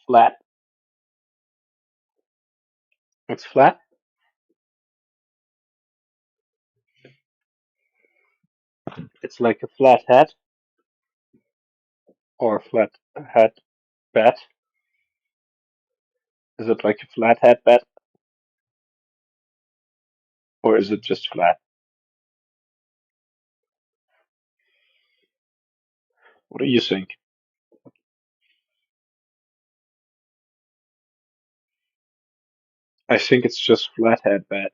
Flat. It's flat. It's like a flat hat or a flat hat bat. Is it like a flat hat bat or is it just flat? What do you think? I think it's just flat hat bat.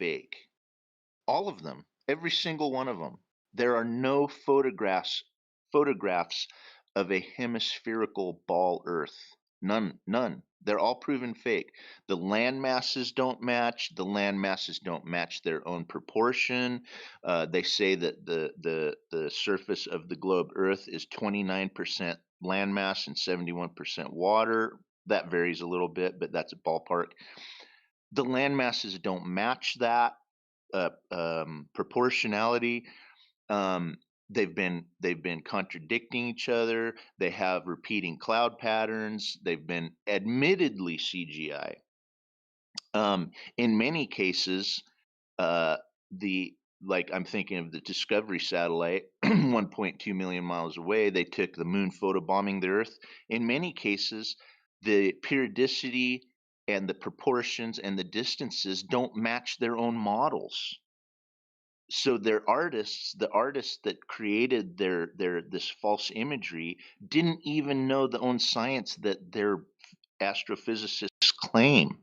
fake. All of them, every single one of them. There are no photographs of a hemispherical ball Earth. None. They're all proven fake. The land masses don't match. The land masses don't match their own proportion. They say that the surface of the globe Earth is 29% landmass and 71% water. That varies a little bit, but that's a ballpark. The land masses don't match that proportionality. Um, they've been contradicting each other. They have repeating cloud patterns. They've been admittedly CGI. In many cases, uh, the like I'm thinking of the Discovery satellite, 1.2 million miles away. They took the moon photobombing the Earth. In many cases, the periodicity and the proportions and the distances don't match their own models. So their artists, the artists that created their this false imagery, didn't even know the own science that their astrophysicists claim.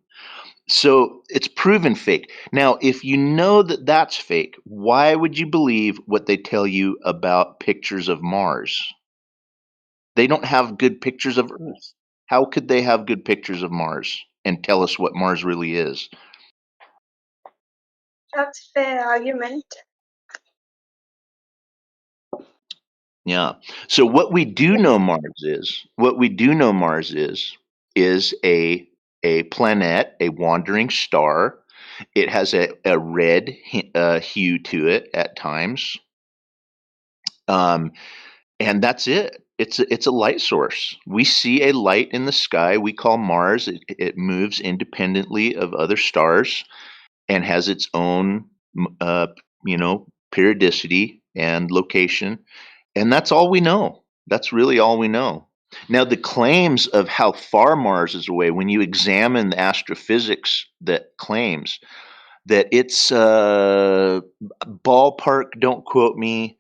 So it's proven fake. Now, if you know that that's fake, why would you believe what they tell you about pictures of Mars? They don't have good pictures of Earth. How could they have good pictures of Mars and tell us what Mars really is? That's a fair argument. Yeah. So what we do know Mars is a planet, a wandering star. It has a red hue to it at times, um, and that's it. It's a light source. We see a light in the sky. We call Mars. It moves independently of other stars and has its own, uh, periodicity and location. And that's all we know. That's really all we know. Now, the claims of how far Mars is away, when you examine the astrophysics that claims that it's ballpark, don't quote me,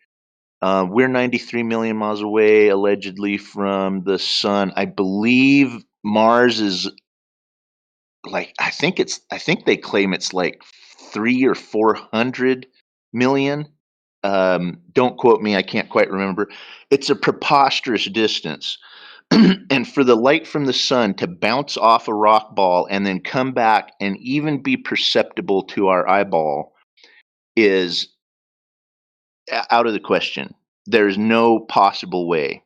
we're 93 million miles away, allegedly, from the sun. I believe Mars is like, I think they claim it's like 3 or 400 million. Don't quote me, I can't quite remember. It's a preposterous distance. And for the light from the sun to bounce off a rock ball and then come back and even be perceptible to our eyeball is out of the question. There's no possible way.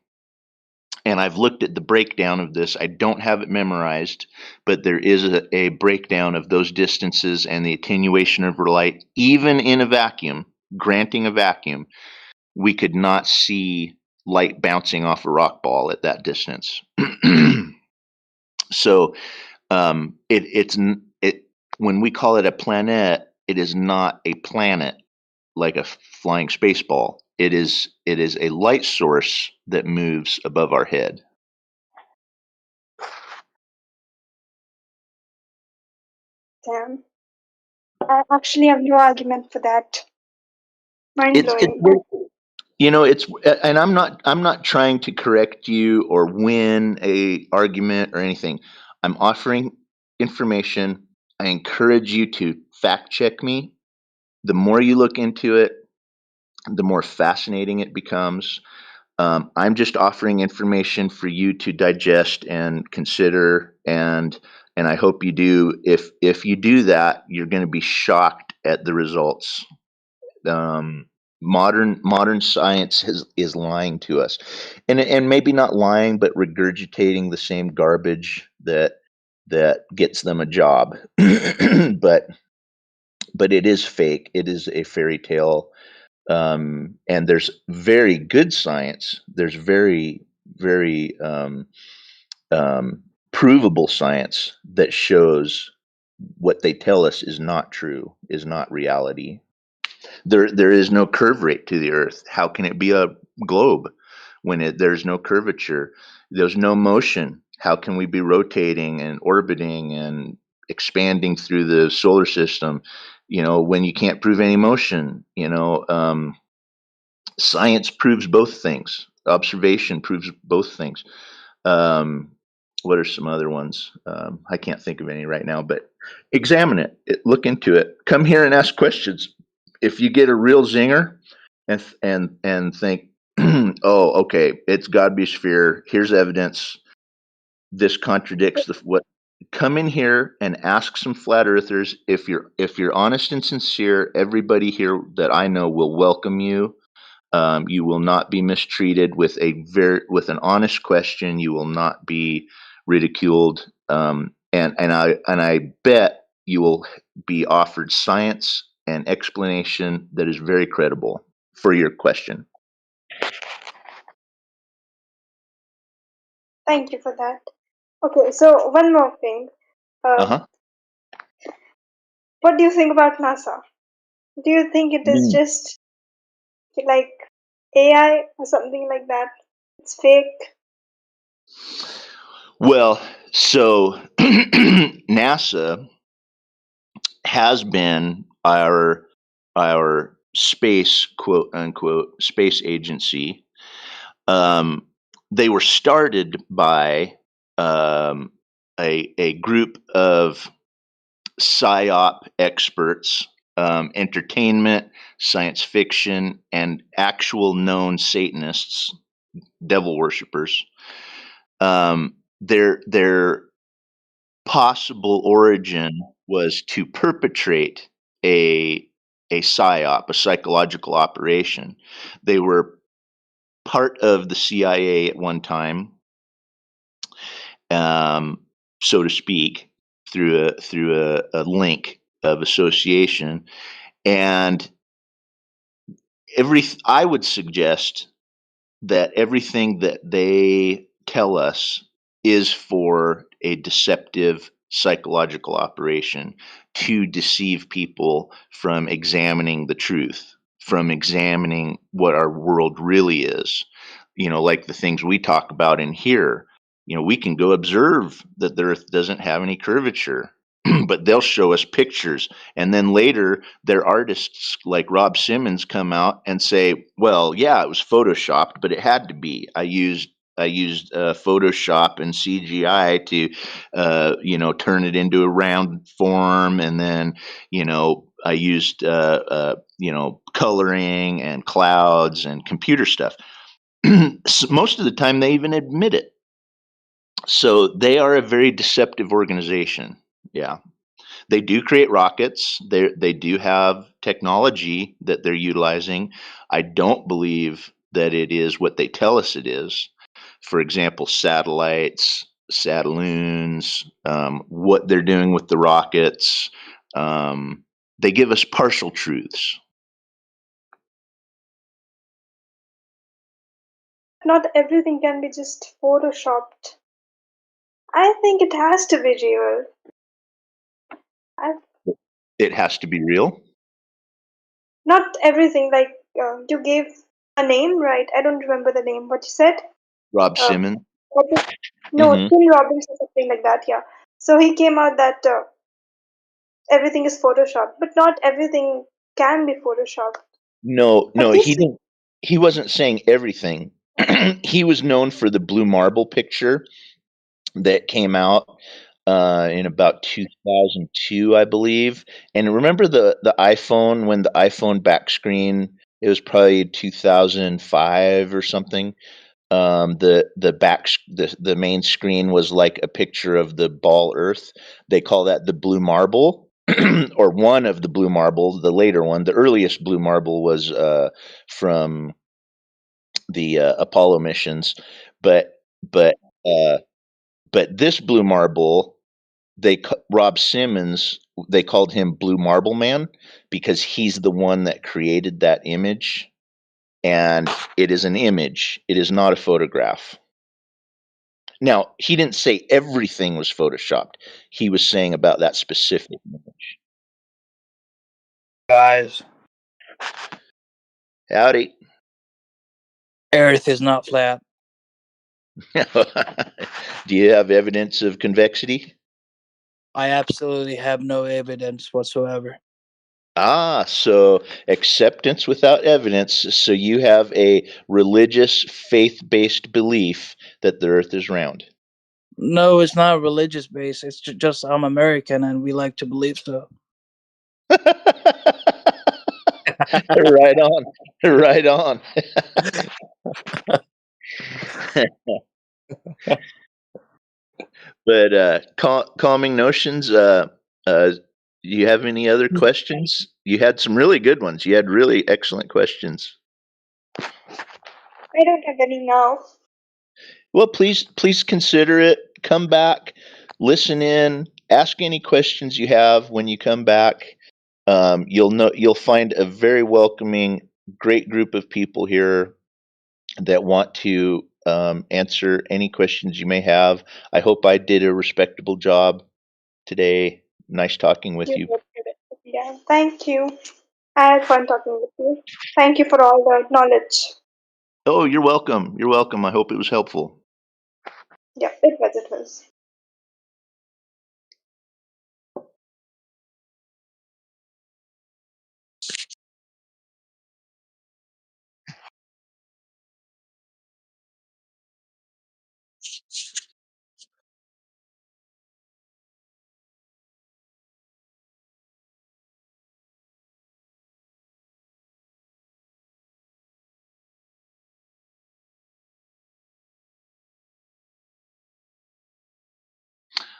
And I've looked at the breakdown of this. I don't have it memorized, but there is a breakdown of those distances and the attenuation of light, even in a vacuum, granting a vacuum. We could not see light bouncing off a rock ball at that distance. So it when we call it a planet, it is not a planet like a flying space ball. It is a light source that moves above our head. Damn. I actually have no argument for that. Mind It's blowing. it's and I'm not trying to correct you or win a argument or anything. I'm offering information. I encourage you to fact check me. The more you look into it, the more fascinating it becomes. I'm just offering information for you to digest and consider, and I hope you do. If you do that, you're going to be shocked at the results. Um, modern science is lying to us, and maybe not lying, but regurgitating the same garbage that gets them a job. but it is fake. It is a fairy tale, and there's very good science. There's very provable science that shows what they tell us is not true, is not reality. There is no curve rate to the Earth. How can it be a globe when there's no curvature? There's no motion. How can we be rotating and orbiting and expanding through the solar system? When you can't prove any motion. Science proves both things. Observation proves both things. Um, what are some other ones? I can't think of any right now, but examine it. Look into it. Come here and ask questions. If you get a real zinger and think, oh, okay, it's God-be sphere. Here's evidence. This contradicts what. Come in here and ask some flat earthers. If you're honest and sincere, everybody here that I know will welcome you. You will not be mistreated with an honest question. You will not be ridiculed, and I bet you will be offered science and explanation that is very credible for your question. Thank you for that. Okay, so one more thing. Uh-huh. What do you think about NASA? Do you think it is just like AI or something like that? It's fake. Well, so NASA has been our space, quote unquote, space agency. They were started by a group of psyop experts, entertainment, science fiction, and actual known Satanists, devil worshippers. Their possible origin was to perpetrate a psyop, a psychological operation. They were part of the CIA at one time, so to speak, through a link of association, and I would suggest that everything that they tell us is for a deceptive psychological operation to deceive people from examining the truth, from examining what our world really is. Like the things we talk about in here. We can go observe that the earth doesn't have any curvature, but they'll show us pictures. And then later, their artists like Rob Simmons come out and say, well, yeah, it was photoshopped, but it had to be. I used Photoshop and CGI to, turn it into a round form. And then, I used, coloring and clouds and computer stuff. Most of the time, they even admit it. So they are a very deceptive organization. Yeah. They do create rockets. They do have technology that they're utilizing. I don't believe that it is what they tell us it is. For example, satellites, satelloons, what they're doing with the rockets. They give us partial truths. Not everything can be just photoshopped. I think it has to be real. It has to be real. Not everything. Like you gave a name, right? I don't remember the name. What you said? Rob Simmons. No, Mhm. Tim Robbins or something like that. Yeah. So he came out that everything is photoshopped, but not everything can be photoshopped. No, At he least didn't. He wasn't saying everything. He was known for the blue marble picture that came out in about 2002, I believe. And remember the iPhone, when the iPhone back screen, it was probably 2005 or something. The main screen was like a picture of the ball Earth. They call that the blue marble. Or one of the blue marble, the later one. The earliest blue marble was from the Apollo missions, but but uh, but this blue marble, Rob Simmons, they called him Blue Marble Man because he's the one that created that image, and it is an image. It is not a photograph. Now, he didn't say everything was photoshopped. He was saying about that specific image. Guys, Howdy. Earth is not flat. Do you have evidence of convexity? I absolutely have no evidence whatsoever. So acceptance without evidence. So you have a religious, faith-based belief that the earth is round. No, it's not religious based. It's just I'm American and we like to believe so. Right on. Right on. But calming notions. Do you have any other questions? You had some really good ones. You had really excellent questions. I don't have any now. Well, please consider it. Come back, listen in, ask any questions you have when you come back. You'll find a very welcoming, great group of people here that want to answer any questions you may have. I hope I did a respectable job today. Nice talking with You you. did it. Yeah, thank you. I had fun talking with you. Thank you for all the knowledge. Oh, you're welcome. You're welcome. I hope it was helpful. Yeah, it was. It was.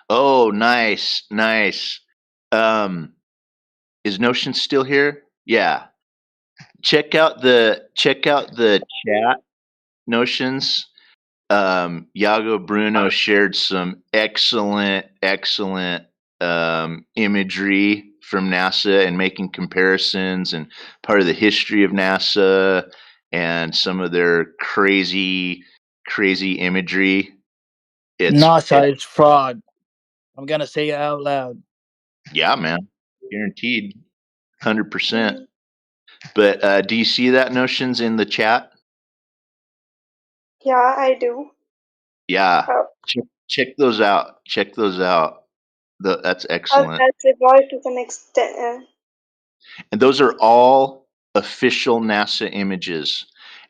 Oh, nice, nice. Um, is Notion still here? Yeah. Check out the chat. Notions. Yago Bruno shared some excellent imagery from NASA and making comparisons and part of the history of NASA and some of their crazy imagery. NASA is fraud. I'm gonna say it out loud. Yeah, man, guaranteed, 100%. Mm, But do you see that Notions in the chat? yeah, I do. Yeah, Uh, check those out. Check those out. That's how excellent. that's evolved to the next. And those are all official NASA images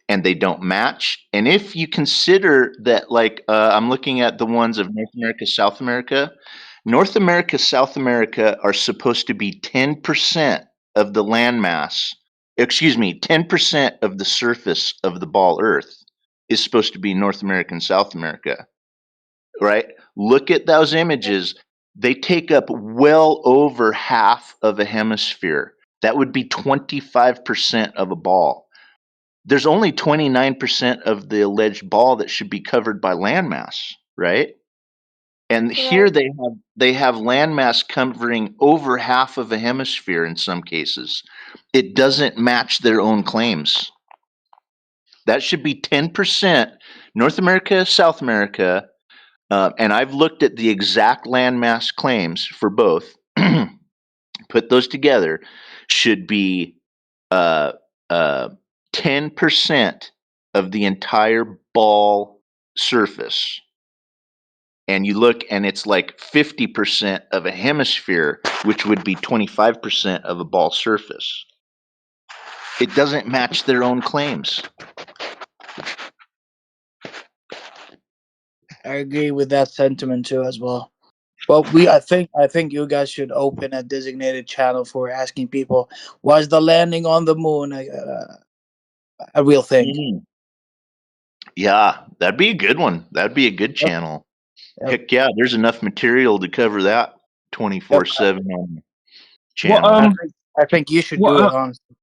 and they don't match. And if you consider that, like, I'm looking at the ones of North America, South America, North America, South America are supposed to be 10% of the landmass. Excuse me, 10% of the surface of the ball Earth is supposed to be North America and South America, right? Look at those images. They take up well over half of a hemisphere. That would be 25% of a ball. There's only 29% of the alleged ball that should be covered by landmass, right? And here Right. they have landmass covering over half of a hemisphere in some cases. It doesn't match their own claims. That should be 10% North America, South America, and I've looked at the exact landmass claims for both. Put those together, should be uh, uh, 10% of the entire ball surface. And you look, and it's like 50% of a hemisphere, which would be 25% of a ball surface. It doesn't match their own claims. I agree with that sentiment too as well. But I think you guys should open a designated channel for asking people, was the landing on the moon a real thing? Mhm. Yeah, that'd be a good one. That'd be a good Yep, channel. yep, Heck yeah, there's enough material to cover that yep. 24/7 on the What channel. I think you should what do it, honestly.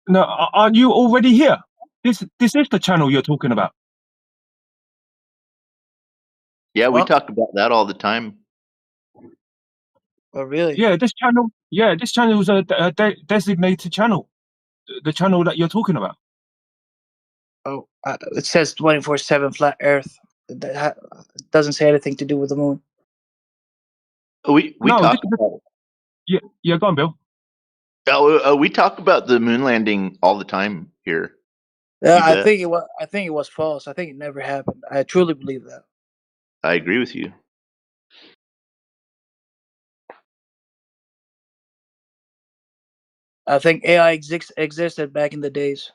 no, are you already here? This is the channel you're talking about. Yeah, we Well, talk about that all the time. oh, really? Yeah, this channel is a designated channel. The channel that you're talking about. Oh, it says 24/7 flat Earth. That doesn't say anything to do with the moon. We No, talk about yeah, go on, Bill. we talk about the moon landing all the time here. Yeah, You bet. I think it was false. I think it never happened. I truly believe that. I agree with you. I think AI existed back in the days.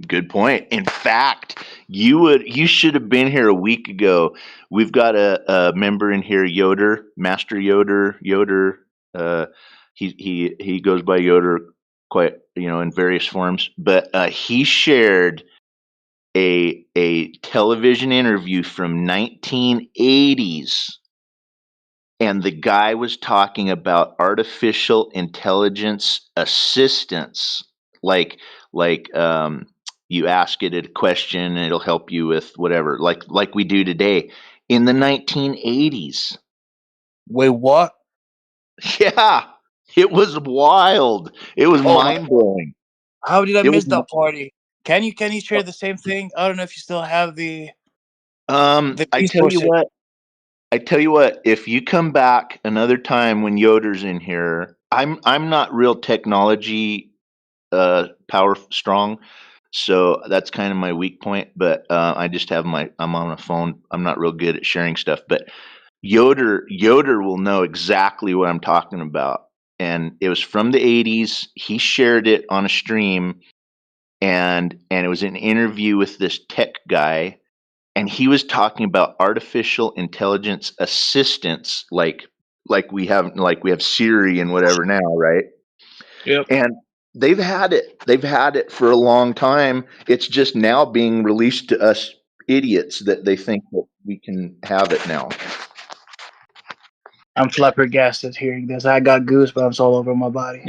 Good point. In fact, you should have been here a week ago. We've got a member in here, Yoder, Master Yoder. He goes by Yoder quite in various forms, but he shared a television interview from 1980s, and the guy was talking about artificial intelligence assistance, like you ask it a question and it'll help you with whatever, like we do today in the 1980s. Wait, what? Yeah, it was wild. It was Oh my! mind blowing. How did I It was. miss that party? Can you share the same thing? I don't know if you still have the I tell you resources. what. I tell you what, if you come back another time when Yoder's in here, I'm not real technology power strong, so that's kind of my weak point. But I just have I'm on a phone. I'm not real good at sharing stuff. But Yoder will know exactly what I'm talking about. And it was from the 80s. He shared it on a stream, and it was an interview with this tech guy, and he was talking about artificial intelligence assistants, like we have Siri and whatever now, right? Yep. And they've had it for a long time. It's just now being released to us idiots that they think that we can have it now. I'm flabbergasted hearing this. I got goosebumps all over my body.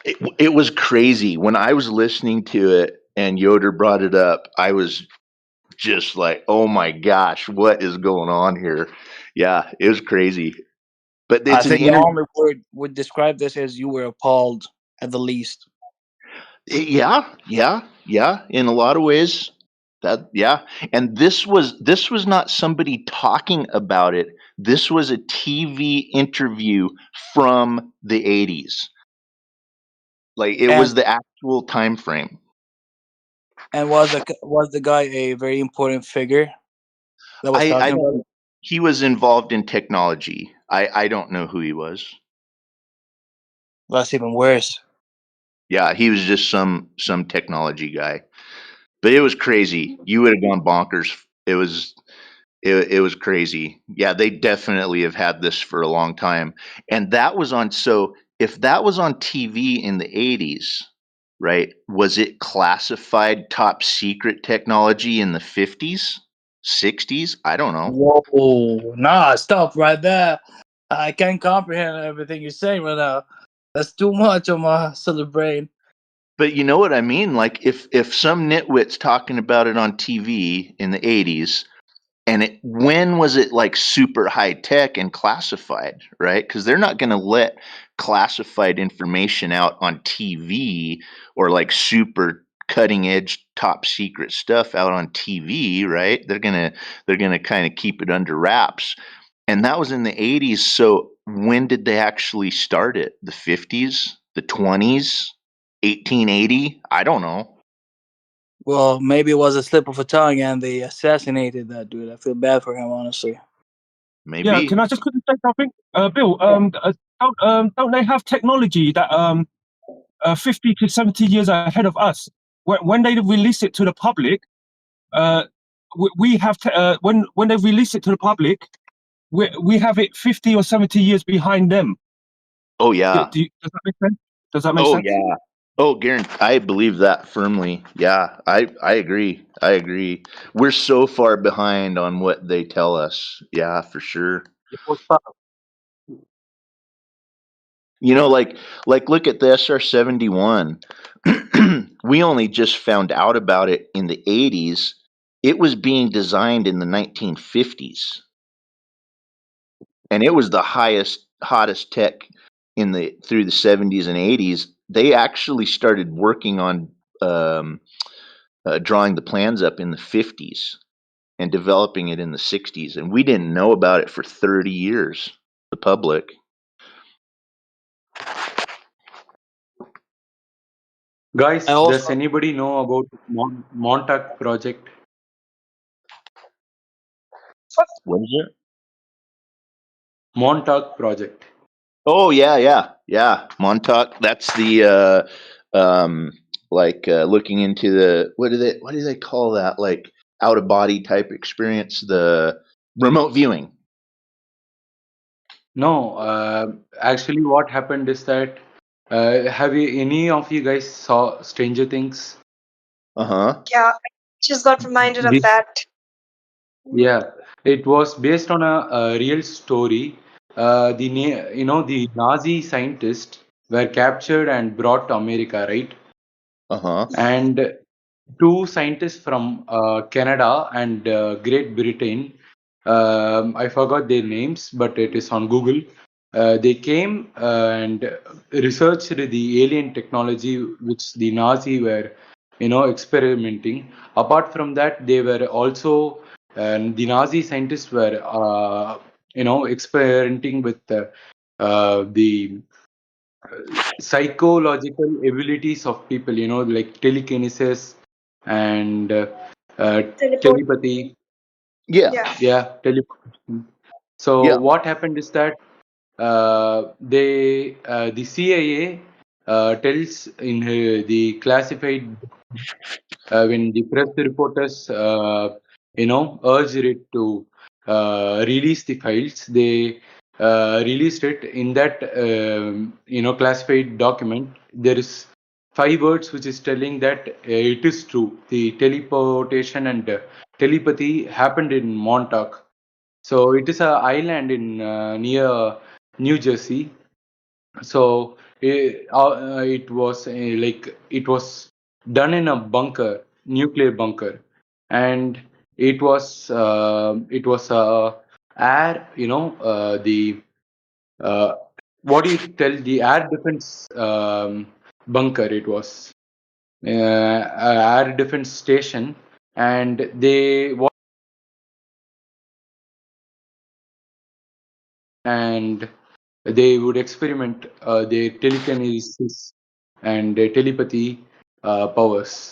It was crazy when I was listening to it and Yoder brought it up. I was just like, oh my gosh, what is going on here? Yeah, it was crazy. But I it's an think the interview. only word would describe this as you were appalled at the least. Yeah. In a lot of ways, yeah. And this was not somebody talking about it. This was a TV interview from the 80s. Like it And was the actual time frame. was the guy a very important figure that was I talking don't about know. it? He was involved in technology. I don't know who he was. That's even worse. Yeah, he was just some technology guy. But it was crazy. You would have gone bonkers. It was crazy. Yeah, they definitely have had this for a long time. And that was on, so if that was on TV in the 80s, right? Was it classified top secret technology in the 50s, 60s? I don't know. Whoa! Nah, stop right there. I can't comprehend everything you're saying right now. That's too much on my silly brain. But you know what I mean? Like if some nitwit's talking about it on TV in the 80s, and when was it like super high tech and classified, right? Because they're not going to let classified information out on TV, or like super cutting edge top secret stuff out on TV, right? They're gonna kind of keep it under wraps. And that was in the 80s. So when did they actually start it? The 50s, the 20s, 1880? I don't know. Well, maybe it was a slip of a tongue and they assassinated that dude. I feel bad for him, honestly. Yeah, Maybe. can I just quickly say something? Bill, don't they have technology that 50 to 70 years ahead of us? When they release it to the public, we have when they release it to the public, we have it 50 or 70 years behind them. Oh yeah. Does that make sense? Does that make Oh sense? yeah. Oh, Garen, I believe that firmly. Yeah, I agree. I agree. We're so far behind on what they tell us. Yeah, for sure. Like look at the SR-71. We only just found out about it in the 80s. It was being designed in the 1950s, and it was the hottest tech through the 70s and 80s. They actually started working on um, drawing the plans up in the 50s and developing it in the 60s, and we didn't know about it for 30 years, the public. I Guys, does also anybody know about Montauk project? What is it? Montauk project. Oh yeah. Montauk. That's the like looking into the what do they call that, like out of body type experience, the remote viewing. No, actually, what happened is that have you any of you guys saw Stranger Things? Yeah, I just got reminded of This, that. yeah, it was based on a real story. The Nazi scientists were captured and brought to America, right? And two scientists from Canada and Great Britain. I forgot their names, but it is on Google. They came and researched the alien technology which the Nazi were, experimenting. Apart from that, they were also the Nazi scientists were, experimenting with the psychological abilities of people, like telekinesis and Teleport. telepathy. Yeah. Yeah. Yeah, telepathy. So Yeah. what happened is that the CIA tells in the classified when the press reporters urged it to release the files, they released it. In that classified document, there is 5 words which is telling that it is true, the teleportation and telepathy happened in Montauk. So it is a island in near New Jersey. So it was it was done in a bunker, nuclear bunker, and it was air, the what do you tell, the air defense bunker. It was air defense station, and and they would experiment their telekinesis and their telepathy powers.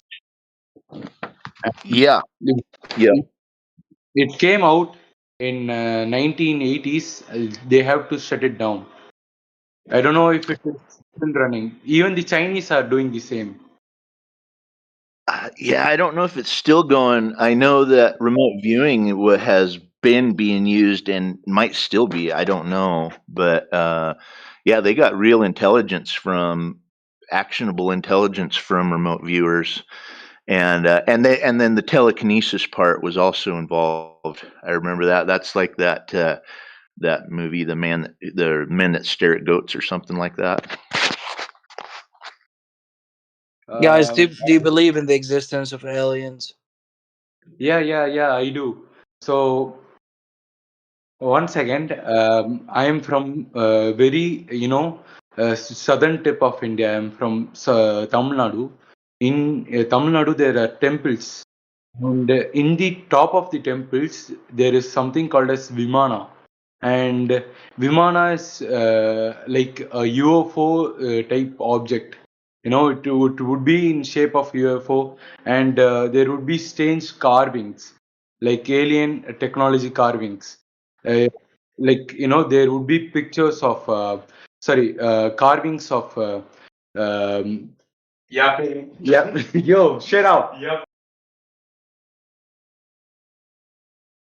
Yeah. And Yeah. it came out in 1980s. They have to shut it down. I don't know if it is still running. Even the Chinese are doing the same. Yeah, I don't know if it's still going. I know that remote viewing has been being used and might still be. I don't know, but yeah, they got real intelligence from actionable intelligence from remote viewers, and then the telekinesis part was also involved. I remember that. That's like that movie, the men that stare at goats or something like that. Guys, Um, do you believe in the existence of aliens? yeah, I do. So one second. I am from very, southern tip of India. I am from Tamil Nadu. In Tamil Nadu, there are temples, and in the top of the temples, there is something called as Vimana. And Vimana is like a UFO type object. It would be in shape of UFO, and there would be strange carvings, like alien technology carvings. Uh, there would be pictures of, carvings of. Um, yeah, yeah. Yo, shut up.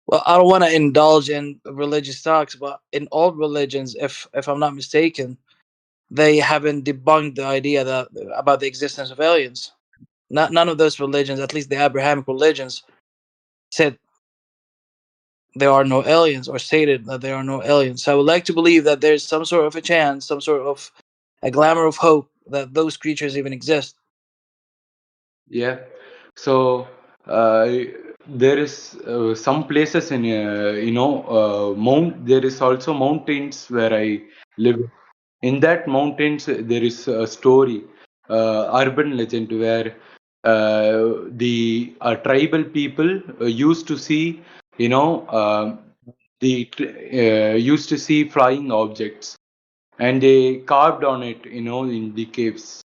Well, I don't want to indulge in religious talks, but in all religions, if I'm not mistaken, they haven't debunked the idea that about the existence of aliens. None of those religions, at least the Abrahamic religions, said there are no aliens or stated that there are no aliens. So I would like to believe that there's some sort of a chance, some sort of a glimmer of hope that those creatures even exist. Yeah. So uh, there is some places in mount. There is also mountains where I live. In that mountains, there is a story, urban legend where the tribal people used to see, used to see flying objects, and they carved on it, in the caves.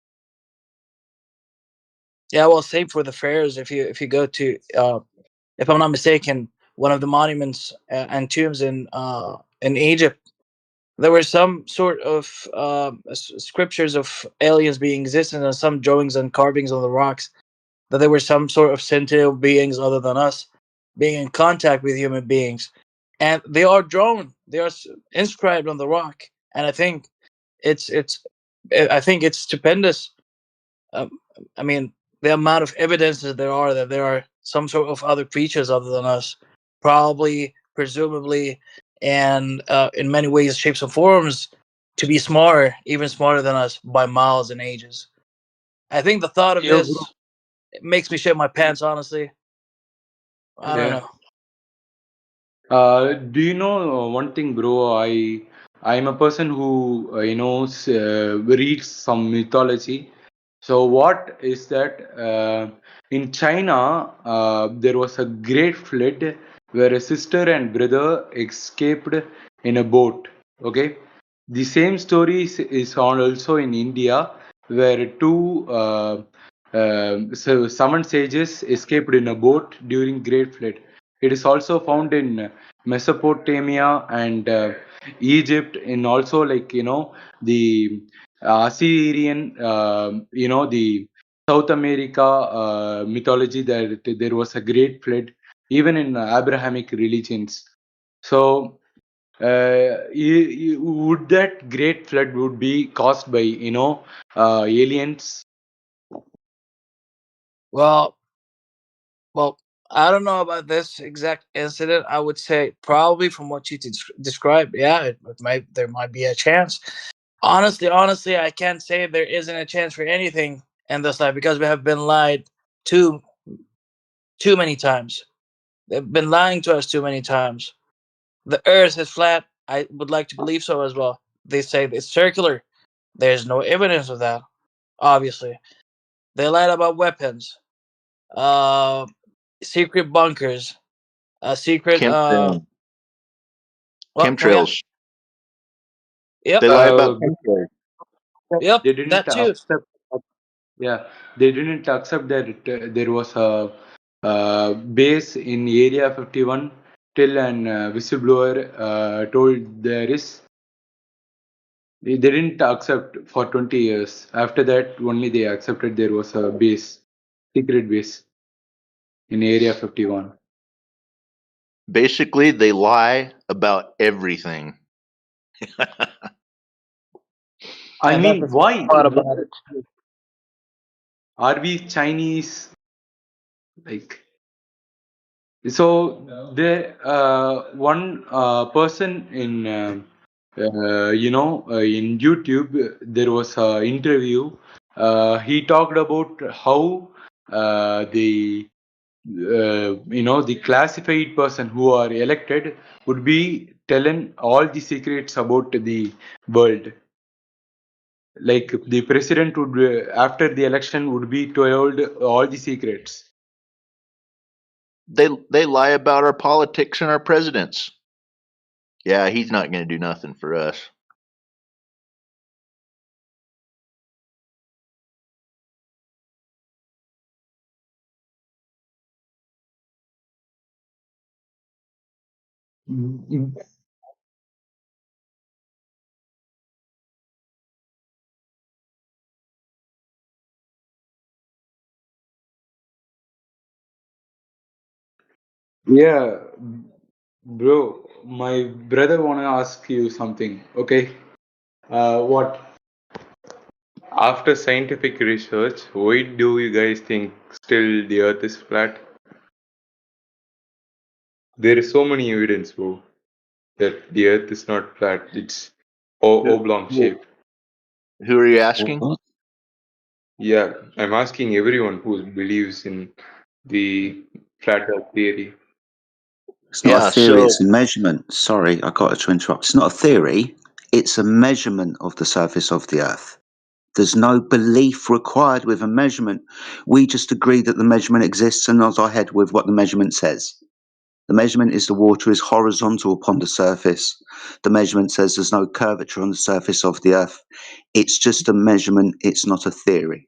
Yeah, well, same for the pharaohs. If you go to, if I'm not mistaken, one of the monuments and tombs in Egypt, there were some sort of scriptures of aliens being existent, and some drawings and carvings on the rocks that there were some sort of sentient beings other than us being in contact with human beings, and they are drawn, they are inscribed on the rock, and it's I think it's stupendous. um, I mean, the amount of evidences there are that there are some sort of other creatures other than us, probably, presumably, and in many ways, shapes and forms, to be smarter, even smarter than us by miles and ages. I think the thought of Yeah, bro. this makes me shit my pants. Honestly, I don't Yeah. know. Do you know one thing, bro? I'm a person who reads some mythology. So what is that? In China, there was a great flood where a sister and brother escaped in a boat. Okay, the same story is on also in India, where two so summon sages escaped in a boat during great flood. It is also found in Mesopotamia and Egypt, in also like the Assyrian, the South America mythology, that there was a great flood, even in Abrahamic religions. So, would that great flood would be caused by aliens? Well, well, I don't know about this exact incident. I would say probably from what you described, yeah, it might there might be a chance. Honestly, I can't say there isn't a chance for anything in this life because we have been lied too too many times. They've been lying to us too many times. The Earth is flat. I would like to believe so as well. They say it's circular. There's no evidence of that. Obviously, they lied about weapons, uh, secret bunkers, secret. Chemtrail, What? Come again? chemtrails. Yep, They lie about Uh, chemtrails. yep. they didn't That too. accept. Yeah, they didn't accept that there was a base in Area 51 till an whistleblower told there is. They didn't accept for 20 years. After that, only they accepted there was a base, secret base in Area 51. Basically, they lie about everything. I And that's the mean, sad why? part about it. Are we Chinese? Like, so the one person in in YouTube, there was a interview. He talked about how the classified person who are elected would be telling all the secrets about the world. Like the president would after the election would be told all the secrets. They lie about our politics and our presidents. Yeah, he's not going to do nothing for us. Yeah, bro, my brother wanna ask you something. Okay, what? After scientific research, why do you guys think still the Earth is flat? There is so many evidence, bro, that the Earth is not flat. It's Who, oblong who shape. who are you asking? What? Yeah, I'm asking everyone who believes in the flat Earth theory. It's not a Yeah, theory, so it's a measurement. Sorry, I got to interrupt. It's not a theory, it's a measurement of the surface of the Earth. There's no belief required with a measurement. We just agree that the measurement exists and nod our head with what the measurement says. The measurement is the water is horizontal upon the surface. The measurement says there's no curvature on the surface of the Earth. It's just a measurement, it's not a theory.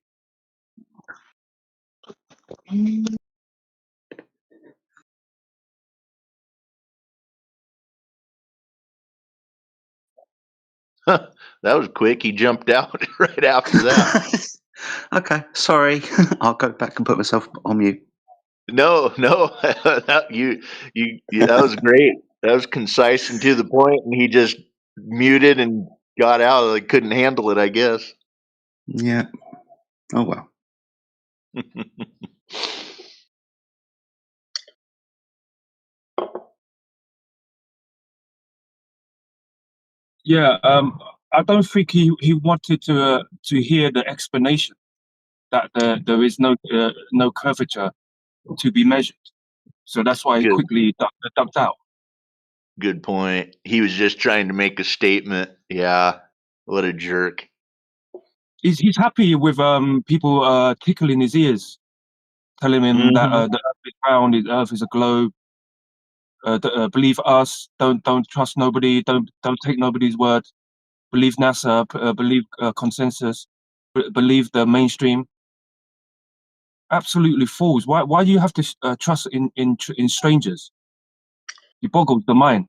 That was quick. He jumped out right after that. Okay, sorry. I'll go back and put myself on mute. No, that, that was great. That was concise and to the point, and he just muted and got out. Like couldn't handle it, I guess. Yeah. Oh well. Yeah, I don't think he wanted to hear the explanation that there is no curvature to be measured. So that's why he Good, quickly ducked out. good point. He was just trying to make a statement. Yeah, what a jerk. He's happy with people tickling his ears, telling him that Hmm. the Earth is round, the Earth is a globe. Believe us. Don't trust nobody. Don't take nobody's word. Believe NASA. Believe consensus. Believe the mainstream. Absolutely fools. Why do you have to trust in strangers? It boggles the mind.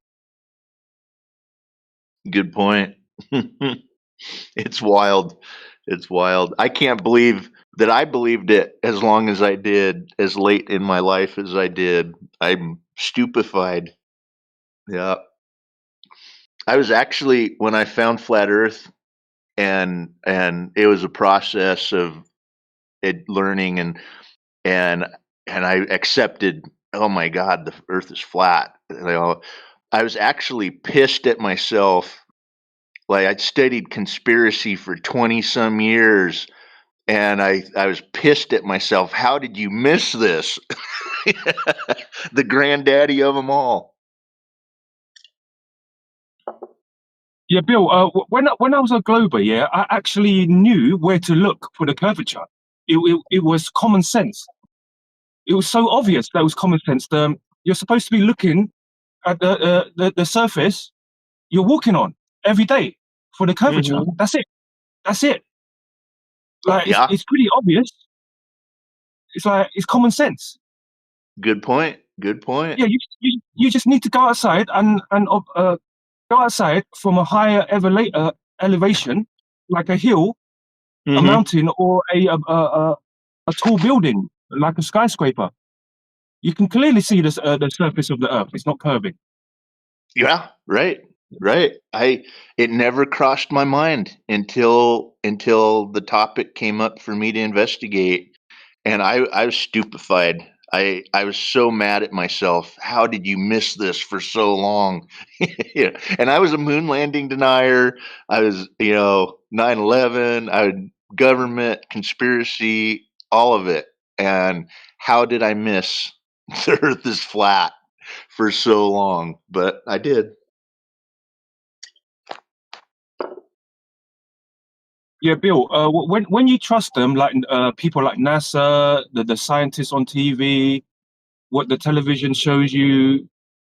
Good point. It's wild. It's wild. I can't believe that I believed it as long as I did, as late in my life as I did. I'm stupefied. Yeah. I was actually when I found flat earth and it was a process of it learning and and I accepted, oh my god, the earth is flat. I was actually pissed at myself. Like I'd studied conspiracy for 20 some years and I was pissed at myself. How did you miss this? The granddaddy of them all. Yeah, Bill. When I was a Glober, yeah, I actually knew where to look for the curvature. It was common sense. It was so obvious that it was common sense. You're supposed to be looking at the surface you're walking on every day for the curvature. Hmm. That's it. That's it. Like Yeah, it's pretty obvious. It's like it's common sense. good point. Good point. Yeah, you just need to go outside and go outside from a higher elevation, like a hill, a Hmm. mountain, or a tall building, like a skyscraper. You can clearly see the surface of the Earth. It's not curving. Yeah, right. Right. It never crossed my mind until the topic came up for me to investigate. And I was stupefied. I was so mad at myself. How did you miss this for so long? Yeah. And I was a moon landing denier. I was, 9/11, government, conspiracy, all of it. And how did I miss the earth is flat for so long? But I did. Yeah, Bill. When you trust them, like people like NASA, the scientists on TV, what the television shows you,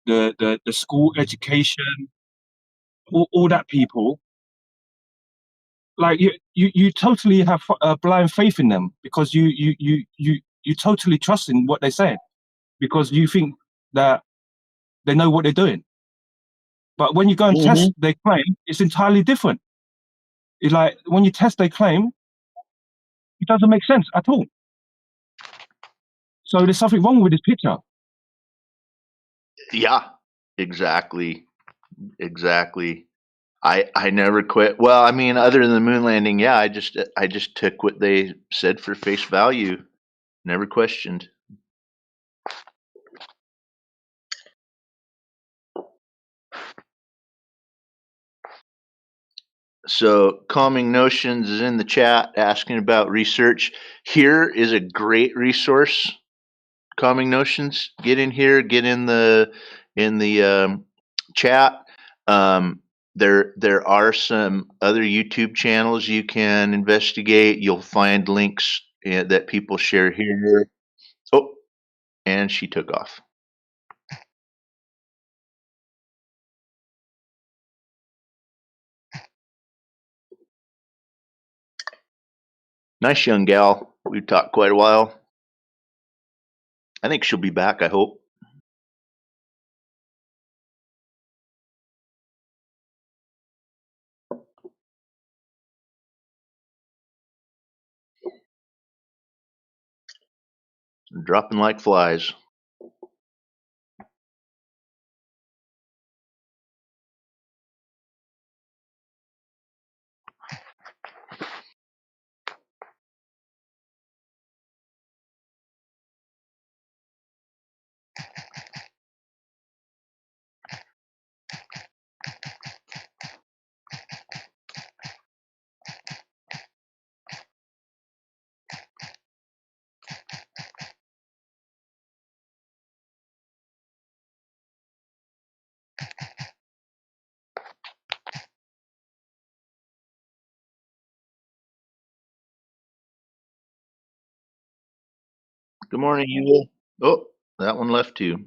the school education, all that people, like you totally have blind faith in them because you totally trust in what they say because you think that they know what they're doing. But when you go and test Hmm. their claim, it's entirely different. It's like when you test their claim, it doesn't make sense at all. So there's something wrong with this picture. Yeah, exactly. Exactly. I never quit. Well, I mean, other than the moon landing, yeah, I just took what they said for face value. Never questioned. So, Calming Notions is in the chat asking about research. Here is a great resource. Calming Notions, get in here, get in the chat. There are some other YouTube channels you can investigate. You'll find links that people share here. Oh, and she took off. Nice young gal. We've talked quite a while. I think she'll be back, I hope. They're dropping like flies. Good morning, Evil. Oh, that one left too.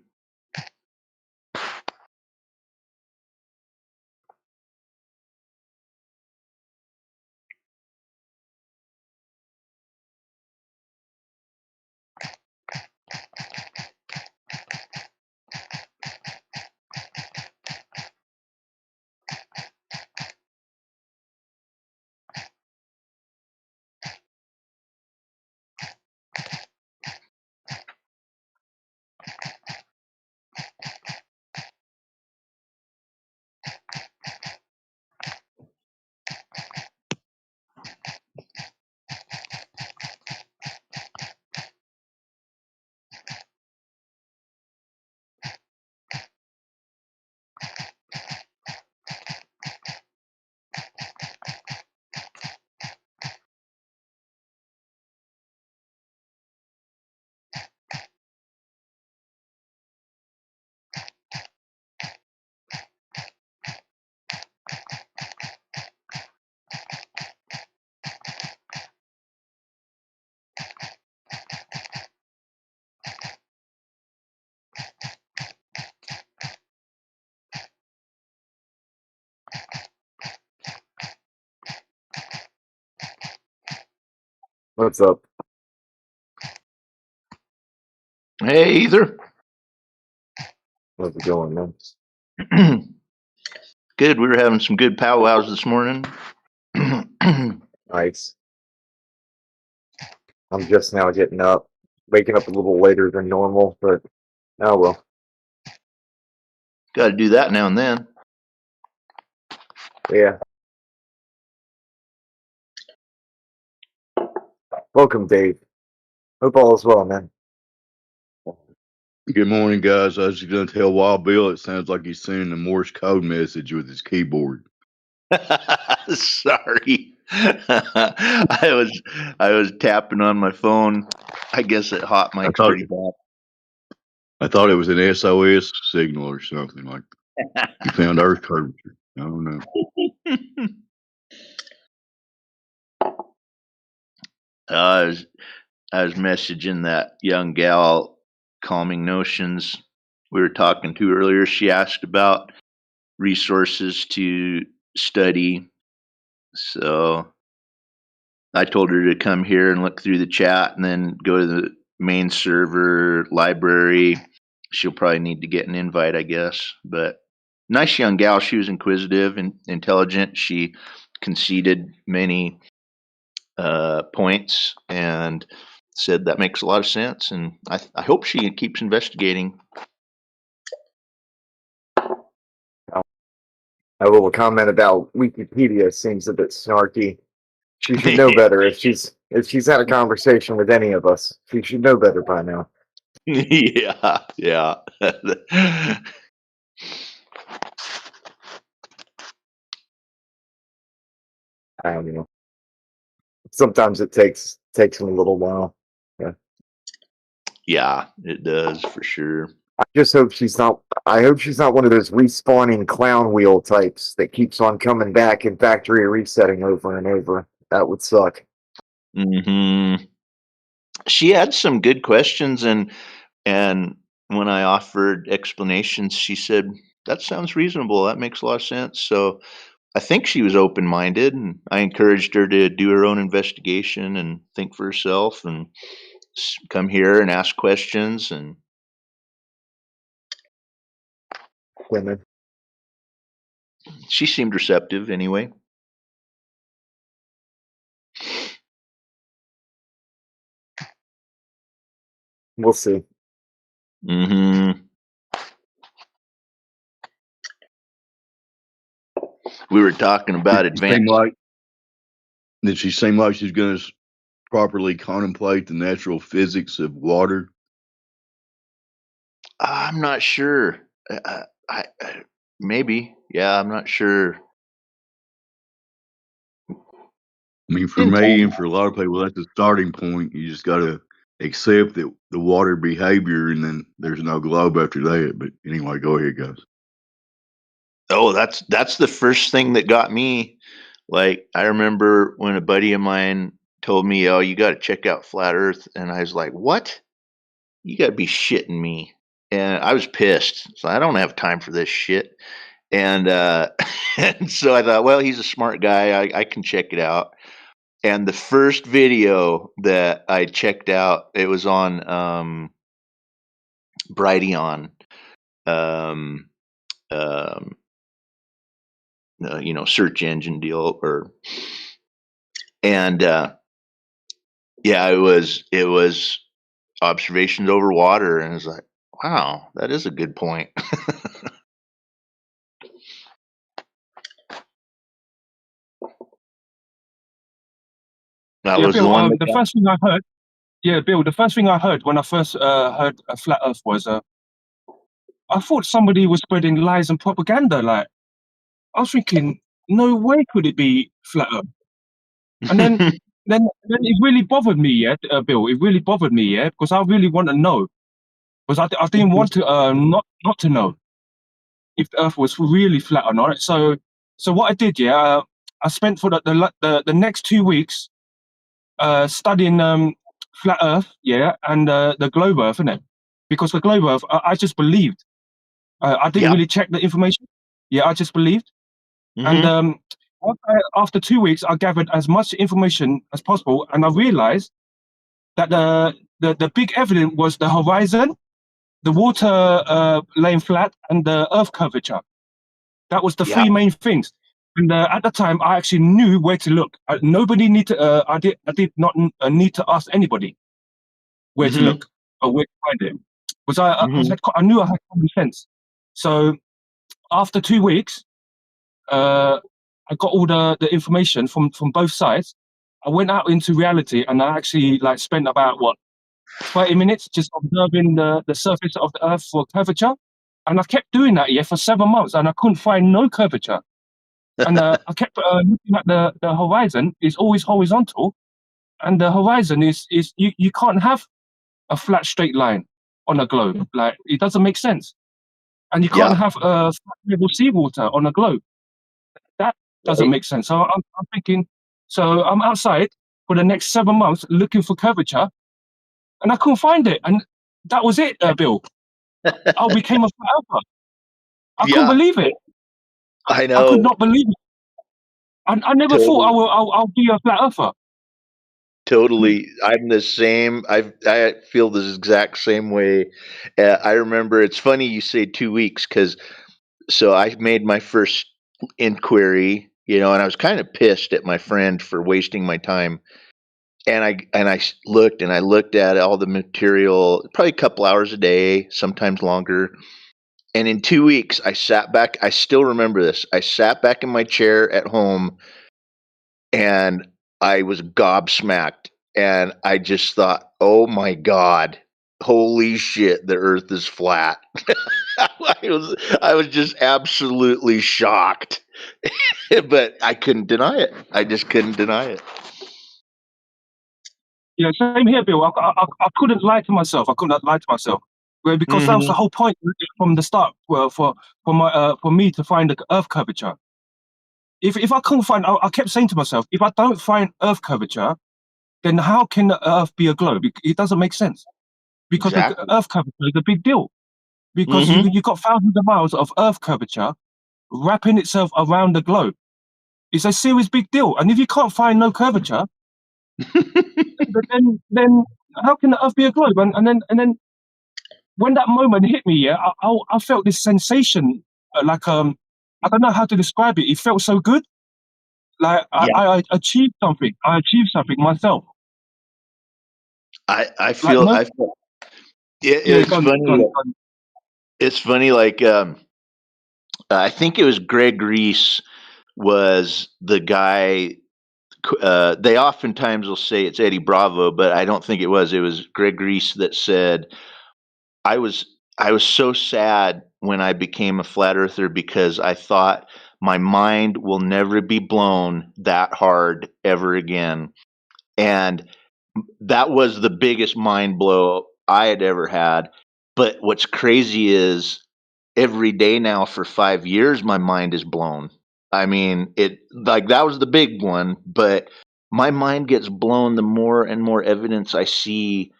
What's up? Hey, Ether. How's it going, man? Good. We were having some good powwows this morning. Nice. I'm just now getting up, waking up a little later than normal, but oh well. Got to do that now and then. Yeah. Welcome, Dave. Hope all is well, man. Good morning, guys. I was just going to tell Wild Bill it sounds like he's sending a Morse code message with his keyboard. Sorry. I was tapping on my phone. I guess it hot mic's pretty bad. I thought it was an SOS signal or something like you found Earth curvature. I don't know. I was messaging that young gal, Calming Notions, we were talking to earlier. She asked about resources to study. So I told her to come here and look through the chat and then go to the main server library. She'll probably need to get an invite, I guess. But nice young gal. She was inquisitive and intelligent. She conceded many points and said that makes a lot of sense. And I hope she keeps investigating. A little comment about Wikipedia seems a bit snarky. She should know better if she's had a conversation with any of us. She should know better by now. Yeah, yeah. I don't know. Sometimes it takes a little while. Yeah. Yeah, it does for sure. I just hope she's not. I hope she's not one of those respawning clown wheel types that keeps on coming back and factory resetting over and over. That would suck. Mm-hmm. She had some good questions, and when I offered explanations, she said that sounds reasonable. That makes a lot of sense. So I think she was open minded, and I encouraged her to do her own investigation and think for herself, and come here and ask questions. And Women. she seemed receptive anyway. We'll see. Mm-hmm. We were talking about advanced. Did she seem like she's going to properly contemplate the natural physics of water? I'm not sure. I maybe. Yeah, I'm not sure. I mean, for me and for a lot of people, that's the starting point. You just got to accept that the water behavior, and then there's no globe after that. But anyway, go ahead, guys. Oh, that's the first thing that got me. Like, I remember when a buddy of mine told me, "Oh, you got to check out Flat Earth," and I was like, "What? You got to be shitting me!" And I was pissed. So I don't have time for this shit. And and so I thought, well, he's a smart guy. I can check it out. And the first video that I checked out, it was on Brighteon, um, um, search engine deal, and yeah, it was observations over water, and it's like, wow, that is a good point. That Yeah, was the Bill. one that The got. first thing I heard. Yeah, Bill. The first thing I heard when I first heard a flat Earth was I thought somebody was spreading lies and propaganda. Like, I was thinking, no way could it be flat Earth. And then it really bothered me, yeah, Bill. It really bothered me, yeah, because I really want to know. Because I didn't want to not to know if the Earth was really flat or not. So what I did, yeah, I spent for the next 2 weeks studying flat Earth, yeah, and the globe Earth, innit? Because the globe Earth, I just believed. I didn't Yeah. really check the information. Yeah, I just believed. And Mm-hmm. after 2 weeks, I gathered as much information as possible, and I realized that the big evidence was the horizon, the water laying flat, and the Earth curvature. That was the Yeah. three main things. And at the time, I actually knew where to look. Nobody need to. I did not need to ask anybody where to Mm-hmm. look or where to find it, because Mm-hmm. I knew I had common sense. So after 2 weeks, I got all the information from both sides. I went out into reality, and I actually spent about 30 minutes just observing the surface of the Earth for curvature, and I kept doing that for 7 months, and I couldn't find no curvature. And I kept looking at the horizon. Is always horizontal, and the horizon is you can't have a flat straight line on a globe. Like, it doesn't make sense, and you can't Yeah. have flat level seawater on a globe. That doesn't Right. make sense. So I'm thinking, so I'm outside for the next 7 months looking for curvature, and I couldn't find it. And that was it, Bill. I became a flat earther. I couldn't Yeah. believe it. I I could know. not believe it. I never thought Totally. I'll be a flat earther. Totally. I'm the same. I feel the exact same way. I remember, it's funny you say 2 weeks, because so I made my first inquiry, and I was kind of pissed at my friend for wasting my time. And I looked at all the material, probably a couple hours a day, sometimes longer. And in 2 weeks, I sat back. I still remember this. I sat back in my chair at home, and I was gobsmacked. And I just thought, oh my God, holy shit, the earth is flat. I was just absolutely shocked. But I couldn't deny it. I just couldn't deny it. Yeah, same here, Bill. I couldn't lie to myself. I couldn't lie to myself. Well, because that was the Mm-hmm. whole point from the start. Well, for me to find the Earth curvature. If I couldn't find, I kept saying to myself, if I don't find Earth curvature, then how can the Earth be a globe? It doesn't make sense, because the Exactly. Earth curvature is a big deal. Because Mm-hmm. you got thousands of miles of Earth curvature wrapping itself around the globe. It's a serious big deal. And if you can't find no curvature, then how can the Earth be a globe? And then when that moment hit me, I felt this sensation, I don't know how to describe it. It felt so good. Like Yeah. I achieved something. I achieved something myself. I Like feel It, Yeah, it's gone, funny. gone, gone. It's funny. Like I think it was Greg Reese was the guy. They oftentimes will say it's Eddie Bravo, but I don't think it was. It was Greg Reese that said, I was so sad when I became a flat earther because I thought my mind will never be blown that hard ever again. And that was the biggest mind blow I had ever had. But what's crazy is every day now for 5 years my mind is blown. I mean, it like that was the big one, but my mind gets blown the more and more evidence I see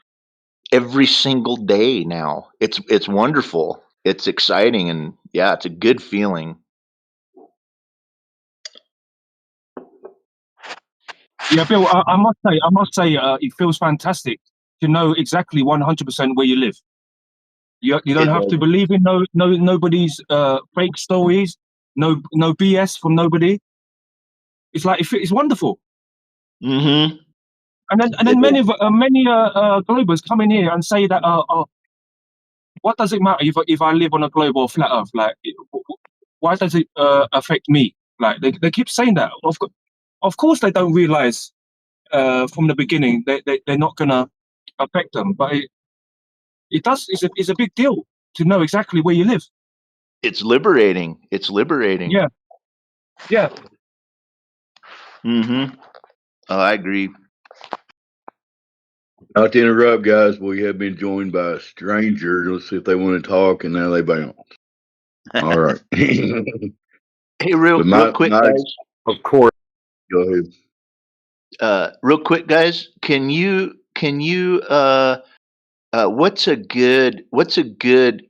every single day now. It's wonderful. It's exciting, and yeah, it's a good feeling. Yeah, Bill, I must say, it feels fantastic to know exactly 100% where you live. You don't It have to believe in nobody's fake stories, no BS from nobody. It's like it's wonderful. Mm-hmm. And then It is. many globers come in here and say that what does it matter if I live on a globe or flat Earth? Like, why does it affect me? Like they keep saying that. Of course, they don't realize from the beginning they're not gonna affect them, but it does. It's a big deal to know exactly where you live. It's liberating. It's liberating. Yeah, yeah. Mm-hmm. Oh, I agree. Not to interrupt, guys, we have been joined by a stranger. Let's see if they want to talk, and now they bounce. All right. Hey, But real quick, guys. Of course. go ahead. Real quick, guys. Can you what's a good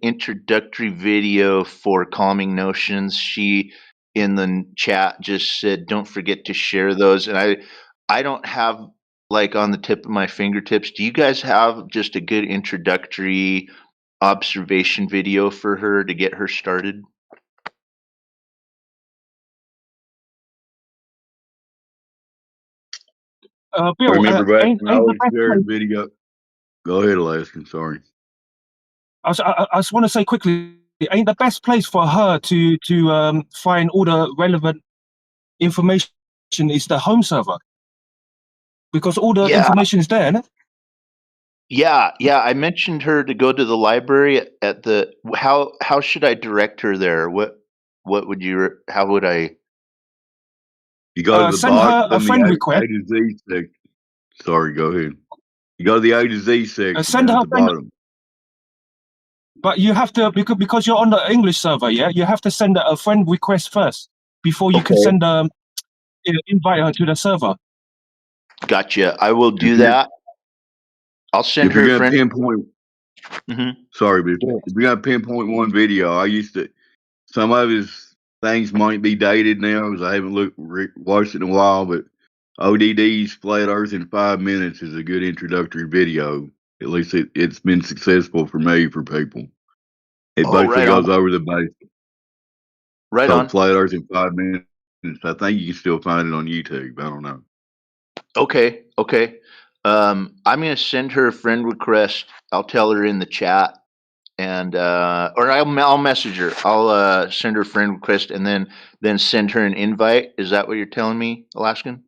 introductory video for Calming Notions? She in the chat just said, "Don't forget to share those." And I don't have like on the tip of my fingertips. Do you guys have just a good introductory observation video for her to get her started? Bill, Remember back ain't when I ain't the always best shared place? video? Go ahead, Alaskan. Sorry. I just want to say quickly, ain't the best place for her to find all the relevant information is the home server, because all the Yeah, information is there, innit? yeah. I mentioned her to go to the library at the. How should I direct her there? What would you? How would I? You go to the Send her a bottom, the friend A request. to Z section. Sorry, go ahead. You go to the A to Z section Send down her at a the friend, bottom. but you have to, because you're on the English server, yeah. You have to send her a friend request first before you can Okay, send invite her to the server. gotcha. I will If do you're that. I'll send if you're her a gonna friend. pinpoint, Hmm. sorry, but if you're gonna pinpoint one video, I used to. Some of his things might be dated now because I haven't watched it in a while. But ODD's Flat Earth in 5 minutes is a good introductory video. At least it's been successful for me for people. It Oh, basically right on, goes over the basics. right Called on. Flat Earth in 5 minutes. I think you can still find it on YouTube. I don't know. Okay, okay. I'm gonna send her a friend request. I'll tell her in the chat, and or I'll message her. I'll send her a friend request, and then send her an invite. Is that what you're telling me, Alaskan?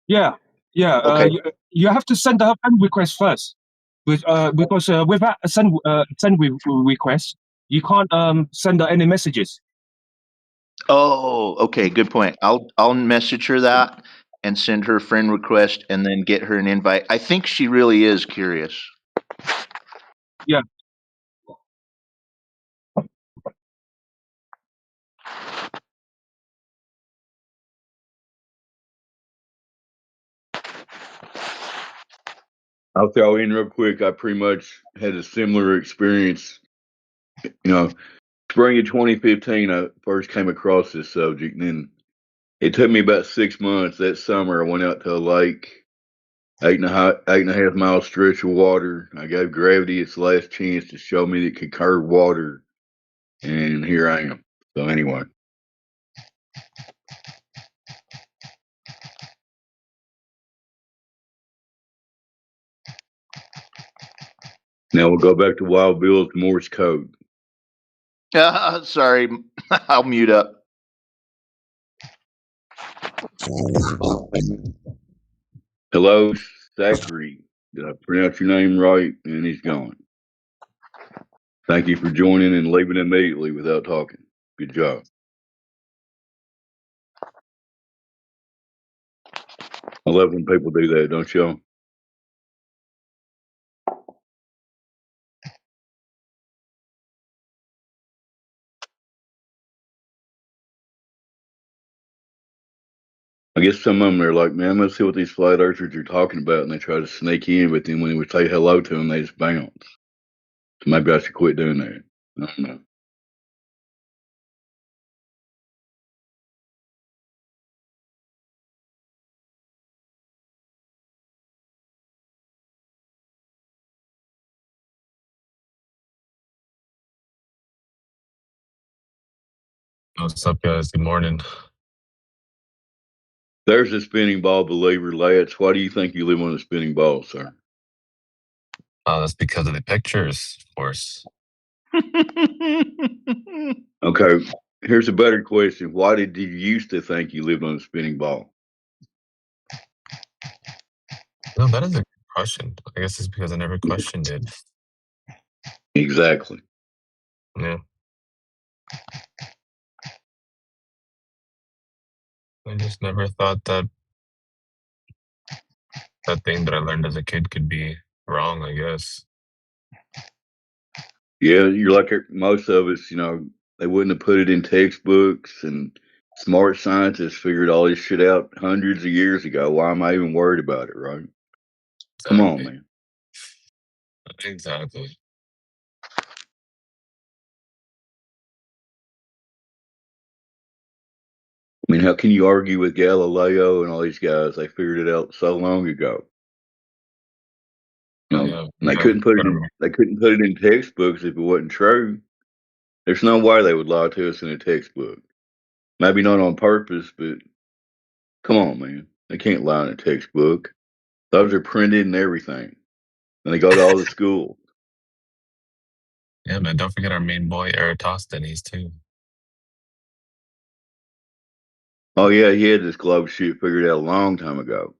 Yeah, yeah. Okay. You have to send her a friend request first, because without a send request, you can't send her any messages. Oh, okay. Good point. I'll message her that and send her a friend request, and then get her an invite. I think she really is curious. Yeah. I'll throw in real quick. I pretty much had a similar experience. You know, spring of 2015, I first came across this subject, and then it took me about 6 months. That summer, I went out to a lake, 8.5 mile stretch of water. I gave gravity its last chance to show me that it could curve water, and here I am. So anyway, Now we'll go back to Wild Bill's Morse code. Sorry, I'll mute up. Hello, Zachary. Did I pronounce your name right? And he's gone. Thank you for joining and leaving immediately without talking. Good job. 11 people do that, don't y'all? I guess some of them are like, man, let's see what these flat earthers are talking about, and they try to sneak in, but then when we say hello to them, they just bounce. So maybe I should quit doing that. I don't know. What's up, guys? Good morning. There's a spinning ball believer, Lance. Why do you think you live on a spinning ball, sir? That's because of the pictures, of course. Okay, here's a better question. Why did you used to think you lived on a spinning ball? No, that is a good question. I guess it's because I never questioned it. Exactly. Yeah. I just never thought that that thing that I learned as a kid could be wrong, I guess. Yeah, you're like most of us, they wouldn't have put it in textbooks, and smart scientists figured all this shit out hundreds of years ago. Why am I even worried about it, right? Come on, man. Exactly. I mean, how can you argue with Galileo and all these guys? They figured it out so long ago. Yeah, And they couldn't put it in textbooks if it wasn't true. There's no way they would lie to us in a textbook. Maybe not on purpose, but come on, man. They can't lie in a textbook. Those are printed and everything. And they go to all the schools. Yeah, man. Don't forget our main boy, Eratosthenes, too. Oh, yeah, he had this globe shit figured out a long time ago.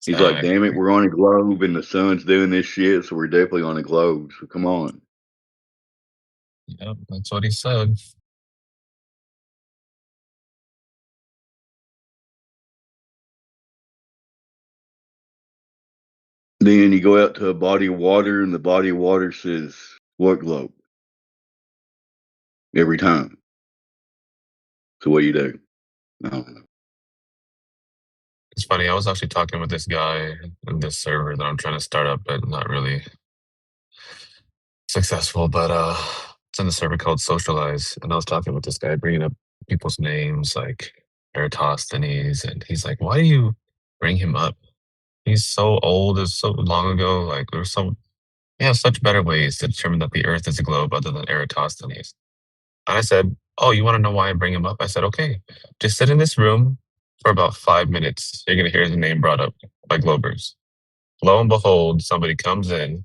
He's like, damn it, we're on a globe and the sun's doing this shit, so we're definitely on a globe. So come on. Yep, that's what he said. Then you go out to a body of water and the body of water says, what globe? Every time. So what you do? I don't know. It's funny. I was actually talking with this guy in this server that I'm trying to start up, but not really successful. But it's in the server called Socialize, and I was talking with this guy, bringing up people's names like Eratosthenes, and he's like, "Why do you bring him up? He's so old. It's so long ago. Like there's so we have such better ways to determine that the Earth is a globe other than Eratosthenes." And I said, "Oh, you want to know why I bring him up?" I said, "Okay, just sit in this room for about 5 minutes. You're gonna hear his name brought up by Globers." Lo and behold, somebody comes in.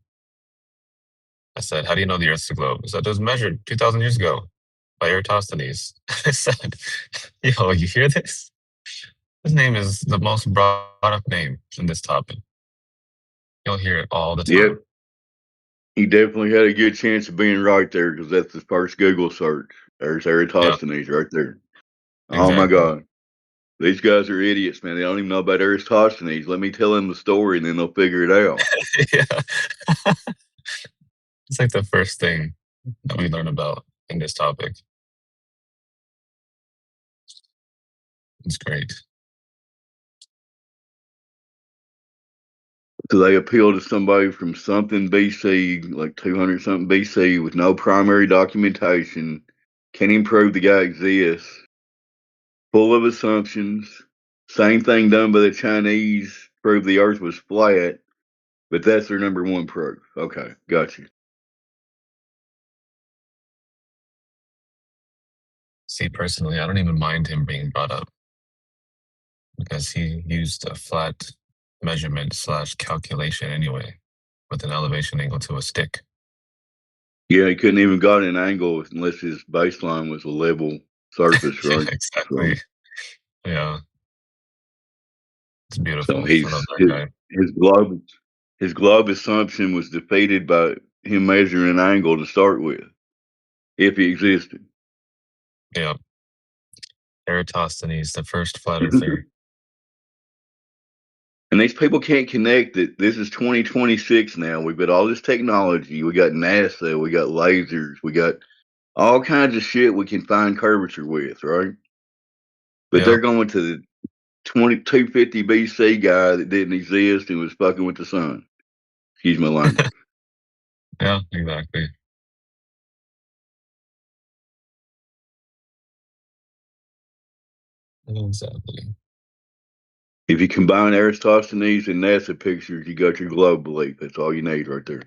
I said, "How do you know the Earth's a globe?" He said, "It was measured 2,000 years ago by Eratosthenes." I said, "Yo, you hear this? His name is the most brought up name in this topic. You'll hear it all the time." Yeah, he definitely had a good chance of being right there because that's the first Google search. There's Eratosthenes right there. Oh my Exactly. God. These guys are idiots, man. They don't even know about Eratosthenes. Let me tell them the story and then they'll figure it out. Yeah. It's like the first thing that we learn about in this topic. It's great. So they appeal to somebody from something BC, like 200 something BC, with no primary documentation, can't even prove the guy exists, full of assumptions. Same thing done by the Chinese, prove the earth was flat, but that's their number one proof. Okay, got you. See, personally, I don't even mind him being brought up because he used a flat measurement slash calculation anyway with an elevation angle to a stick. Yeah, he couldn't even got an angle unless his baseline was a level surface, Yeah, right? exactly. Yeah, it's So beautiful. I his love that his guy. his globe his globe assumption was defeated by him measuring an angle to start with, if he existed. Yeah, Eratosthenes, the first flat earther. And these people can't connect that this is 2026 now. We've got all this technology. We got NASA. We got lasers. We got all kinds of shit we can find curvature with, right? But Yeah, they're going to the 2250 BC guy that didn't exist and was fucking with the sun. Excuse my language. yeah, exactly. Exactly. If you combine Aristophanes and NASA pictures, you got your globe belief. That's all you need right there.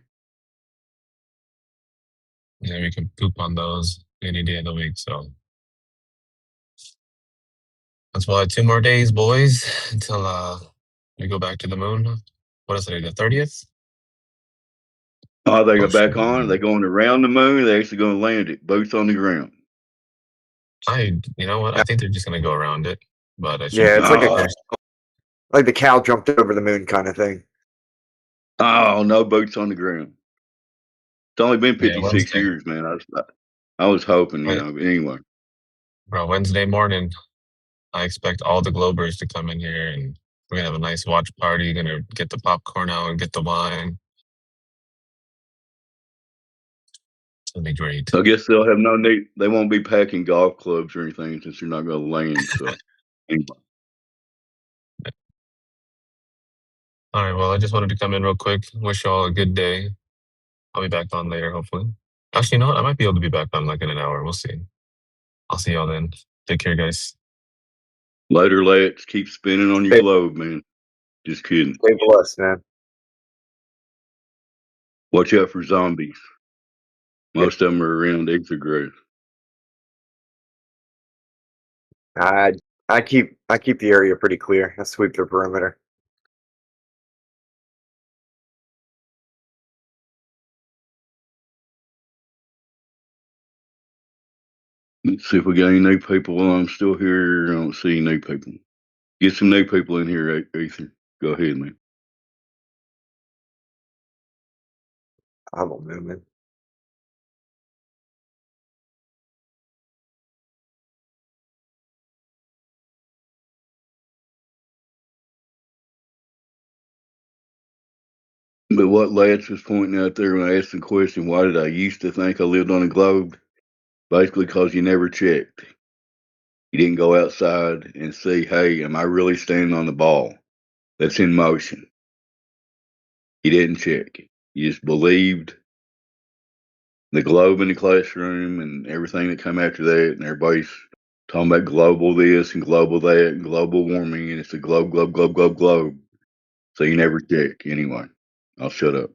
Yeah, we can poop on those any day of the week. So that's why 2 more days, boys, until we go back to the moon. What is it? The 30th? Oh, they go Oh back shit! on. They're going around the moon. They're actually going to land it, boots on the ground. You know what? I think they're just gonna go around it, but it should Yeah, be it's like the a Oh, first. like the cow jumped over the moon kind of thing. oh, no boots on the ground. It's only been Yeah, 56 Wednesday. years, man. I was hoping, Wed- but anyway. Bro, Wednesday morning, I expect all the Globers to come in here, and we're gonna have a nice watch party. Gonna get the popcorn out and get the wine. It's gonna be great. I guess they'll have no need. They won't be packing golf clubs or anything since they're not going to land. So, anyway. All right. Well, I just wanted to come in real quick. Wish you all a good day. I'll be back on later, hopefully. Actually, you know what? I might be able to be back on like in an hour. We'll see. I'll see y'all then. Take care, guys. Later, let's keep spinning on your Stay, globe, man. Just kidding. stay blessed, man. Watch out for zombies. Yeah. Most of them are around Exegrowth. I I keep the area pretty clear. I sweep the perimeter. Let's see if we got any new people while I'm still here. I don't see new people. Get some new people in here, Ethan. Go ahead, man. I'm a movement. But what Lance was pointing out there when I asked the question, why did I used to think I lived on a globe? Basically, because you never checked. You didn't go outside and see, hey, am I really standing on the ball that's in motion? You didn't check. You just believed the globe in the classroom and everything that come after that, and everybody's talking about global this and global that and global warming, and it's a globe, globe, globe, globe, globe. So you never check. Anyway, I'll shut up.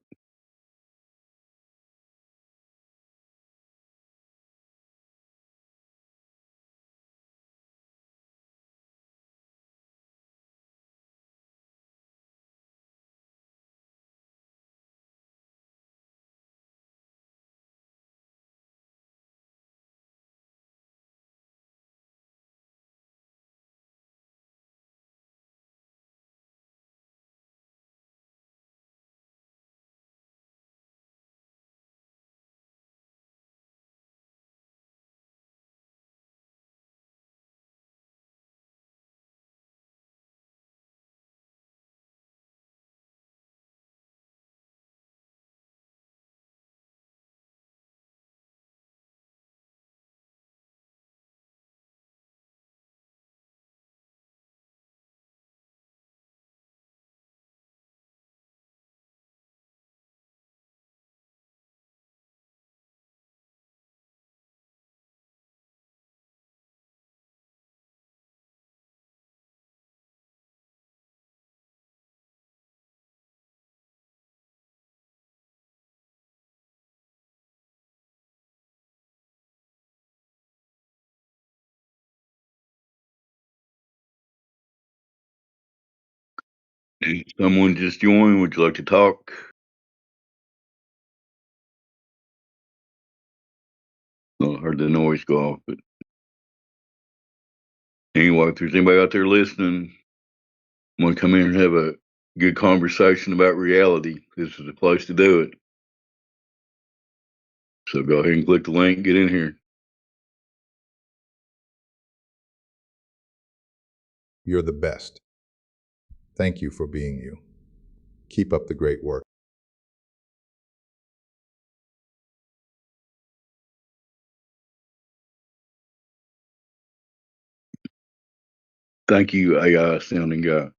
Someone just joined. Would you like to talk? I heard the noise go off. But anyway, if there's anybody out there listening, want to come in and have a good conversation about reality, this is the place to do it. So go ahead and click the link, get in here. You're the best. Thank you for being you. Keep up the great work. Thank you, AI sounding guy.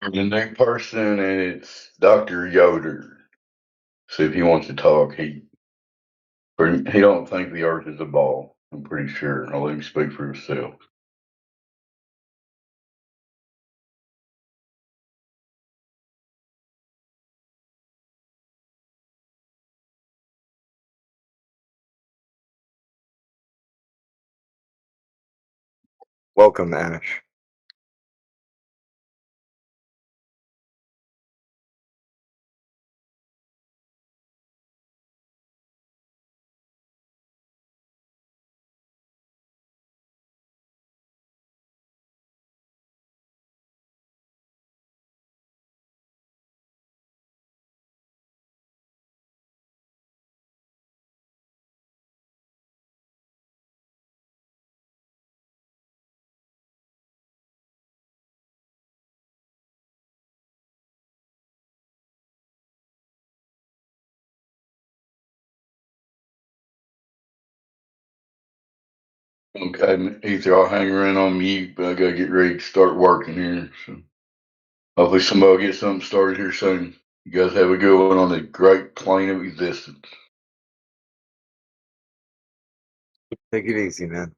There's a new person, and it's Dr. Yoder. See if he wants to talk. He don't think the Earth is a ball. I'm pretty sure. I'll let him speak for himself. Welcome, Ash. Okay, Ether, I'll hang around on mute, but I gotta get ready to start working here. So hopefully somebody will get something started here soon. You guys have a good one on the great plane of existence. Take it easy, man.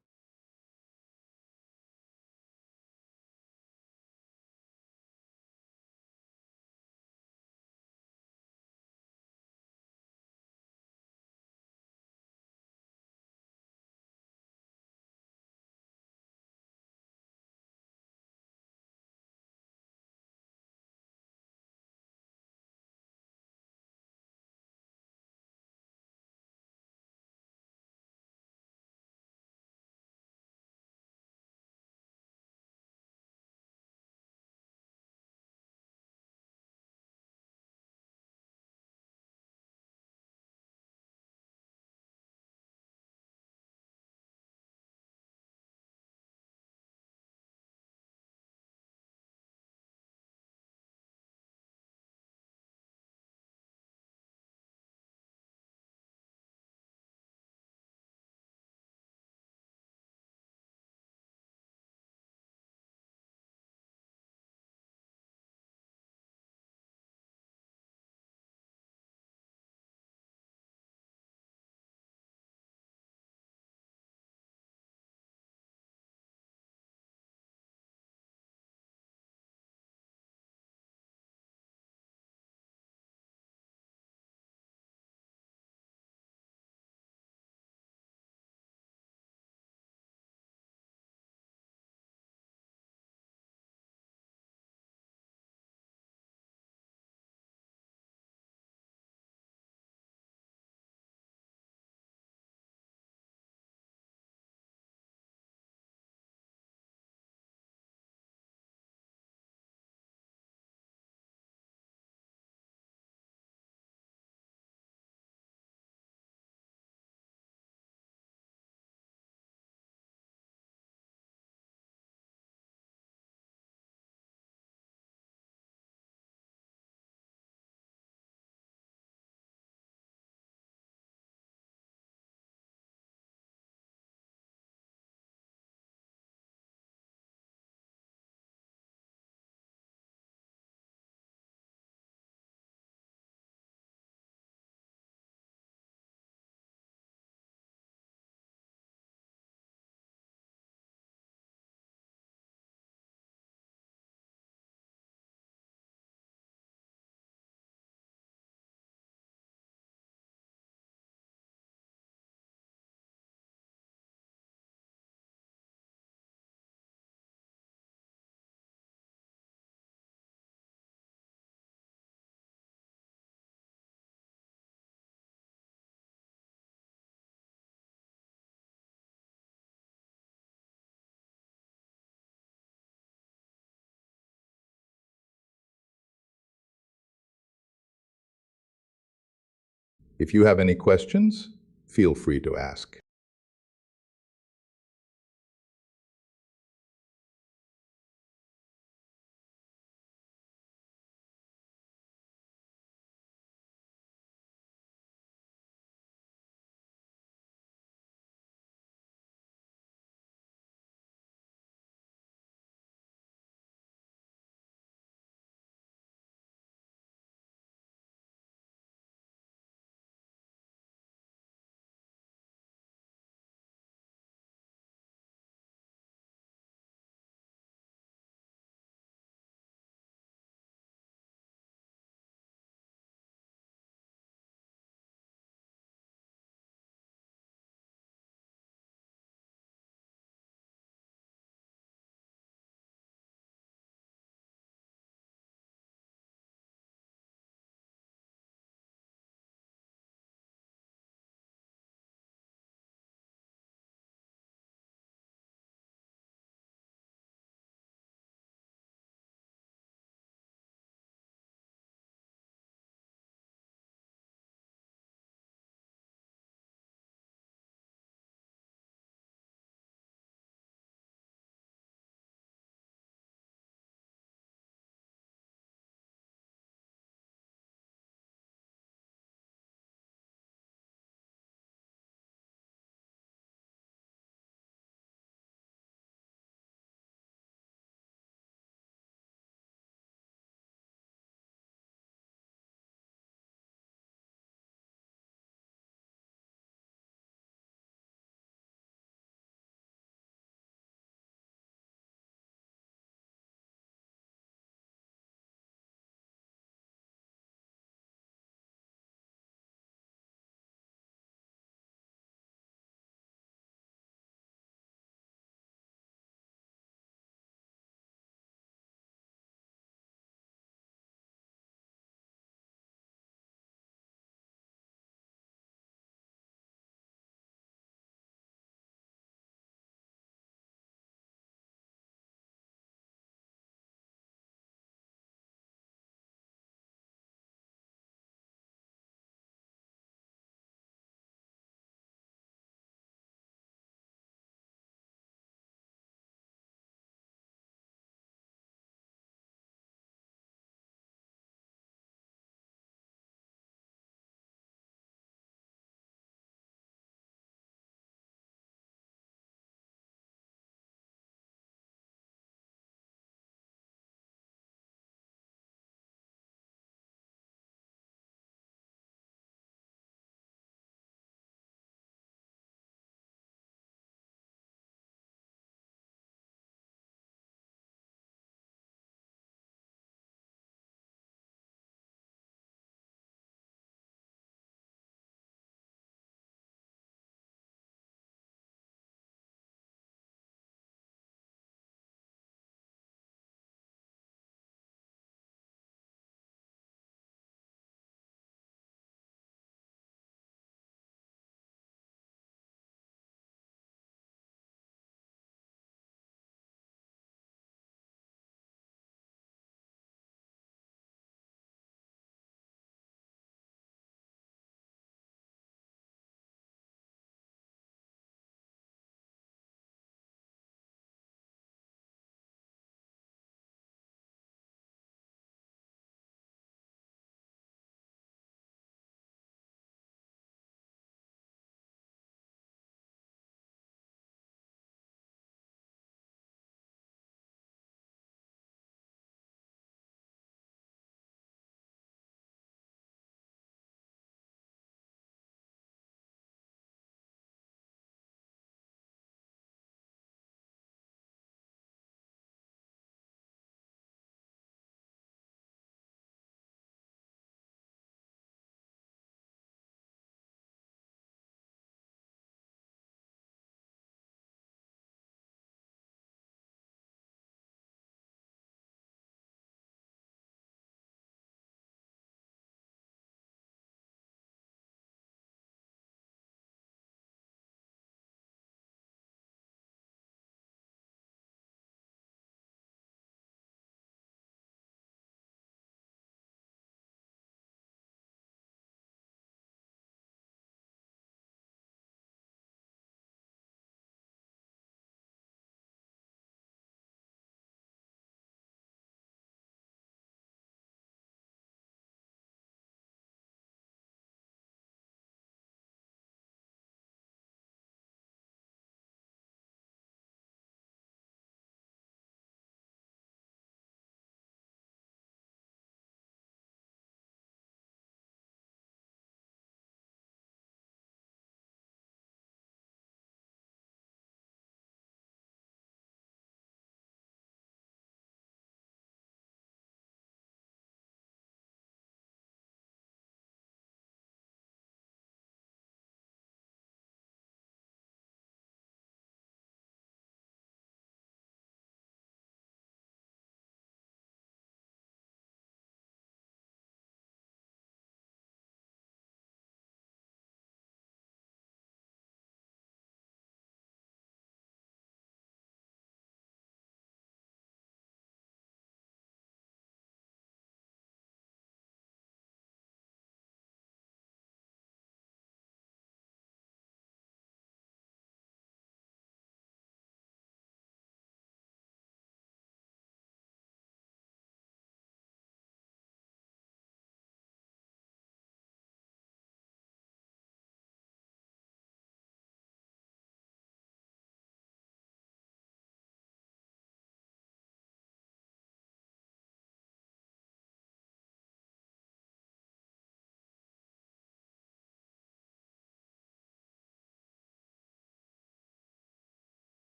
If you have any questions, feel free to ask.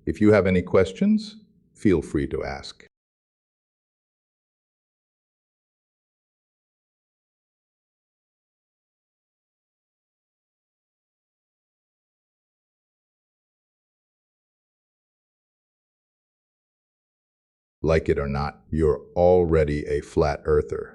If you have any questions, feel free to ask. Like it or not, you're already a flat earther.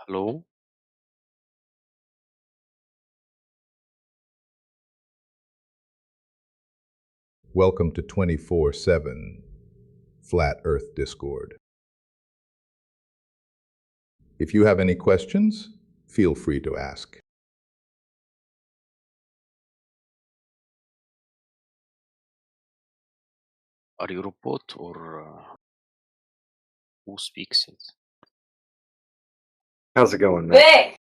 Hello? Welcome to 24/7 Flat Earth Discord. If you have any questions, feel free to ask. Are you a robot or who speaks it? How's it going, man?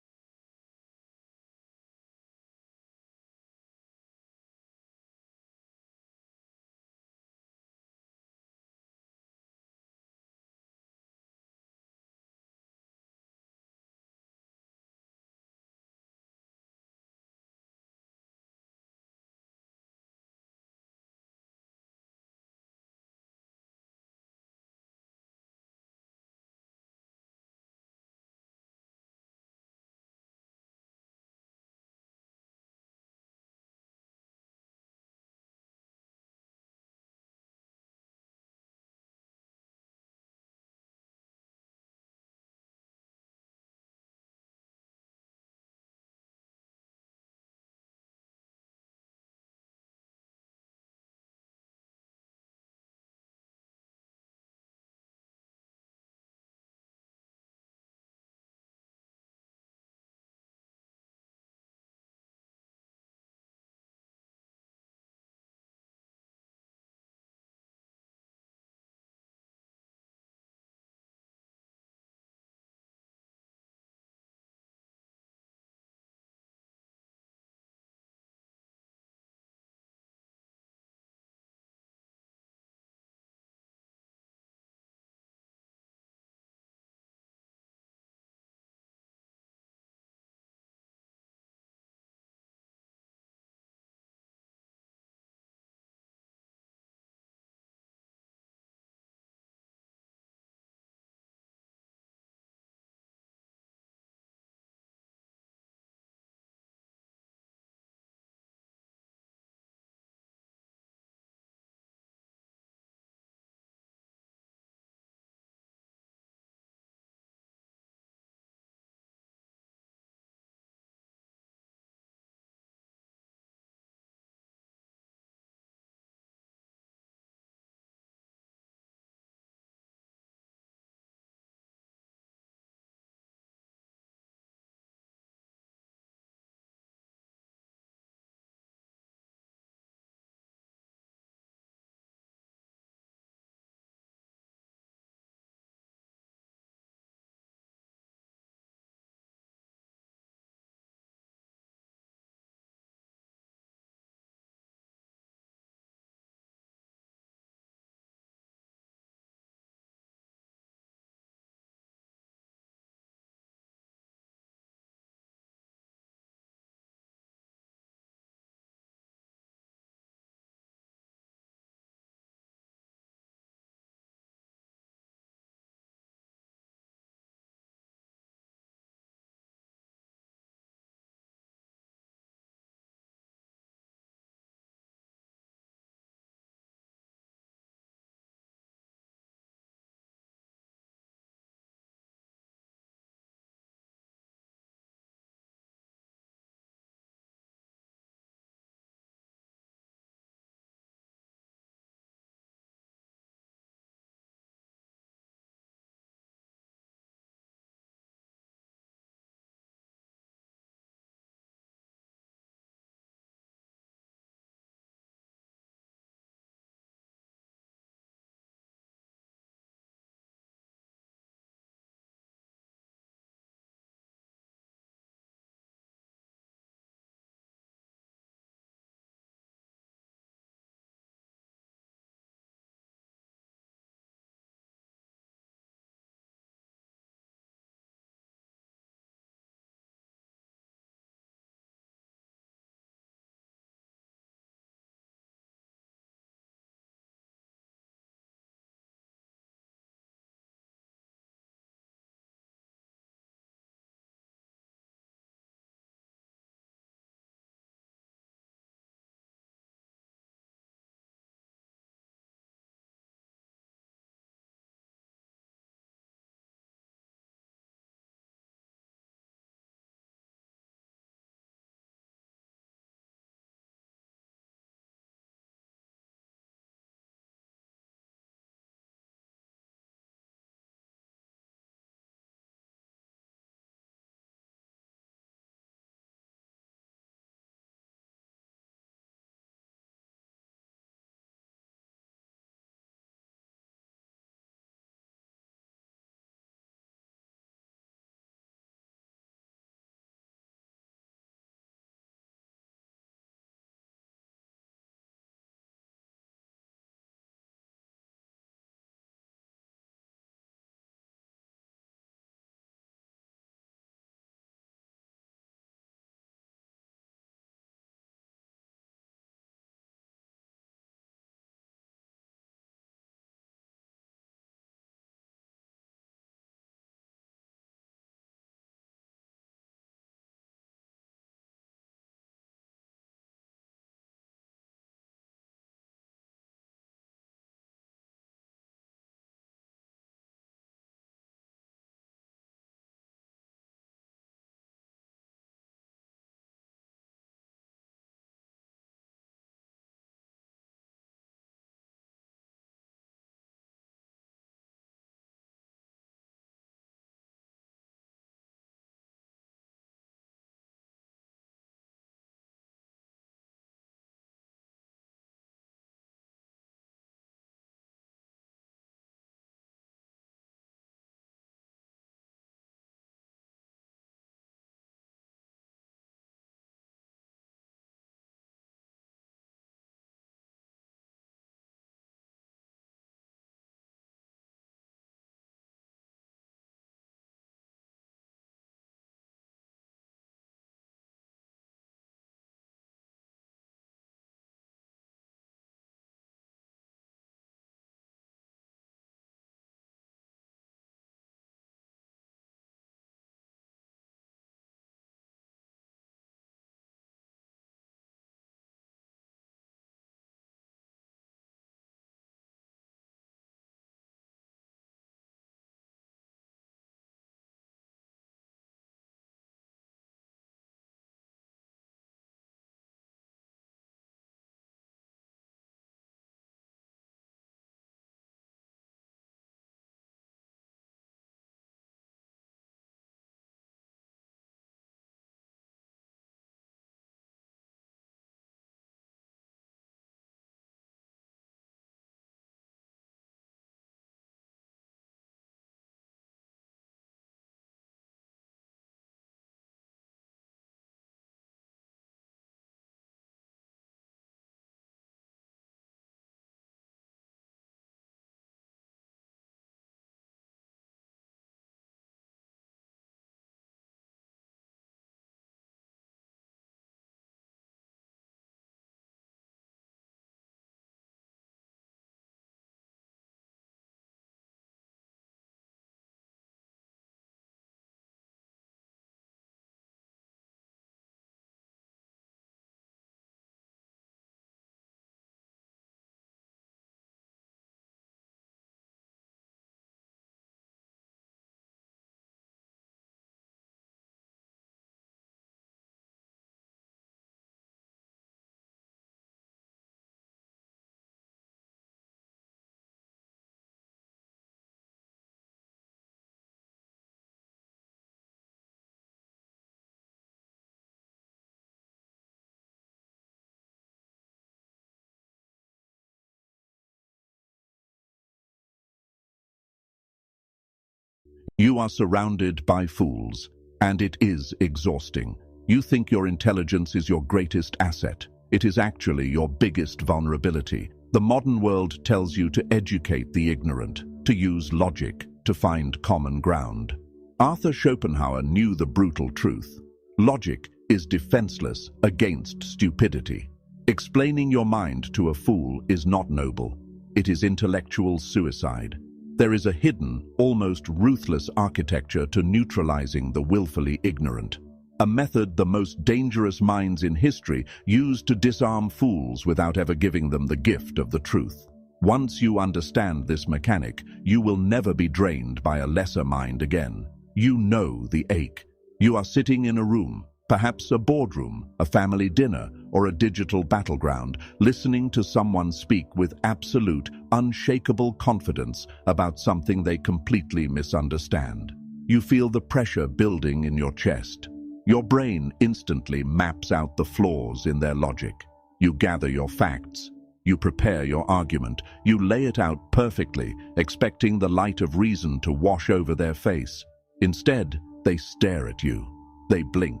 You are surrounded by fools, and it is exhausting. You think your intelligence is your greatest asset. It is actually your biggest vulnerability. The modern world tells you to educate the ignorant, to use logic, to find common ground. Arthur Schopenhauer knew the brutal truth. Logic is defenseless against stupidity. Explaining your mind to a fool is not noble. It is intellectual suicide. There is a hidden, almost ruthless architecture to neutralizing the willfully ignorant. A method the most dangerous minds in history used to disarm fools without ever giving them the gift of the truth. Once you understand this mechanic, you will never be drained by a lesser mind again. You know the ache. You are sitting in a room, perhaps a boardroom, a family dinner, or a digital battleground, listening to someone speak with absolute, unshakable confidence about something they completely misunderstand. You feel the pressure building in your chest. Your brain instantly maps out the flaws in their logic. You gather your facts. You prepare your argument. You lay it out perfectly, expecting the light of reason to wash over their face. Instead, they stare at you. They blink.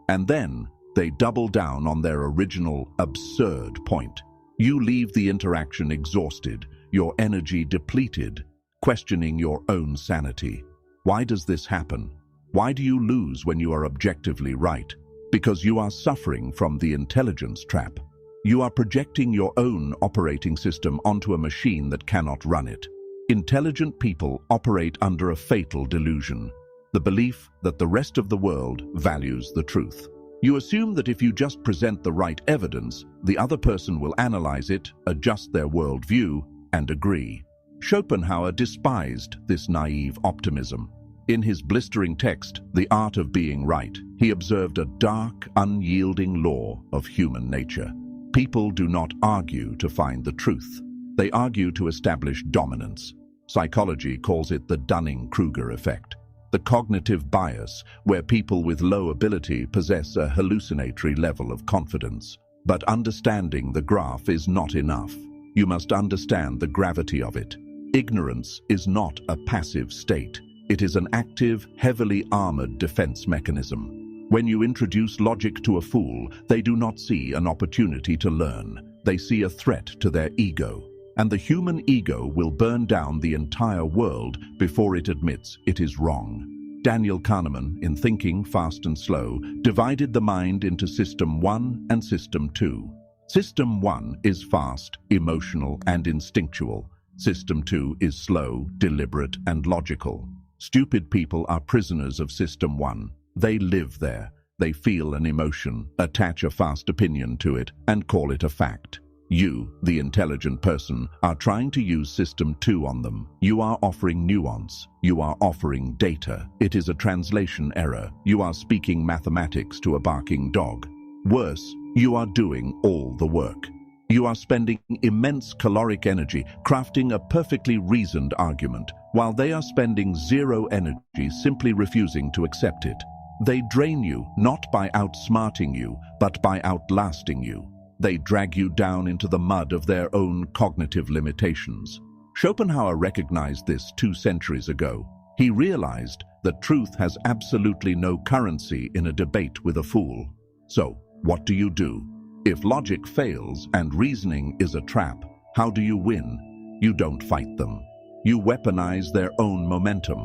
And then, they double down on their original, absurd point. You leave the interaction exhausted, your energy depleted, questioning your own sanity. Why does this happen? Why do you lose when you are objectively right? Because you are suffering from the intelligence trap. You are projecting your own operating system onto a machine that cannot run it. Intelligent people operate under a fatal delusion, the belief that the rest of the world values the truth. You assume that if you just present the right evidence, the other person will analyze it, adjust their worldview, and agree. Schopenhauer despised this naive optimism. In his blistering text, The Art of Being Right, he observed a dark, unyielding law of human nature. People do not argue to find the truth. They argue to establish dominance. Psychology calls it the Dunning-Kruger effect, the cognitive bias where people with low ability possess a hallucinatory level of confidence. But understanding the graph is not enough. You must understand the gravity of it. Ignorance is not a passive state. It is an active, heavily armored defense mechanism. When you introduce logic to a fool, they do not see an opportunity to learn. They see a threat to their ego. And the human ego will burn down the entire world before it admits it is wrong. Daniel Kahneman, in Thinking, Fast and Slow, divided the mind into System 1 and System 2. System 1 is fast, emotional, and instinctual. System 2 is slow, deliberate, and logical. Stupid people are prisoners of System 1. They live there. They feel an emotion, attach a fast opinion to it, and call it a fact. You, the intelligent person, are trying to use System 2 on them. You are offering nuance. You are offering data. It is a translation error. You are speaking mathematics to a barking dog. Worse, you are doing all the work. You are spending immense caloric energy crafting a perfectly reasoned argument, while they are spending zero energy simply refusing to accept it. They drain you not by outsmarting you, but by outlasting you. They drag you down into the mud of their own cognitive limitations. Schopenhauer recognized this 2 centuries ago. He realized that truth has absolutely no currency in a debate with a fool. So, what do you do? If logic fails and reasoning is a trap, how do you win? You don't fight them. You weaponize their own momentum.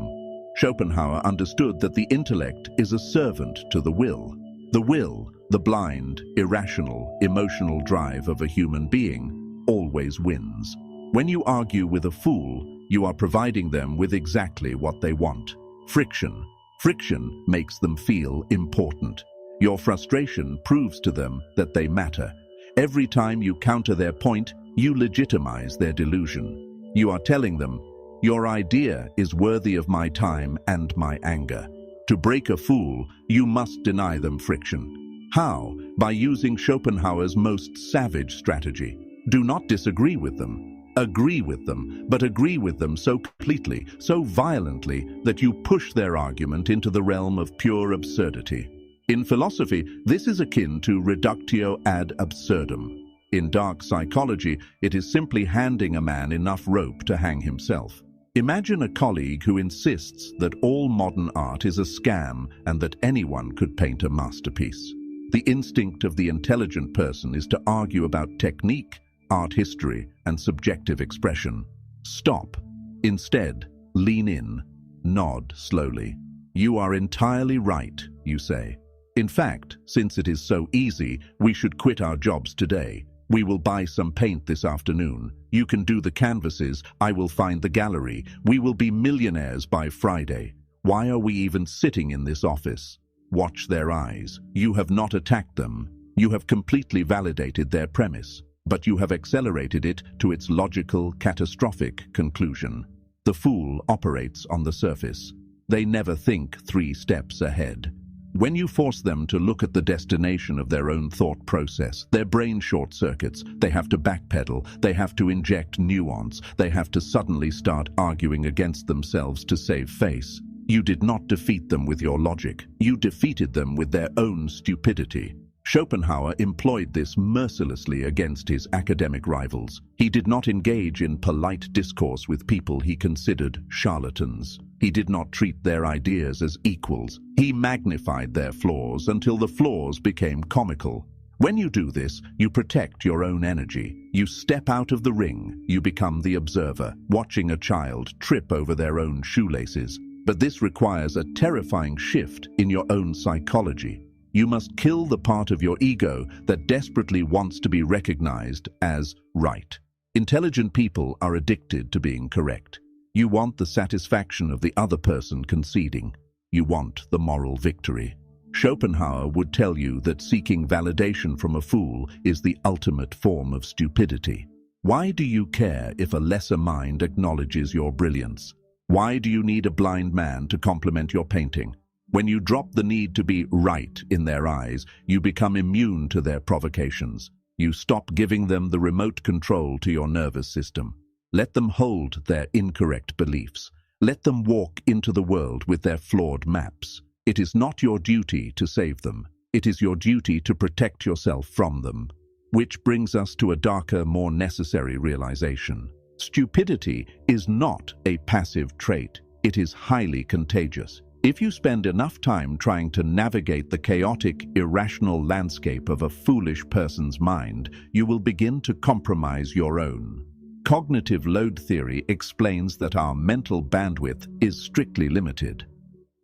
Schopenhauer understood that the intellect is a servant to the will. The will, the blind, irrational, emotional drive of a human being, always wins. When you argue with a fool, you are providing them with exactly what they want. Friction. Friction makes them feel important. Your frustration proves to them that they matter. Every time you counter their point, you legitimize their delusion. You are telling them, your idea is worthy of my time and my anger. To break a fool, you must deny them friction. How? By using Schopenhauer's most savage strategy. Do not disagree with them. Agree with them, but agree with them so completely, so violently, that you push their argument into the realm of pure absurdity. In philosophy, this is akin to reductio ad absurdum. In dark psychology, it is simply handing a man enough rope to hang himself. Imagine a colleague who insists that all modern art is a scam and that anyone could paint a masterpiece. The instinct of the intelligent person is to argue about technique, art history, and subjective expression. Stop. Instead, lean in, nod slowly. You are entirely right, you say. In fact, since it is so easy, we should quit our jobs today. We will buy some paint this afternoon. You can do the canvases, I will find the gallery. We will be millionaires by Friday. Why are we even sitting in this office? Watch their eyes. You have not attacked them. You have completely validated their premise, but you have accelerated it to its logical, catastrophic conclusion. The fool operates on the surface. They never think 3 steps ahead. When you force them to look at the destination of their own thought process, their brain short-circuits, they have to backpedal, they have to inject nuance, they have to suddenly start arguing against themselves to save face. You did not defeat them with your logic, you defeated them with their own stupidity. Schopenhauer employed this mercilessly against his academic rivals. He did not engage in polite discourse with people he considered charlatans. He did not treat their ideas as equals. He magnified their flaws until the flaws became comical. When you do this, you protect your own energy. You step out of the ring. You become the observer, watching a child trip over their own shoelaces. But this requires a terrifying shift in your own psychology. You must kill the part of your ego that desperately wants to be recognized as right. Intelligent people are addicted to being correct. You want the satisfaction of the other person conceding. You want the moral victory. Schopenhauer would tell you that seeking validation from a fool is the ultimate form of stupidity. Why do you care if a lesser mind acknowledges your brilliance? Why do you need a blind man to compliment your painting? When you drop the need to be right in their eyes, you become immune to their provocations. You stop giving them the remote control to your nervous system. Let them hold their incorrect beliefs. Let them walk into the world with their flawed maps. It is not your duty to save them. It is your duty to protect yourself from them. Which brings us to a darker, more necessary realization. Stupidity is not a passive trait. It is highly contagious. If you spend enough time trying to navigate the chaotic, irrational landscape of a foolish person's mind, you will begin to compromise your own. Cognitive load theory explains that our mental bandwidth is strictly limited.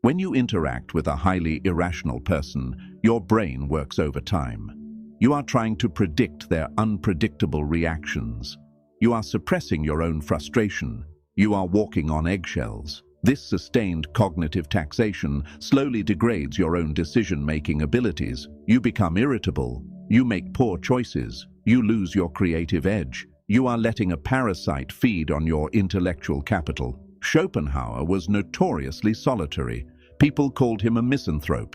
When you interact with a highly irrational person, your brain works overtime. You are trying to predict their unpredictable reactions. You are suppressing your own frustration. You are walking on eggshells. This sustained cognitive taxation slowly degrades your own decision-making abilities. You become irritable. You make poor choices. You lose your creative edge. You are letting a parasite feed on your intellectual capital. Schopenhauer was notoriously solitary. People called him a misanthrope.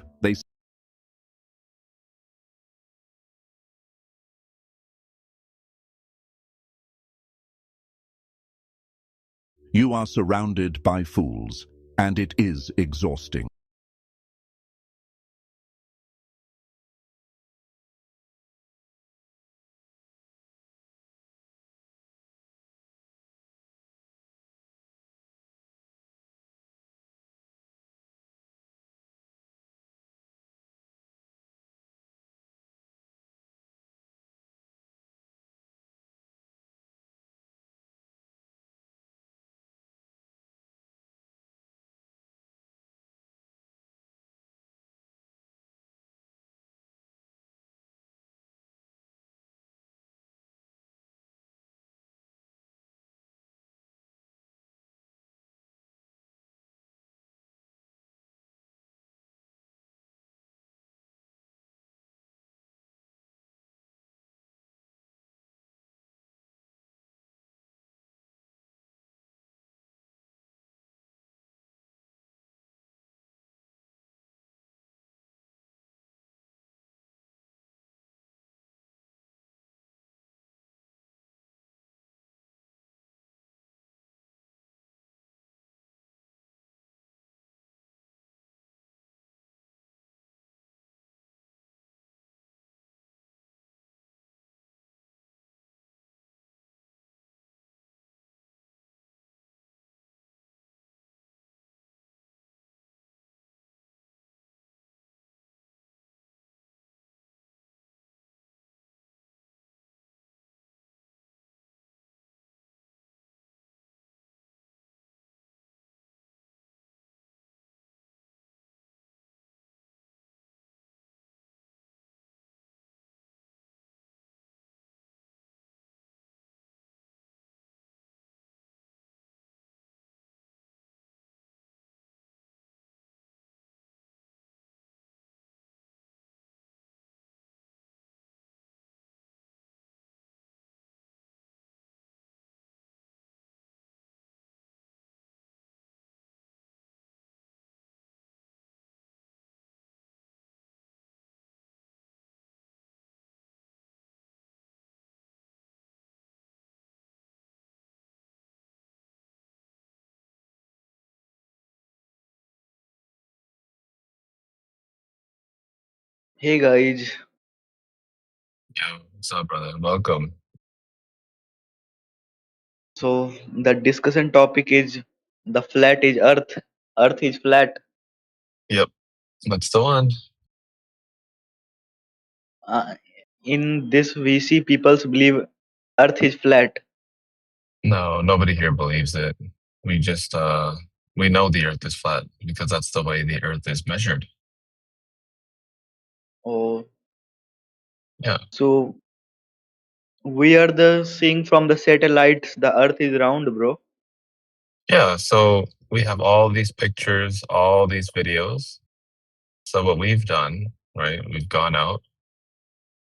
You are surrounded by fools, and it is exhausting. Hey guys, Yo, what's up, brother? Welcome. so the discussion topic is the flat is Earth. Earth is flat. Yep, that's the one. Uh, in this, we see people believe Earth is flat. No, nobody here believes it. We just we know the Earth is flat because that's the way the Earth is measured. Oh, Yeah. so we are the seeing from the satellites. The Earth is round, bro. Yeah, so we have all these pictures, all these videos. So what we've done, right? We've gone out,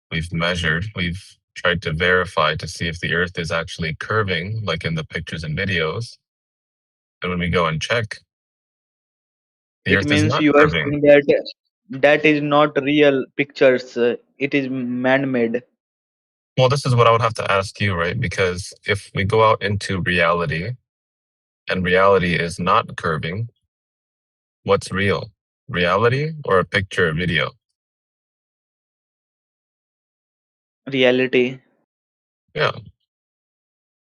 we've measured, we've tried to verify to see if the Earth is actually curving, like in the pictures and videos. And when we go and check, the It Earth is means not you are curving. saying that that is not real pictures. It is man-made. Well, this is what I would have to ask you, right? Because if we go out into reality and reality is not curving, what's real? Reality or a picture or video? Reality. Yeah.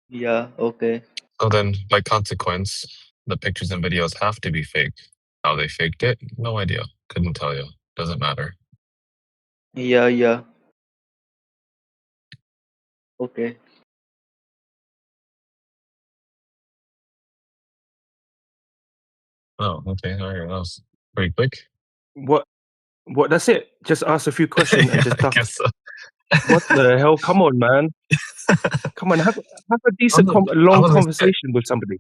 Yeah. Okay. So then, by consequence, the pictures and videos have to be fake. How they faked it? No idea. Couldn't tell you. Doesn't matter. Yeah. Yeah. Okay. Oh, okay. All right. That was pretty quick. What? What? That's it. Just ask a few questions and Yeah, just I duck. guess so. What the hell? Come on, man. Come on, have a decent, I long was expect- conversation with somebody.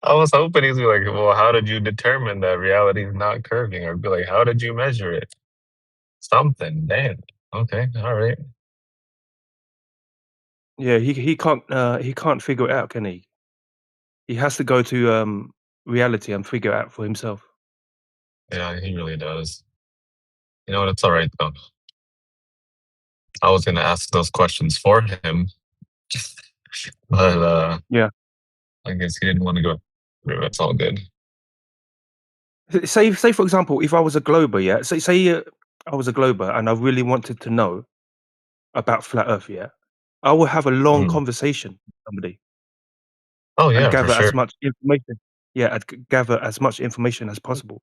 I was hoping he'd be like, well, how did you determine that reality is not curving? Or be like, how did you measure it? Something. Damn. Okay. All right. Yeah, he can't figure it out, can he? He has to go to reality and figure it out for himself. Yeah, he really does. You know what? It's all right though. I was gonna ask those questions for him, but Yeah. I guess he didn't want to go through. It's all good. Say for example, if I was a glober, yeah. Say I was a glober and I really wanted to know about flat Earth, yeah. I will have a long Mhm. conversation with somebody Oh and yeah, for gather as sure. much information. Yeah, I'd gather as much information as possible.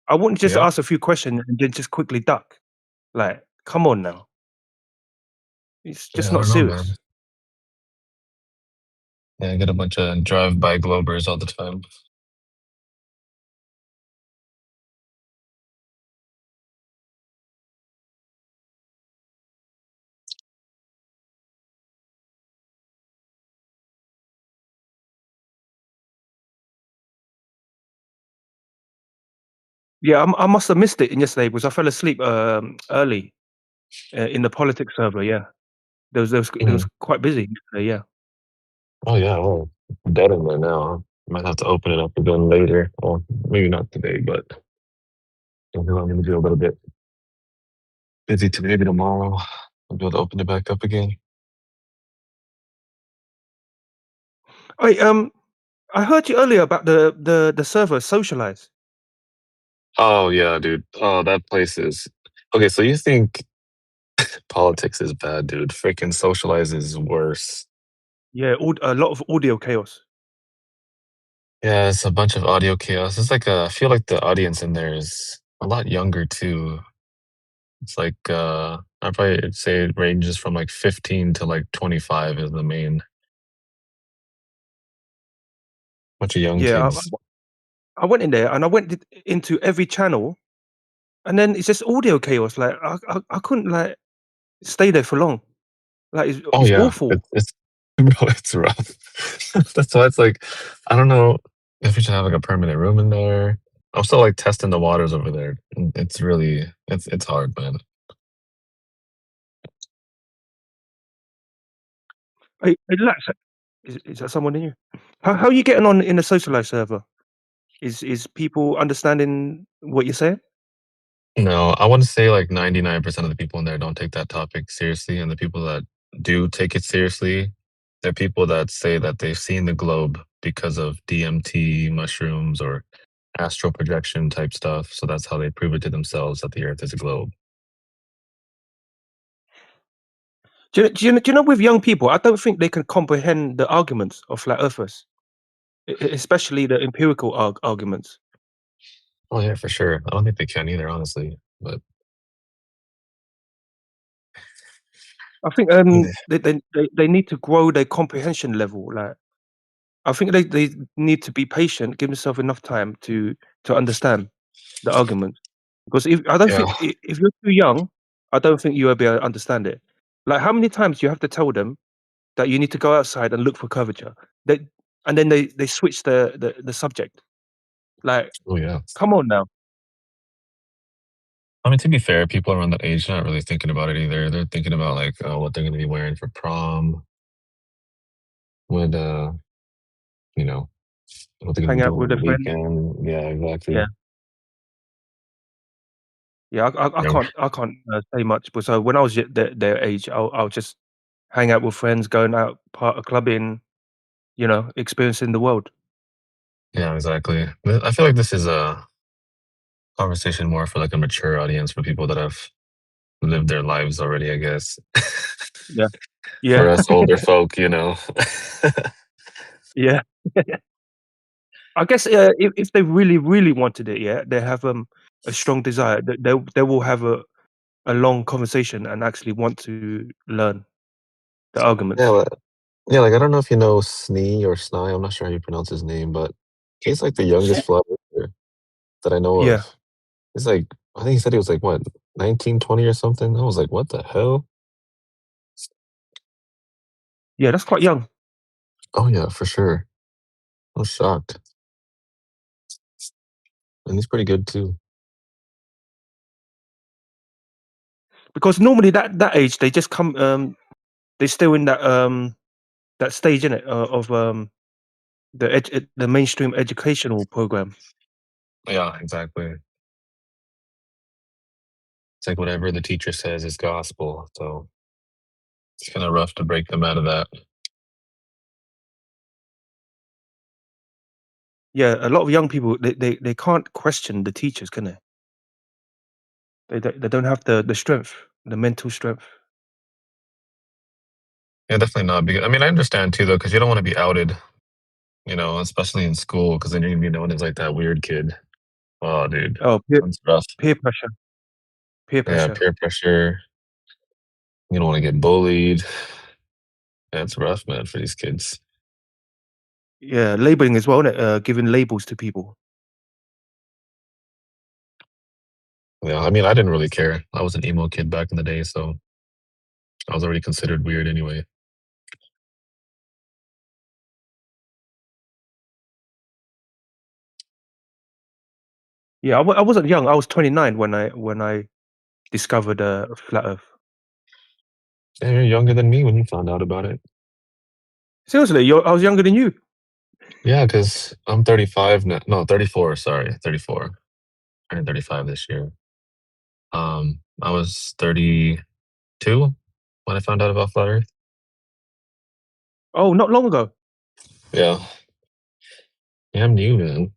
I wouldn't just Yep. ask a few questions and then just quickly duck. Like, come on now. It's Yeah, just I not don't know, man. serious. Yeah, I get a bunch of drive-by Globers all the time. Yeah, I must have missed it in yesterday because I fell asleep early in the politics server. Yeah, there was Mhm. quite busy yesterday. Yeah. Oh yeah, well, dead in there now. Might have to open it up again later, or maybe not today, but I'm gonna do a little bit busy today. Maybe tomorrow I'll be able to open it back up again. Wait, I heard you earlier about the server socialize. Oh yeah, dude. Oh, that place is okay. So you think politics is bad, dude? Freaking socialize is worse. Yeah, a lot of audio chaos. Yeah, it's a bunch of audio chaos. It's like I feel like the audience in there is a lot younger too. It's like I'd probably say it ranges from like 15 to like 25 is the main bunch of young Yeah, kids. I went in there and I went into every channel, and then it's just audio chaos. Like I couldn't like stay there for long. Like Oh it's yeah, awful. it's bro, it's rough. That's why it's like I don't know if we should have like a permanent room in there. I'm still like testing the waters over there. And it's really it's hard, man. Hey, relax. Is that someone in you? How are you getting on in the socialize server? Is people understanding what you're saying? No, I want to say like 99% of the people in there don't take that topic seriously, and the people that do take it seriously, they're people that say that they've seen the globe because of DMT, mushrooms, or astral projection type stuff. So that's how they prove it to themselves that the Earth is a globe. Do you know with young people, I don't think they can comprehend the arguments of flat earthers, especially the empirical arguments. Oh yeah, for sure. I don't think they can either, honestly. But I think yeah, they need to grow their comprehension level. Like I think they need to be patient, give themselves enough time to understand the argument. Because if I don't yeah, think if you're too young, I don't think you will be able to understand it. Like how many times do you have to tell them that you need to go outside and look for curvature? They and then they switch the subject. Like, oh yeah. come on now. I mean, to be fair, people around that age not really thinking about it either. They're thinking about like what they're going to be wearing for prom, what you know, what they're going to Hang be out doing with on the their friends. weekend. Yeah, Yeah. exactly. Yeah, I Yeah, can't say much. But so when I was their age, I'll just hang out with friends, going out, part of clubbing, experiencing the world. yeah, exactly. But I feel like this is a conversation more for like a mature audience for people that have lived their lives already, I guess. Yeah, For yeah, us older folk, yeah. I guess if they really, really wanted it, yeah, they have a strong desire. They will have a long conversation and actually want to learn the Yeah, arguments. yeah, like I don't know if you know Snee or Snai. I'm not sure how you pronounce his name, but he's like the youngest flat earther that I know Yeah, of. He's like, I think he said he was like what, 19, 20 or something. I was like, what the hell? yeah, that's quite young. Oh yeah, for sure. I was shocked, and he's pretty good too. Because normally that age they just come they're still in that stage in it of the mainstream educational program. Yeah, exactly. It's like whatever the teacher says is gospel, so it's kind of rough to break them out of that. Yeah, a lot of young people they can't question the teachers, can they? They don't have the strength, the mental strength. Yeah, definitely not. Because I mean, I understand too, though, because you don't want to be outed, especially in school, because then you're gonna be known as like that weird kid. Oh, dude, Oh, that's rough. peer pressure, peer Yeah, pressure. peer pressure. You don't want to get bullied. Yeah, it's rough, man, for these kids. Yeah, labeling as well, innit? Giving labels to people. Yeah, I mean, I didn't really care. I was an emo kid back in the day, so I was already considered weird anyway. Yeah, I wasn't young. I was 29 when I discovered flat Earth. Yeah, you're younger than me when you found out about it. Seriously, I was younger than you. Yeah, because I'm 35 now. No, 34. Sorry, 34. I turned 35 this year. I was 32 when I found out about flat Earth. Oh, not long ago. Yeah, yeah, I'm new, man.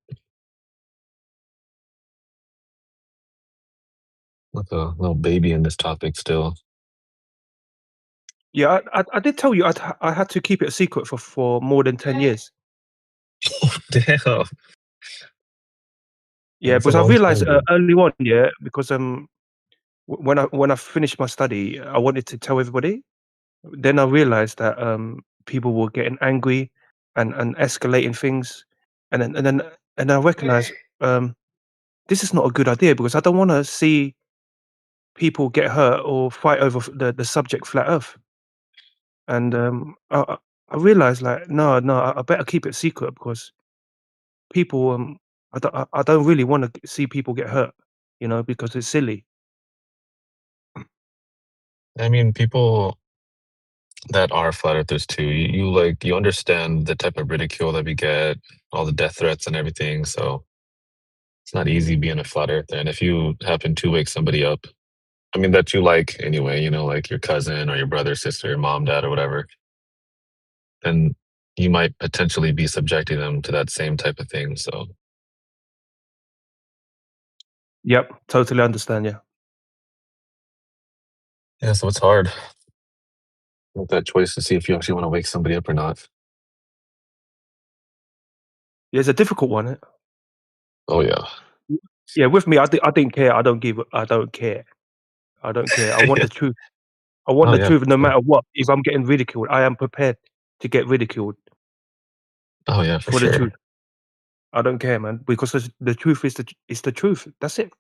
Like a little baby in this topic still. Yeah, I did tell you I had to keep it a secret for more than 10 years. Damn, Yeah, that's a because I long realized time, dude. early on, yeah, because when I finished my study, I wanted to tell everybody. Then I realized that people were getting angry and escalating things, and then I recognized this is not a good idea because I don't want to see people get hurt or fight over the subject flat Earth. And I realized like no, I better keep it secret because people I don't really want to see people get hurt, because it's silly. I mean, people that are flat earthers too, you understand the type of ridicule that we get, all the death threats and everything. So it's not easy being a flat earther. And if you happen to wake somebody up, I mean, that you like anyway, like your cousin or your brother, sister, your mom, dad, or whatever, then you might potentially be subjecting them to that same type of thing. So Yep, totally understand. Yeah. Yeah, so it's hard. Make that choice to see if you actually want to wake somebody up or not. Yeah, it's a difficult one. Oh yeah. Yeah, with me, I didn't care. I don't care. I don't care. I want the truth. I want Oh the yeah. truth no matter what. If I'm getting ridiculed, I am prepared to get ridiculed Oh yeah, for for the sure. truth. I don't care, man, because the truth is the truth. That's it.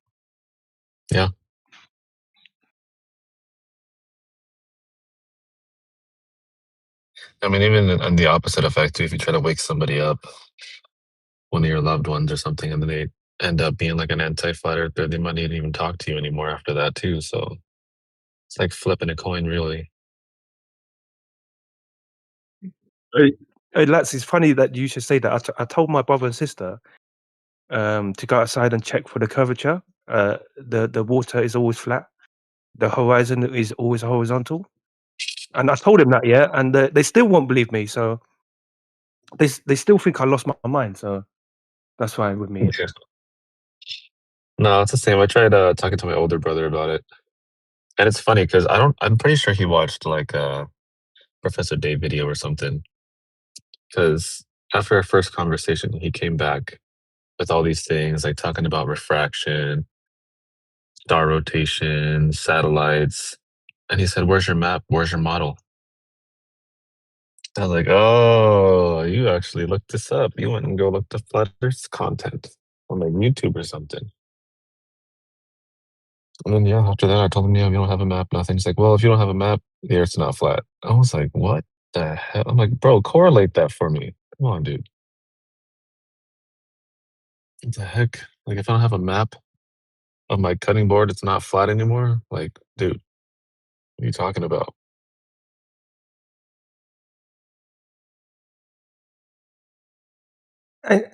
Yeah. I mean, even in the opposite effect too, if you try to wake somebody up, one of your loved ones or something, and then they end up being like an anti-flat earther, they might not even talk to you anymore after that too. So it's like flipping a coin, really. Hey, lads, it's funny that you should say that. I told my brother and sister to go outside and check for the curvature. The water is always flat. The horizon is always horizontal. And I told him that, yeah, and they still won't believe me. So they still think I lost my mind. So that's fine with me. Yeah. No, it's the same. I tried talking to my older brother about it, and it's funny because I'm pretty sure he watched like a Professor Dave video or something. Because after our first conversation, he came back with all these things like talking about refraction, star rotation, satellites, and he said, "Where's your map? Where's your model?" I was like, "Oh, you actually looked this up. You went and go look the flat Earth's content on like YouTube or something." And then yeah, after that, I told him, "Yeah, we don't have a map, nothing." He's like, "Well, if you don't have a map, the Earth's not flat." I was like, "What the hell?" I'm like, "Bro, correlate that for me. Come on, dude. What the heck? Like, if I don't have a map of my cutting board, it's not flat anymore. Like, dude, what are you talking about?"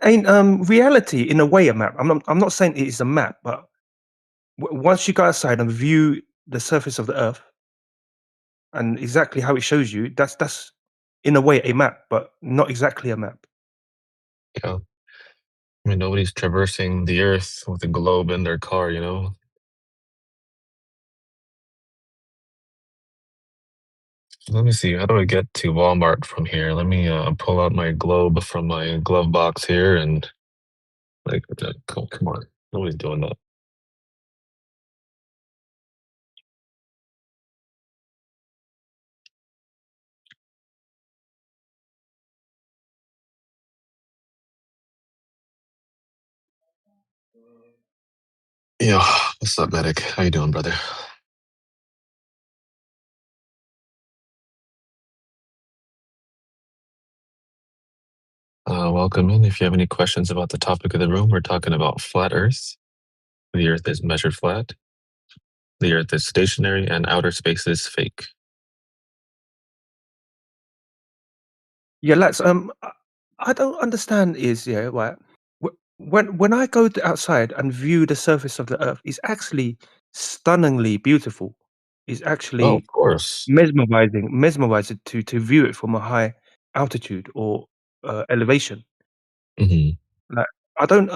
Ain't reality in a way a map? I'm not saying it is a map, but once you go outside and view the surface of the Earth and exactly how it shows you, that's in a way a map, but not exactly a map. Yeah. I mean, nobody's traversing the Earth with a globe in their car, you know? Let me see. How do I get to Walmart from here? Let me pull out my globe from my glove box here and like, come on. Nobody's doing that. Yo, what's up, medic? How you doing, brother? Welcome in. If you have any questions about the topic of the room, we're talking about flat Earth. The Earth is measured flat. The Earth is stationary, and outer space is fake. Yeah, lads. I don't understand. Is yeah, right. When I go outside and view the surface of the Earth, it's actually stunningly beautiful. It's Oh, of actually course. mesmerizing to view it from a high altitude or elevation. Hmm. Like I don't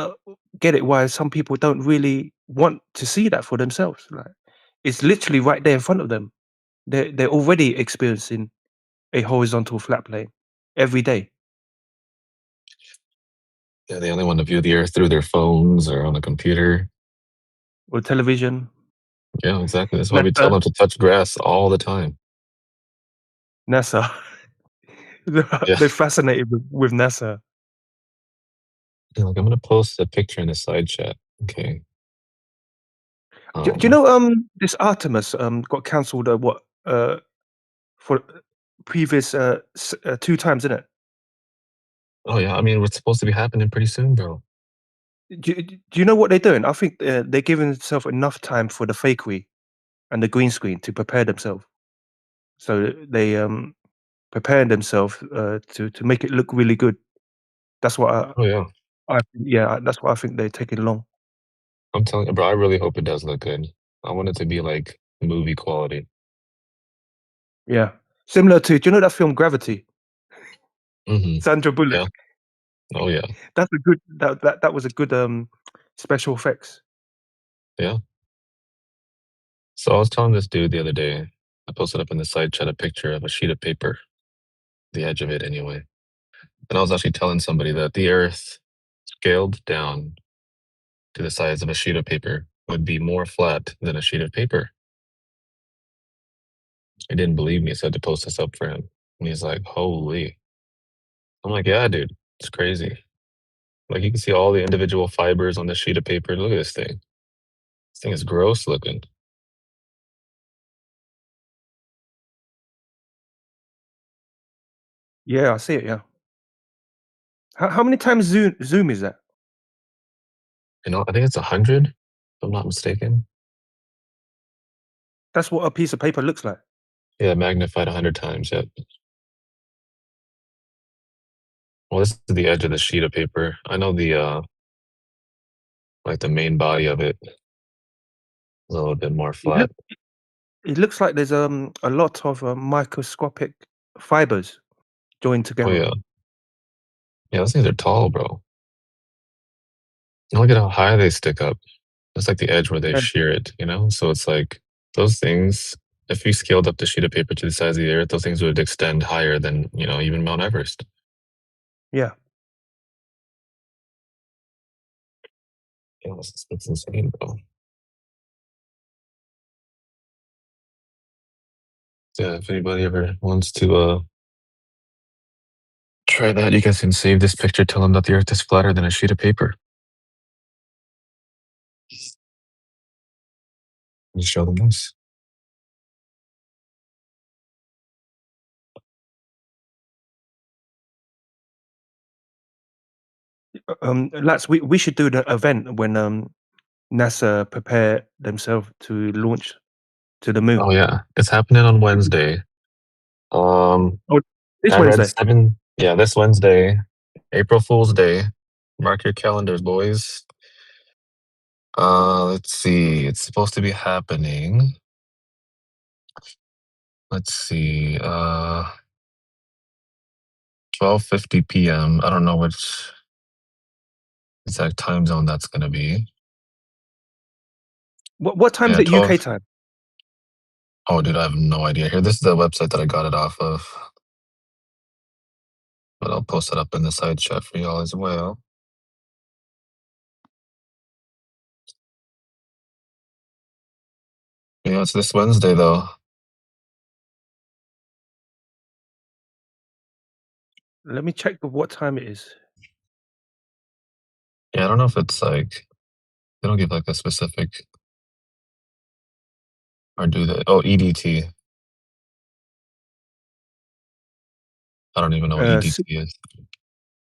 get it why some people don't really want to see that for themselves. Like it's literally right there in front of them. They're already experiencing a horizontal flat plane every day. Yeah, they only want to view the Earth through their phones or on a computer. Or television. Yeah, exactly. That's why we tell NASA. them to touch grass all the time. NASA. Yeah. They're fascinated with NASA. Yeah, like, I'm gonna post a picture in the side chat. Okay. Do you know this Artemis got cancelled for previous 2 times, isn't it? Oh yeah, I mean, it's supposed to be happening pretty soon, bro. Do you know what they're doing? I think they're giving themselves enough time for the fakery and the green screen to prepare themselves. So they preparing themselves to make it look really good. That's what Oh yeah. that's what I think they're taking long. I'm telling you, bro, I really hope it does look good. I want it to be like movie quality. Yeah, similar to do you know that film Gravity? Hmm. Sandra Bullock. Yeah. Oh yeah. That's a good that was a good special effects. Yeah. So I was telling this dude the other day, I posted up in the side chat a picture of a sheet of paper, the edge of it anyway. And I was actually telling somebody that the Earth scaled down to the size of a sheet of paper would be more flat than a sheet of paper. He didn't believe me, so I had to post this up for him. And he's like, holy. I'm like, yeah, dude, it's crazy. Like, you can see all the individual fibers on the sheet of paper. Look at this thing. This thing is gross looking. Yeah, I see it. Yeah. How many times zoom is that? You know, I think it's 100, if I'm not mistaken. That's what a piece of paper looks like. Yeah, magnified 100 times, yep. Well, this is the edge of the sheet of paper. I know the, like the main body of it is a little bit more flat. It looks like there's a lot of microscopic fibers joined Oh, together. yeah. Yeah, those things are tall, bro. Look at how high they stick up. That's like the edge where they Yeah. shear it, you know? So it's like those things, if you scaled up the sheet of paper to the size of the Earth, those things would extend higher than, you know, even Mount Everest. Yeah. Yeah, it's insane, bro. Yeah, if anybody ever wants to try that, you guys can save this picture, tell them that the Earth is flatter than a sheet of paper. Just show them this. Lats, we should do the event when NASA prepare themselves to launch to the moon. Oh yeah, it's happening on Wednesday. Oh, this I read Wednesday. this Wednesday, April Fool's Day. Mark your calendars, boys. Let's see. It's supposed to be happening. Let's see. 12:50 p.m. I don't know which exact time zone that's gonna be. What time is Yeah, it 12. UK time? Oh, dude, I have no idea. Here, this is the website that I got it off of. But I'll post it up in the side chat for y'all as well. Yeah, it's this Wednesday though. Let me check what time it is. Yeah, I don't know if it's like they don't give like a specific or do they? Oh, EDT. I don't even know what EDT is.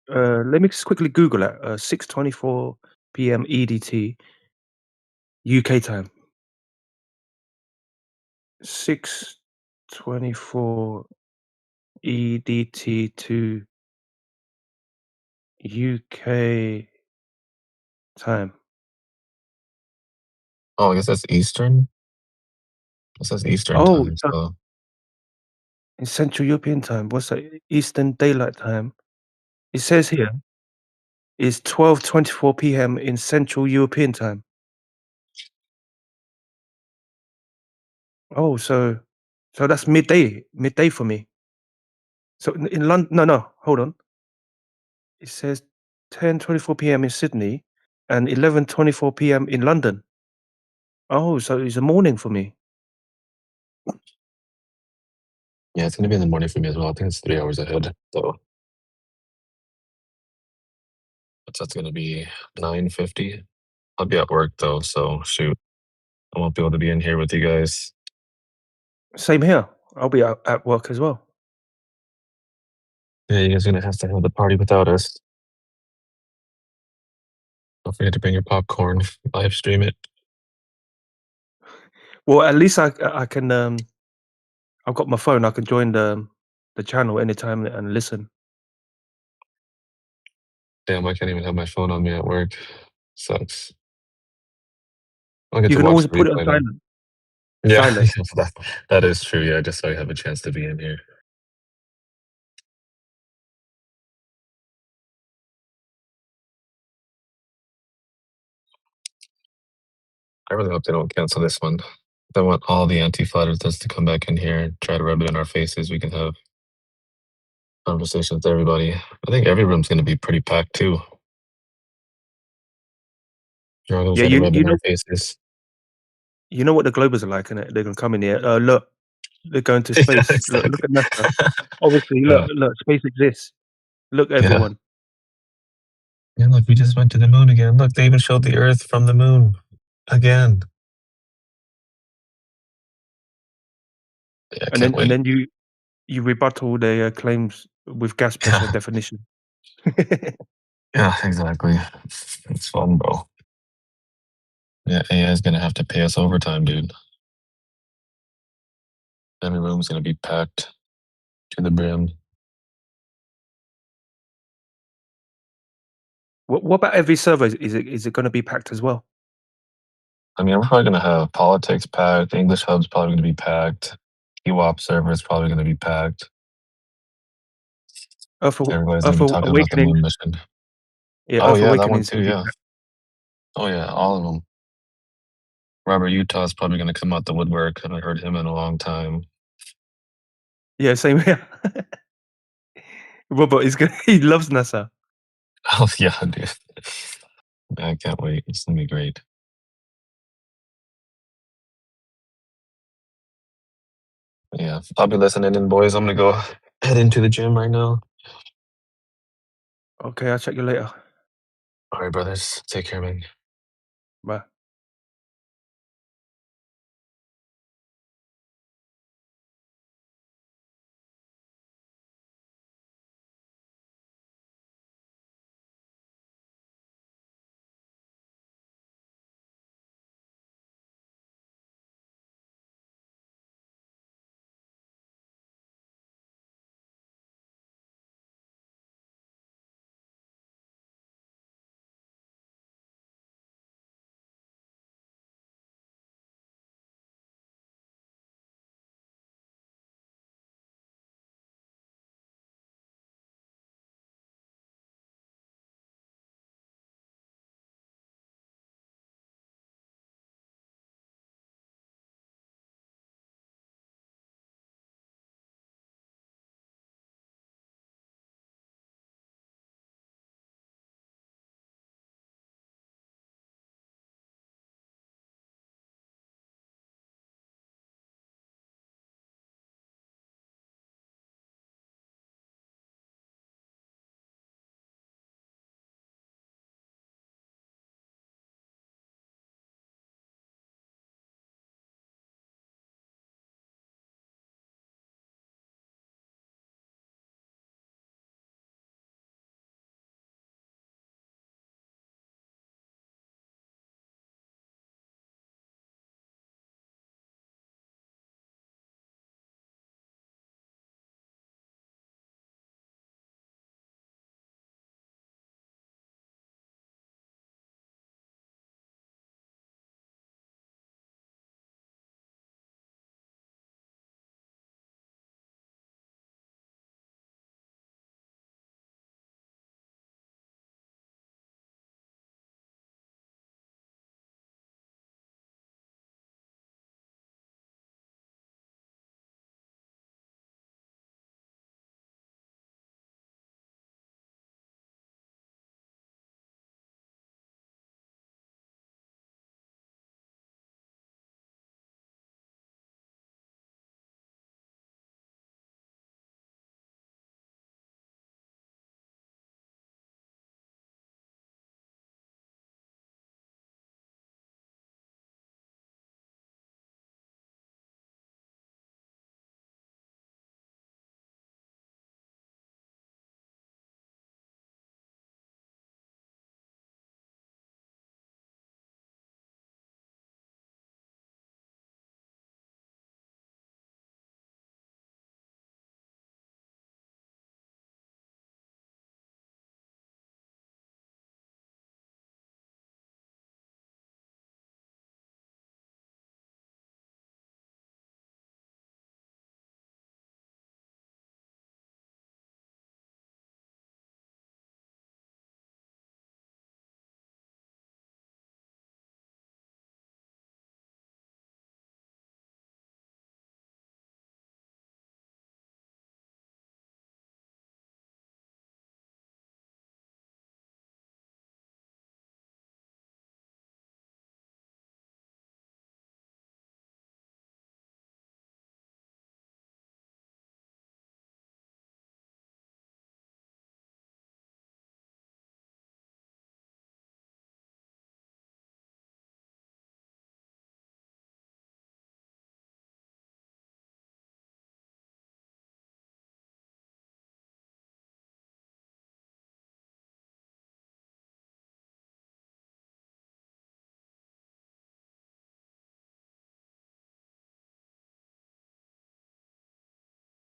Let me just quickly Google it. 6:24 p.m. EDT UK time. 6:24 EDT to UK time. Oh, I guess that's Eastern. It says Eastern Oh, time. So in Central European time. What's that? Eastern Daylight Time. It says here it's 12:24 p.m. in Central European time. Oh, so that's midday for me. So in London, no, hold on. It says 10:24 p.m. in Sydney and 11:24 p.m. in London. Oh, so it's a morning for me. yeah, it's gonna be in the morning for me as well. I think it's 3 hours ahead. So that's gonna be 9:50. I'll be at work though, so shoot, I won't be able to be in here with you guys. Same here. I'll be at work as well. Yeah, you guys are gonna have to have the party without us. Don't forget to bring your popcorn. Live stream it. Well, at least I can. I've got my phone. I can join the channel anytime and listen. Damn, I can't even have my phone on me at work. Sucks. I'll get You to can watch always the put it on replay then. silent. Yeah, Silent. that is true. Yeah, just so I have a chance to be in here. I really hope they don't cancel this one. I want all the anti-flatters to come back in here and try to rub it in our faces. We can have conversations with everybody. I think every room's going to be pretty packed too. You're all going to Yeah, try to rub it you in know our faces. you know what the Globers are like, innit? They're gonna come in here. Look, they're going to space. Look, Exactly. look at NASA. Obviously, Yeah. look, space exists. Look, Yeah. everyone. Yeah, look, we just went to the moon again. Look, they even showed the Earth from the moon again. Yeah, I And can't wait. then you rebuttal their claims with gas pressure Yeah, definition. yeah, exactly. It's fun, bro. Yeah, AI is gonna have to pay us overtime, dude. Every room's gonna be packed to the brim. What about every server? Is it going to be packed as well? I mean, we're probably gonna have politics packed. English Hub's probably gonna be packed. EWAP server is probably gonna be packed. Everybody's gonna Earth be talking about the Awakening. moon mission. Yeah, Oh Earth yeah, that Awakening one is too. going to be Yeah. packed. Oh yeah, all of them. Robert Utah's probably gonna come out the woodwork. I haven't heard him in a long time. Yeah, same here. Robert is good. He loves NASA. Oh yeah, dude. I can't wait. It's gonna be great. Yeah, I'll be listening in, boys. I'm gonna go head into the gym right now. Okay, I'll check you later. All right, brothers. Take care, man. Bye.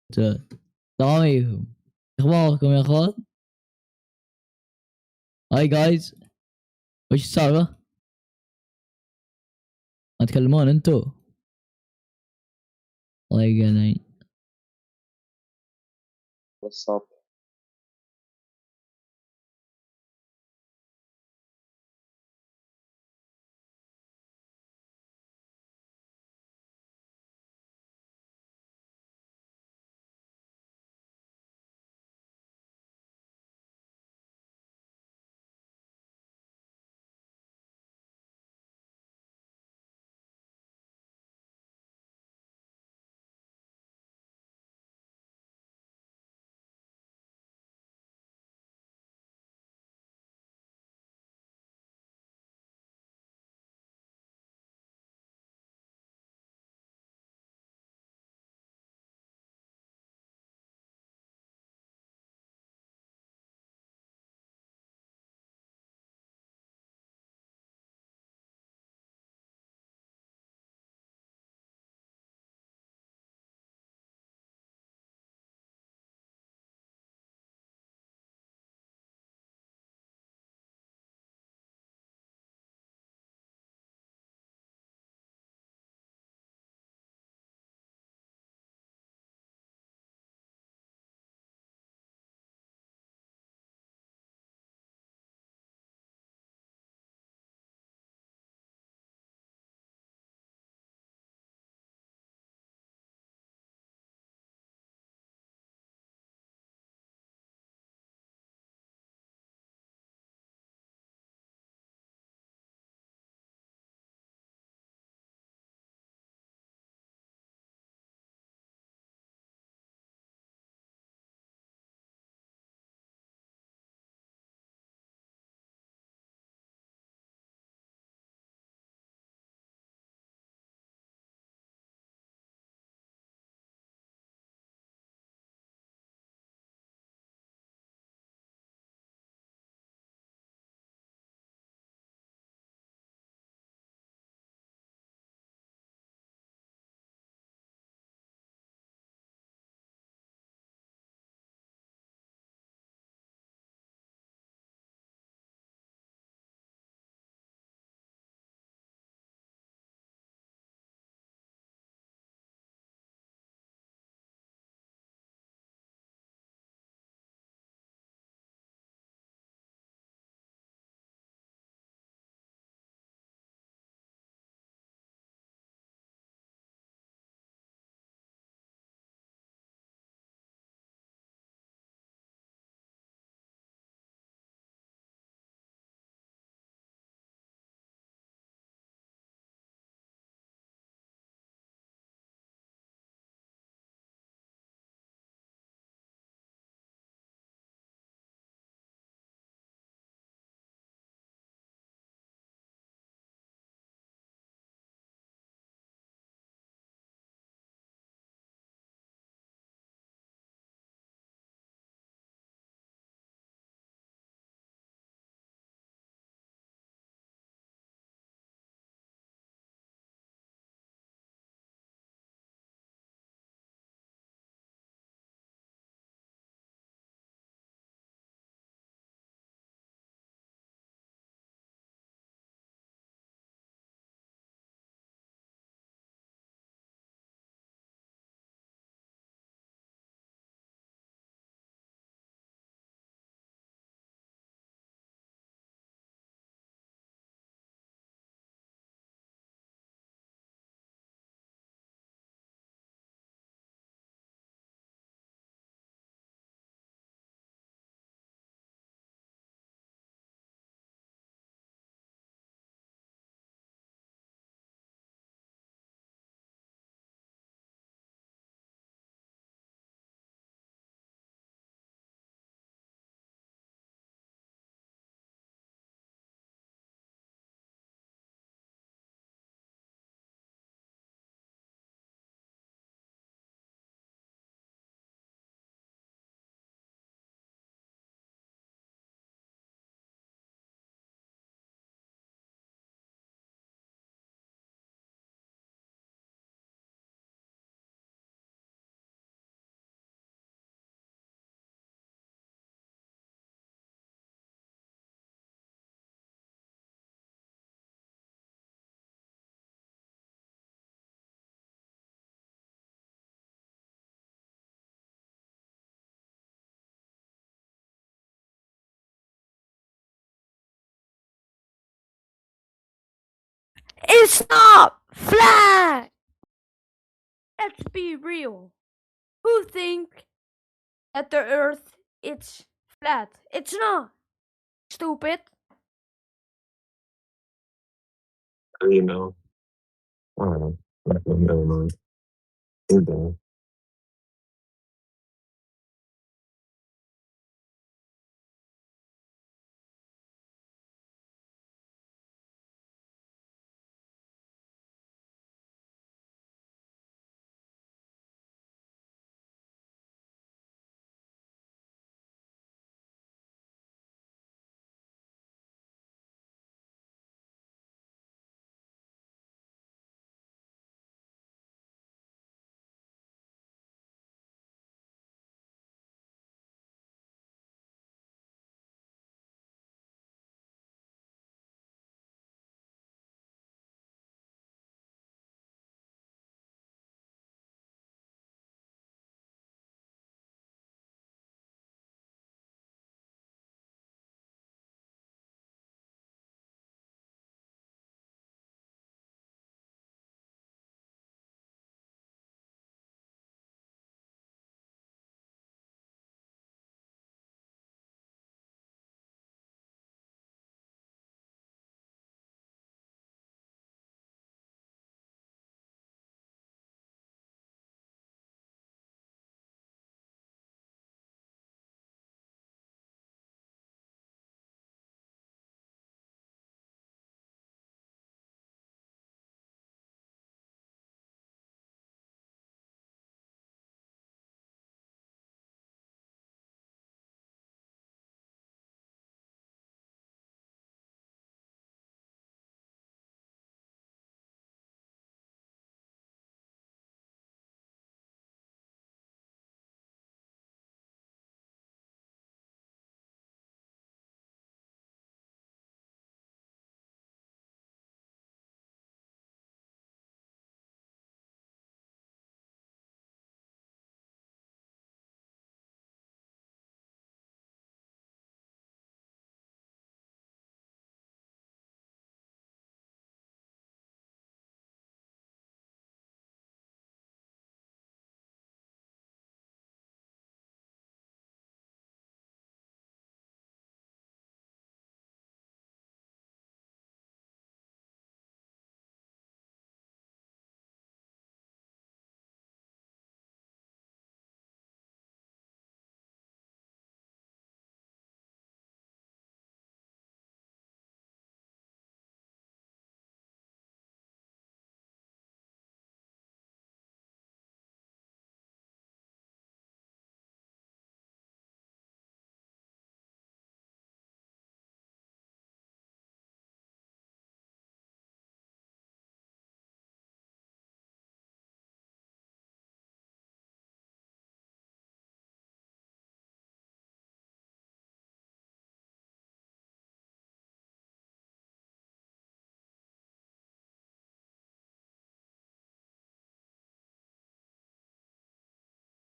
السلام عليكم. اخباركم يا اخوان؟ هاي جايز، وش السالفة؟ ما تكلمون انتو؟ الله يقنعين. What's up? It's not flat! Let's be real. Who think that the earth is flat? It's not. Stupid. How do you know? I don't know. Never mind. You're done.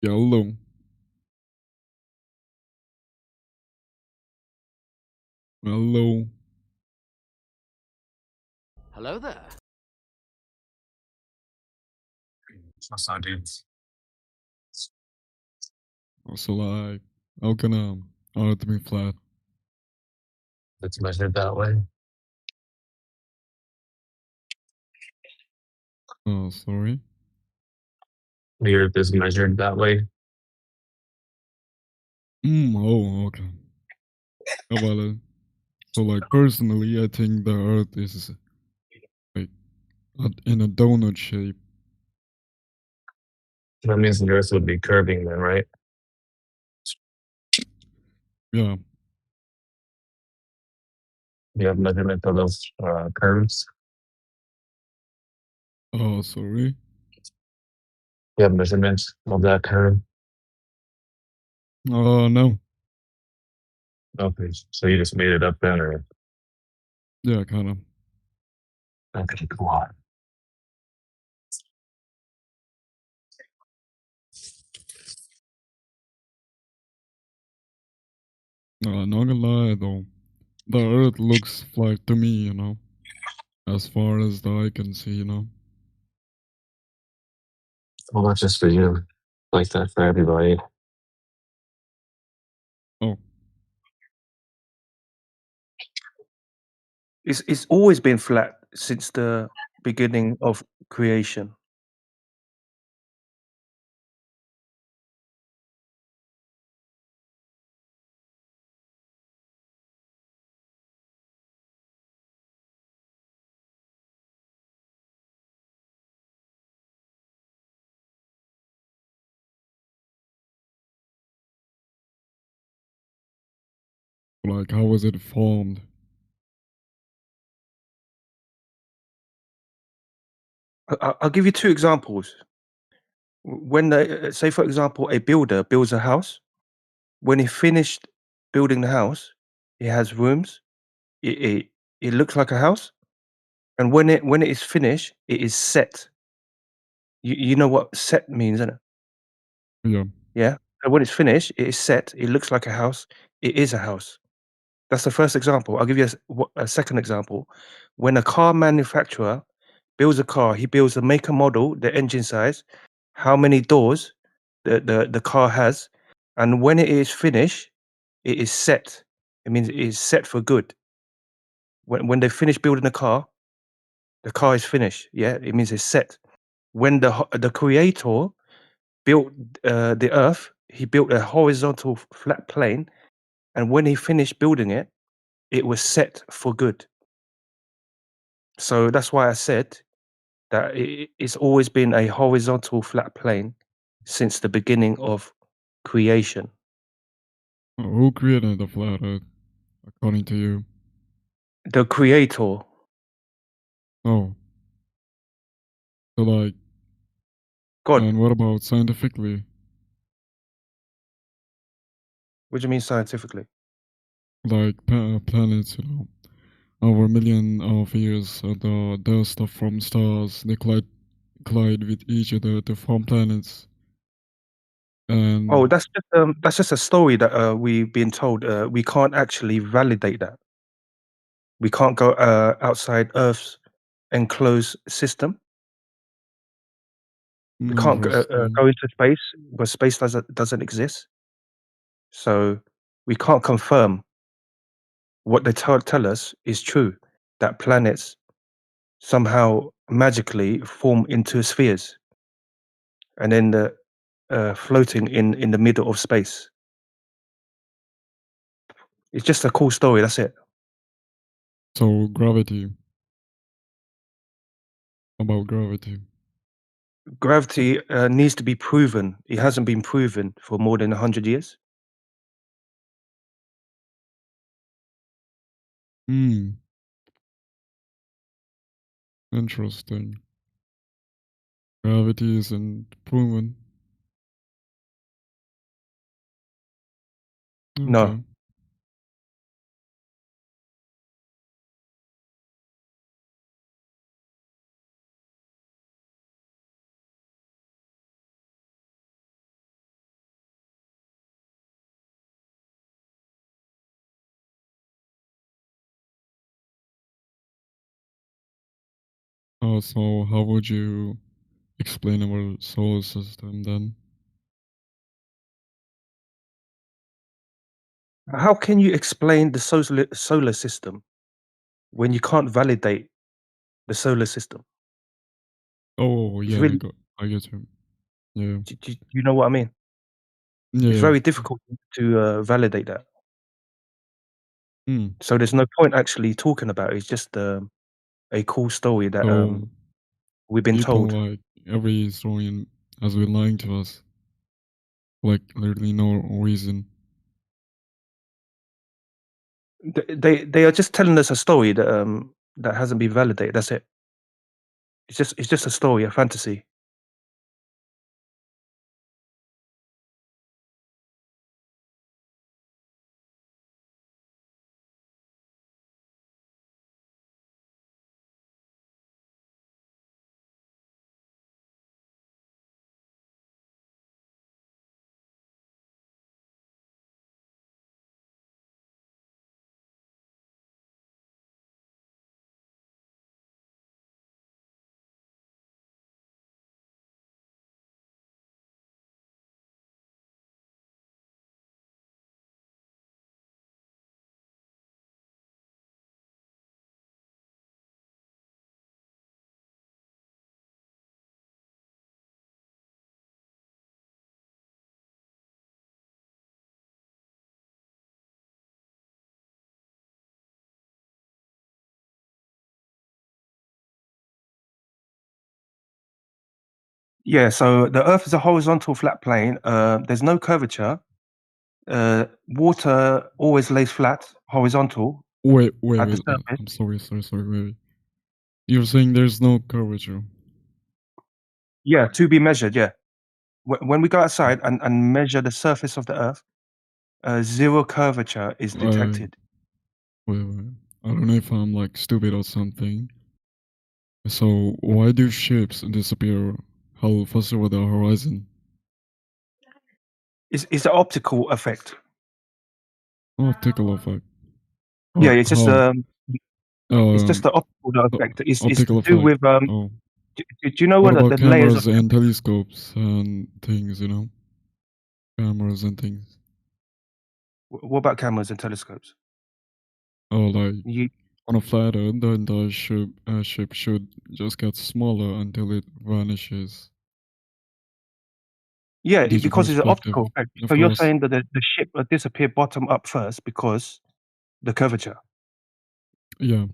Hello. Hello. Hello there. What's up, dudes? So like, how can Earth be flat? It's measured that way. Oh, sorry. The earth is measured that way. Oh, okay. How about it? So like, personally, I think the Earth is like in a donut shape. That means the earth would be curving then, right? Yeah. You have measurement of those curves. Oh, sorry. You have measurements of that curve. Oh, no. Okay, so you just made it up then, or Yeah, kind of. okay, cool. Not gonna lie though. The Earth looks flat to me, you know. as far as the eye can see, you know. Well, not just for you, like that for everybody. Oh, It's always been flat since the beginning of creation. like how was it formed? I'll give you two examples. When, say, for example, a builder builds a house, when he finished building the house, it has rooms. It looks like a house, and when it is finished, it is set. You know what set means, isn't it? Yeah. Yeah. So when it's finished, it is set. It looks like a house. It is a house. That's the first example. I'll give you a second example. When a car manufacturer builds a car, he builds the make and model, the engine size, how many doors the car has, and when it is finished, it is set. It means it is set for good. When they finish building the car is finished. Yeah, it means it's set. When the creator built the earth, he built a horizontal flat plane, and when he finished building it, it was set for good. So that's why I said that it's always been a horizontal flat plane since the beginning of creation. Who created the flat Earth, according to you? The creator. Oh. So like. God. And what about scientifically? What do you mean scientifically? Like planets, you know, over a million of years, the dust from stars they collide with each other to form planets. Oh, And that's just a story that we've been told. We can't actually validate that. We can't go outside Earth's enclosed system. We can't interesting. go into space, but space doesn't exist. So we can't confirm what they tell us is true, that planets somehow magically form into spheres and then floating in the middle of space. It's just a cool story. That's it. So gravity. About gravity. Gravity needs to be proven. It hasn't been proven for more than 100 years. Hmm. Interesting. Gravity isn't proven. No. Okay. So how would you explain our solar system then? How can you explain the solar system when you can't validate the solar system? Oh It's yeah, really, I get you. Yeah. you know what I mean? It's Yeah. very difficult to validate that. Hmm. So there's no point actually talking about it. It's just a cool story that So we've been people told. like every historian has been lying to us. Like literally no reason. They are just telling us a story that hasn't been validated. That's it. It's just a story, a fantasy. Yeah, so the Earth is a horizontal flat plane. There's no curvature. Water always lays flat, horizontal Wait, at the wait. surface. I'm sorry. Wait. You're saying there's no curvature? Yeah, to be measured. Yeah, when we go outside and measure the surface of the Earth, zero curvature is detected. Wait. I don't know if I'm like stupid or something. So why do ships disappear how fast over the horizon? It's an optical effect. Optical effect. Yeah, it's just How? it's just the optical effect. It's to Optical do effect. with Oh. Do you know What what about the layers of cameras and telescopes and things, you know? Cameras and things. what about cameras and telescopes? Oh, like You on a flat Earth, the entire ship should just get smaller until it vanishes. Yeah, Due to because it's an perspective, optical effect. of So you're course. saying that the ship will disappear bottom up first because the curvature. Yeah.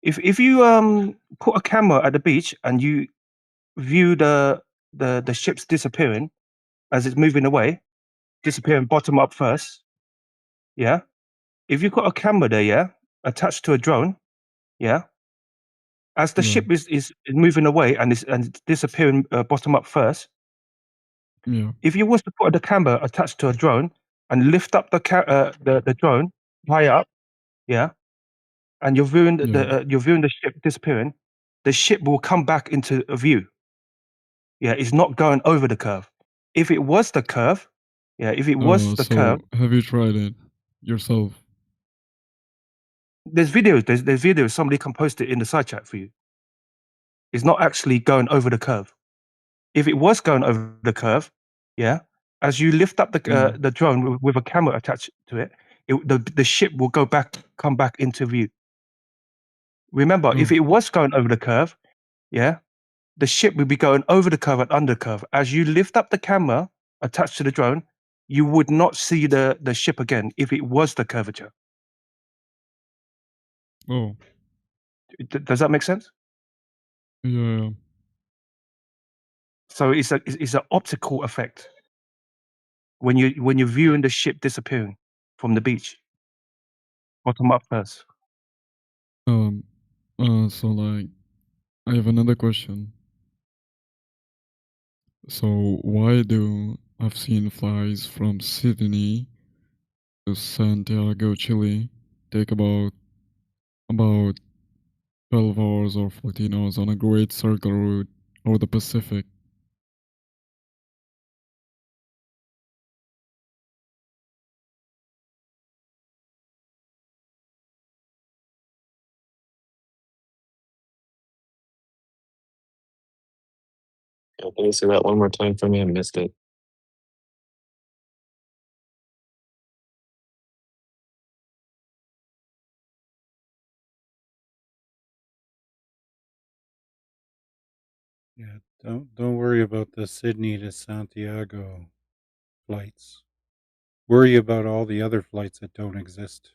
If you put a camera at the beach and you view the ships disappearing as it's moving away, disappearing bottom up first, yeah. If you've got a camera there, yeah, attached to a drone, yeah, as the Yeah. ship is moving away and it's disappearing bottom up first, Yeah. if you was to put the camera attached to a drone and lift up the drone high up, yeah, and you're viewing the ship disappearing, the ship will come back into a view. Yeah, it's not going over the curve. If it was the curve, yeah, if it was the curve, So have you tried it yourself? there's videos. There's videos. Somebody can post it in the side chat for you. It's not actually going over the curve. If it was going over the curve, yeah, as you lift up the drone with a camera attached to it, the ship will come back into view. Remember, if it was going over the curve, yeah, the ship will be going over the curve and under the curve. As you lift up the camera attached to the drone, you would not see the ship again if it was the curvature. Oh. Does that make sense? Yeah. So it's an optical effect when you're viewing the ship disappearing from the beach, bottom up first. So like, I have another question. So why do I've seen flights from Sydney to Santiago, Chile, take about 12 hours or 14 hours on a Great Circle route over the Pacific? Yeah, can you say that one more time for me? I missed it. Yeah, don't worry about the Sydney to Santiago flights. Worry about all the other flights that don't exist.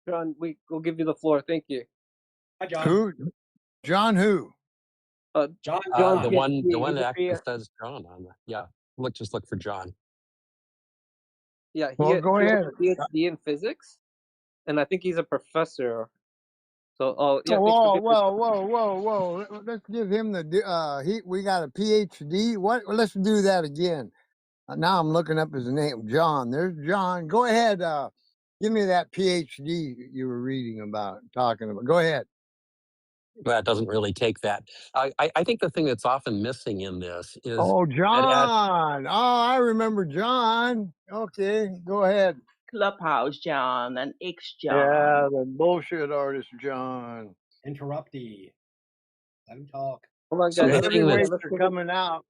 John, we'll give you the floor. Thank you. Hi, John. Who? John who? John. John The PhD. one He's that a actually says John on the just look for John. Yeah, Well, go he has ahead. a PhD in physics, and I think he's a professor. So, yeah, Oh, thanks for whoa, giving me the whoa! Let's give him the. We got a PhD. What? Let's do that again. Now I'm looking up his name, John. There's John. Go ahead. Give me that PhD you were reading about, talking about. Go ahead. That doesn't really take that. I think the thing that's often missing in this is Oh, that John. Oh, I remember John. Okay, go ahead. Clubhouse John and X John. Yeah, the bullshit artist John. Interruptee. Let him talk. Hold on, So guys. the thing Heavyweights that are coming out.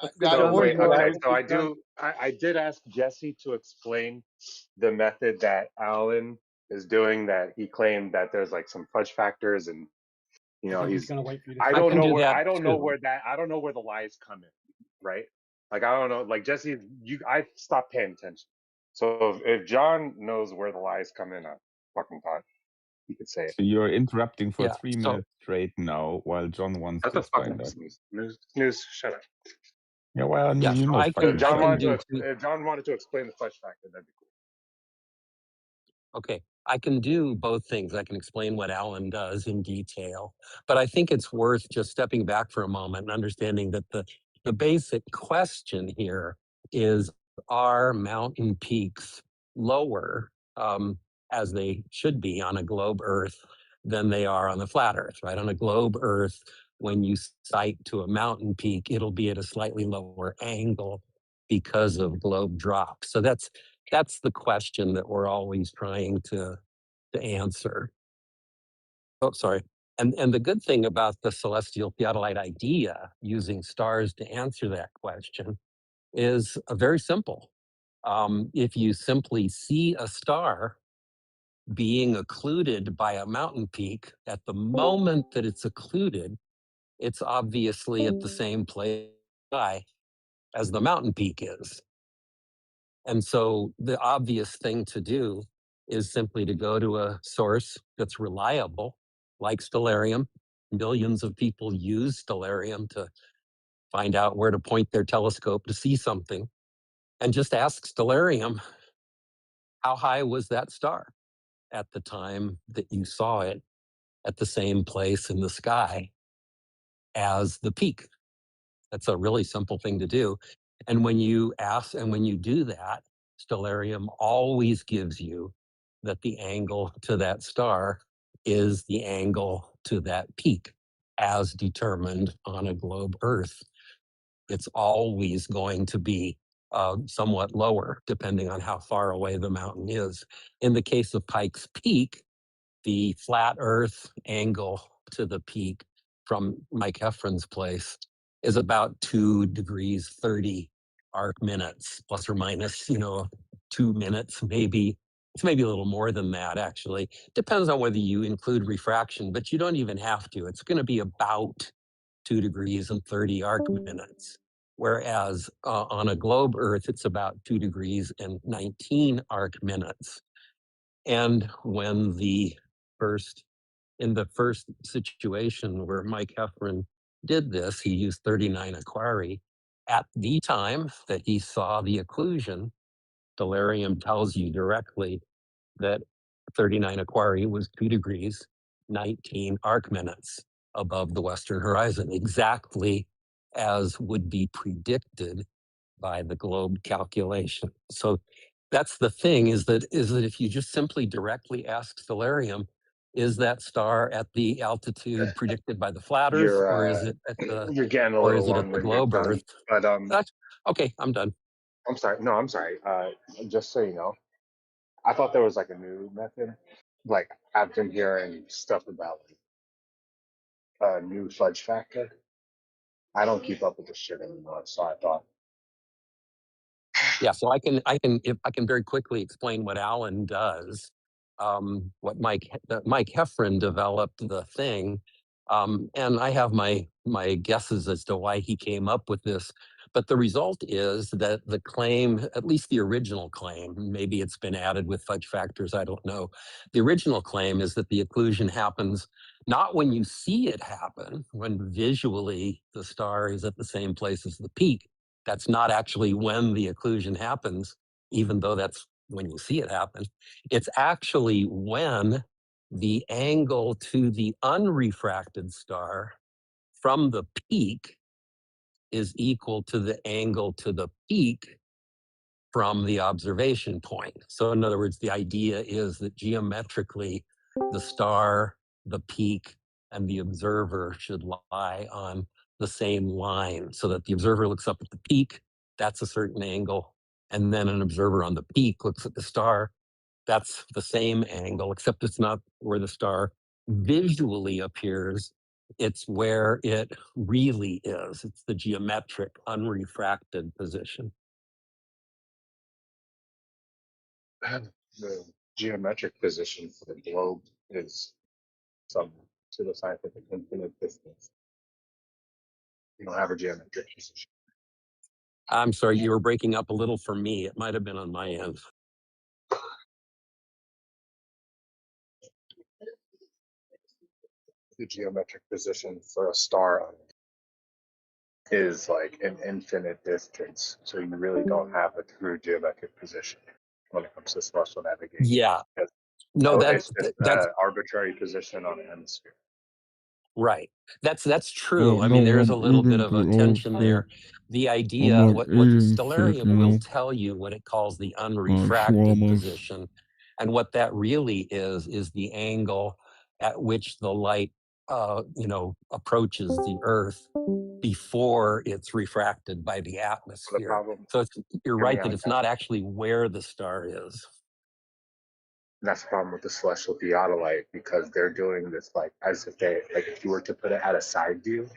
Let's give Got John the voice floor. Okay, Thank so you, John. I did ask Jesse to explain the method that Alan is doing, that he claimed that there's like some fudge factors, and he's gonna wait for you to I I don't can know do where that I don't know too. where that I don't know where the lies come in, right? Like, I don't know, like, Jesse, I stopped paying attention. So if John knows where the lies come in, I fucking thought he could say it. So you're interrupting for Yeah. 3 So minutes straight now while John wants That's to a explain fucking that. snooze. Shut up. Yeah, well, yeah, you so know I fucking If John can wanted shit. do to, if John wanted to explain the fudge factor, that'd be cool. Okay, I can do both things. I can explain what Alan does in detail, but I think it's worth just stepping back for a moment and understanding that the basic question here is, are mountain peaks lower, as they should be on a globe Earth, than they are on the flat Earth, right? On a globe Earth, when you sight to a mountain peak, it'll be at a slightly lower angle because of globe drop. So that's the question that we're always trying to answer. Oh, sorry. And the good thing about the celestial theodolite idea, using stars to answer that question, is very simple. If you simply see a star being occluded by a mountain peak, at the moment that it's occluded, it's obviously at the same place as the mountain peak is. And so the obvious thing to do is simply to go to a source that's reliable, like stellarium. Millions of people use stellarium to find out where to point their telescope to see something. And just ask stellarium, how high was that star at the time that you saw it at the same place in the sky as the peak? That's a really simple thing to do. And when you ask, and when you do that, stellarium always gives you that the angle to that star is the angle to that peak as determined on a globe Earth. It's always going to be somewhat lower depending on how far away the mountain is. In the case of Pikes Peak, the flat Earth angle to the peak from Mike Heffron's place is about 2 degrees 30 arc minutes, plus or minus, 2 minutes, maybe. It's maybe a little more than that, actually. Depends on whether you include refraction, but you don't even have to. It's going to be about 2 degrees and 30 arc minutes. Whereas on a globe Earth, it's about 2 degrees and 19 arc minutes. And when in the first situation where Mike Heffron did this, he used 39 Aquarii. At the time that he saw the occlusion, stellarium tells you directly that 39 Aquarii was 2 degrees, 19 arc minutes above the western horizon, exactly as would be predicted by the globe calculation. So that's the thing, is that if you just simply directly ask stellarium, is that star at the altitude predicted by the flat Earth, or is it at You're getting a little at the long-winded, globe Earth? but Okay, I'm done. I'm sorry. No, I'm sorry. Just so you know, I thought there was like a new method. Like, I've been hearing stuff about like a new fudge factor. I don't keep up with this shit anymore, so I thought. Yeah, so I can very quickly explain what Alan does. What Mike Heffron developed the thing, and I have my guesses as to why he came up with this. But the result is that the claim, at least the original claim, maybe it's been added with fudge factors, I don't know. The original claim is that the occlusion happens not when you see it happen, when visually the star is at the same place as the peak. That's not actually when the occlusion happens, even though that's when you see it happen. It's actually when the angle to the unrefracted star from the peak is equal to the angle to the peak from the observation point. So in other words, the idea is that geometrically, the star, the peak, and the observer should lie on the same line so that the observer looks up at the peak, that's a certain angle, and then an observer on the peak looks at the star, that's the same angle, except it's not where the star visually appears, it's where it really is. It's the geometric, unrefracted position. The geometric position for the globe is some to the scientific infinite distance. You don't have a geometric position. I'm sorry, you were breaking up a little for me. It might have been on my end. The geometric position for a star is like an infinite distance. So you really don't have a true geometric position when it comes to celestial navigation. Yeah. No, It's just that's an arbitrary position on a hemisphere. right. That's true. I mean, no, there is a I'm little bit eating of a the tension also. there. The I'm idea, like what the eating shit, stellarium will tell you what it calls the unrefracted shawarmas. position. And what that really is the angle at which the light, approaches the Earth before it's refracted by the atmosphere. The problem, So you're right that it's not actually where the star is. that's the problem with the celestial theodolite, because they're doing this like as if they, like if you were to put it at a side view,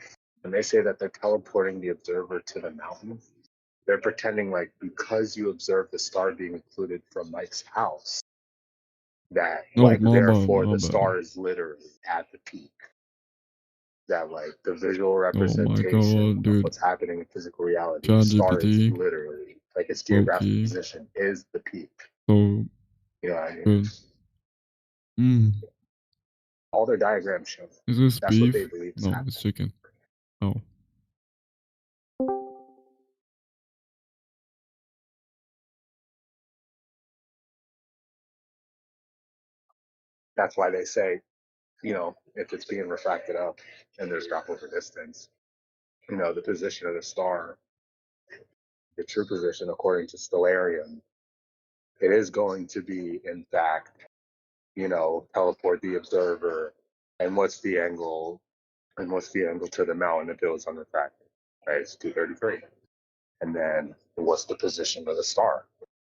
and they say that they're teleporting the observer to the mountain, they're pretending like because you observe the star being included from Mike's house, that like therefore the star is literally at the peak. That like the visual representation of what's happening in physical reality, the star is literally like its geographic position is the peak. So you know what I mean? All their diagrams show. Is this That's beef? what they believe is No, happening. it's chicken. Oh. That's why they say, if it's being refracted up and there's drop over distance, the position of the star, the true position according to stellarium, it is going to be, in fact, teleport the observer. And what's the angle? And what's the angle to the mountain if it was unrefracted? Right, it's 233. And then what's the position of the star?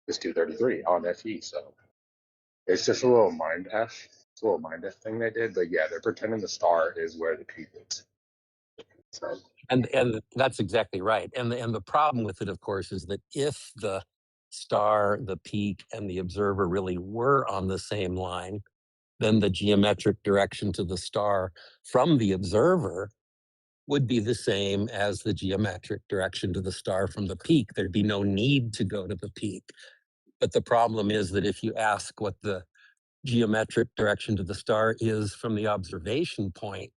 It's 233 on FE. So it's just a little mind F. It's a little mind F thing they did. But yeah, they're pretending the star is where the peak is. So. And that's exactly right. And the problem with it, of course, is that if the star, the peak, and the observer really were on the same line, then the geometric direction to the star from the observer would be the same as the geometric direction to the star from the peak. There'd be no need to go to the peak. But the problem is that if you ask what the geometric direction to the star is from the observation point,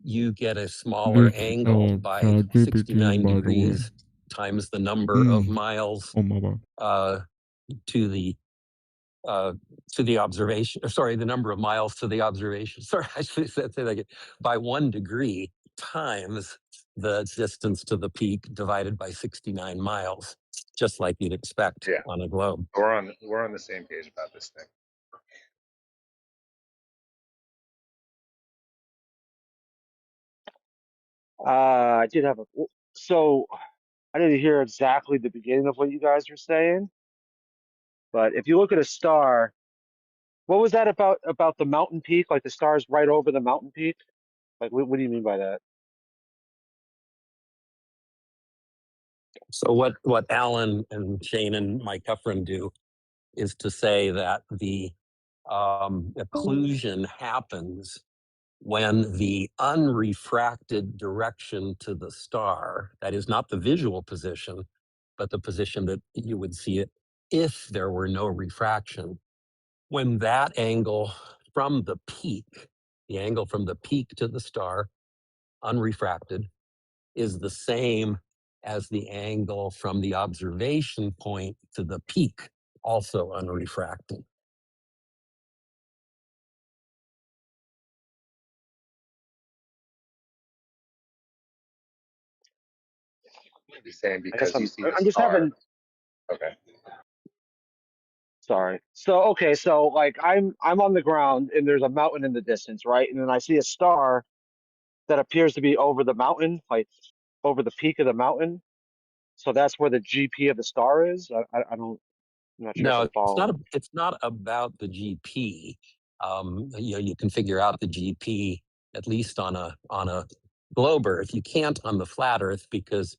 you get a smaller This angle by ChatGPT, 69 by the way. degrees times the number of miles Oh my bad. to the observation. Sorry, the number of miles to the observation. Sorry, I should say that again. By 1 degree times the distance to the peak divided by 69 miles, just like you'd expect on a globe. We're on the same page about this thing. I did have so I didn't hear exactly the beginning of what you guys were saying, but if you look at a star, what was that about the mountain peak? Like the star's right over the mountain peak? Like what do you mean by that? So what Alan and Shane and Mike Heffron do is to say that the occlusion happens when the unrefracted direction to the star, that is not the visual position, but the position that you would see it if there were no refraction, when that angle from the peak, the angle from the peak to the star, unrefracted, is the same as the angle from the observation point to the peak, also unrefracted. You're saying I guess because you see the I'm just star. having. Okay. Sorry. So okay, so like I'm on the ground and there's a mountain in the distance, right? And then I see a star that appears to be over the mountain, like over the peak of the mountain. So that's where the GP of the star is. I don't. I'm not sure if No, I'm following. it's not about the GP. You can figure out the GP at least on a globe Earth. You can't on the flat Earth because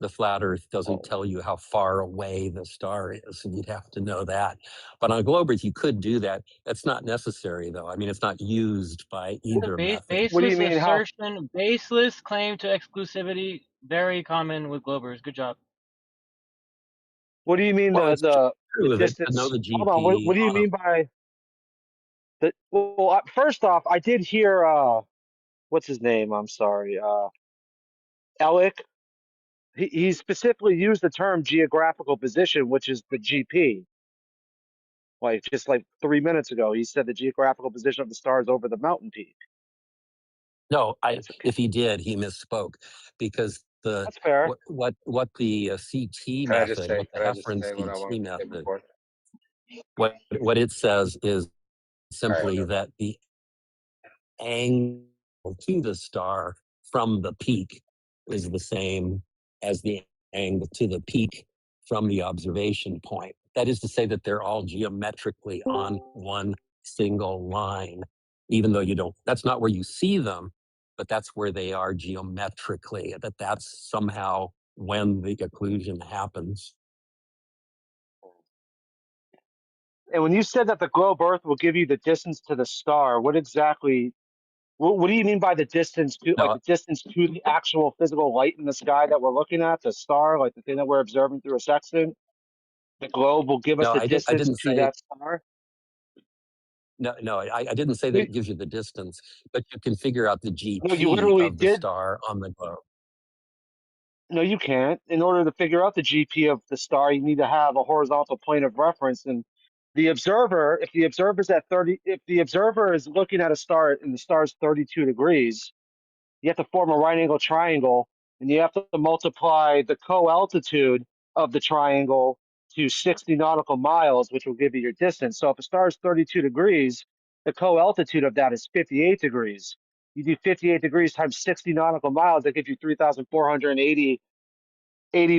the flat Earth doesn't tell you how far away the star is, and you'd have to know that. But on a globe Earth, you could do that. That's not necessary, though. I mean, it's not used by either method. What do you Baseless mean? How? assertion, baseless claim to exclusivity, very common with Globers. Good job. What do you mean Well, it's the true that to know distance? the Hold on. What GP do you on a mean by the? Well, first off, I did hear what's his name? I'm sorry, Alec. He specifically used the term geographical position, which is the GP. Like just like 3 minutes ago, he said the geographical position of the star is over the mountain peak. No, It's okay. if he did, he misspoke because the That's fair. what the CT Can I just method, say? what the Can I just Heffron say what I CT wanted to say method, before? what it says is All right. simply that the angle to the star from the peak is the same as the angle to the peak from the observation point. That is to say that they're all geometrically on one single line, even though you don't, that's not where you see them, but that's where they are geometrically, that's somehow when the occlusion happens. And when you said that the globe Earth will give you the distance to the star, what exactly? What do you mean by the distance to, like No, the distance to the actual physical light in the sky that we're looking at, the star, like the thing that we're observing through a sextant? The globe will give us no, the I distance didn't to say that star. no, I didn't say that it gives you the distance, but you can figure out the No, you GP literally of the did. star on the globe. No, you can't. In order to figure out the GP of the star, you need to have a horizontal plane of reference. And the observer, if the observer's at 30, if the observer is looking at a star and the star is 32 degrees, you have to form a right angle triangle and you have to multiply the co-altitude of the triangle to 60 nautical miles, which will give you your distance. So if a star is 32 degrees, the co-altitude of that is 58 degrees. You do 58 degrees times 60 nautical miles, that gives you 3,480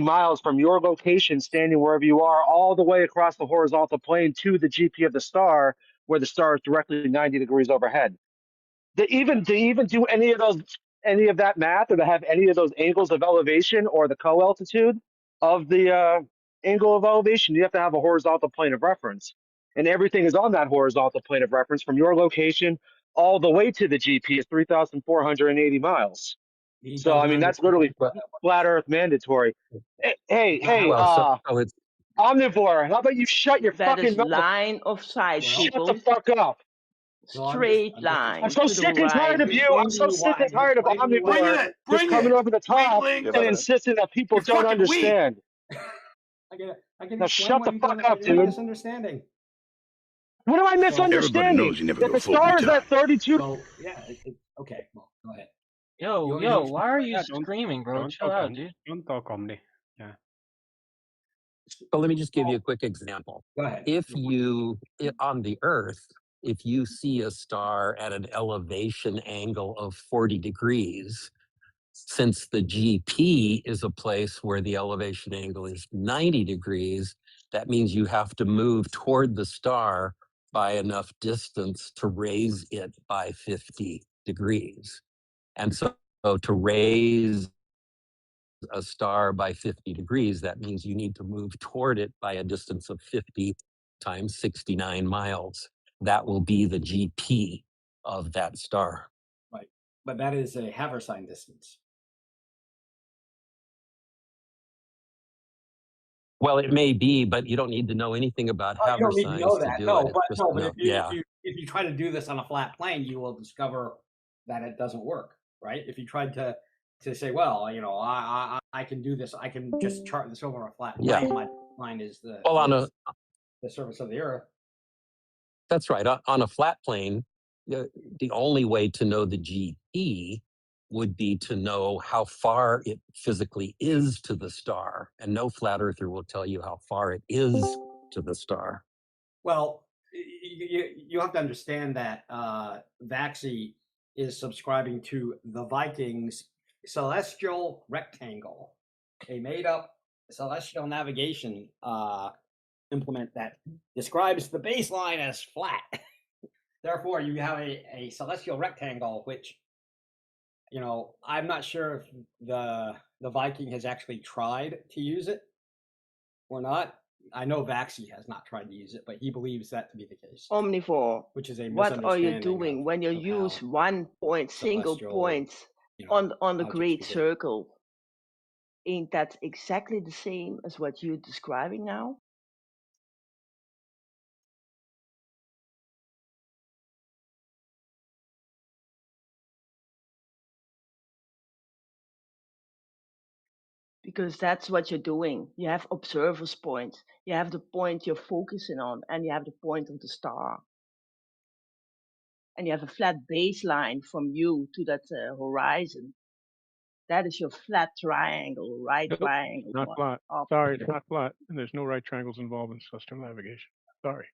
miles from your location, standing wherever you are, all the way across the horizontal plane to the GP of the star, where the star is directly 90 degrees overhead. To even do any of that math, or to have any of those angles of elevation or the co-altitude of the angle of elevation, you have to have a horizontal plane of reference, and everything is on that horizontal plane of reference from your location all the way to the GP is 3,480 miles. So I mean that's literally flat Earth mandatory. Hey, Well, so it's omnivore, how about you shut your That is fucking mouth? line of sight, Shut the people. fuck up. Straight I'm line so to the sick and tired right. of you. I'm so sick and tired of omnivore just coming over the top and insisting that people don't understand. Now shut the fuck up, dude. What am I Everybody misunderstanding? knows you never That go the full star is at retard. 32. Yo, why are you screaming, bro? Chill out, dude. Don't talk omni. Yeah. So let me just give you a quick example. If on the Earth, if you see a star at an elevation angle of 40 degrees, since the GP is a place where the elevation angle is 90 degrees, that means you have to move toward the star by enough distance to raise it by 50 degrees. And so to raise a star by 50 degrees, that means you need to move toward it by a distance of 50 times 69 miles. That will be the GP of that star. but that is a Haversine distance. Well, it may be, but you don't need to know anything about Oh, you don't need to know Haversines to that. do No, it. but It's just, if you yeah. if you try to do this on a flat plane, you will discover that it doesn't work, right? If you tried to say, well, you know, I can do this, I can just chart this over a flat plane. Yeah. My line is the Well, on the surface of the Earth. That's right. On a flat plane, the only way to know the GP would be to know how far it physically is to the star. And no flat earther will tell you how far it is to the star. Well, you have to understand that Vaxi is subscribing to the Vikings celestial rectangle, a made-up celestial navigation implement that describes the baseline as flat. Therefore, you have a celestial rectangle, which, you know, I'm not sure if the Viking has actually tried to use it or not. I know Vaxi has not tried to use it, but he believes that to be the case. Omnivore, Which is a what are you misunderstanding doing when you use one point, single point on the great circle? Ain't that exactly the same as what you're describing now? Because that's what you're doing. You have observer's points. You have the point you're focusing on, and you have the point of the star. And you have a flat baseline from you to that horizon. That is your flat triangle, right Nope, triangle. not flat. Up. Sorry, it's not flat, and there's no right triangles involved in celestial navigation. Sorry.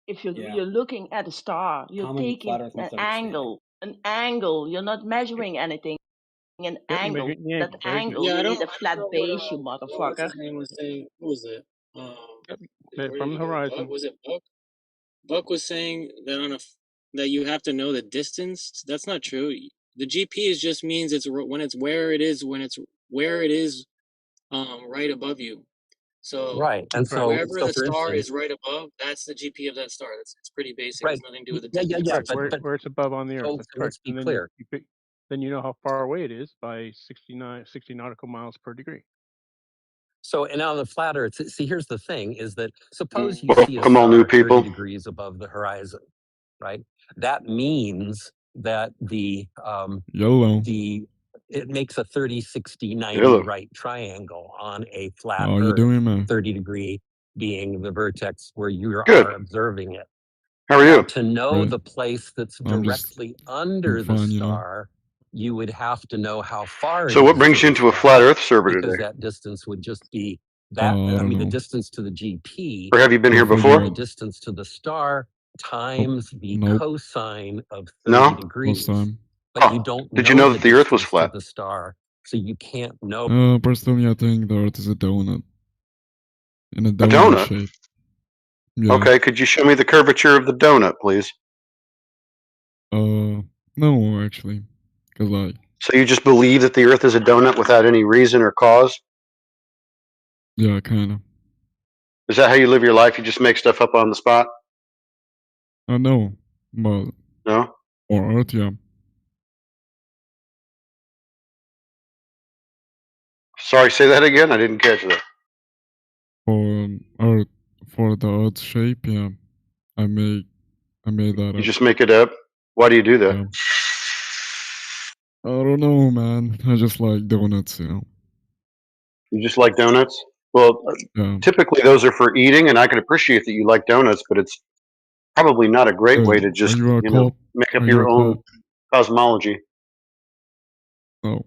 If you're looking at a star, you're taking an angle. You're not measuring anything. An Yep, you're angle. measuring the That angle. Very good. angle Yeah, I is don't a flat know base, you what's motherfucker. his name was saying. What was it? Where From did the he go? horizon. Buck? Was it Buck? Buck was saying that that you have to know the distance. That's not true. The GP is just means it's when it's where it is right above you. So Right. And so wherever the for star instance, is right above, that's the GP of that star. It's pretty basic. right. It's nothing to do with the Yeah, distance. Correct. but Where it's above on the Earth. so That's let's correct. be And then clear. then you know how far away it is by 60 nautical miles per degree. So, and on the flat Earth, see, here's the thing: is that suppose you see a Welcome all new star 30 people. degrees above the horizon, right? That means that it makes a 30, 60, 90 Hello. right triangle on a flat How you Earth, doing, man? 30 degree being the vertex where you Good. are observing it. How are Now, you? to know Great. the place that's I'm just directly under the fine, you know. star, you would have to know how far it So what is brings to you the into a flat star, Earth server because today? that distance would just be I the don't know. distance to the GP Or have you been here would be before? the distance to the star times the Nope. cosine of 30 No? First degrees. time. But you don't Did you know know the that the Earth was distance to flat? the star, so you can't know. Personally, I think the Earth is a donut. In a A donut donut? shape. Yeah. Okay, could you show me the curvature of the donut, please? No, actually. Because, like, So you just believe that the Earth is a donut without any reason or cause? yeah, kind of. Is that how you live your life? You just make stuff up on the spot? No, but No? for Earth, yeah. Sorry, say that again? I didn't catch that. For Earth, for the Earth shape, yeah. I made that up. You just make it up? Why do you do that? Yeah. I don't know, man. I just like donuts, you know. You just like donuts? Well, Yeah. typically those are for eating, and I can appreciate that you like donuts, but it's probably not a great way to Are just, you a you know, cop? make up Are you your a own cop? cosmology. No.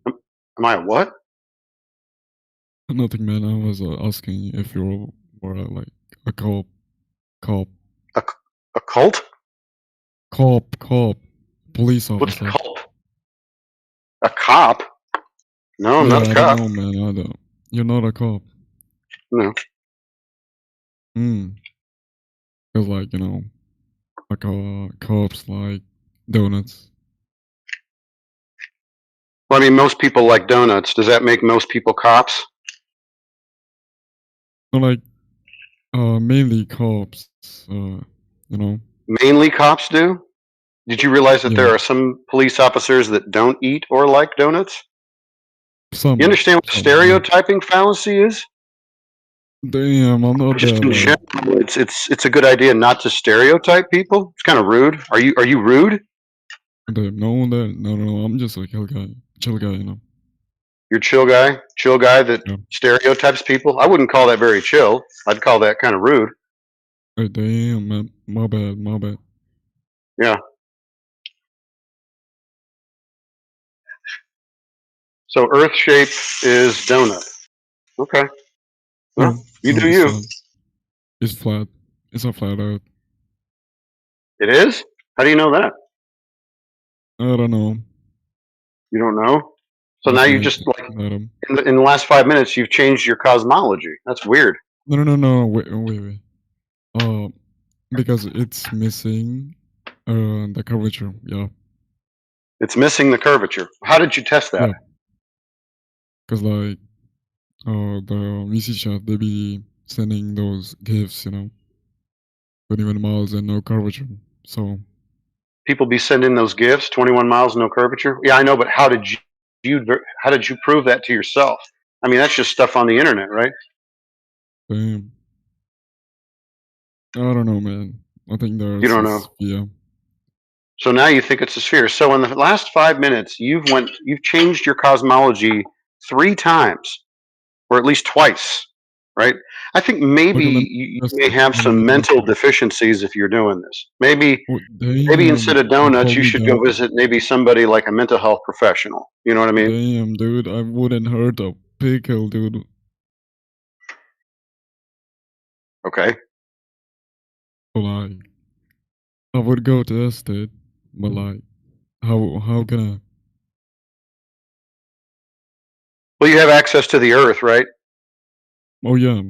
Am I a what? Nothing, man. I was asking if you were like a cop. Cop. A cult? Cop. Police What's officer. a cult? A cop? No, I'm Yeah, not a I don't cop. know, man. I don't. You're not a cop. No. Because, like, you know, like cops like donuts. Well, I mean, most people like donuts. Does that make most people cops? So, like, mainly cops. You know. Mainly cops do? Did you realize that Yeah. there are some police officers that don't eat or like donuts? Some. You understand what Yeah. stereotyping fallacy is? Damn, I'm not Just that in like. general, it's a good idea not to stereotype people. It's kind of rude. Are you rude? Damn, no. I'm just a chill guy, you know. You're a chill guy that stereotypes people. I wouldn't call that very chill. I'd call that kind of rude. Hey, damn, man, my bad. Yeah. So Earth shape is donut. Okay. Well, No, you no, do it's you. not. It's flat. It's a flat Earth. It is? How do you know that? I don't know. You don't know? So now Just you like just like Adam. in the last 5 minutes you've changed your cosmology. That's weird. No. Wait. Because it's missing the curvature. Yeah. It's missing the curvature. How did you test that? Yeah. Cause like the VC chat they be sending those gifs, you know, 21 miles and no curvature. So People be sending those gifts, 21 miles, no curvature. Yeah, I know, but how did how did you prove that to yourself? I mean, that's just stuff on the internet, right? damn. I don't know, man. I think You there's don't a know. sphere. So now you think it's a sphere. So in the last 5 minutes, you've changed your cosmology 3 times, or at least twice, right? I think maybe Okay, let me you test may it. have Let me some test mental it. deficiencies if you're doing this. Maybe Oh, instead damn. of You donuts, call you me should go that? visit maybe somebody like a mental health professional. You know what I mean? Damn, dude. I wouldn't hurt a pickle, dude. Okay. But like, I would go test it. But like, how can I? Well, you have access to the Earth, right? Oh yeah.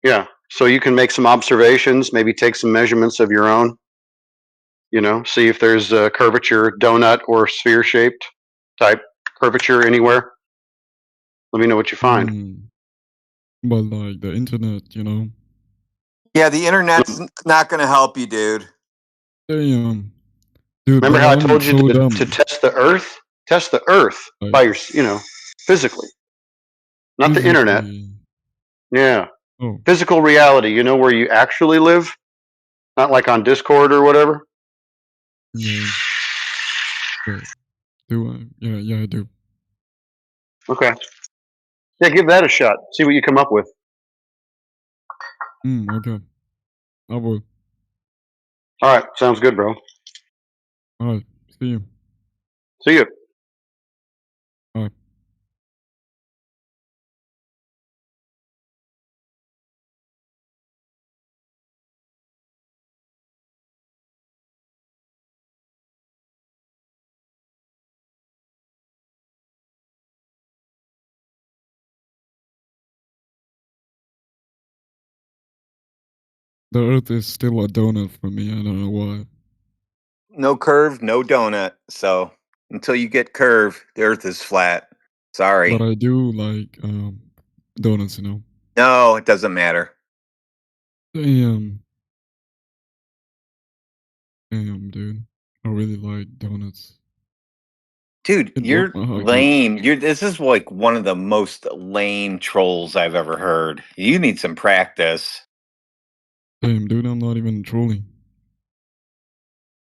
Yeah. So you can make some observations, maybe take some measurements of your own. You know, see if there's a curvature, donut or sphere shaped type curvature anywhere. Let me know what you find. But like the internet, you know. Yeah, the internet's not going to help you, dude. Damn, dude. Remember But how I I'm told you so to dumb. test the Earth? Test the Earth Like by your, physically, not the internet. physically. Yeah, Oh, physical reality. You know where you actually live, not like on Discord or whatever. yeah. Wait, do I? Yeah, I do. Okay. Yeah, give that a shot. See what you come up with. Okay. I will. All right, sounds good, bro. All right. See you. See you. All right. The Earth is still a donut for me. I don't know why. No curve, no donut. So until you get curve, the earth is flat. Sorry. But I do like donuts, you know. No, it doesn't matter. Damn, dude. I really like donuts. Dude, It broke you're my heart, dude. lame. This is like one of the most lame trolls I've ever heard. You need some practice. Damn, dude. I'm not even trolling.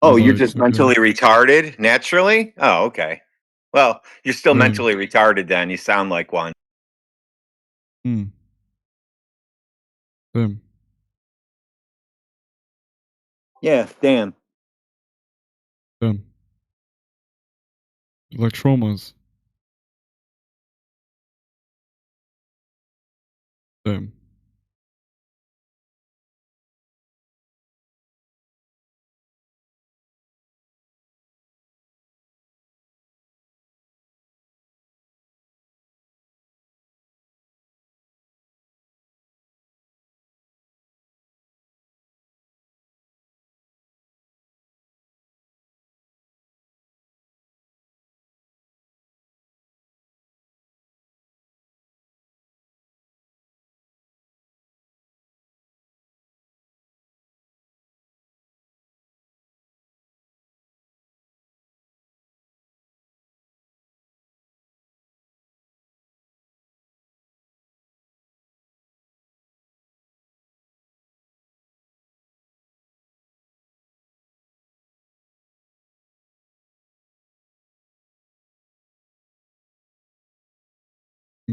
Oh, But you're like, just okay. mentally retarded naturally? Oh, okay. Well, you're still Damn. mentally retarded then. You sound like one. Hmm. Damn. Yeah, damn. Damn. Like traumas. Damn.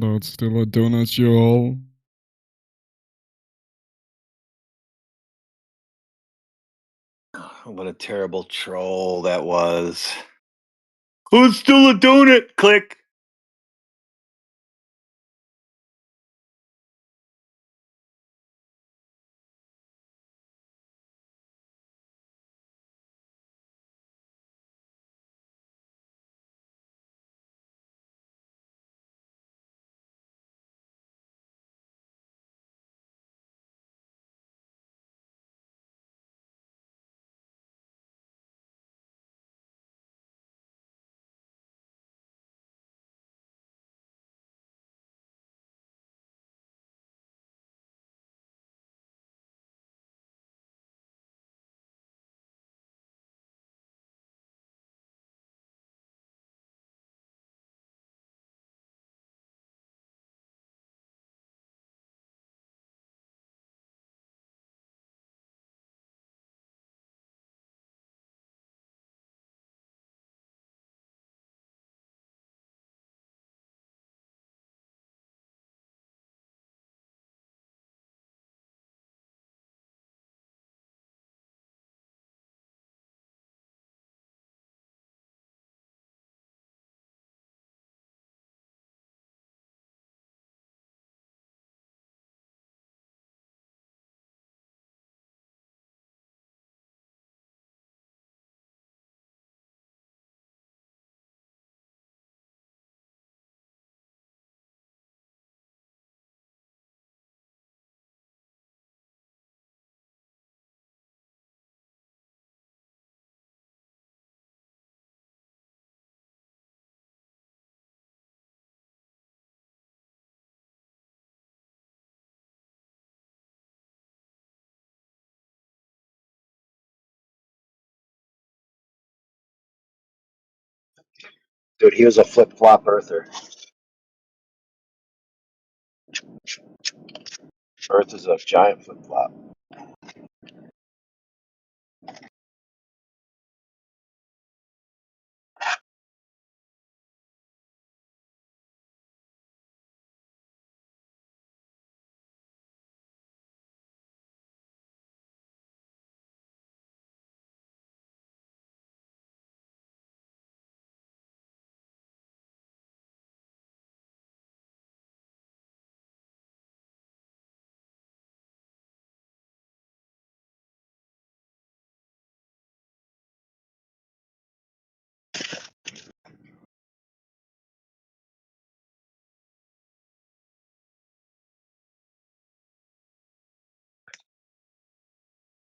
That's still a donut, you all. What a terrible troll that was. Who's still a donut? Click. Dude, he was a flip-flop earther. Earth is a giant flip-flop.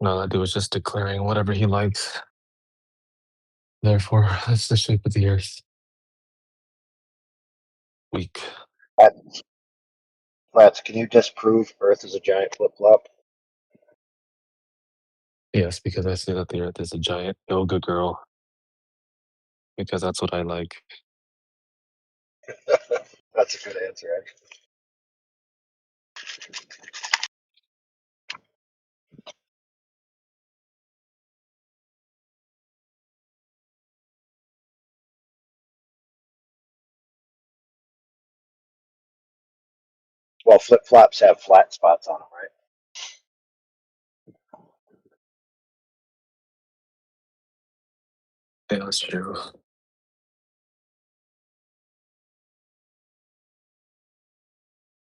No, that dude was just declaring whatever he likes. Therefore, that's the shape of the earth. Weak. Flats, can you disprove Earth is a giant flip-flop? Yes, because I say that the earth is a giant yoga girl. Because that's what I like. That's a good answer, actually. Well, flip-flops have flat spots on them, right? Yeah, that's true.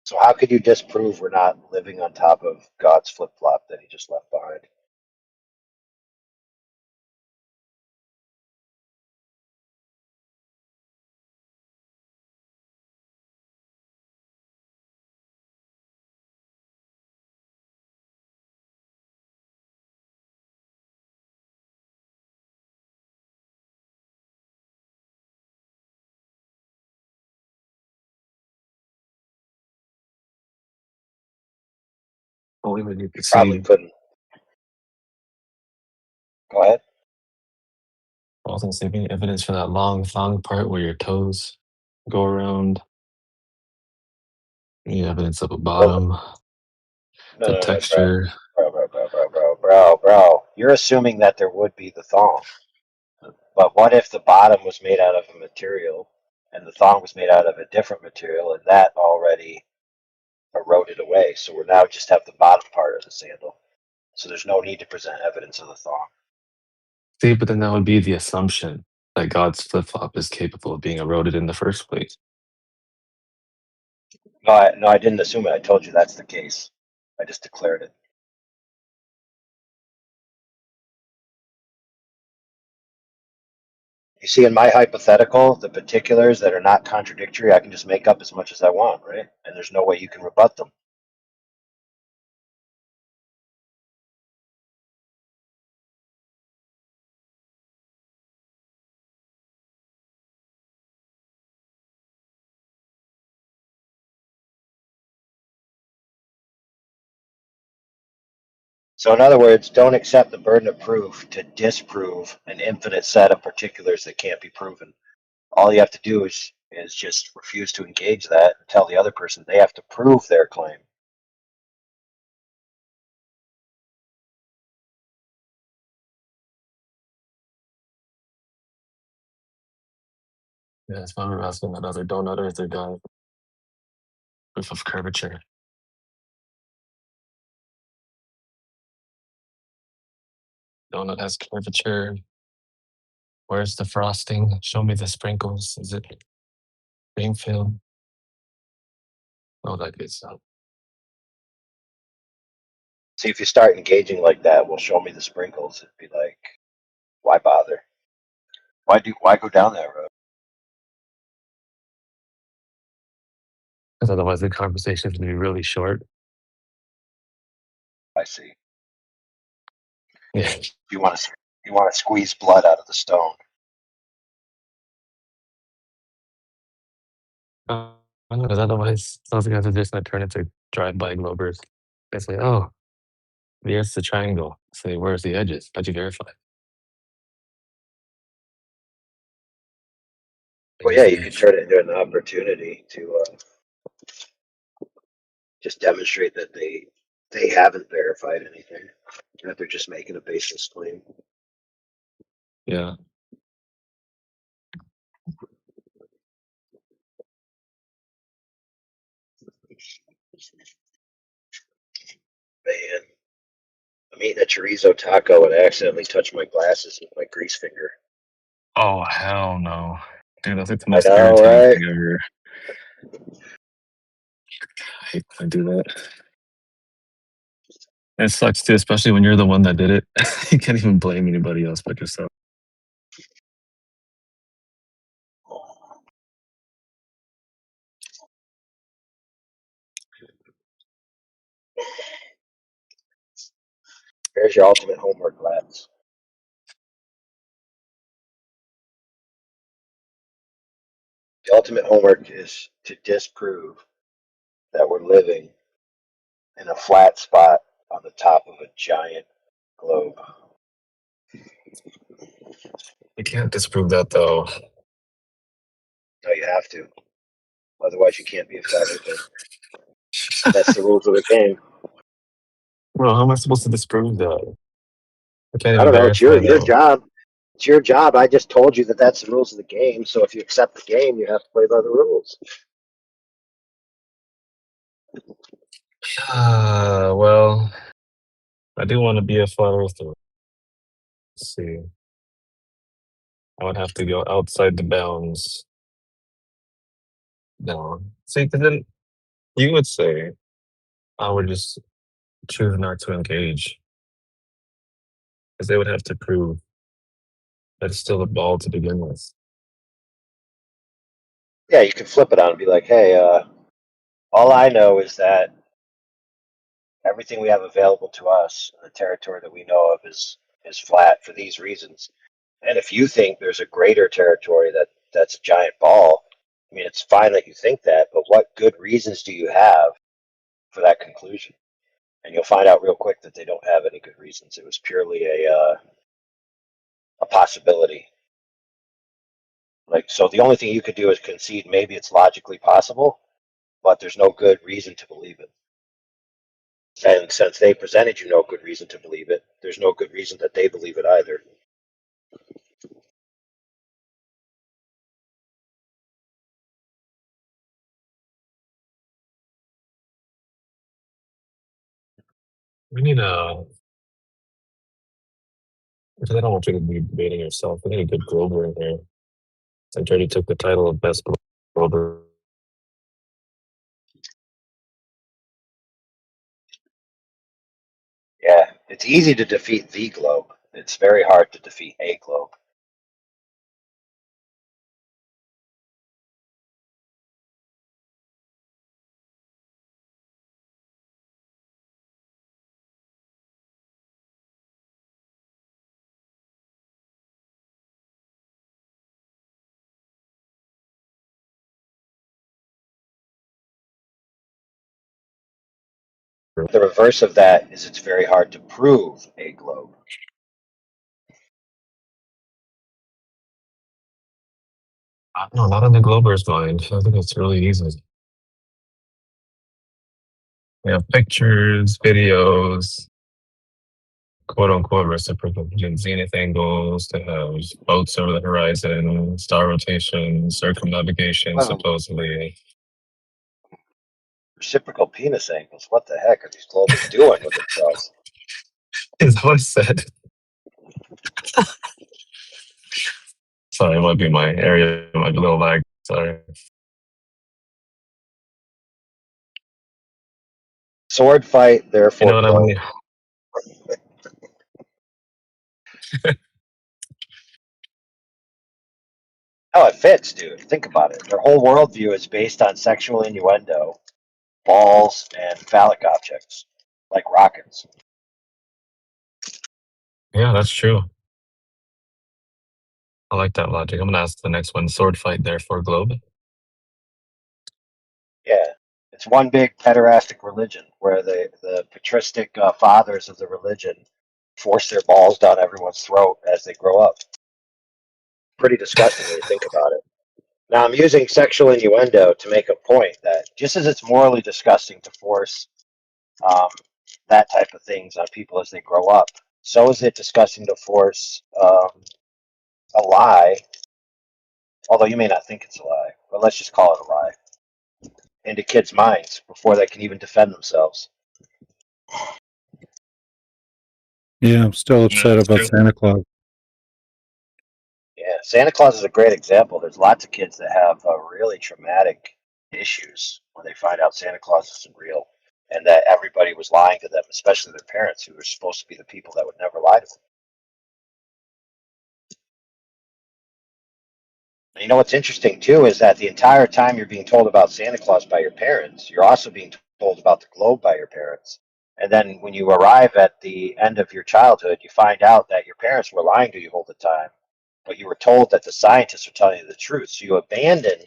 So how could you disprove we're not living on top of God's flip-flop that he just left behind? Only when you can Probably see. couldn't. Go ahead. I was gonna say, any evidence for that long thong part where your toes go around. Any evidence of a Well, bottom, the no, texture. bro. You're assuming that there would be the thong. But what if the bottom was made out of a material and the thong was made out of a different material, and that already eroded away. So we now just have the bottom part of the sandal. So there's no need to present evidence of the thong. See, but then that would be the assumption that God's flip flop is capable of being eroded in the first place. No, I didn't assume it. I told you that's the case. I just declared it. You see, in my hypothetical, the particulars that are not contradictory, I can just make up as much as I want, right? And there's no way you can rebut them. So in other words, don't accept the burden of proof to disprove an infinite set of particulars that can't be proven. All you have to do is just refuse to engage that and tell the other person they have to prove their claim. Yeah, that's why we're asking that other donut earther guy. Proof of curvature. Donut has curvature. Where's the frosting? Show me the sprinkles. Is it cream filled? Oh, that good stuff. See, if you start engaging like that, well, show me the sprinkles. It'd be like, why bother? Why go down that road? Because otherwise the conversation is going to be really short. I see. Yeah. You want to squeeze blood out of the stone. Because otherwise, those guys are just going to turn into drive-by Globers. They say, oh, the Earth's a triangle. Say, where's the edges? How'd you verify? Well, yeah, you could turn it into an opportunity to just demonstrate that they haven't verified anything, that they're just making a baseless claim. Yeah. Man, I'm eating a chorizo taco and I accidentally touched my glasses with my grease finger. Oh, hell no. Dude, that's like the I most know, irritating right? thing ever. I hate when I do that. It sucks too, especially when you're the one that did it. You can't even blame anybody else but yourself. Here's your ultimate homework, lads. The ultimate homework is to disprove that we're living in a flat spot on the top of a giant globe. You can't disprove that though. No, you have to. Otherwise, you can't be a flat earther. That's the rules of the game. Well, how am I supposed to disprove that? I can't I even don't know. It's verify your that. job. It's your job. I just told you that that's the rules of the game. So if you accept the game, you have to play by the rules. Well, I do want to be a flat earther. Let's see. I would have to go outside the bounds. No. See, because then you would say I would just choose not to engage. Because they would have to prove that it's still a ball to begin with. Yeah, you can flip it on and be like, hey, all I know is that everything we have available to us in the territory that we know of is flat for these reasons. And if you think there's a greater territory that's a giant ball, I mean, it's fine that you think that, but what good reasons do you have for that conclusion? And you'll find out real quick that they don't have any good reasons. It was purely a possibility. Like, so the only thing you could do is concede maybe it's logically possible, but there's no good reason to believe it. And since they presented you no good reason to believe it, there's no good reason that they believe it either. We need a. Because I don't want you to be debating yourself. We need a good Glober in here. I already took the title of best Glober. Yeah, it's easy to defeat the globe. It's very hard to defeat a globe. The reverse of that is it's very hard to prove a globe. No, not on the Glober's mind. I think it's really easy. We have pictures, videos, quote unquote reciprocal zenith angles. They have boats over the horizon, star rotation, circumnavigation, Well, supposedly. reciprocal penis angles. What the heck are these globers doing with themselves? Is what I said. Sorry, it might be my area, it might be a little lag. Sorry. Sword fight, You therefore know what I globe. mean? Oh, it fits, dude. Think about it. Their whole worldview is based on sexual innuendo, balls, and phallic objects, like rockets. Yeah, that's true. I like that logic. I'm gonna ask the next one. Sword fight, therefore globe. Yeah, it's one big pederastic religion where the patristic fathers of the religion force their balls down everyone's throat as they grow up. Pretty disgusting when you think about it. Now, I'm using sexual innuendo to make a point that just as it's morally disgusting to force um, that type of things on people as they grow up, so is it disgusting to force a lie, although you may not think it's a lie, but let's just call it a lie, into kids' minds before they can even defend themselves. Yeah, I'm still Yeah, upset that's about true. Santa Claus. Yeah, Santa Claus is a great example. There's lots of kids that have really traumatic issues when they find out Santa Claus isn't real and that everybody was lying to them, especially their parents, who were supposed to be the people that would never lie to them. And you know what's interesting too is that the entire time you're being told about Santa Claus by your parents, you're also being told about the globe by your parents. And then when you arrive at the end of your childhood, you find out that your parents were lying to you all the time, but you were told that the scientists were telling you the truth. So you abandon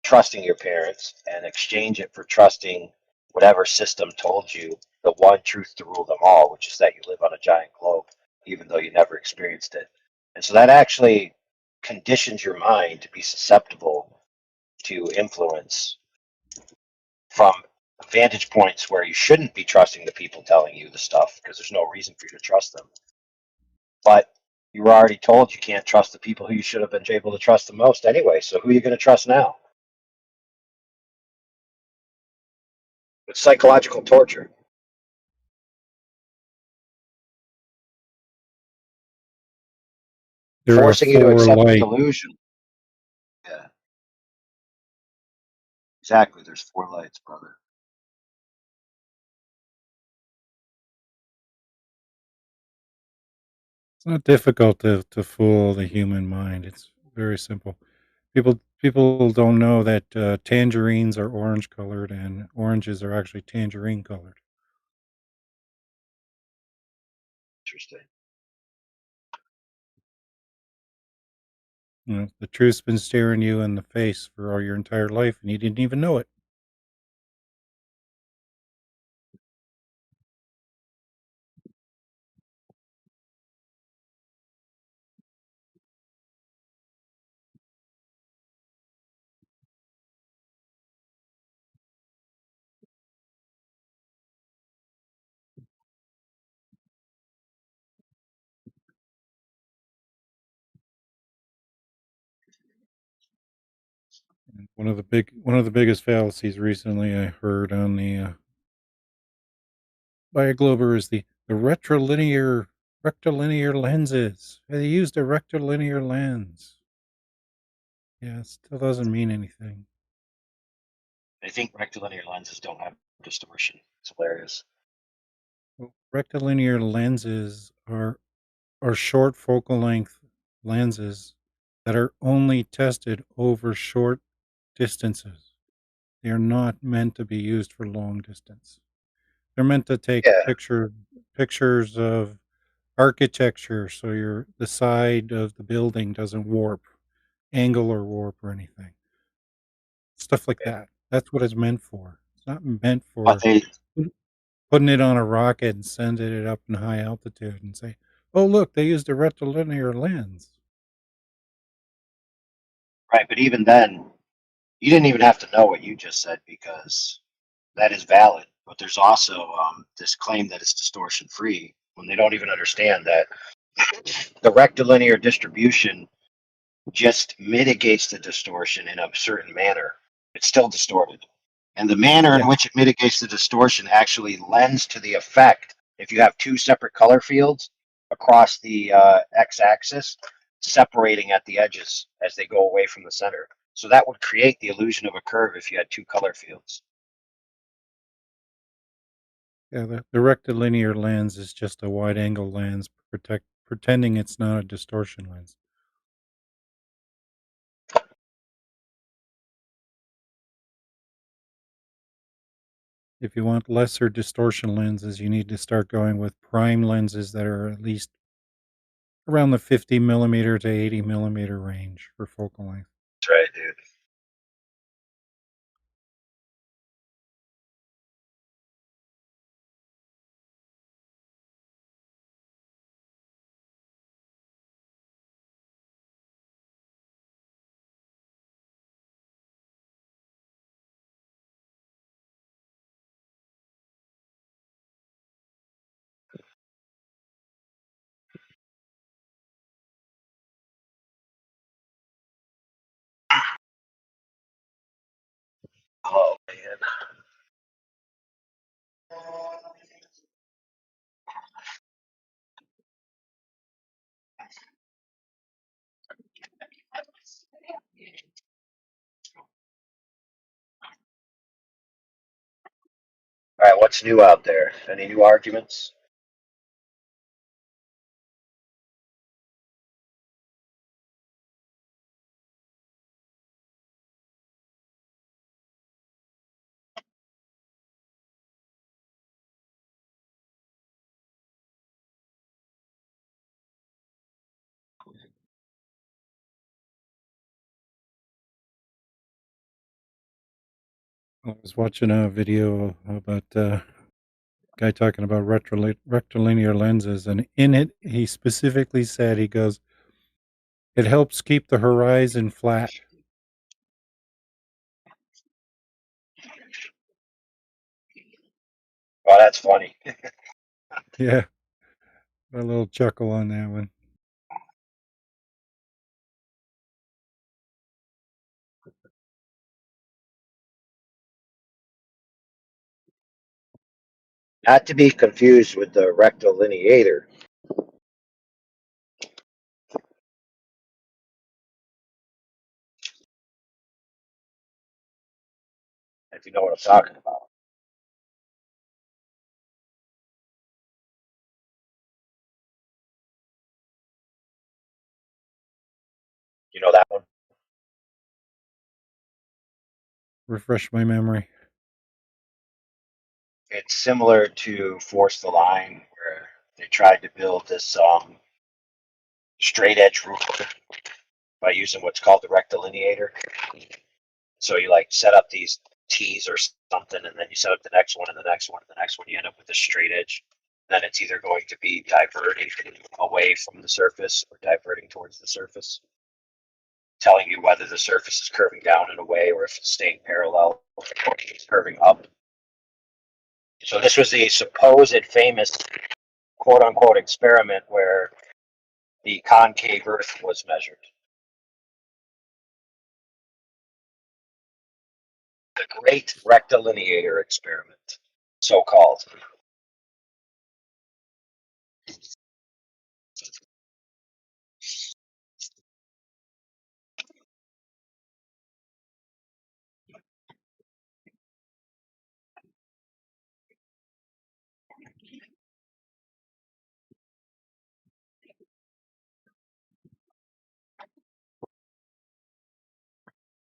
trusting your parents and exchange it for trusting whatever system told you the one truth to rule them all, which is that you live on a giant globe, even though you never experienced it. And so that actually conditions your mind to be susceptible to influence from vantage points where you shouldn't be trusting the people telling you the stuff because there's no reason for you to trust them. But you were already told you can't trust the people who you should have been able to trust the most anyway. So who are you going to trust now? It's psychological torture. There are Forcing you to four accept a lights. delusion. Yeah, exactly. There's four lights, brother. It's not difficult to fool the human mind. It's very simple. People don't know that tangerines are orange colored and oranges are actually tangerine colored. Interesting. You know, the truth's been staring you in the face for all your entire life, and you didn't even know it. And one of the biggest fallacies recently I heard on the by a Glober is the rectilinear lenses. They used a rectilinear lens. Yeah, it still doesn't mean anything. I think rectilinear lenses don't have distortion. It's hilarious. Well, rectilinear lenses are short focal length lenses that are only tested over short distances. They are not meant to be used for long distance. They're meant to take Yeah. pictures of architecture so the side of the building doesn't warp, angle or warp or anything. Stuff like that. That's what it's meant for. It's not meant But for they putting it on a rocket and sending it up in high altitude and say, "Oh, look, they used a rectilinear lens." right, but even then, you didn't even have to know what you just said because that is valid. But there's also this claim that it's distortion free when they don't even understand that the rectilinear distribution just mitigates the distortion in a certain manner. It's still distorted. And the manner in Yeah, which it mitigates the distortion actually lends to the effect. If you have two separate color fields across the x-axis, separating at the edges as they go away from the center. So that would create the illusion of a curve if you had two color fields. yeah. The rectilinear lens is just a wide angle lens pretending it's not a distortion lens. If you want lesser distortion lenses, you need to start going with prime lenses that are at least around the 50 millimeter to 80 millimeter range for focal length. That's right, dude. Oh man. All right, what's new out there? Any new arguments? I was watching a video about a guy talking about rectilinear lenses, and in it, he specifically said, he goes, it helps keep the horizon flat. Oh, that's funny. Yeah, a little chuckle on that one. Not to be confused with the rectilineator. If you know what I'm talking about. You know that one? Refresh my memory. It's similar to Force the Line, where they tried to build this straight edge ruler by using what's called the rectilineator. So you like set up these T's or something, and then you set up the next one and the next one and the next one. You end up with a straight edge. Then it's either going to be diverting away from the surface or diverting towards the surface, telling you whether the surface is curving down in a way or if it's staying parallel or it's curving up. So this was the supposed famous quote unquote experiment where the concave Earth was measured. The Great Rectilineator Experiment, so called.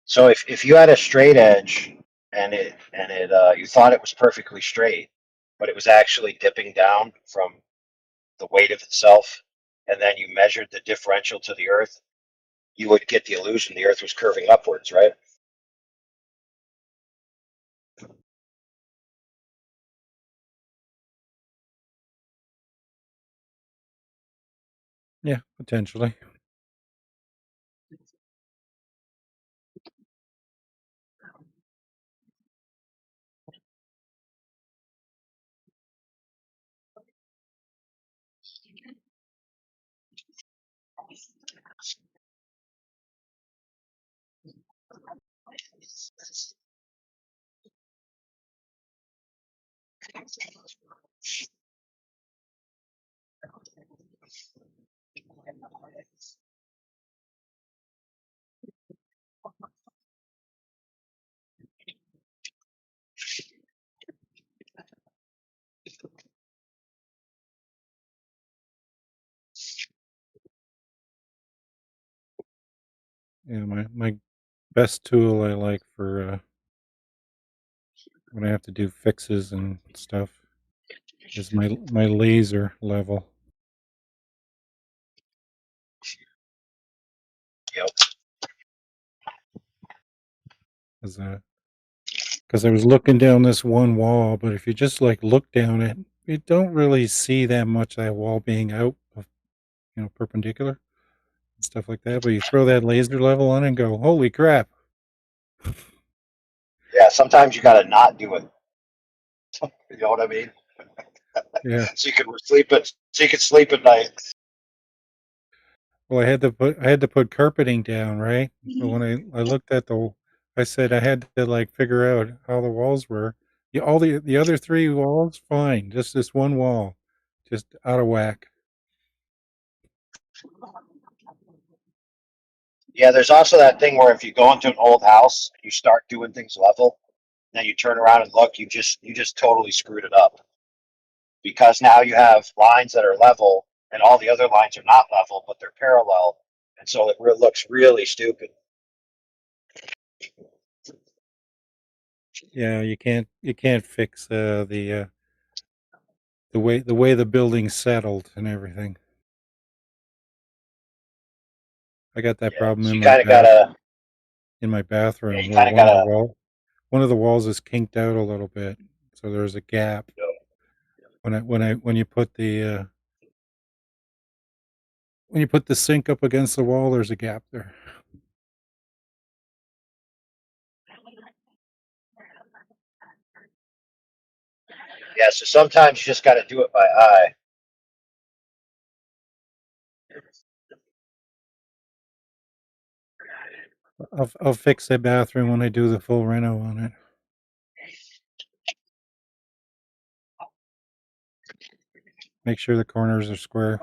So if you had a straight edge and it you thought it was perfectly straight, but it was actually dipping down from the weight of itself, and then you measured the differential to the Earth, you would get the illusion the Earth was curving upwards, right? Yeah, potentially. Yeah, my best tool I like for when I have to do fixes and stuff is my laser level. Yep. Because I was looking down this one wall, but if you just like look down it, you don't really see that much of that wall being out of, perpendicular and stuff like that. But you throw that laser level on and go, holy crap! Yeah, sometimes you got to not do it. You know what I mean? Yeah. So you can sleep at night. Well, I had to put carpeting down, right? But when I looked at I said I had to like figure out how the walls were. Yeah, all the other three walls, fine. Just this one wall, just out of whack. Yeah, there's also that thing where if you go into an old house and you start doing things level, then you turn around and look, you just totally screwed it up. Because now you have lines that are level and all the other lines are not level, but they're parallel. And so looks really stupid. Yeah, you can't fix the way the building settled and everything. I got that Yeah. problem So you kind of gotta, in my yeah, bathroom you where kind of gotta, one of the walls is kinked out a little bit, so there's a gap. When you put the sink up against the wall, there's a gap there. yeah, so sometimes you just gotta do it by eye. I'll fix that bathroom when I do the full reno on it. Make sure the corners are square.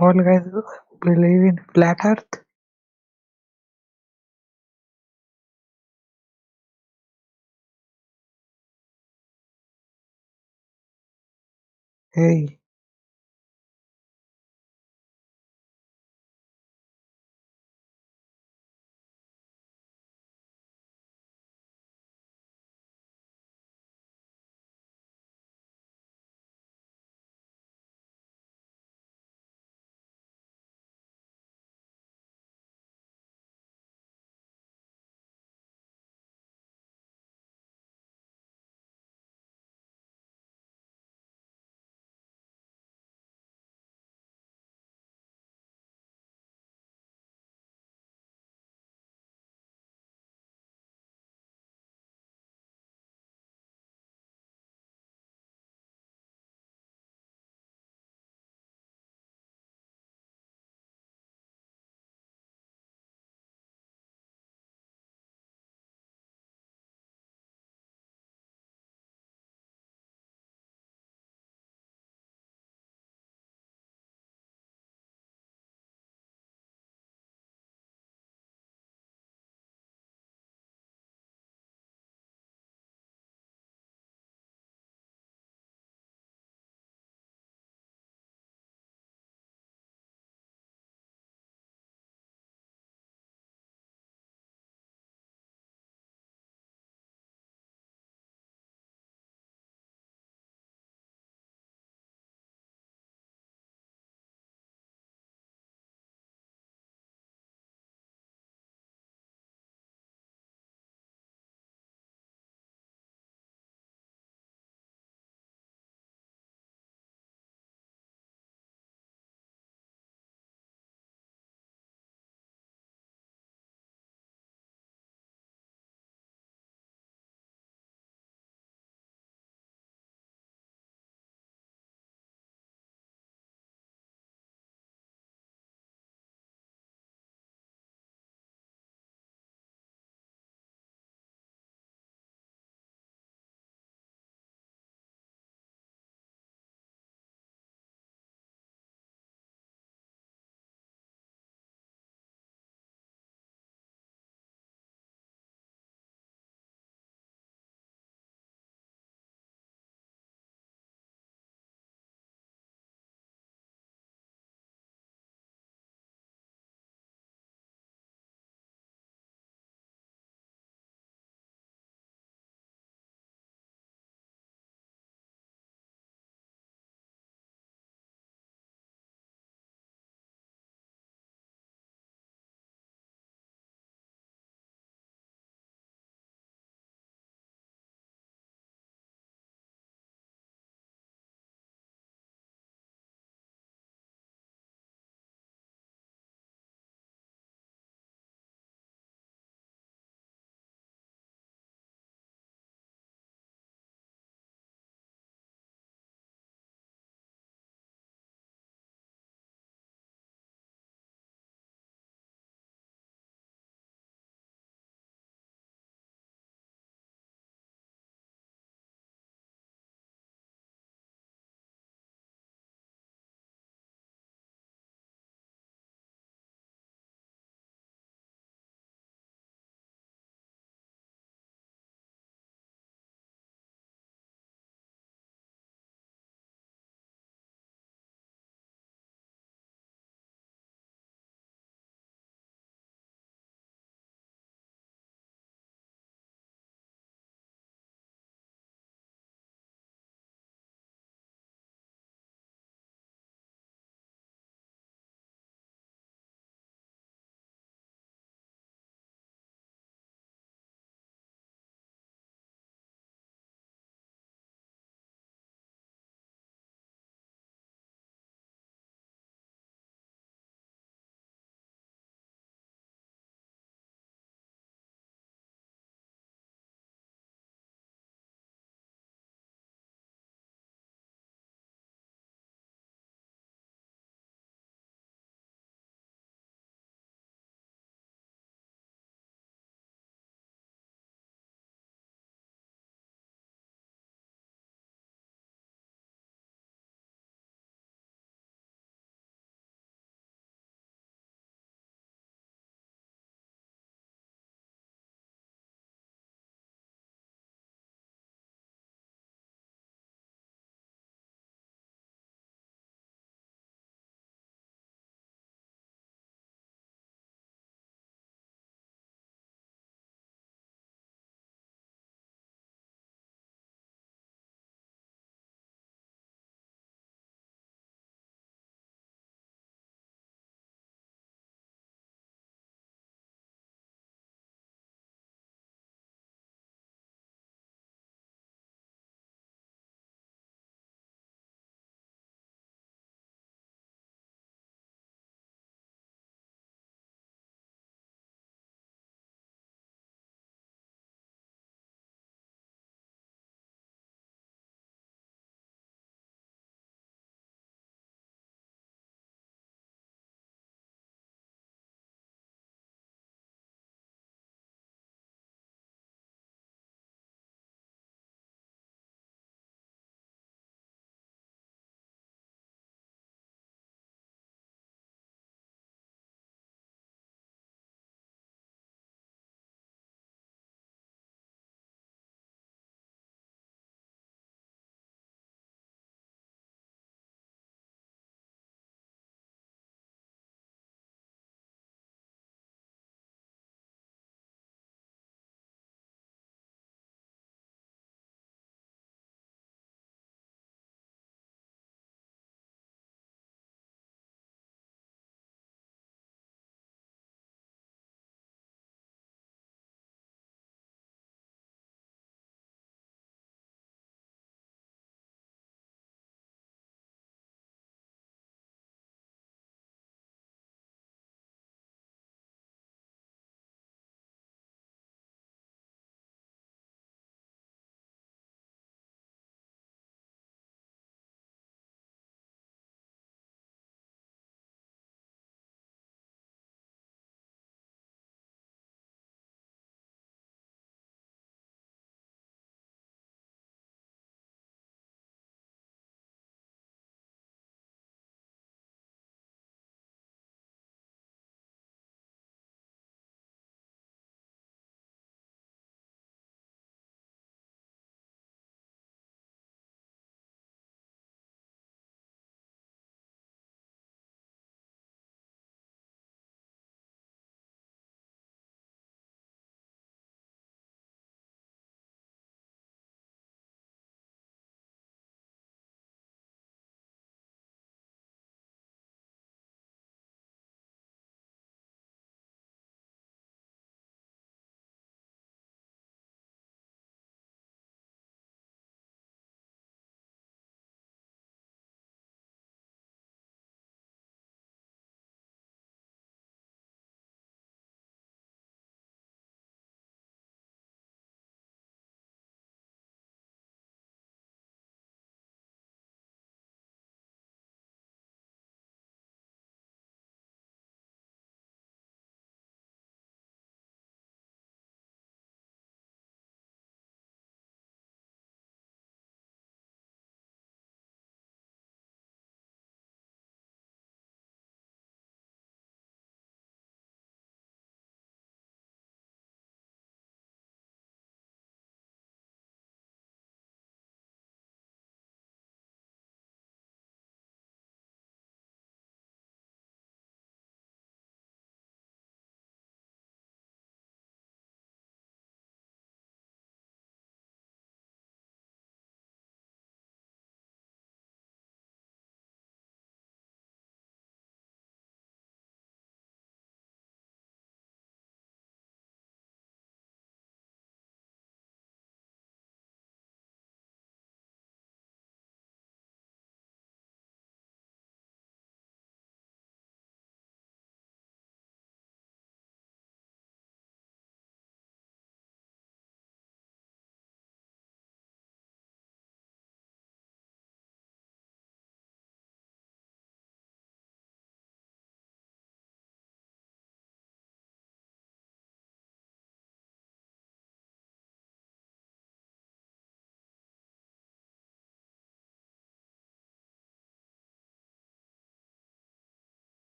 all guys believe in flat Earth? Hey,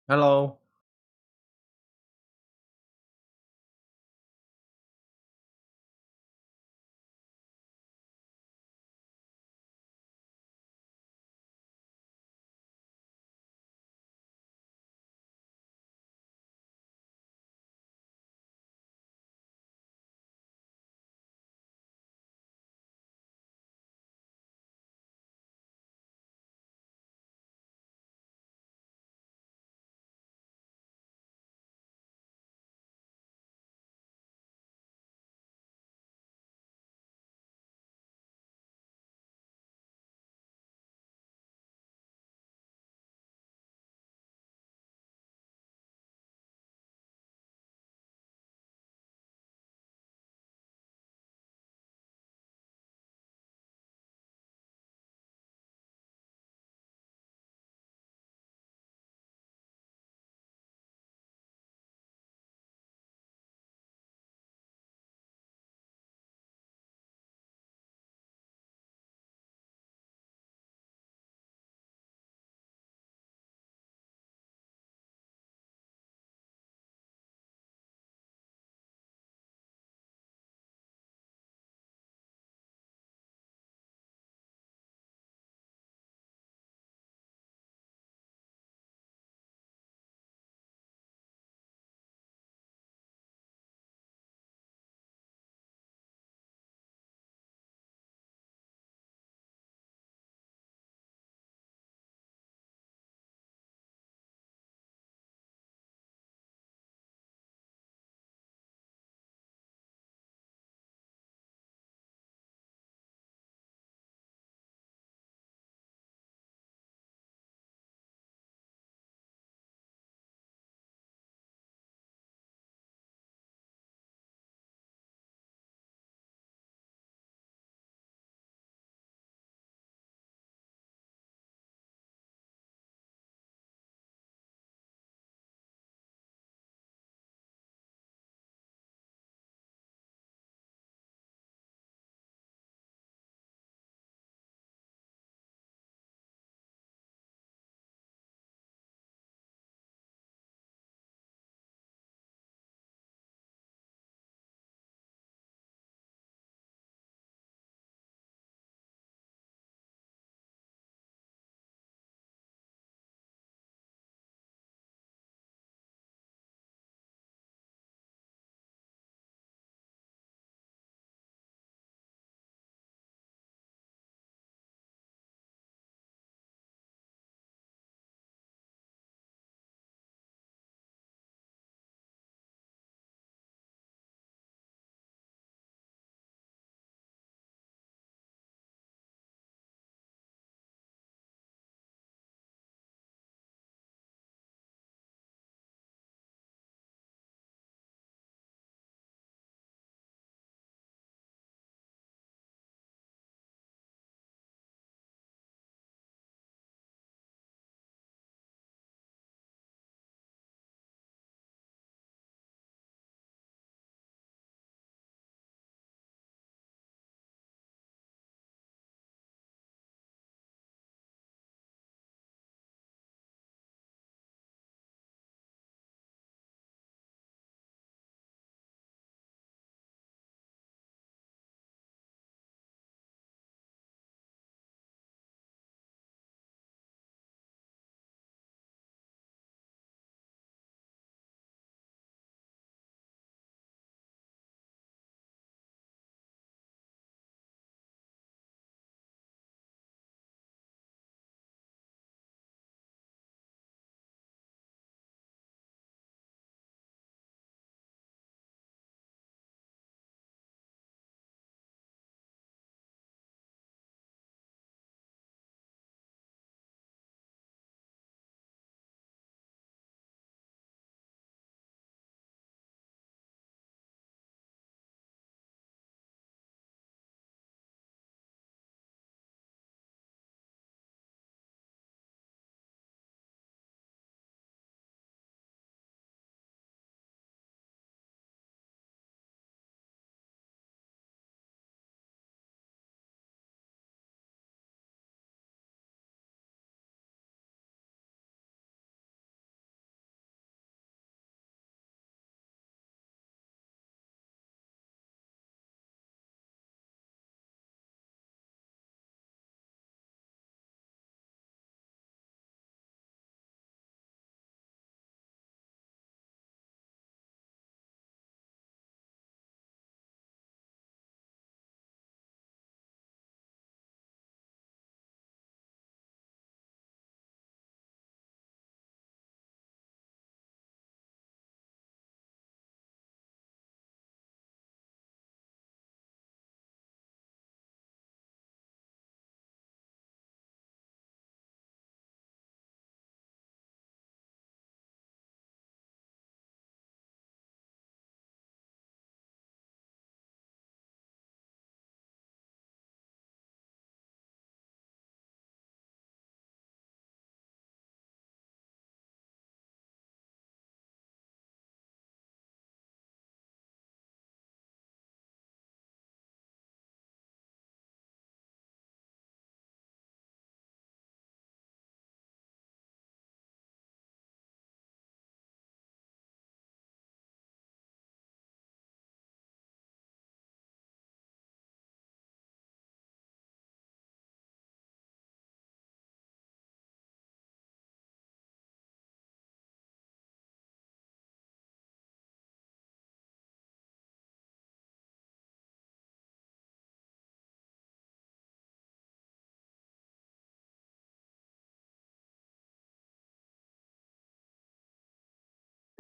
Hello.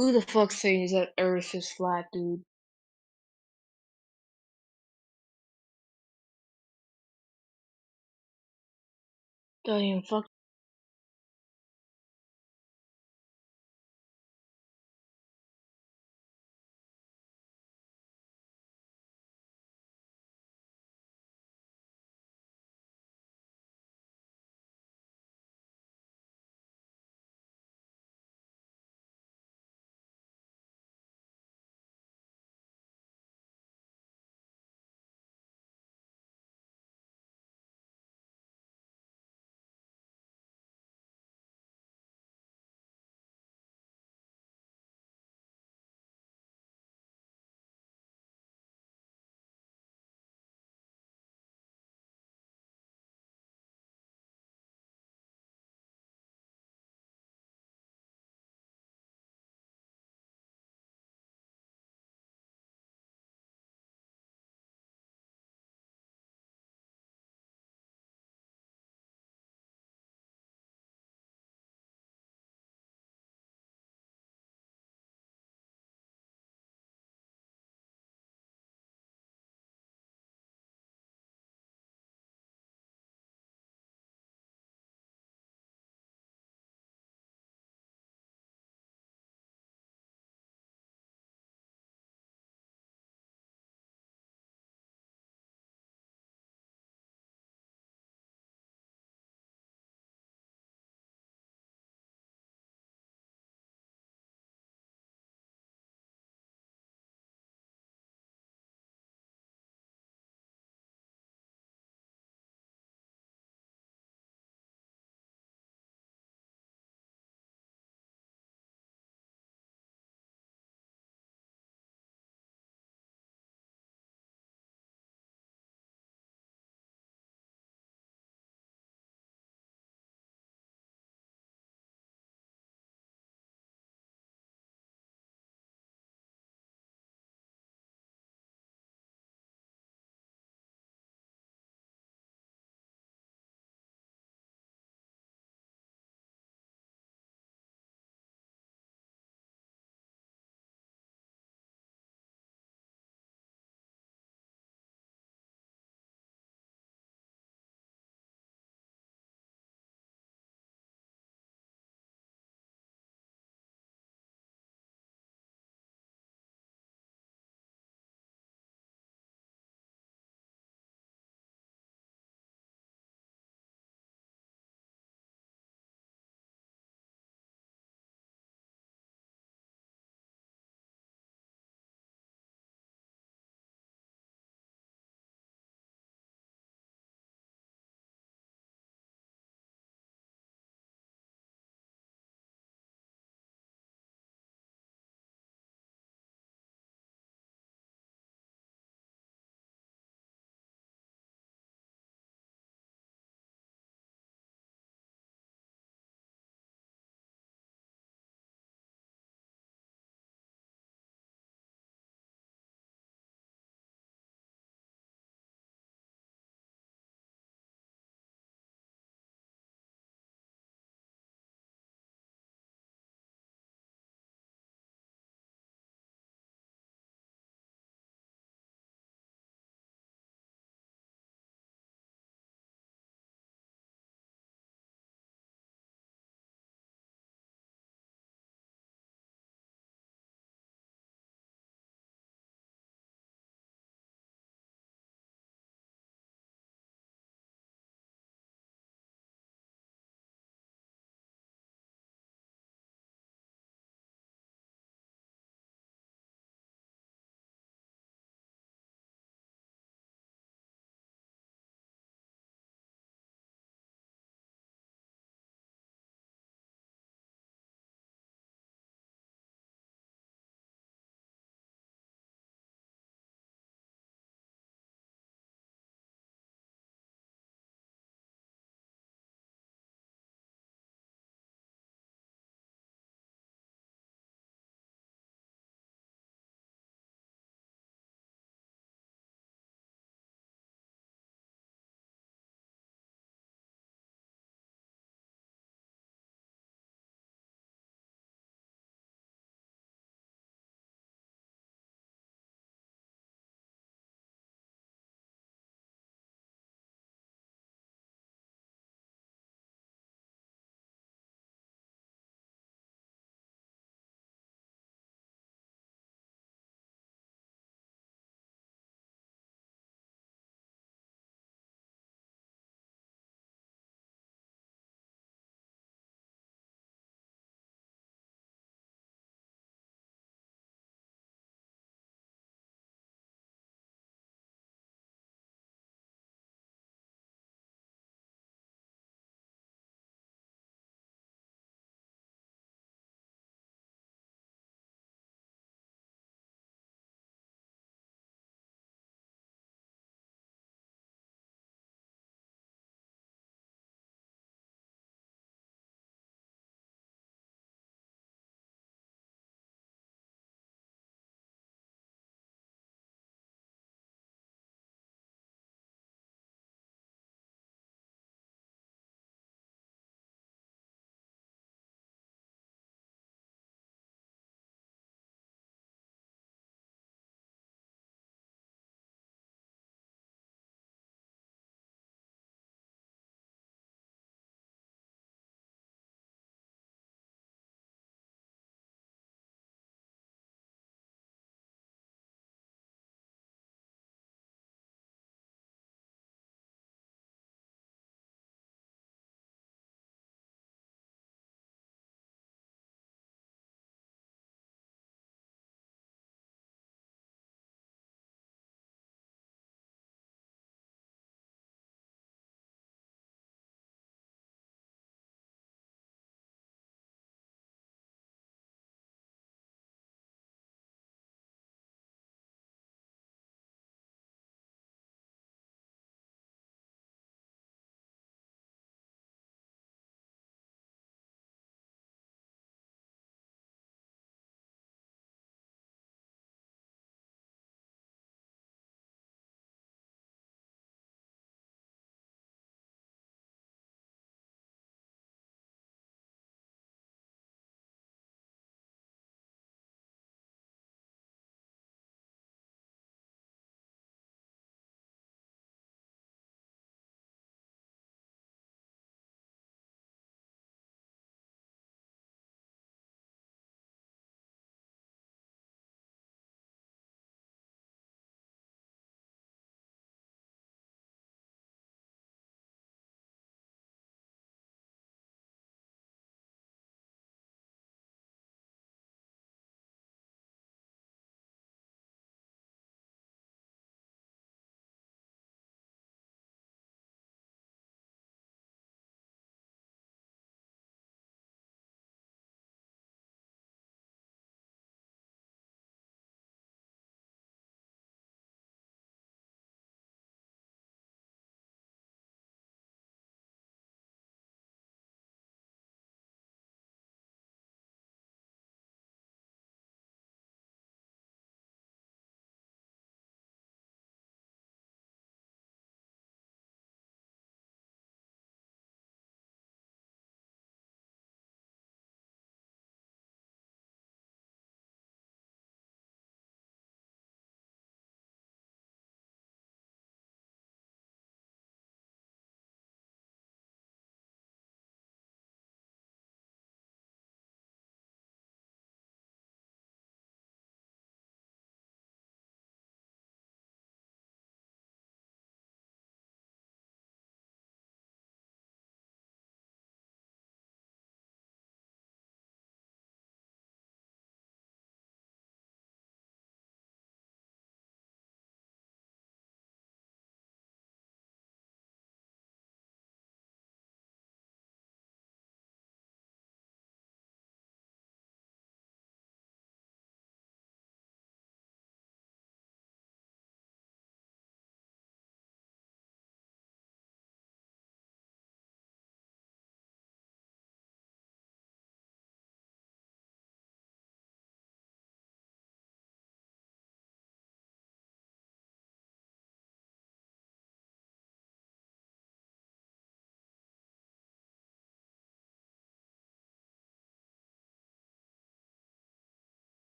Who the fuck says that Earth is flat, dude? Don't even fuck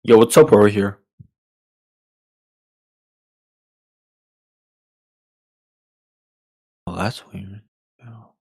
Yo, what's up over here? Oh, that's weird. Oh.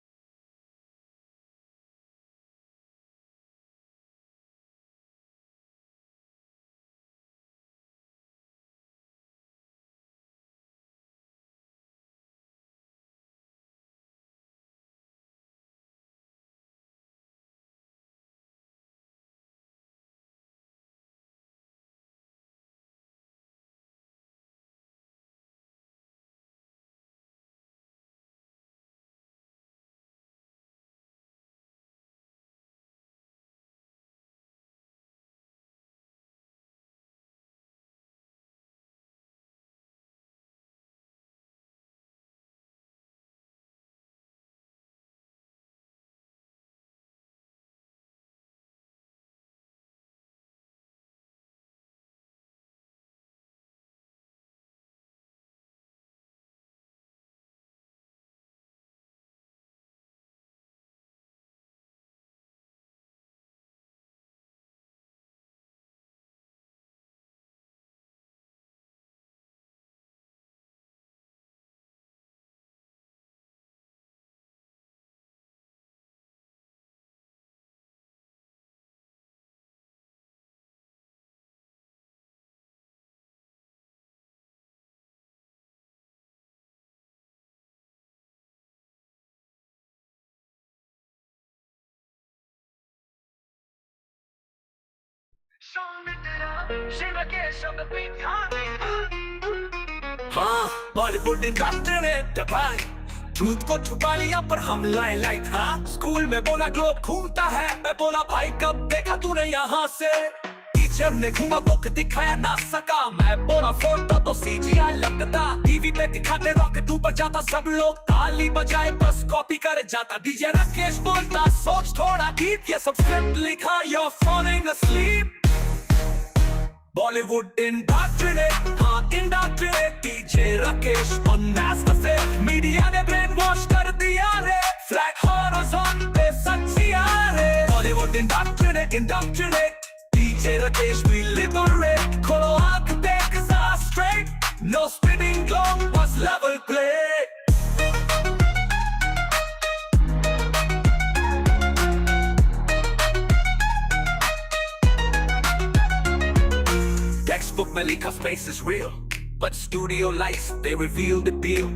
हाँ Bollywood industry ने दबाई झूठ को छुपा लिया पर हम light हाँ स्कूल में बोला ग्लोब घूमता है मैं बोला भाई कब देखा तूने यहाँ से टीचर ने घूमा बुक दिखाया ना सका मैं बोला फोटो तो सीजीआई लगता टीवी पे दिखाते रॉकेट ऊपर जाता सब लोग ताली बजाए बस कॉपी करे जाता डीजे राकेश बोलता सोच थोड़ा डीप ये सब स्क्रिप्ट लिखा you're falling asleep Bollywood indoctrinate, हाँ indoctrinate DJ Rakesh on master से मीडिया ने brain wash कर दिया रे flag horizon पे सच्चिया रे Bollywood indoctrinate DJ Rakesh we liberate खोलो आँख देख सा straight no spinning long was level play Textbook में लिखा space is real but studio lights they reveal the deal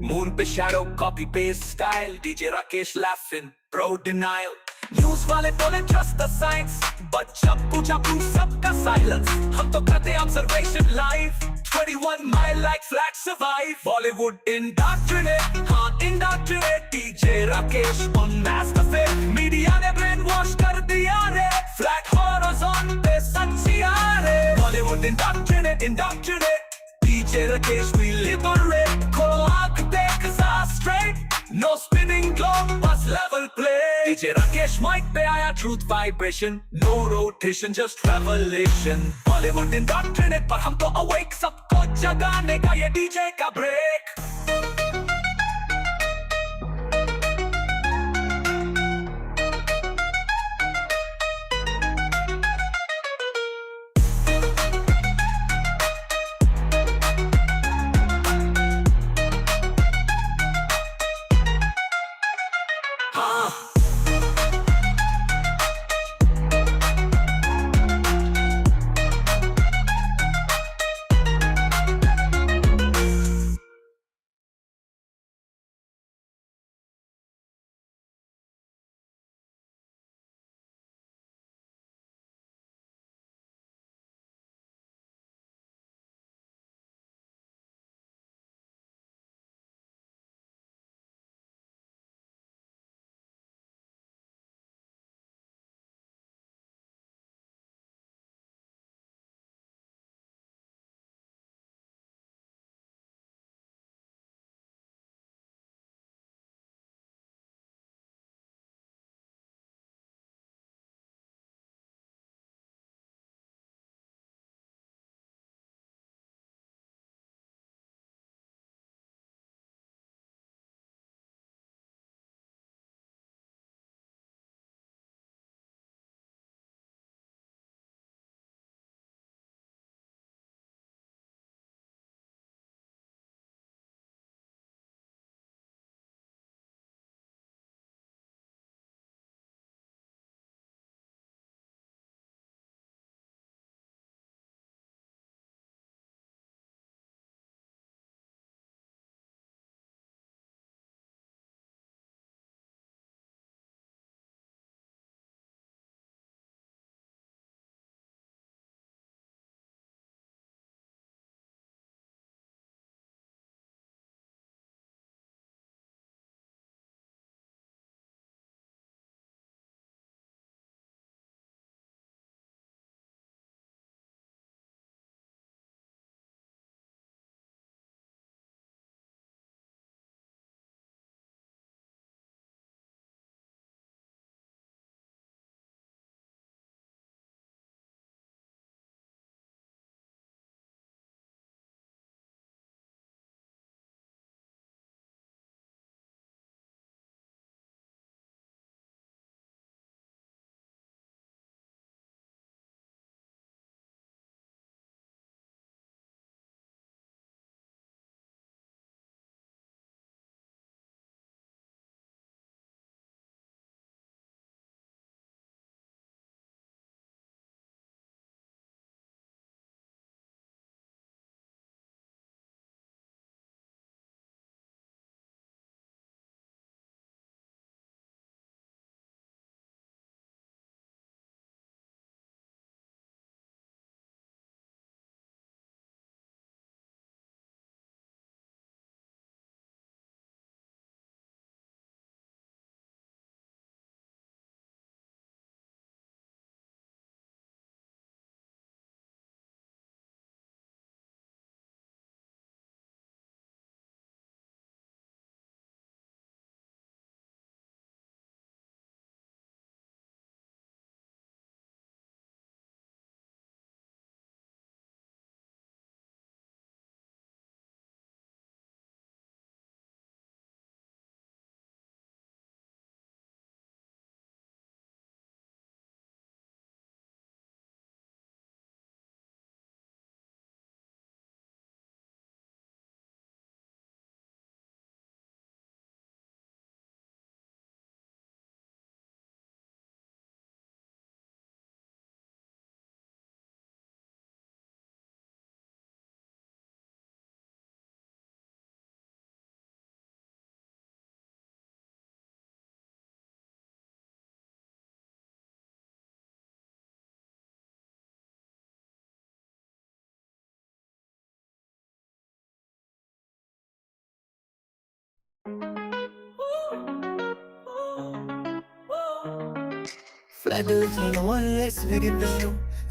moon पे shadow copy paste style DJ Rakesh laughing bro denial news वाले बोले trust the science but जब पूछा proof सबका silence हम तो करते observation live 21 mile like flag survive Bollywood indoctrinate हाँ indoctrinate DJ Rakesh on master से media ने brainwash कर दिया रे flag horizon पे सच्चिया रे Bollywood indoctrinate DJ Rakesh we liberate खोलो आँख देख सा straight no spinning clock बस level play DJ Rakesh mic पे आया truth vibration no rotation just revelation Bollywood indoctrinate पर हम तो awake सबको जगाने का ये DJ का break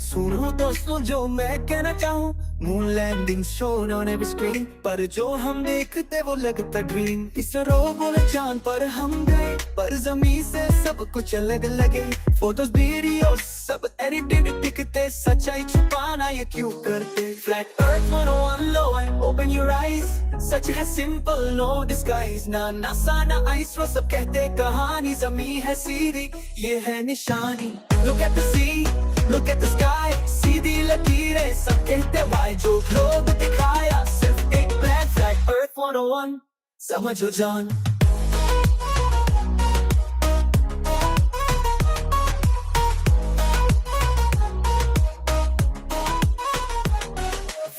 सुनो दोस्तों जो मैं कहना चाहूँ moon landing shown on every screen पर जो हम देखते वो लगता ड्रीम इस बोले चांद पर हम गए पर जमीन से सब कुछ अलग लगे फोटोज वीडियोस सब एडिटेड दिखते सच्चाई छुपाना ये क्यों करते फ्लैट अर्थ वन लो ओपन योर आईज सच है सिंपल नो डिस्गाइज ना नासा ना आइस वो सब कहते कहानी जमीन है सीधी ये है निशानी look at the sea look at the sky सीधी लकीरें सब कहते वाई जो लोग दिखाया सिर्फ एक ब्लैक फ्लैग अर्थ 101 समझो जान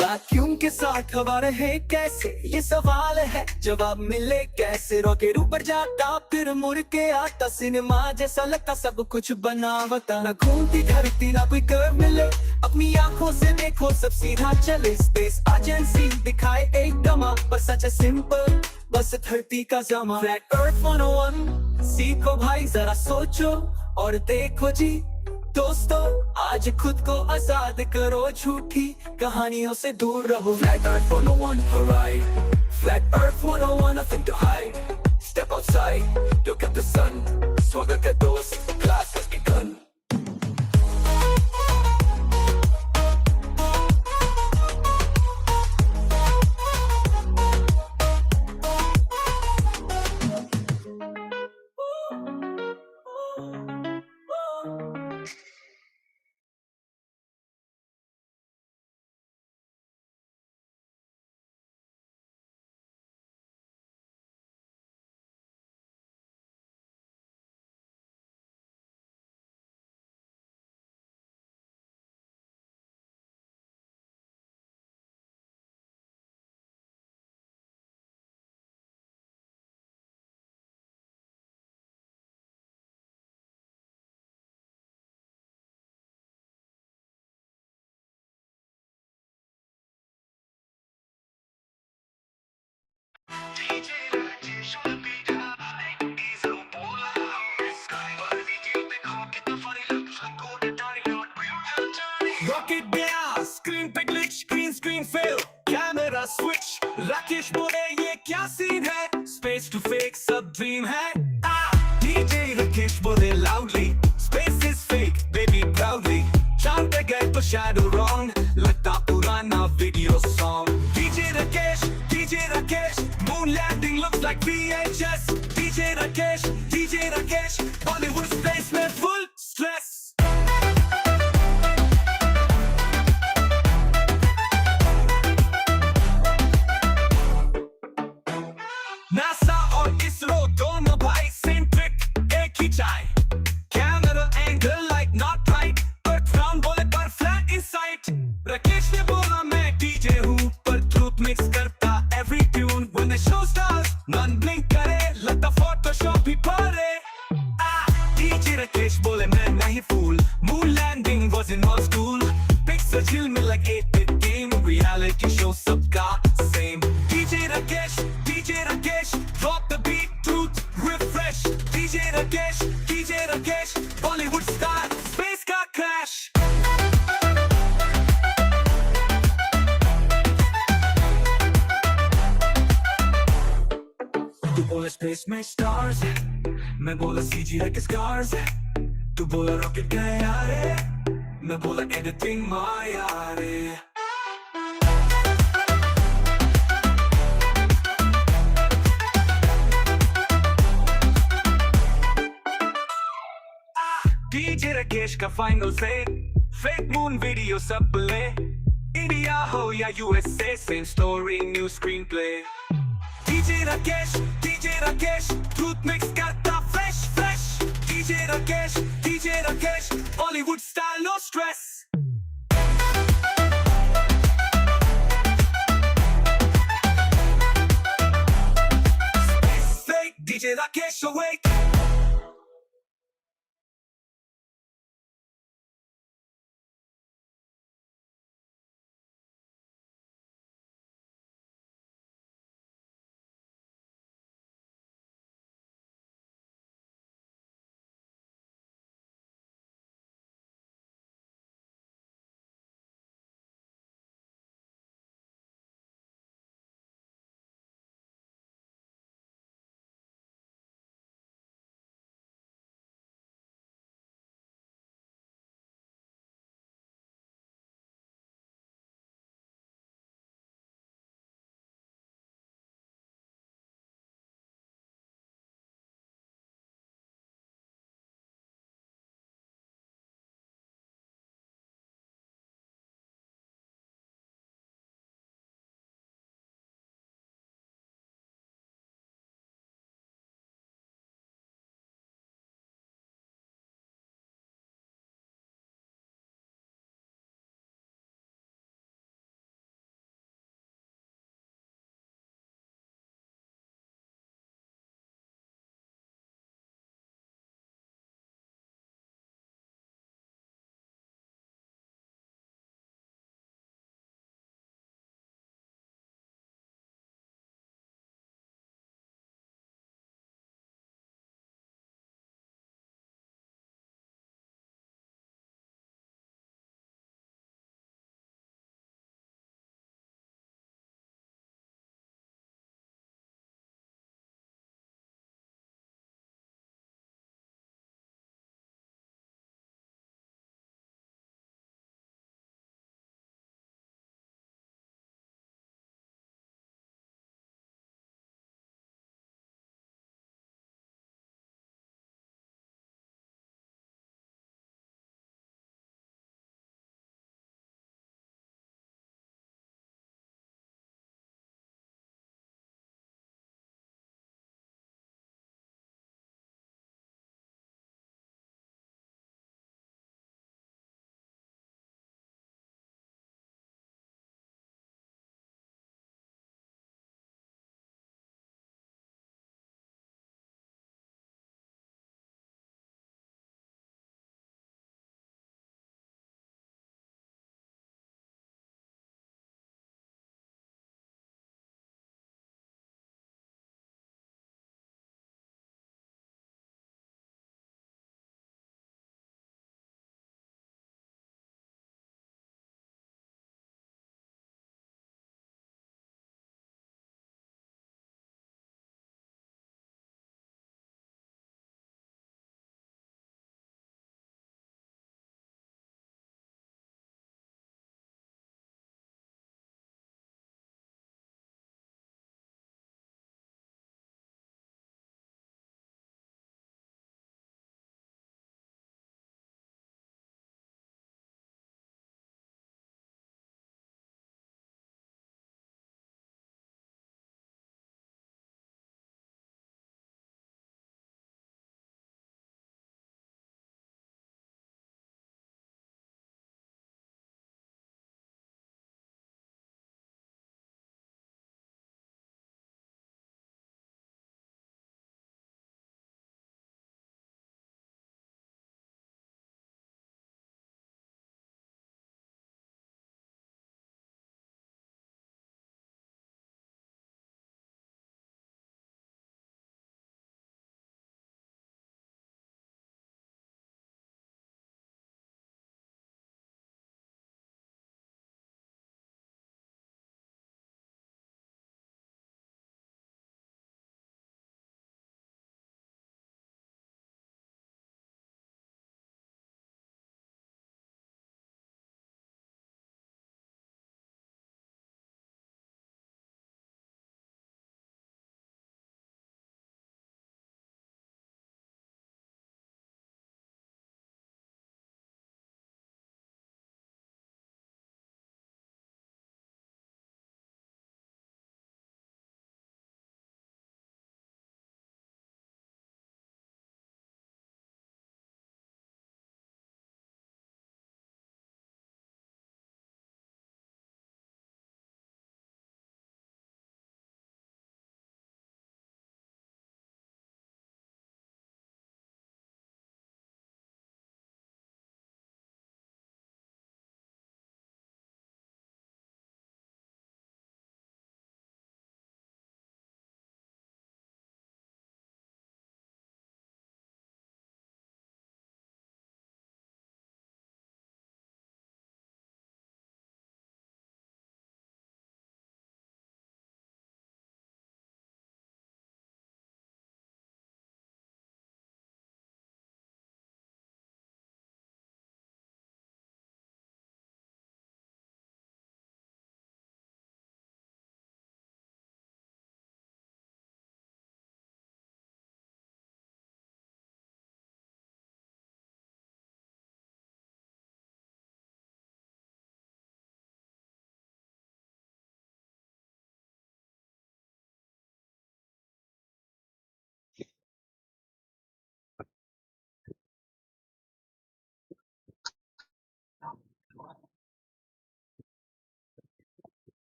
वैक्यूम के साथ हवा रहे कैसे ये सवाल है जवाब मिले कैसे रॉकेट ऊपर जाता फिर मुड़ के आता सिनेमा जैसा लगता सब कुछ बनावता ना घूमती धरती ना कोई कर्व मिले अपनी आंखों से देखो सब सीधा चले स्पेस एजेंसी दिखाए एक दमा बस सच है सिंपल बस धरती का जमा फ्लैट अर्थ 101 सीखो भाई जरा सोचो और देखो जी दोस्तों आज खुद को आजाद करो झूठी कहानियों से दूर रहो Flat Earth 101 hurrah Flat Earth 101 nothing to hide Step outside look at the sun स्वागत है दोस्त क्लास has begun Rocket गया स्क्रीन पे glitch green screen fail camera switch Rakesh बोले ये क्या सीन है स्पेस टू फेक सब ड्रीम है डीजे राकेश बोले loudly space is fake baby proudly चांद पे गए तो शैडो रॉन्ग लगता पुराना video song DJ Rakesh moon landing looks like VHS DJ Rakesh Bollywood space में फुल स्ट्रेस नासा और इसरो दोनों भाई सेम ट्रिक एक ही चाय camera angle like not right earth round बोले पर फ्लैट इनसाइट राकेश ने बोला मैं डीजे हूँ पर ट्रूथ मिक्स करता every tune when the show starts non blink करे लगता फोटोशॉप भी पड़े डीजे राकेश बोले मैं नहीं fool moon landing was in all school pixel chill में like 8-bit game reality show सबका same DJ Rakesh drop the beat truth refresh DJ Rakesh Bollywood style space का crash तू बोला स्पेस में स्टार्स है मैं बोला CG है कि स्कार्स है तू बोला रॉकेट गया रे मैं बोला एडिटिंग माया रे डीजे राकेश का फाइनल से फेक मून वीडियो सब ले इंडिया हो या USA same story new screen play DJ Rakesh truth mix करता fresh DJ Rakesh Bollywood style no stress fake DJ Rakesh awake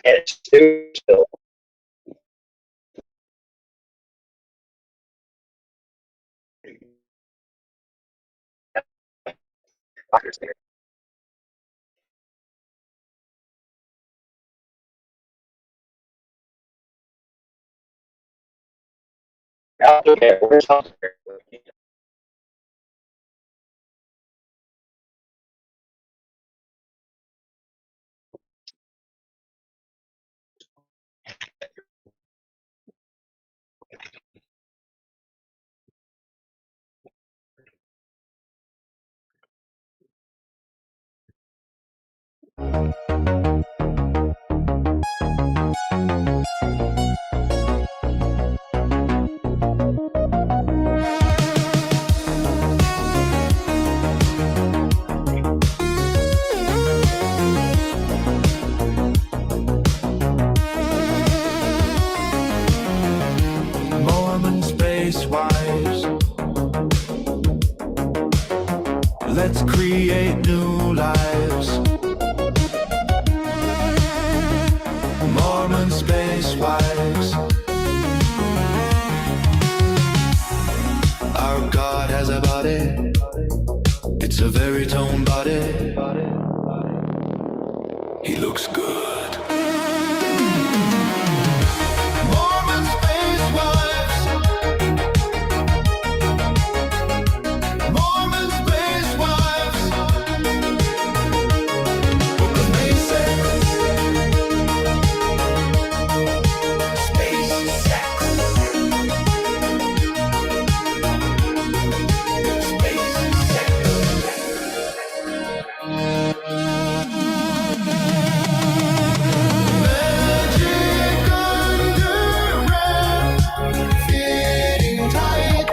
It's still. Okay, where's Hunter? Mormon space wives. Let's create new lives. Mormon space wives. Our God has a body. It's a very toned body. He looks good. Mormon space wives. Mormon space wives. Book of basics. Space sex. Space sex. Magic underwear fitting tight.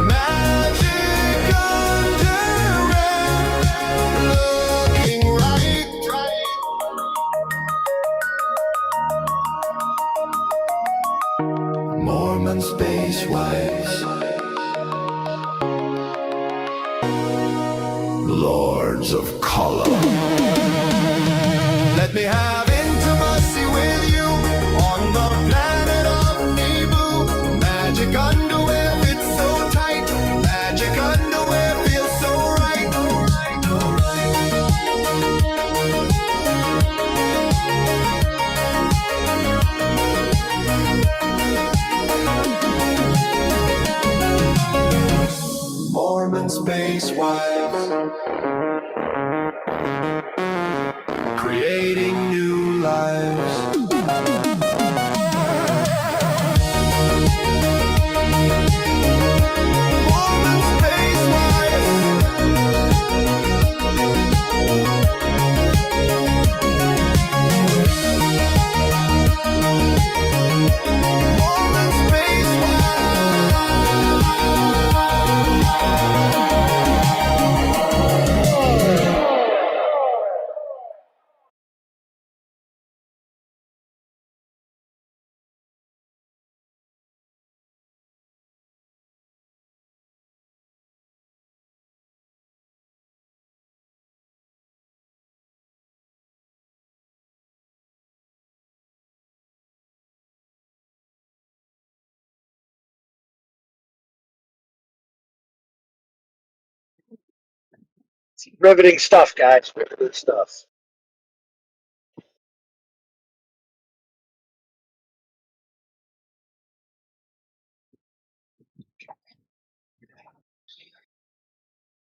Magic underwear looking right. Mormon space wives. Lords of color. Let me have intimacy with you on the planet of Naboo. Magic underwear fits so tight. Magic underwear feels so right. Mormon space wives. Creating new lives. Mormon space wives. Mormon space Riveting stuff, guys. Riveting stuff.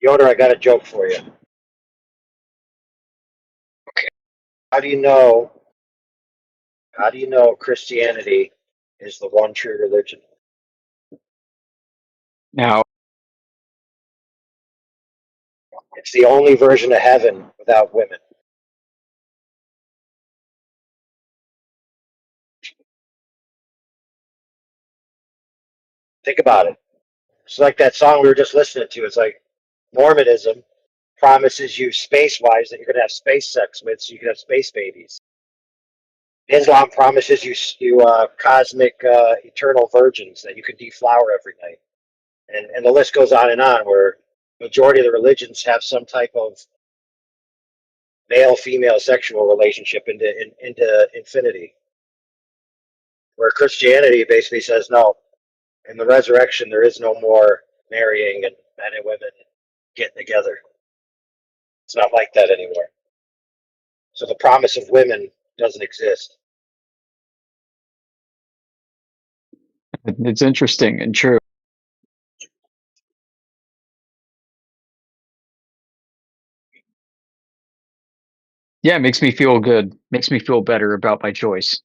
Yoder, I got a joke for you. How do you know? How do you know Christianity is the one true religion? Now, It's the only version of heaven without women. Think about it. It's like that song we were just listening to. It's like Mormonism promises you space wives that you're going to have space sex with so you can have space babies. Islam promises you cosmic eternal virgins that you can deflower every night. And the list goes on, where majority of the religions have some type of male-female sexual relationship into infinity. Where Christianity basically says, no, in the resurrection, there is no more marrying and men and women getting together. It's not like that anymore. So the promise of women doesn't exist. It's interesting and true. Yeah, it makes me feel good. Makes me feel better about my choice.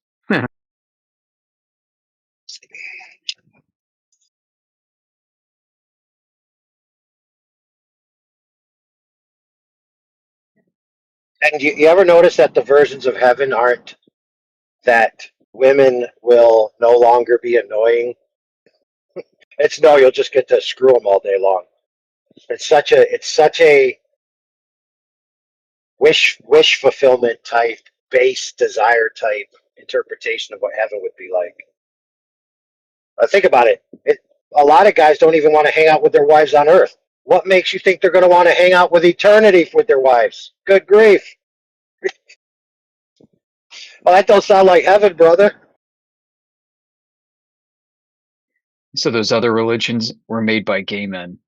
And you ever notice that the versions of heaven aren't that women will no longer be annoying? It's no, you'll just get to screw them all day long. It's such a wish fulfillment type, base desire type interpretation of what heaven would be like. Think about it. A lot of guys don't even want to hang out with their wives on Earth. What makes you think they're going to want to hang out with eternity with their wives? Good grief! Well, that don't sound like heaven, brother. So those other religions were made by gay men.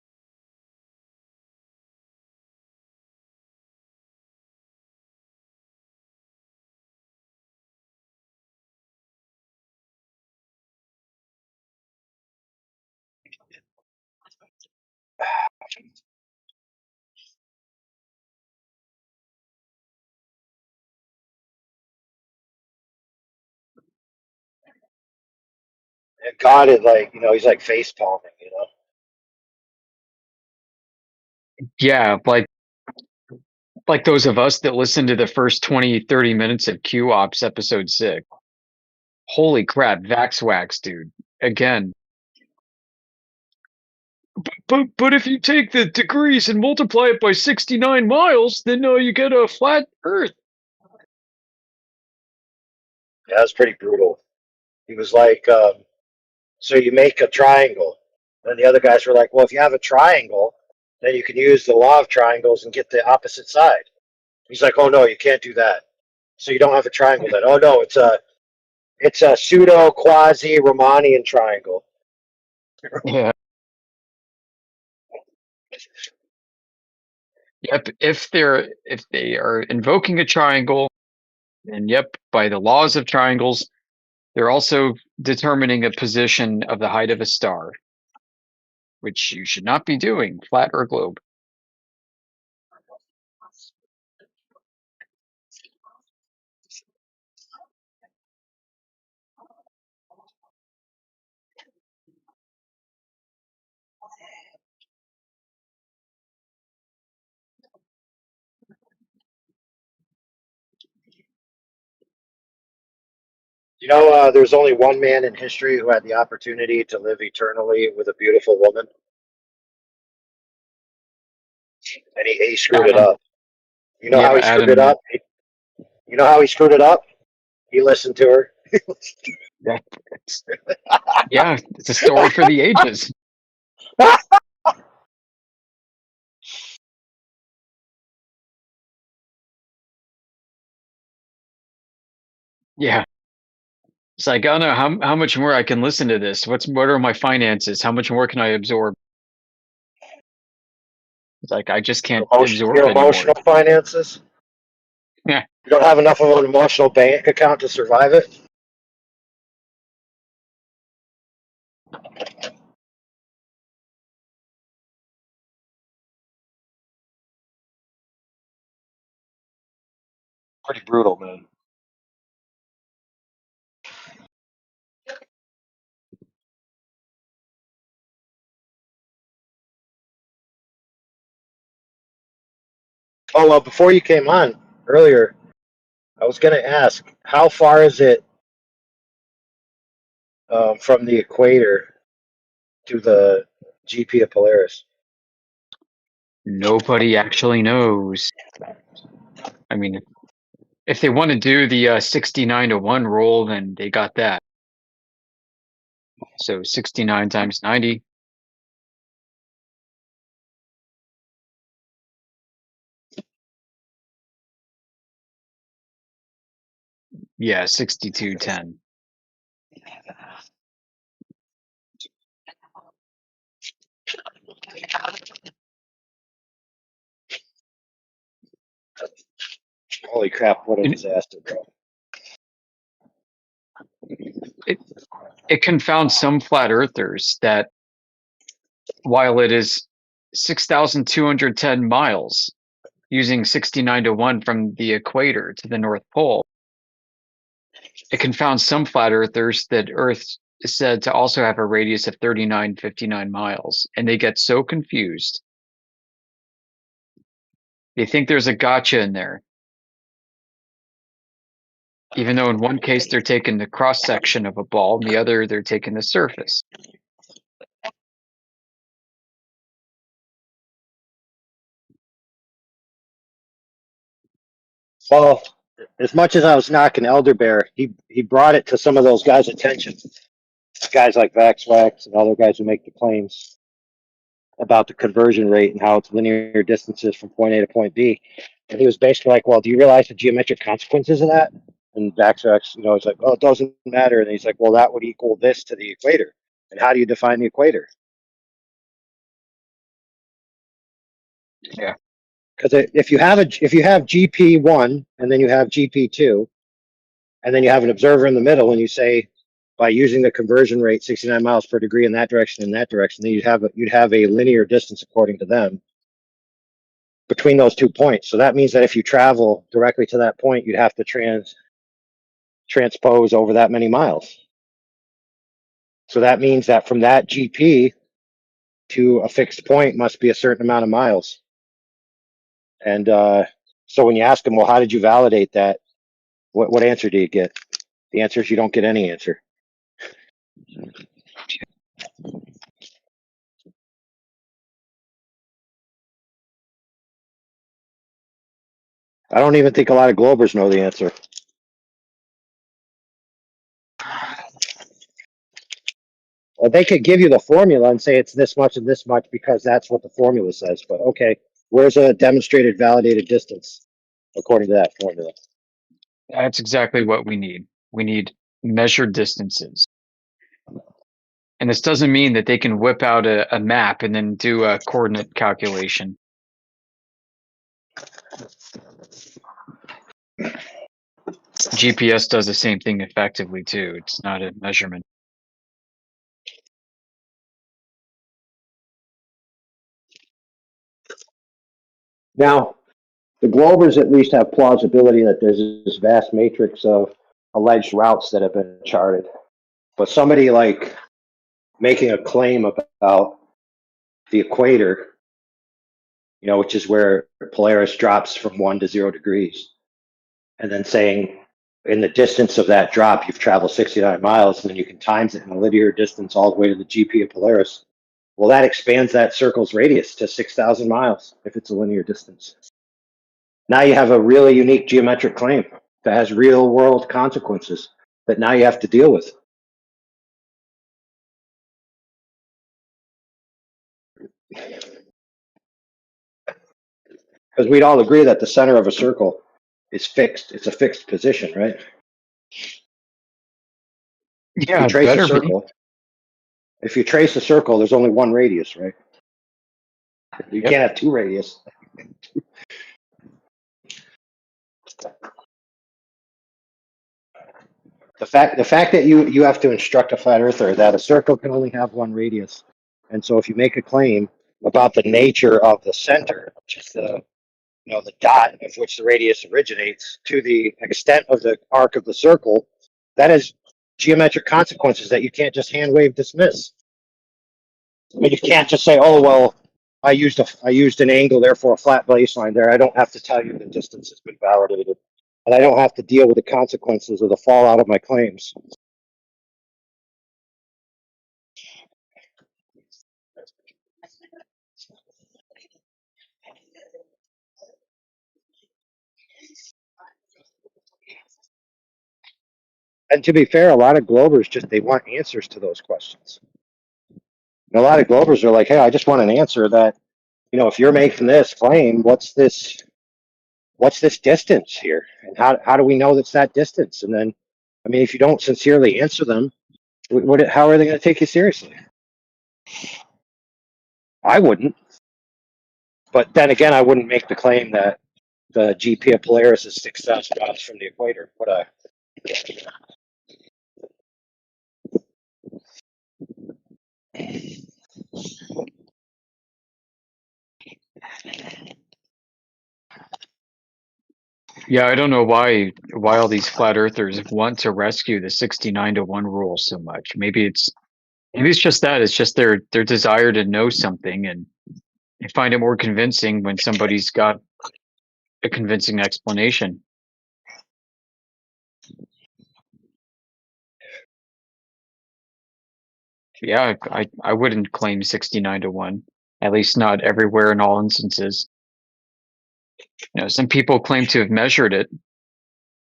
And God is like, he's like face palming, Yeah, like those of us that listen to the first 20, 30 minutes of Q-Ops episode 6. Holy crap, Vax Wax, dude. Again. But if you take the degrees and multiply it by 69 miles, then you get a flat Earth. Yeah, that's pretty brutal. He was like, so you make a triangle. And the other guys were like, well, if you have a triangle, then you can use the law of triangles and get the opposite side. He's like, oh no, you can't do that. So you don't have a triangle then. Oh no, it's a pseudo quasi Romanian triangle. Yeah. Yep. If they are invoking a triangle, then yep, by the laws of triangles, they're also determining a position of the height of a star, which you should not be doing, flat or globe. There's only one man in history who had the opportunity to live eternally with a beautiful woman, and he screwed it Adam. up. You know Yeah, how he screwed it Adam. up? You know how he screwed it up? He listened to her. Yeah, it's a story for the ages. Yeah. It's like, I don't know how much more I can listen to this. What are my finances? How much more can I absorb? It's like I just can't absorb Your it anymore. emotional finances? Yeah. You don't have enough of an emotional bank account to survive it? Pretty brutal, man. Oh, well, before you came on earlier, I was going to ask, how far is it from the equator to the GP of Polaris? Nobody actually knows. I mean, if they want to do the 69-1 rule, then they got that. So 69 times 90. Yeah, 6210. Holy crap! What a And disaster, bro. it confounds some flat earthers that while it is 6,210 miles using 69-1 from the equator to the North Pole, it confounds some flat earthers that Earth is said to also have a radius of 3959 miles, and they get so confused. They think there's a gotcha in there, even though in one case they're taking the cross section of a ball, and the other they're taking the surface. Well, as much as I was knocking Elderbear, he brought it to some of those guys' attention. Guys like VaxWax and other guys who make the claims about the conversion rate and how it's linear distances from point A to point B. And he was basically like, well, do you realize the geometric consequences of that? And VaxWax, he's like, oh, it doesn't matter. And he's like, well, that would equal this to the equator. And how do you define the equator? Yeah. Because if you have GP1 and then you have GP2, and then you have an observer in the middle, and you say by using the conversion rate 69 miles per degree in that direction and that direction, then you'd have a linear distance according to them between those 2 points. So that means that if you travel directly to that point, you'd have to transpose over that many miles. So that means that from that GP to a fixed point must be a certain amount of miles. And so when you ask them, well, how did you validate that? What answer do you get? The answer is you don't get any answer. I don't even think a lot of Globers know the answer. Well, they could give you the formula and say it's this much and this much because that's what the formula says. But okay, where's a demonstrated validated distance according to that formula? That's exactly what we need. We need measured distances. And this doesn't mean that they can whip out a map and then do a coordinate calculation. GPS does the same thing effectively too. It's not a measurement. Now, the Globers at least have plausibility that there's this vast matrix of alleged routes that have been charted. But somebody like making a claim about the equator, which is where Polaris drops from 1 to 0 degrees, and then saying in the distance of that drop, you've traveled 69 miles, and then you can times it in a linear distance all the way to the GP of Polaris. Well, that expands that circle's radius to 6,000 miles if it's a linear distance. Now you have a really unique geometric claim that has real world consequences that now you have to deal with. Because we'd all agree that the center of a circle is fixed. It's a fixed position, right? Yeah, it better be. If you trace a circle, there's only one radius, right? You can't have two radius. The fact that you have to instruct a flat earther that a circle can only have one radius, and so if you make a claim about the nature of the center, which is the dot of which the radius originates, to the extent of the arc of the circle, that is geometric consequences that you can't just hand wave dismiss. I mean, you can't just say, "Oh well, I used an angle, therefore a flat baseline there." I don't have to tell you the distance has been validated, and I don't have to deal with the consequences of the fallout of my claims. And to be fair, a lot of Globers they want answers to those questions. And a lot of Globers are like, hey, I just want an answer that, if you're making this claim, what's this distance here? And how do we know that's that distance? And then, I mean, if you don't sincerely answer them, how are they going to take you seriously? I wouldn't. But then again, I wouldn't make the claim that the GP of Polaris is 6,000 miles from the equator, would I? Yeah, I don't know why all these flat earthers want to rescue the 69-to-1 rule so much. Maybe it's just that. It's just their desire to know something, and they find it more convincing when somebody's got a convincing explanation. Yeah, I wouldn't claim 69-to-1, at least not everywhere in all instances. Some people claim to have measured it,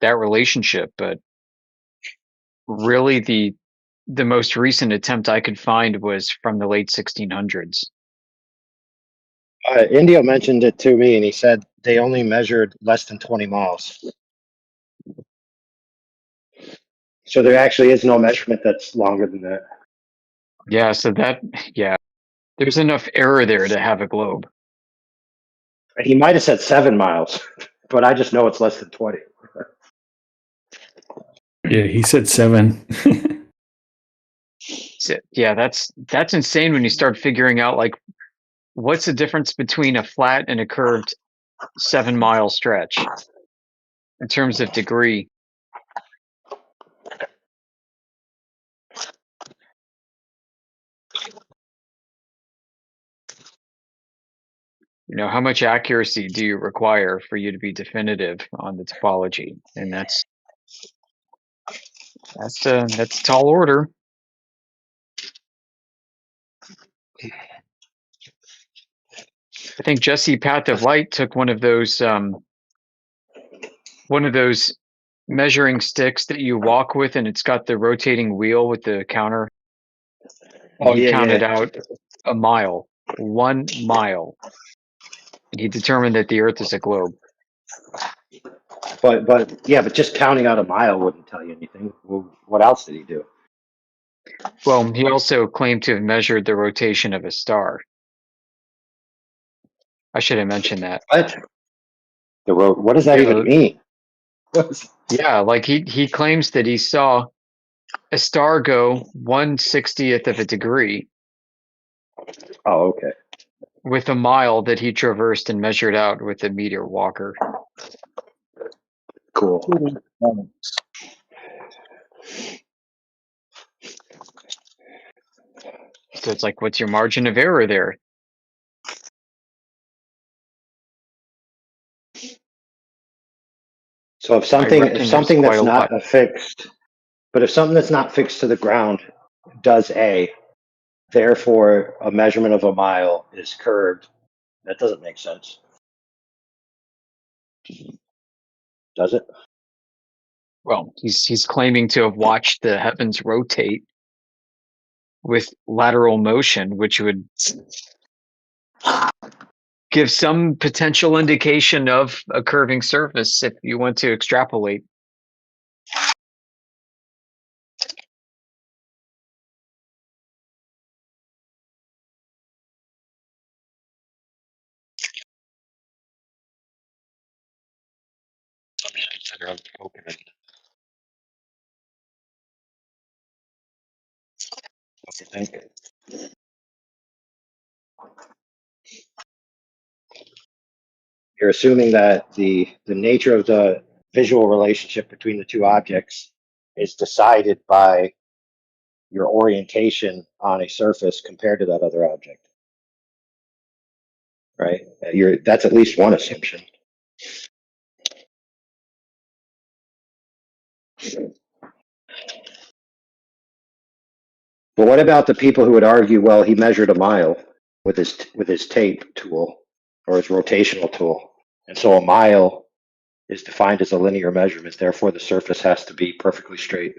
that relationship, but really the most recent attempt I could find was from the late 1600s. Indio mentioned it to me, and he said they only measured less than 20 miles. So there actually is no measurement that's longer than that. Yeah, so there's enough error there to have a globe. He might have said 7 miles, but I just know it's less than 20. Yeah, he said 7. So, yeah, that's insane when you start figuring out, like, what's the difference between a flat and a curved 7-mile stretch in terms of degree. How much accuracy do you require for you to be definitive on the topology? And that's a tall order. I think Jesse Path of Light took one of those measuring sticks that you walk with, and it's got the rotating wheel with the counter. And he counted out a mile, 1 mile, and he determined that the Earth is a globe. But just counting out a mile wouldn't tell you anything. Well, what else did he do? Well, he also claimed to have measured the rotation of a star. I should have mentioned that. What? What does that even mean? Yeah, like he claims that he saw a star go 1/60th of a degree. Oh, okay. With a mile that he traversed and measured out with a meteor walker. Cool. So it's like, what's your margin of error there? So if something that's not fixed, but if something that's not fixed to the ground does A, therefore a measurement of a mile is curved, that doesn't make sense. Does it? Well, he's claiming to have watched the heavens rotate with lateral motion, which would give some potential indication of a curving surface if you want to extrapolate. What do you think? You're assuming that the nature of the visual relationship between the two objects is decided by your orientation on a surface compared to that other object, right? That's at least one assumption. But what about the people who would argue, well, he measured a mile with his tape tool or his rotational tool, and so a mile is defined as a linear measurement. Therefore, the surface has to be perfectly straight.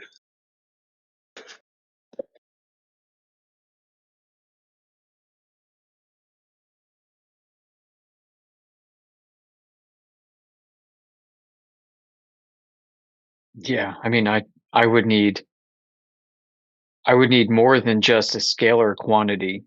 Yeah, I mean, I would need more than just a scalar quantity.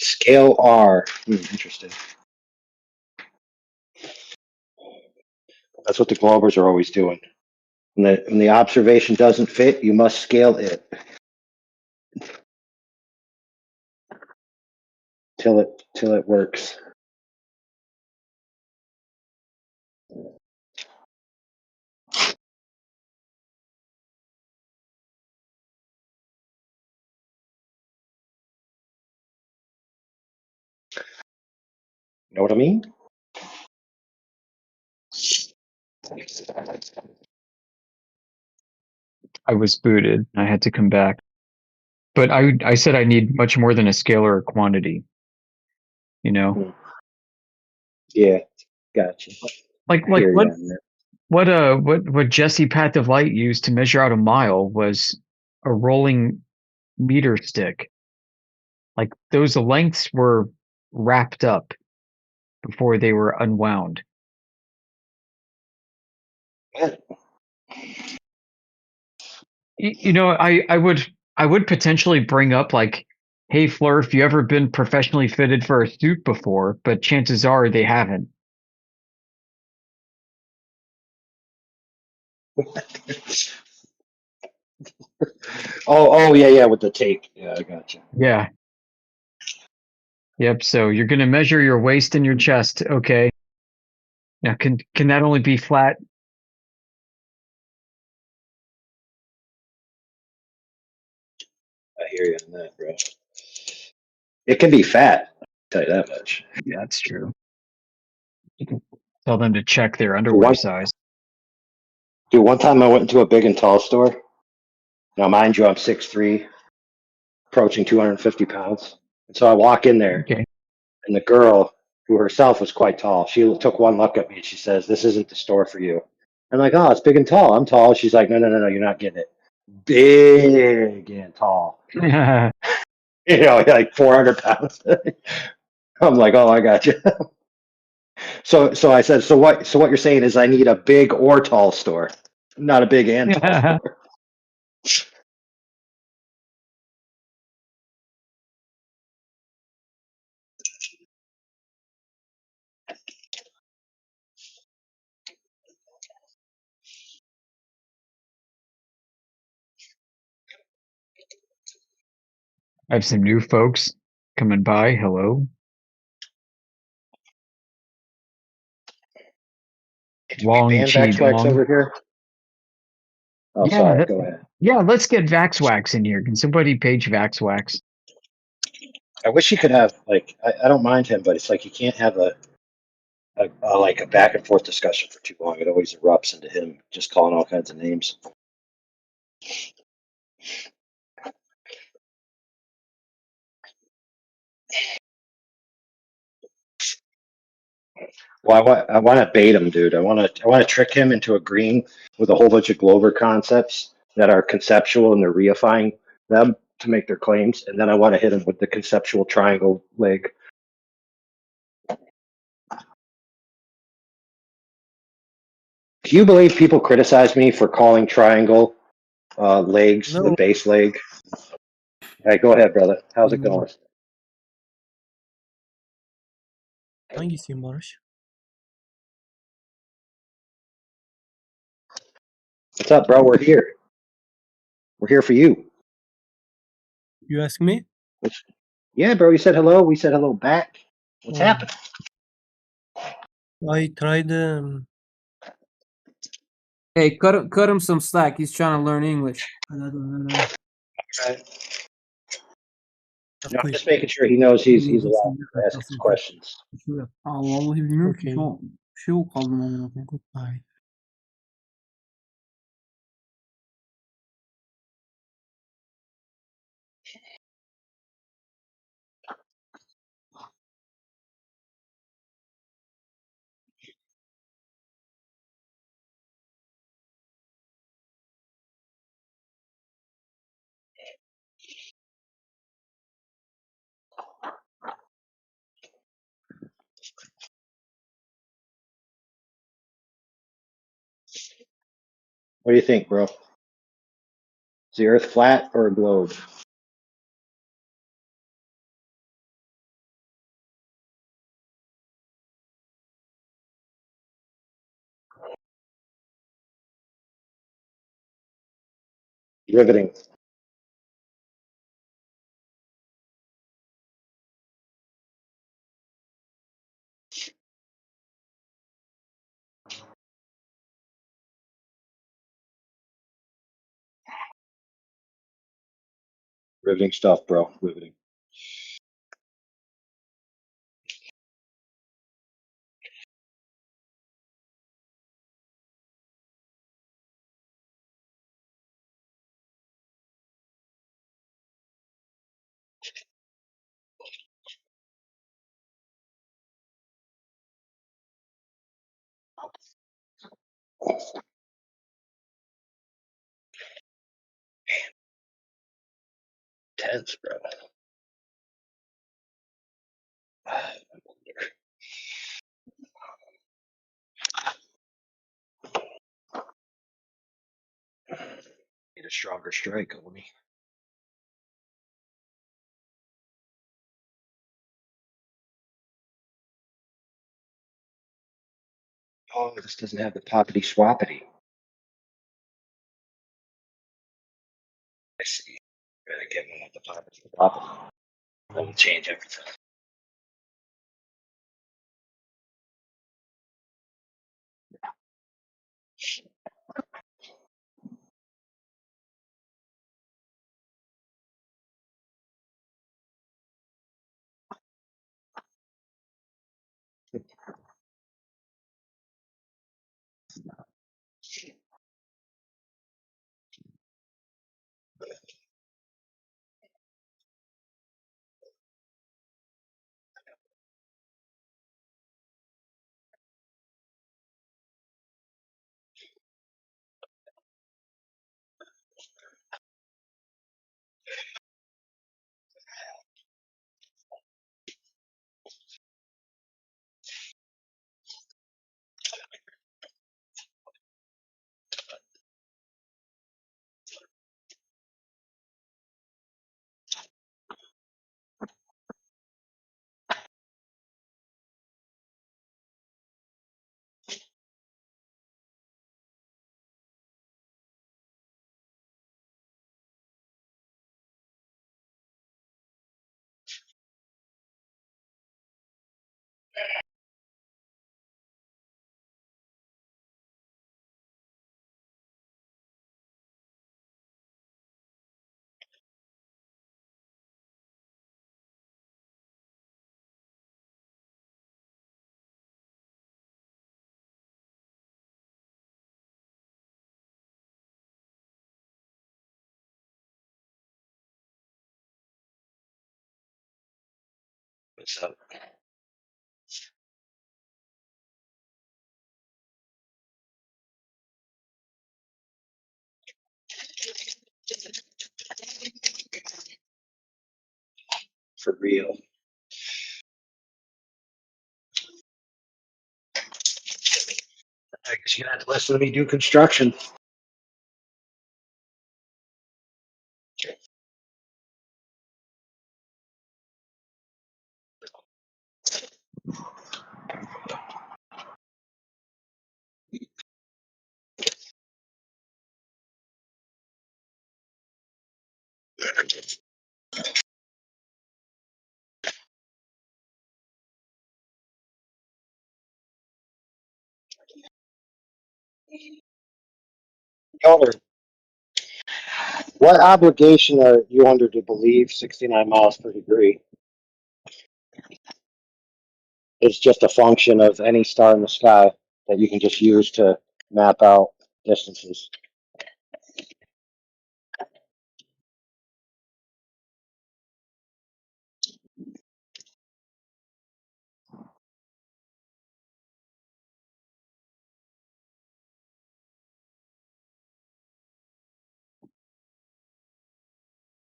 Scale R. Interesting. That's what the Globers are always doing. When the observation doesn't fit, you must scale it till it works. You know what I mean? I was booted. I had to come back. But I said I need much more than a scalar quantity. You know? Yeah, gotcha. Like Hear what you on that. what Jesse Path of Light used to measure out a mile was a rolling meter stick. Like those lengths were wrapped up before they were unwound. You know, I would potentially bring up like, hey Fleur, if you ever been professionally fitted for a suit before, but chances are they haven't. Oh, yeah, with the tape. Yeah, I gotcha. Yeah. Yep. So you're gonna measure your waist and your chest. Okay. Now can that only be flat? I hear you on that, bro. It can be fat. I'll tell you that much. Yeah, that's true. You can tell them to check their For underwear one, size. dude, one time I went into a big and tall store. Now, mind you, I'm 6'3", approaching 250 pounds. And so I walk in there, Okay. and the girl, who herself was quite tall, she took one look at me and she says, "This isn't the store for you." I'm like, "Oh, it's big and tall. I'm tall." She's like, No, you're not getting it. Big and tall. You know, like 400 pounds. I'm like, "Oh, I got you." So I said, So what you're saying is I need a big or tall store, not a big and tall store. I have some new folks coming by. Hello. Long Ban Chi Vaxwax Dong. over here. Oh, Yeah, sorry. Go ahead. yeah, let's get Vaxwax in here. Can somebody page Vaxwax? I wish he could have I don't mind him, but it's like you can't have a back and forth discussion for too long. It always erupts into him just calling all kinds of names. Well, I want to bait him, dude. I want to trick him into agreeing with a whole bunch of Glover concepts that are conceptual and they're reifying them to make their claims, and then I want to hit him with the conceptual triangle leg. Do you believe people criticize me for calling triangle legs the No, base leg? All right, go ahead, brother. How's it hmm, going? hangisiyim Barış? What's up, bro? We're here. We're here for you. You ask me? Yeah, bro. You said hello. We said hello back. What's Oh, happening? I tried. Hey, cut him some slack. He's trying to learn English. Right. No, I'm just making sure he knows he's allowed to ask his questions. Aa, vallahi bilmiyorum ki. Okay. Çok şey yok kaldım amına koyayım. Goodbye. What do you think, bro? Is the Earth flat or a globe? Riveting. Riveting stuff, bro. Riveting. Tense, bro. Need a stronger strike, homie. Oh, this doesn't have the poppity swappity. I see. Gotta get one with the poppity swappity. That'll change everything. What's up? For real. I guess you're gonna have to listen to me do construction. Elder, what obligation are you under to believe 69 miles per degree is just a function of any star in the sky that you can just use to map out distances?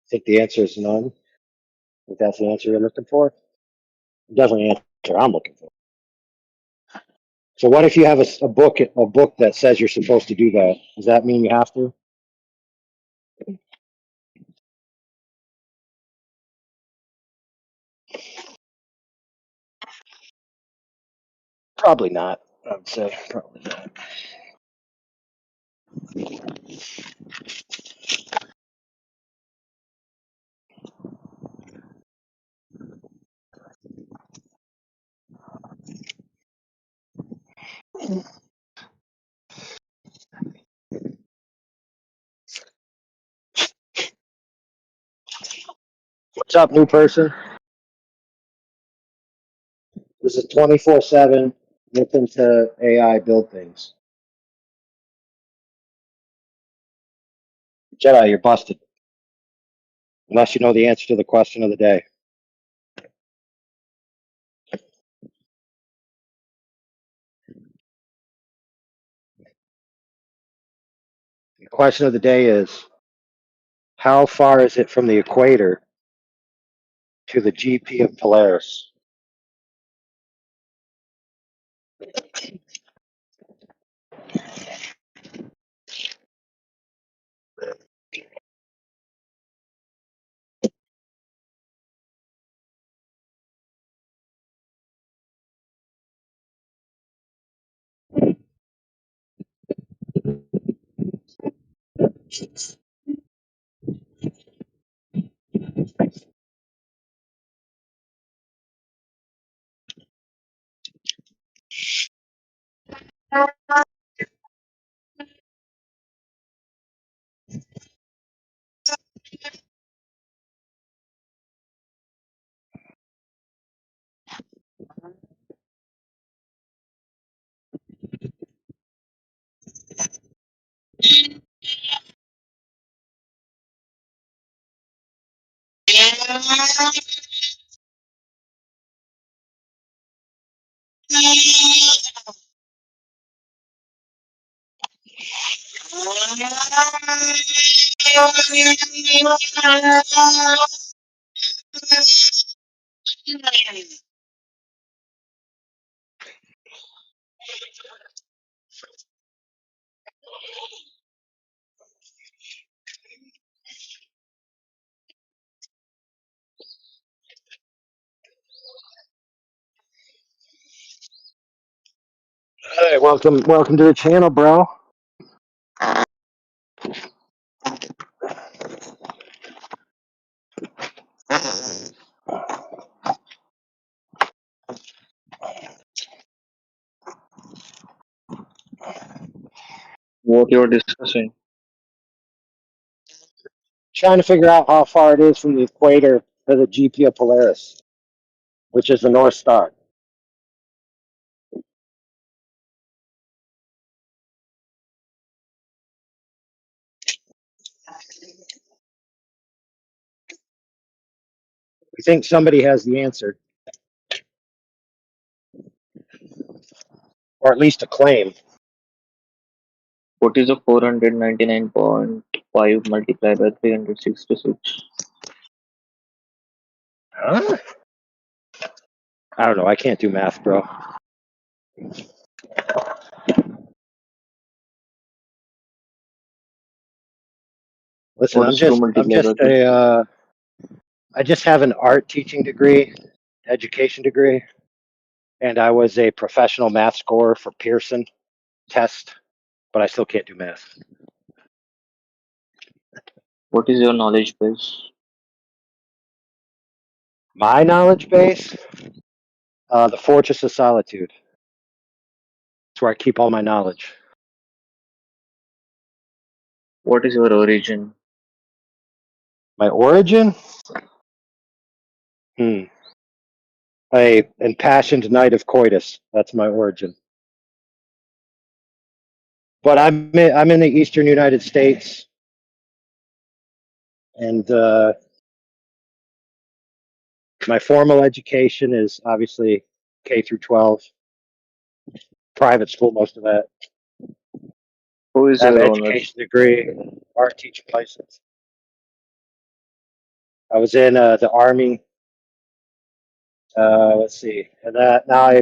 I think the answer is none. I think that's the answer you're looking for. Definitely the answer I'm looking for. So what if you have a book that says you're supposed to do that? Does that mean you have to? Probably not. I would say probably not. What's up, new person? This is 24/7. Listen to AI build things. Jedi, you're busted. Unless you know the answer to the question of the day. The question of the day is, how far is it from the equator to the GP of Polaris? Hey, welcome to the channel, bro. What you're discussing? Trying to figure out how far it is from the equator to the GP of Polaris, which is the North Star. We think somebody has the answer, or at least a claim. What is a 499.5 multiplied by 366? Huh? I don't know. I can't do math, bro. Listen, What is 2 multiplied by 3? I just have an art teaching degree, education degree, and I was a professional math scorer for Pearson test, but I still can't do math. What is your knowledge base? My knowledge base, the Fortress of Solitude. It's where I keep all my knowledge. What is your origin? My origin? A impassioned knight of coitus. That's my origin. But I'm in the eastern United States, and my formal education is obviously K through 12, private school, most of that. Who is I have an your owner? education degree, art teaching license. I was in the Army. Let's see, and now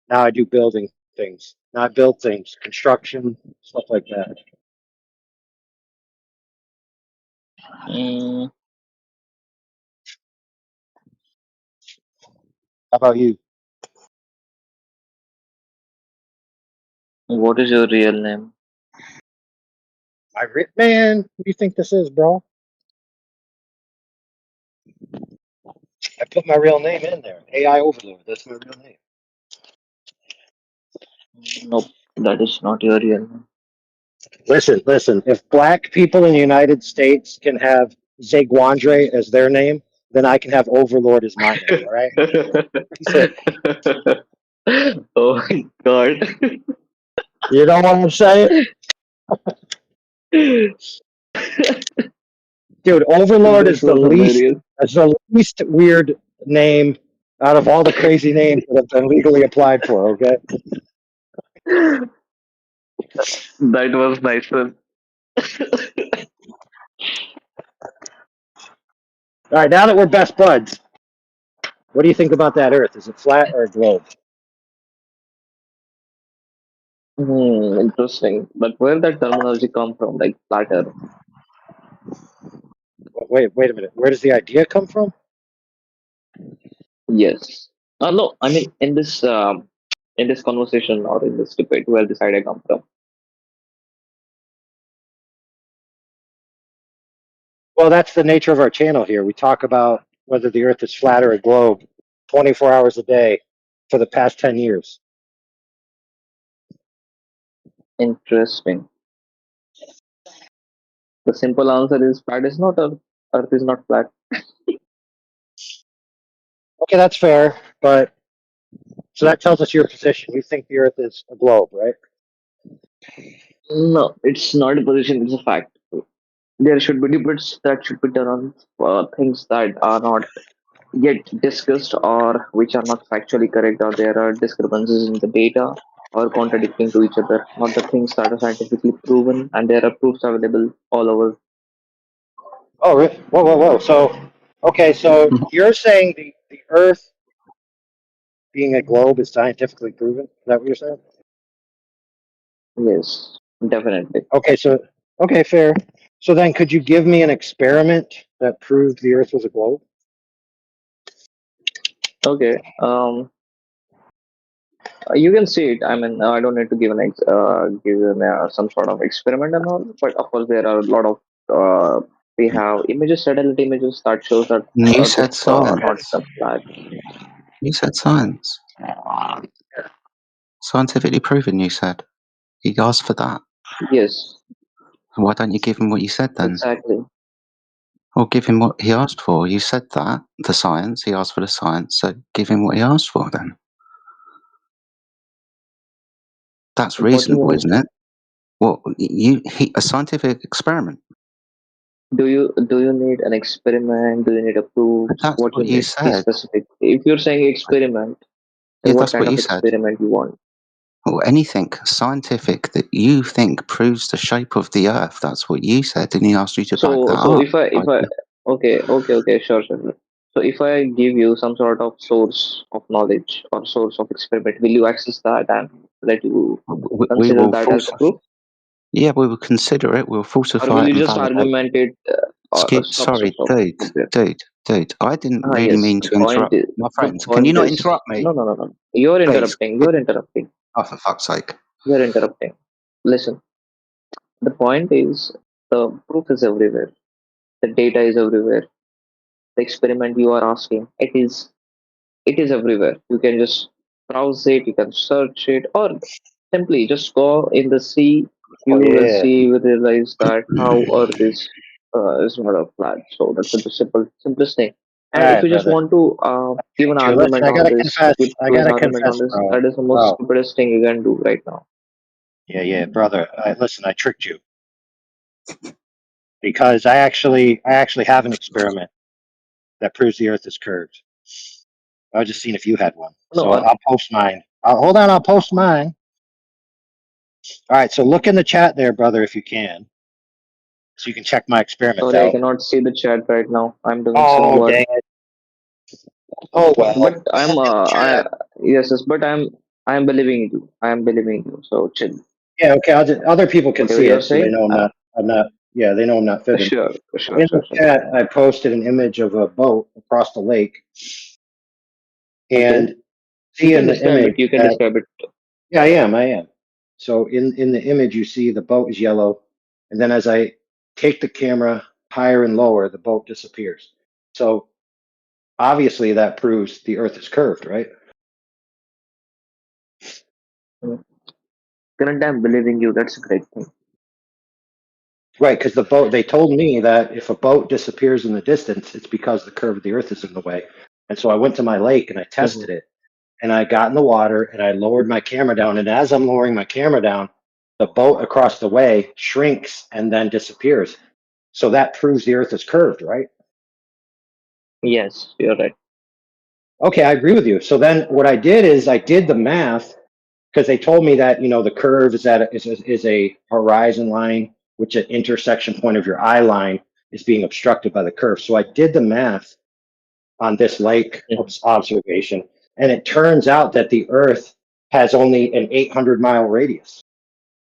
I do building. things, not build things, construction, stuff like that. Mm, How about you? what is your real name? Man, what do you think this is, bro? I put my real name in there. AI Overlord. That's my real name. Nope, that is not your real name. Listen. If black people in the United States can have Zaguandre as their name, then I can have Overlord as my name. All right. Oh my god. You know what I'm saying? Dude, Overlord That is the was least hilarious. weird name out of all the crazy names that have been legally applied for, okay? That was nice one. All right, now that we're best buds, what do you think about that Earth? Is it flat or a globe? Interesting. But where that terminology come from? Like flat earth? Wait a minute. Where does the idea come from? Yes. No, I mean in this conversation or in this debate, where this idea come from? Well, that's the nature of our channel here. We talk about whether the Earth is flat or a globe 24 hours a day for the past 10 years. Interesting. The simple answer is flat is not earth. Earth is not flat. Okay, that's fair, but so that tells us your position. You think the Earth is a globe, right? No, it's not a position, it's a fact. There should be debates that should be done on things that are not yet discussed or which are not factually correct, or there are discrepancies in the data or contradicting to each other, not the things that are scientifically proven, and there are proofs available all over. Oh, whoa. So, okay, so you're saying the Earth being a globe is scientifically proven? Is that what you're saying? Yes, definitely. Okay, fair. So then could you give me an experiment that proved the Earth was a globe? Okay. You can see it. I mean, I don't need to give some sort of experiment and all, but of course there are a lot of we have images, satellite images that shows that You Earth is said not science. flat. You said science. Scientifically proven, you said. He asked for that. Yes, Why don't you give him what you said then? exactly. Or give him what he asked for. You said that, the science. He asked for the science, so give him what he asked for then. That's What do you reasonable, mean? isn't it? Well, a scientific experiment. Do you need an experiment? Do you need a proof? That's What you what you need? Be said. specific. If you're saying experiment, Yeah, what that's kind what of you said. experiment you want? Or anything scientific that you think proves the shape of the Earth. That's what you said, and he asked you to back that So up. if I okay, sure. So if I give you some sort of source of knowledge or source of experiment, will you access that and let you We consider will that as falsify. proof, Yeah, we will consider it. We'll or falsify will it you and just validate. argument it? Stop. Sorry, dude. I didn't really Yes. mean The to point interrupt is. my The friend. Can you point not is. interrupt me, No. You're please? interrupting. You're interrupting. Oh, for fuck's sake! You're interrupting. Listen. The point is, the proof is everywhere. The data is everywhere. The experiment you are asking, it is everywhere. You can just browse it, you can search it, or simply just go in the sea. Oh You will yeah. see, you will realize that how Earth is not a flat. So that's the simplest thing. All And if right, you just brother. want to give an Listen, argument I on gotta this, confess. give I to his gotta argument confess, on this, bro. that is the most Bro. stupidest thing you can do right now. Yeah, brother. Listen, I tricked you because I actually have an experiment that proves the Earth is curved. I was just seeing if you had one. No, So I'll post mine. Hold on, I'll post mine. All right, so look in the chat there, brother, if you can, so you can check my experiments sorry, I out. cannot see the chat right now. I'm doing some Oh, work. dang it. Oh, well. But I'm, I yes, but I'm I am believing you. I am believing you. So chill. Yeah, okay. Other people can Whatever see you are it, so they saying. know I'm not. I'm not. Yeah, they know I'm not fibbing. Sure, sure, In the sure, sure. chat, I posted an image of a boat across the lake, Okay. and You see in can the describe it. image You can that describe it. yeah, I am. So in the image, you see the boat is yellow, and then as I take the camera higher and lower, the boat disappears. So obviously that proves the Earth is curved, right? Currently, I'm believing you. That's a great thing. Right, because the boat, they told me that if a boat disappears in the distance, it's because the curve of the Earth is in the way. And so I went to my lake and I tested it, and I got in the water and I lowered my camera down. And as I'm lowering my camera down, the boat across the way shrinks and then disappears. So that proves the Earth is curved, right? Yes, you're right. Okay, I agree with you. So then what I did is I did the math because they told me that, the curve is a horizon line, which at intersection point of your eye line is being obstructed by the curve. So I did the math on this lake observation, and it turns out that the Earth has only an 800-mile radius.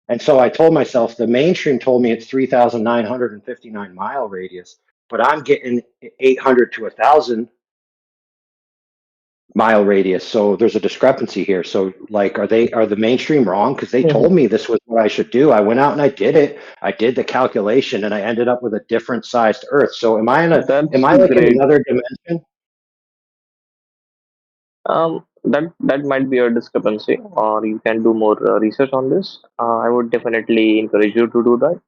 And so I told myself, the mainstream told me it's 3,959-mile radius, but I'm getting 800 to 1,000-mile radius. So there's a discrepancy here. So like, are the mainstream wrong? Because they told me this was what I should do. I went out and I did it. I did the calculation, and I ended up with a different sized Earth. So am I That's like in great. another dimension? That might be a discrepancy, or you can do more research on this. I would definitely encourage you to do that.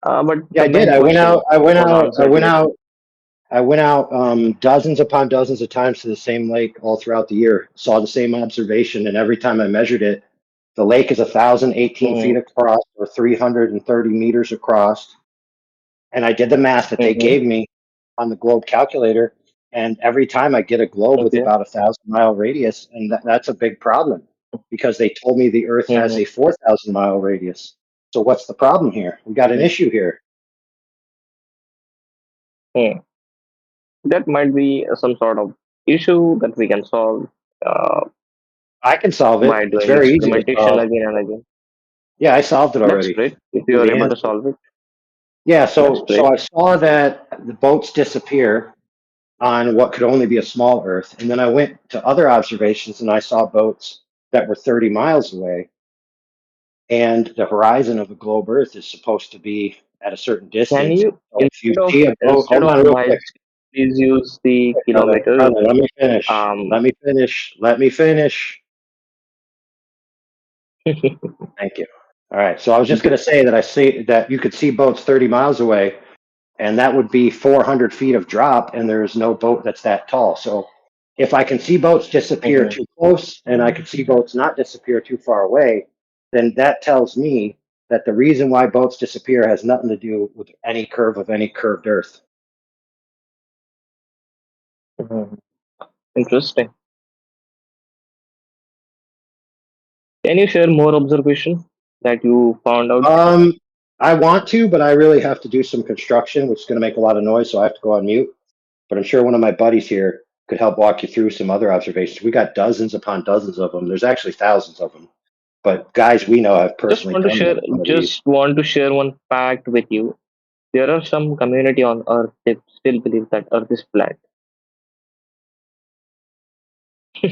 But Yeah, the I did. main I went question out. I went was out. I answered went here. out. I went out dozens upon dozens of times to the same lake all throughout the year. Saw the same observation, and every time I measured it, the lake is 1,018 feet across, or 330 meters across. And I did the math that they gave me on the globe calculator, and every time I get a globe with Okay. about 1,000-mile radius, and that's a big problem because they told me the Earth has a 4,000-mile radius. So what's the problem here? We got an issue here. That might be some sort of issue that we can solve I can solve by it. It's doing very easy to experimentation solve. again and again. Yeah, I solved it That's already. great. If you Knew are the able to answer. solve it, Yeah, that's so great. I saw that the boats disappear on what could only be a small Earth, and then I went to other observations and I saw boats that were 30 miles away, and the horizon of the globe Earth is supposed to be at a certain Can distance. you So if you see a boat, instead hold of on real quick, miles, please use the brother, kilometers? let me finish. Um, Let me finish. Let me finish. Thank you. All right. So I was just going to say that I see that you could see boats 30 miles away, and that would be 400 feet of drop, and there's no boat that's that tall. So if I can see boats disappear too close and I can see boats not disappear too far away, then that tells me that the reason why boats disappear has nothing to do with any curve of any curved Earth. Interesting. Can you share more observation that you found out? I want to, but I really have to do some construction, which is going to make a lot of noise, so I have to go on mute. But I'm sure one of my buddies here could help walk you through some other observations. We got dozens upon dozens of them. There's actually thousands of them. But guys we know have personally done one of these. Just want to share one fact with you. There are some community on Earth that still believe that Earth is flat.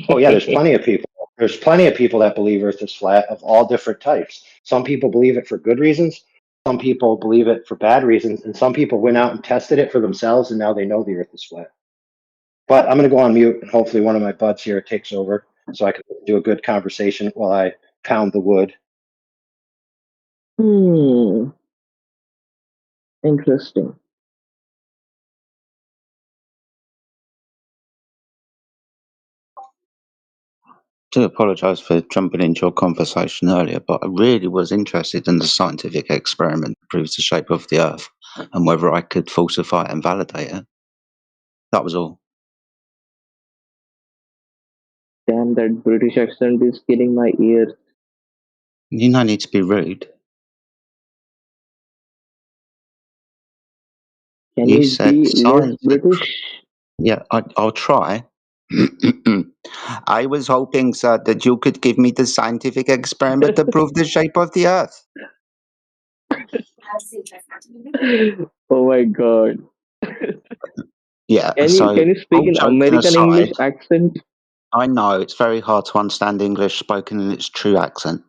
Oh yeah, there's plenty of people. There's plenty of people that believe Earth is flat of all different types. Some people believe it for good reasons. Some people believe it for bad reasons, and some people went out and tested it for themselves, and now they know the Earth is flat. But I'm going to go on mute, and hopefully one of my buds here takes over, so I can do a good conversation while I pound the wood. Interesting. I do apologise for jumping into your conversation earlier, but I really was interested in the scientific experiment that proves the shape of the Earth and whether I could falsify it and validate it. That was all. Damn, that British accent is killing my ears. You no need to be rude. Can You you said be less science. British? Yeah, I'll try. I was hoping, sir, that you could give me the scientific experiment to prove the shape of the Earth. Oh my god. Yeah, Can you so speak all in joking American English aside, accent? I know it's very hard to understand English spoken in its true accent.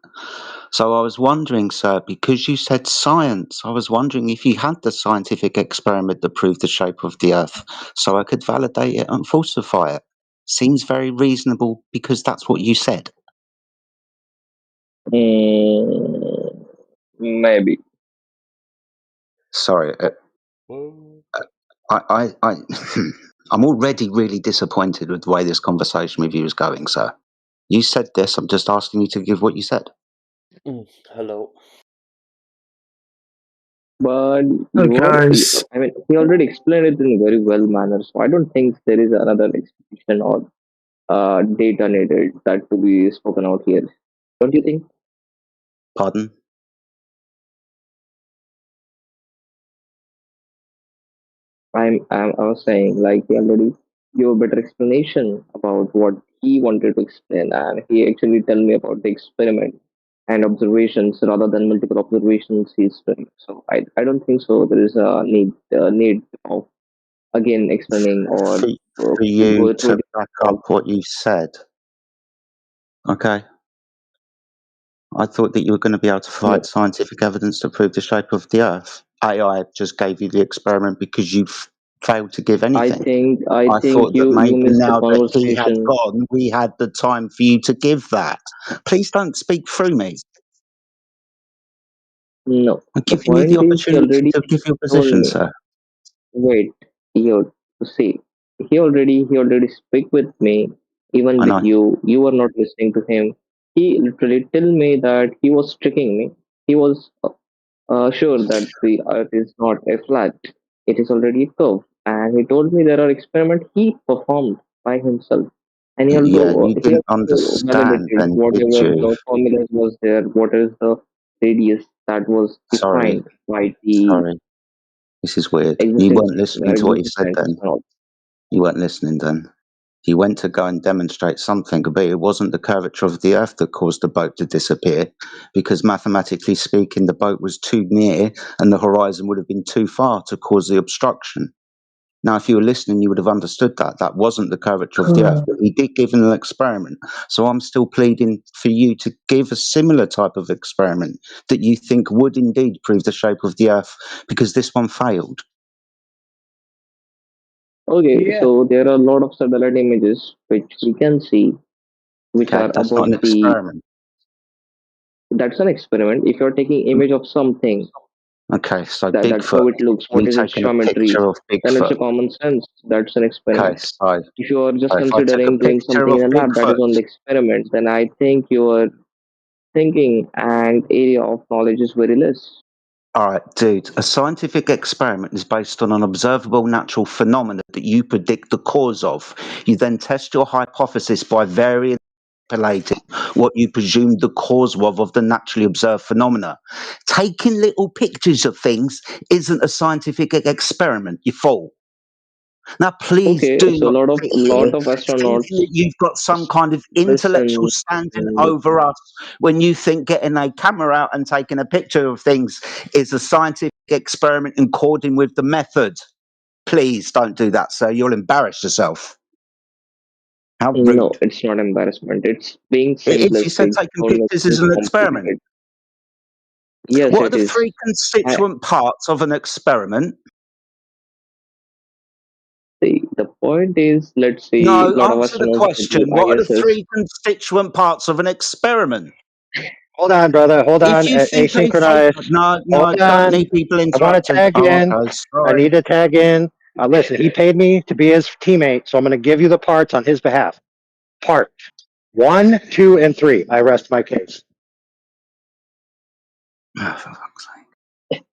So I was wondering, sir, because you said science, I was wondering if you had the scientific experiment that proved the shape of the Earth, so I could validate it and falsify it. Seems very reasonable because that's what you said. Maybe. Sorry, I I'm already really disappointed with the way this conversation with you is going, sir. You said this. I'm just asking you to give what you said. Hello. But Hi you are, guys. I mean, he already explained it in very well manner, so I don't think there is another explanation or data needed that to be spoken out here. Don't you think? Pardon? I was saying, like, he already gave a better explanation about what he wanted to explain, and he actually tell me about the experiment and observations rather than multiple observations he's doing. So I don't think so. There is a need of again explaining or For, for to you go through to the back up process. what you said, okay? I thought that you were going to be able to provide No, scientific evidence to prove the shape of the Earth. AI just gave you the experiment because you failed to give anything. I I think thought that you maybe missed the now that he had conversation. gone, we had the time for you to give that. Please don't speak through me. No, I'm the giving you the point is he opportunity already to give your told position, me. sir. Wait, you see, he already speak with me, even I with know. you. You were not listening to him. He literally tell me that he was tricking me. He was sure that the Earth is not a flat. It is already a curve, and he told me there are experiments he performed by himself, and Yeah, you he didn't also understand validated then, did whatever you? the formulas was there. What is the radius that was Sorry, defined by the sorry. This is weird. You existing weren't listening to what he existing said scientists then. and all. You weren't listening then. He went to go and demonstrate something, but it wasn't the curvature of the Earth that caused the boat to disappear, because mathematically speaking, the boat was too near and the horizon would have been too far to cause the obstruction. Now, if you were listening, you would have understood that. That wasn't the curvature of the Earth, but he did give an experiment. So I'm still pleading for you to give a similar type of experiment that you think would indeed prove the shape of the Earth, because this one failed. Okay, so there are a lot of satellite images which we can see, which Okay, are that's not an above the. experiment. That's an experiment. If you're taking image of something Okay, so that's Bigfoot. how it looks, what You is its taking a geometry, picture of then it's a Bigfoot. common sense. That's an Okay, experiment. so If you are just if I took a considering doing picture something of in a lab, that is Bigfoot, only experiment. Then I think your thinking and area of knowledge is very less. all right, dude, a scientific experiment is based on an observable natural phenomenon that you predict the cause of. You then test your hypothesis by varying what you presume the cause of the naturally observed phenomena. Taking little pictures of things isn't a scientific experiment, you fool. Now, please Okay, do so not sit here lot of thinking that astronauts you've got some kind of intellectual listen. standing over us when you think getting a camera out and taking a picture of things is a scientific experiment in according with the method. Please don't do that, sir. You'll embarrass yourself. How No, rude. it's not embarrassment. It's being It is. You said simplistic. taking Don't make pictures is things an experiment. complicated. Yes, What are it the is. three I constituent parts of an experiment? see. The point is, let's see, a No, lot of answer the astronauts go question. to What are the ISS. three constituent parts of an experiment? Hold on, brother. Hold If on. you think a fake, Asynchronized. no, Hold no, don't on. need people I want to interrupting. tag Oh, in. okay, I sorry. need to tag in. Listen, he paid me to be his teammate, so I'm going to give you the parts on his behalf. Part 1, 2, and 3. I rest my case. Oh, for fuck's sake.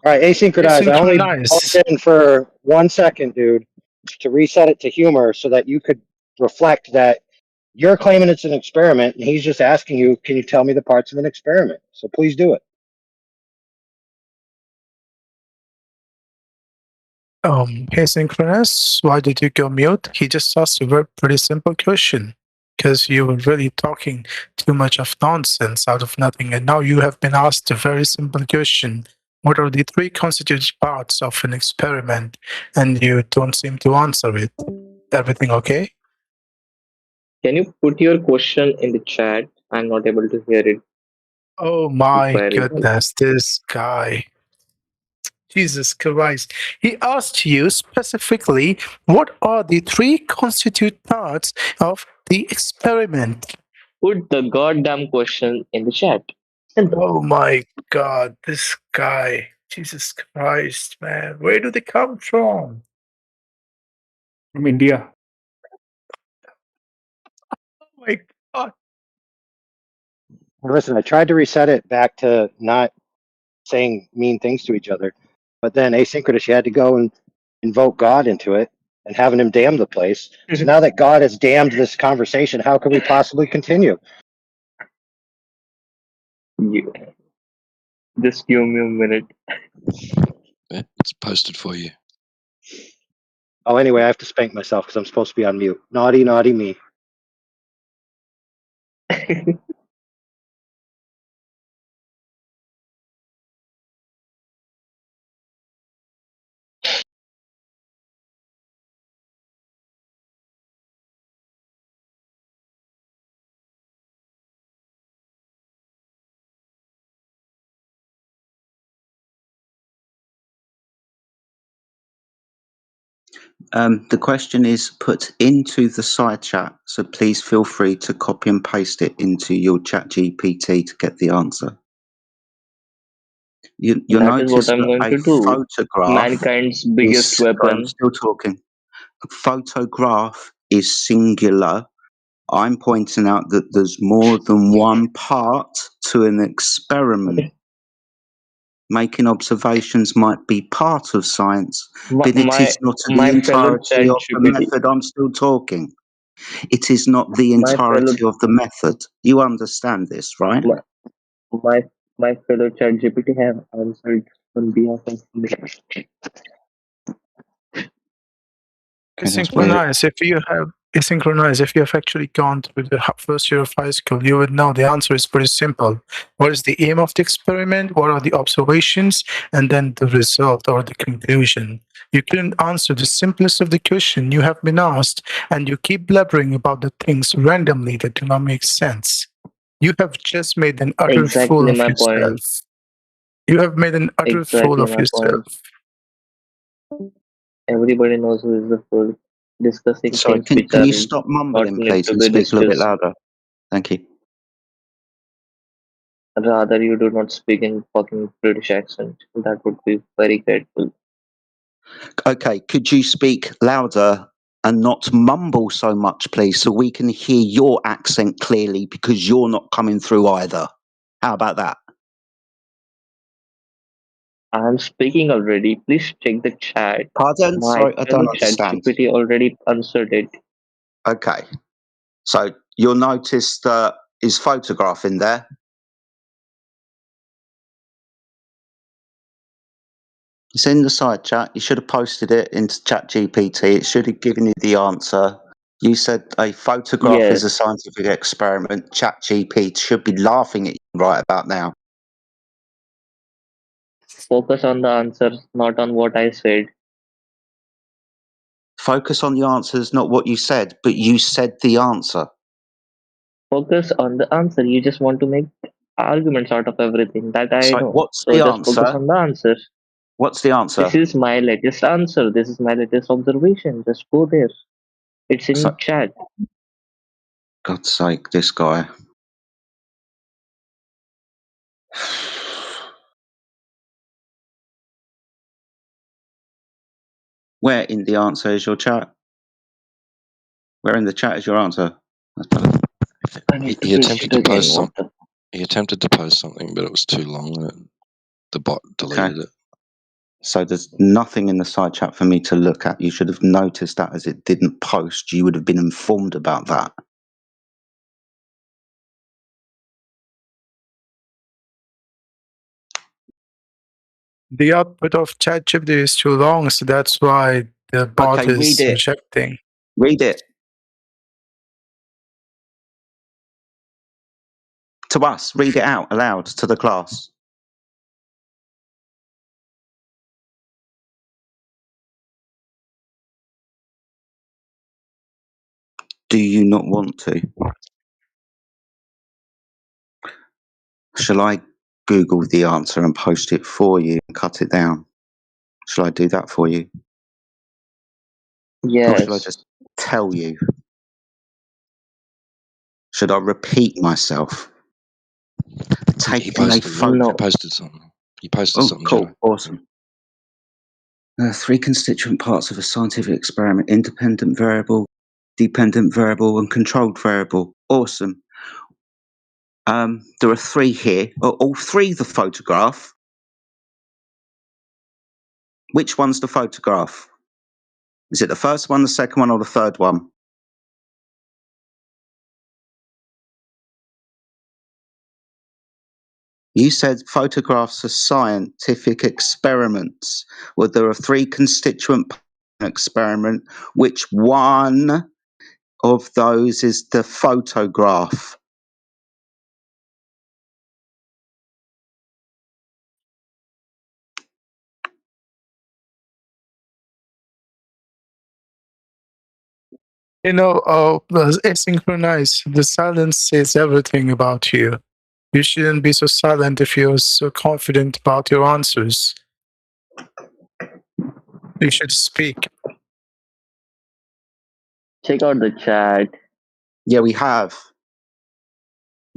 All right, asynchronized. I only Asynchronized. paused in for 1 second, dude, to reset it to humor so that you could reflect that you're claiming it's an experiment, and he's just asking you, can you tell me the parts of an experiment? So please do it. Hey, Synchronous, why did you go mute? He just asked a very pretty simple question. Because you were really talking too much of nonsense out of nothing, and now you have been asked a very simple question. What are the three constituent parts of an experiment? And you don't seem to answer it. Everything okay? Can you put your question in the chat? I'm not able to hear it Oh my very well. goodness, this guy. Jesus Christ. He asked you specifically, what are the three constituent parts of the experiment? Put the goddamn question in the chat. Simple. Oh my God, this guy. Jesus Christ, man. Where do they come from? From India. Oh my God. Listen, I tried to reset it back to not saying mean things to each other, but then asynchronous, you had to go and invoke God into it and having him damn the place. So now that God has damned this conversation, how can we possibly continue? Just give me a minute. It's posted for you. Oh, anyway, I have to spank myself because I'm supposed to be on mute. Naughty, naughty me. The question is put into the side chat, so please feel free to copy and paste it into your chat GPT to get the answer. You'll That is what notice I'm that going a to do. photograph Mankind's is, biggest sorry, I'm weapon. still talking. A photograph is singular. I'm pointing out that there's more than one part to an experiment. Making observations might be part of science, but it is not the My fellow entirety chat of the GPT. method. I'm still talking. It is not the My fellow entirety of the method. You understand this, right? my my fellow chat GPT have answered on behalf of me. Synchronize. If you have actually gone through the first year of high school, you would know the answer is pretty simple. What is the aim of the experiment? What are the observations? And then the result or the conclusion. You couldn't answer the simplest of the question you have been asked, and you keep blabbering about the things randomly that do not make sense. You have just made an utter fool Exactly of my yourself. point. You have made an utter fool Exactly of my yourself. point. Everybody knows who is the fool. Discussing Sorry, things which can are you stop not mumbling, need please, to and be speak a little bit discussed. louder? Thank you. Rather, you do not speak in fucking British accent. That would be very grateful. Okay, could you speak louder and not mumble so much, please, so we can hear your accent clearly because you're not coming through either? How about that? I am speaking already. Please check the chat. Pardon? My Sorry, I fellow don't chat understand. GPT already answered it. Okay, so you'll notice that his photograph in there. It's in the side chat. You should have posted it into Chat GPT. It should have given you the answer. You said a photograph is a Yes. scientific experiment. Chat GPT should be laughing at you right about now. Focus on the answers, not on what I said. Focus on the answers, not what you said, but you said the answer. Focus on the answer. You just want to make arguments out of everything. That I So know. what's So the just focus answer? on the answer. What's the This answer? is my latest answer. This is my latest observation. Just go there. It's in So, chat. God's sake, this guy. Where in the answer is your chat? Where in the chat is your answer? I need to He paste attempted it to again. post What some. the? He attempted to post something, but it was too long. The bot Okay. deleted it. So there's nothing in the side chat for me to look at. You should have noticed that as it didn't post. You would have been informed about that. The output of ChatGPT is too long, so that's why the bot Okay, read is it. rejecting. Read it. To us, read it out aloud to the class. Do you not want to? Shall I Google the answer and post it for you and cut it down? Shall I do that for you? Or shall I Yes. just tell you? Should I repeat myself? He Taking a posted. photo. He posted something. He posted Oh, something, cool. Joe. Awesome. Three constituent parts of a scientific experiment: independent variable, dependent variable, and controlled variable. Awesome. There are three here. Are all three the photograph? Which one's the photograph? Is it the first one, the second one, or the third one? You said photographs are scientific experiments. Well, there are three constituent parts of an experiment. Which one of those is the photograph? Asynchronous. The silence says everything about you. You shouldn't be so silent if you're so confident about your answers. You should speak. Check out the chat. Yeah, we have.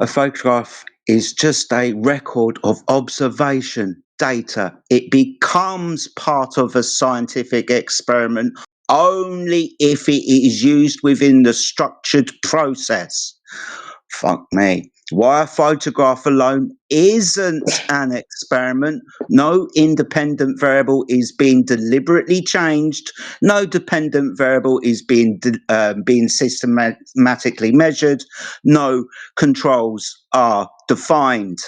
A photograph is just a record of observation data. It becomes part of a scientific experiment only if it is used within the structured process. Fuck me. Why a photograph alone isn't an experiment. No independent variable is being deliberately changed. No dependent variable is being systematically measured. No controls are defined.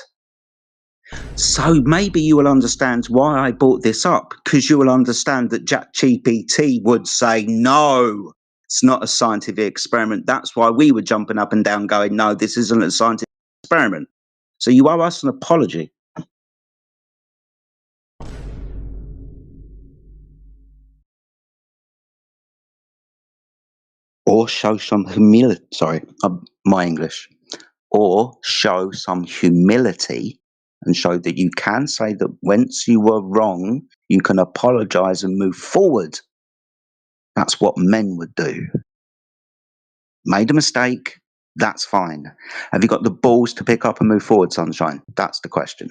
So maybe you will understand why I brought this up, because you will understand that ChatGPT would say no. It's not a scientific experiment. That's why we were jumping up and down going, no, this isn't a scientific experiment. So you owe us an apology. Or show some humility. Sorry, my English. Or show some humility and show that you can say that once you were wrong, you can apologize and move forward. That's what men would do. Made a mistake, that's fine. Have you got the balls to pick up and move forward, sunshine? That's the question.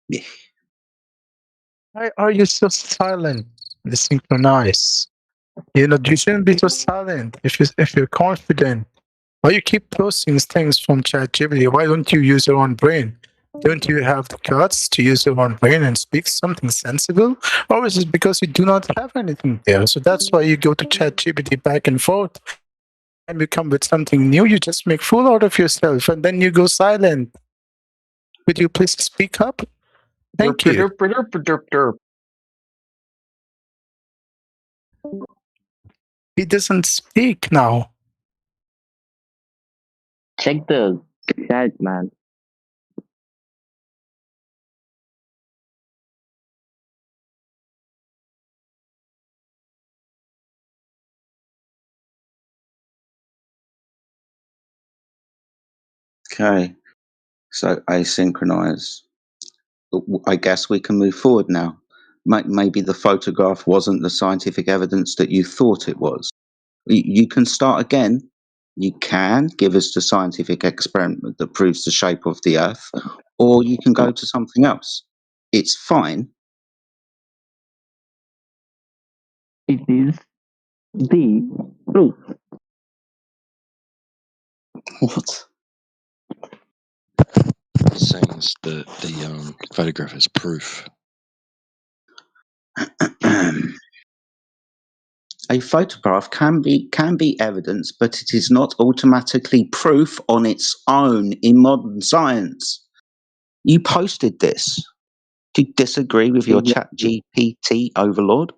Yeah. Why are you so silent? Synchronize. You shouldn't be so silent if you're confident. Why you keep posting things from ChatGPT? Why don't you use your own brain? Don't you have the guts to use your own brain and speak something sensible? Or is it because you do not have anything there? So that's why you go to ChatGPT back and forth. And you come with something new, you just make fool out of yourself, and then you go silent. Could you please speak up? Thank you. He doesn't speak now. Check the chat, man. Okay. So asynchronize. I guess we can move forward now. Maybe the photograph wasn't the scientific evidence that you thought it was. You can start again. You can give us the scientific experiment that proves the shape of the Earth, or you can go to something else. It's fine. It is the truth. What? He's saying the photograph is proof. A photograph can be evidence, but it is not automatically proof on its own in modern science. You posted this. Do you disagree with your chat Exactly. GPT overlord?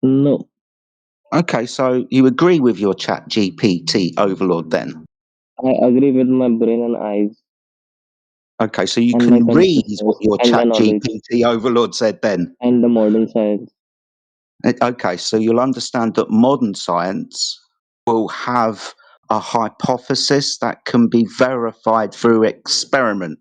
No, Okay, so you agree with your chat GPT overlord then? I agree with my brain and eyes Okay, so you and my can read what consciousness your and the chat knowledge GPT overlord said then? and the modern science. Okay, so you'll understand that modern science will have a hypothesis that can be verified through experiment.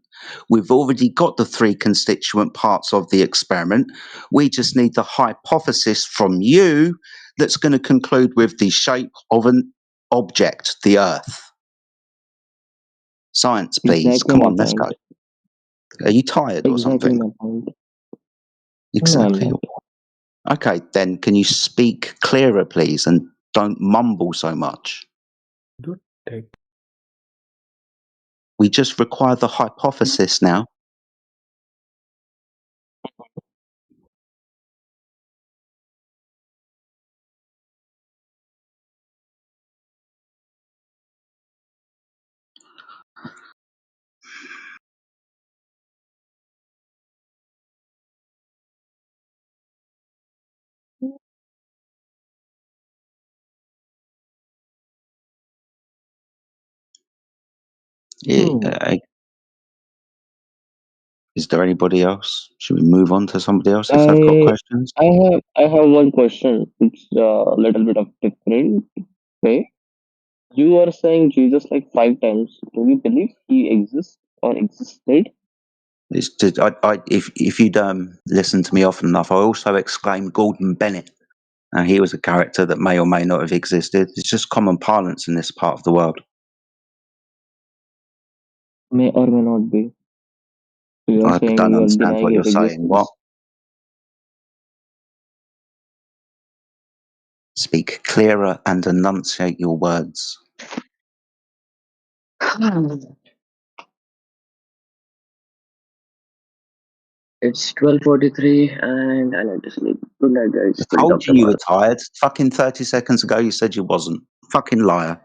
We've already got the three constituent parts of the experiment. We just need the hypothesis from you that's going to conclude with the shape of an object, the Earth. Science, please. Exactly Come my on, let's go. point. Are you tired or Exactly something? my point. No, I'm Exactly. not. Okay, then can you speak clearer, please, and don't mumble so much? Do take. We just require the hypothesis now. Hmm. Is there anybody else? Should we move on to somebody else if they've got I questions? I have one question. It's a little bit of different way. You are saying Jesus like 5 times. Do you believe he exists or existed? It's just, if you'd listen to me often enough, I also exclaimed Gordon Bennett. He was a character that may or may not have existed. It's just common parlance in this part of the world. May or may not be. So you are I saying don't you are understand denying what you're his saying. What? existence. Speak clearer and enunciate your words. It's 12:43 and I need to sleep. Good night, guys. I We'll told talk you you were tomorrow. tired. Fucking 30 seconds ago you said you wasn't. Fucking liar.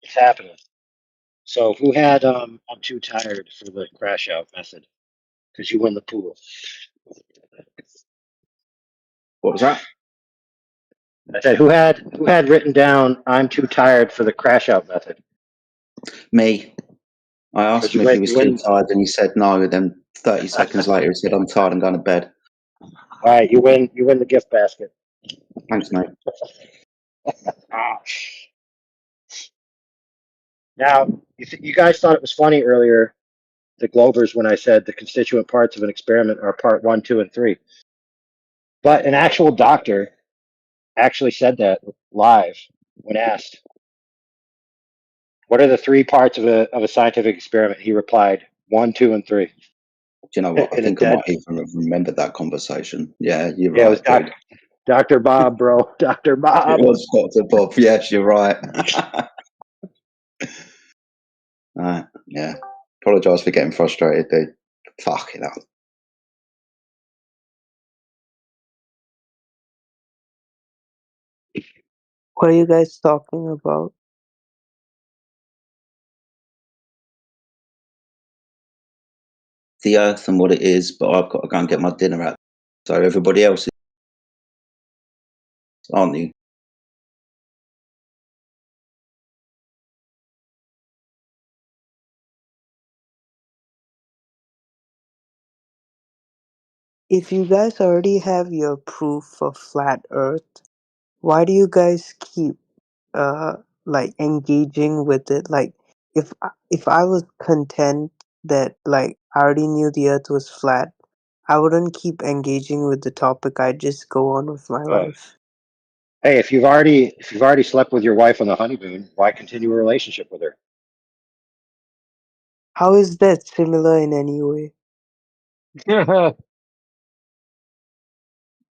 It's happening. So who had I'm too tired for the crash out method? Because you win the pool. What was that? I said who had written down I'm too tired for the crash out method? Me. I asked Because him you if he win was you too win tired and he said no. Then 30 seconds later he said, I'm tired, I'm going to bed. all right, you win the gift basket. Thanks, mate. Ah, Now, you guys thought it was funny earlier, the Glovers, when I said the constituent parts of an experiment are part one, two, and three. But an actual doctor actually said that live when asked, "What are the three parts of a scientific experiment?" He replied, "One, two, and three." Do you know what? I In a think I dead. might even have remembered that conversation. Yeah, you're Yeah, it was right, dude. Dr. Bob, bro. Dr. It Bob. was Dr. Bob. Yes, you're right. Yeah. Apologise for getting frustrated, dude. Fucking hell. What are you guys talking about? The earth and what it is, but I've got to go and get my dinner out. So everybody else is, aren't you? If you guys already have your proof of flat Earth, why do you guys keep like engaging with it? Like if I was content that like I already knew the Earth was flat, I wouldn't keep engaging with the topic. I'd just go on with my Oh. life. Hey, if you've already slept with your wife on the honeymoon, why continue a relationship with her? How is that similar in any way?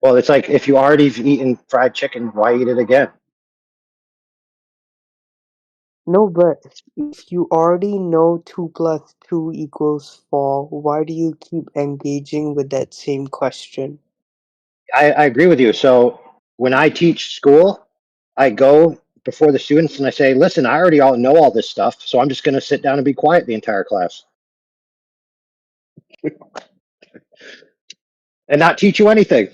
Well, it's like if you already have eaten fried chicken, why eat it again? No, but if you already know 2 plus 2 equals 4, why do you keep engaging with that same question? I agree with you. So when I teach school, I go before the students and I say, listen, I already all know all this stuff, so I'm just going to sit down and be quiet the entire class and not teach you anything.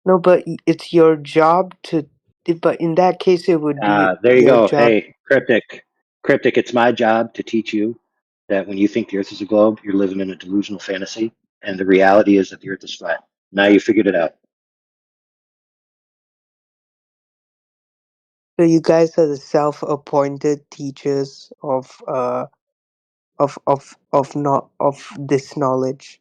No, but it's your job to. But in that case, it would be There you your go. job. Hey, cryptic. It's my job to teach you that when you think the Earth is a globe, you're living in a delusional fantasy, and the reality is that the Earth is flat. Now you figured it out. So you guys are the self-appointed teachers of not of this knowledge.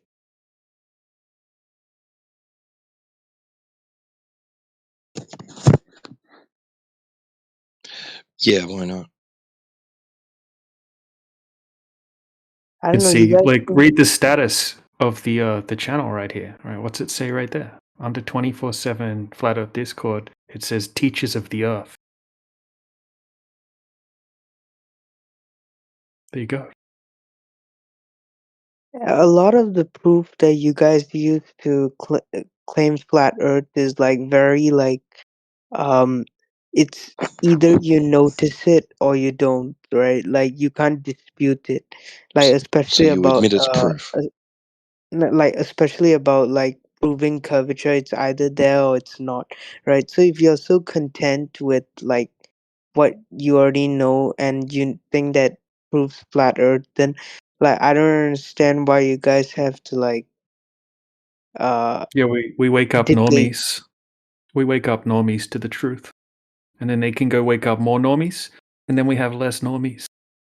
Yeah, why not? I You don't can know. You see, guys. like, read the status of the channel right here. Right, what's it say right there? Under 24/7 Flat Earth Discord, it says Teachers of the Earth. There you go. A lot of the proof that you guys use to claim flat Earth is like very like it's either you notice it or you don't, right? Like you can't dispute it. Like So especially you about admit it's proof. like especially about like proving curvature, it's either there or it's not, right? So if you're so content with like what you already know and you think that proves flat Earth, then like I don't understand why you guys have to like Yeah, we wake up debate. normies. We wake up normies to the truth. And then they can go wake up more normies. And then we have less normies.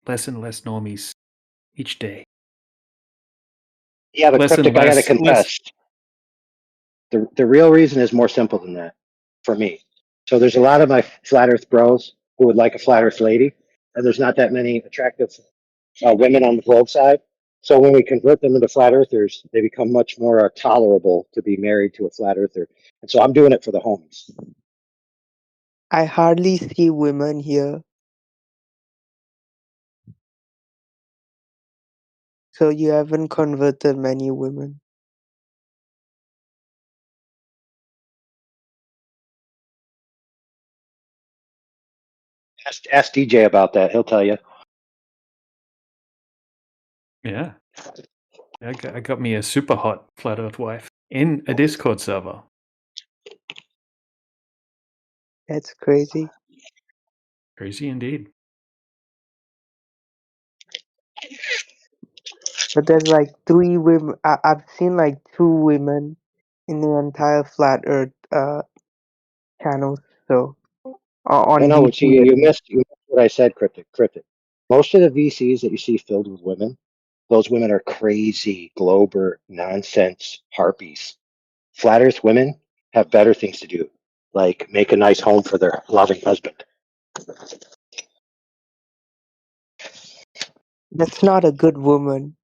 Less and less normies each day. Yeah, but Less and cryptic, I got to less. confess, the real reason is more simple than that for me. So there's a lot of my flat Earth bros who would like a flat Earth lady, and there's not that many attractive women on the globe side. So when we convert them into flat earthers, they become much more tolerable to be married to a flat earther. And so I'm doing it for the homies. I hardly see women here. So you haven't converted many women. Ask DJ about that. He'll tell you. Yeah. I got me a super hot flat earth wife in a Discord server. That's crazy. Crazy indeed. But there's like 3 women. I've seen like 2 women in the entire flat Earth channel. So No, on no. DC You at least. missed what I said, cryptic, cryptic. Most of the VCs that you see filled with women, those women are crazy, glober, nonsense harpies. Flat Earth women have better things to do, like make a nice home for their loving husband. That's not a good woman.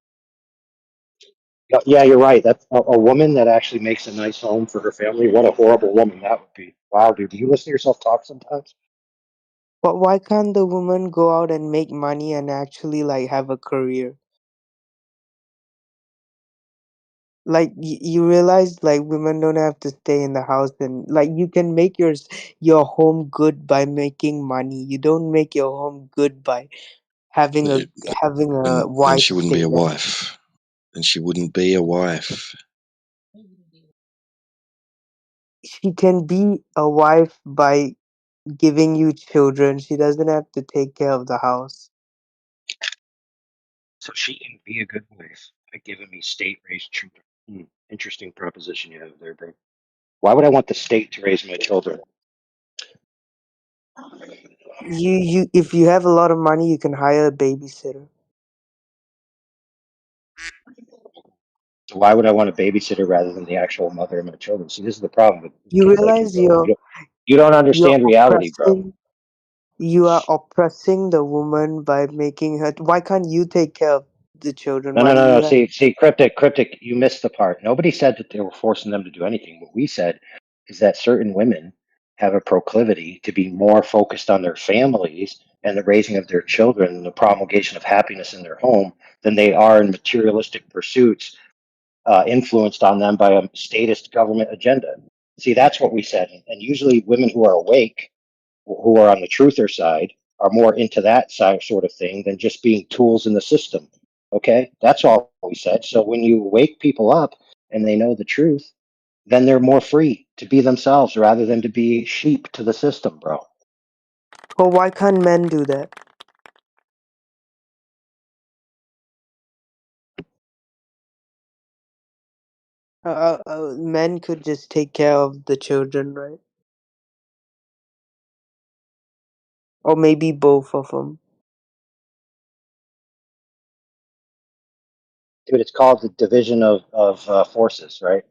Yeah, you're right. That's a woman that actually makes a nice home for her family. What a horrible woman that would be. Wow, dude, do you listen to yourself talk sometimes? But why can't the woman go out and make money and actually like have a career? Like you realize like women don't have to stay in the house, and like you can make your home good by making money. You don't make your home good by having a It, having a and then wife she wouldn't stay be a there. wife. And she wouldn't be a wife. She can be a wife by giving you children. She doesn't have to take care of the house. So she can be a good wife by giving me state-raised children. Interesting proposition you have there, bro. Why would I want the state to raise my children? You if you have a lot of money, you can hire a babysitter. So why would I want a babysitter rather than the actual mother of my children? See, this is the problem with You kids like you, realize bro. You don't you're understand reality, bro. oppressing you are oppressing the woman by making her. Why can't you take care of the children? No, Why no, do no, you no. have? See, cryptic. You missed the part. Nobody said that they were forcing them to do anything. What we said is that certain women have a proclivity to be more focused on their families and the raising of their children and the promulgation of happiness in their home than they are in materialistic pursuits influenced on them by a statist government agenda. See, that's what we said. And usually, women who are awake, who are on the truther side, are more into that side sort of thing than just being tools in the system. Okay, that's all we said. So when you wake people up and they know the truth, then they're more free to be themselves rather than to be sheep to the system, bro. Or why can't men do that? Men could just take care of the children, right? Or maybe both of them. Dude, it's called the division of forces, right?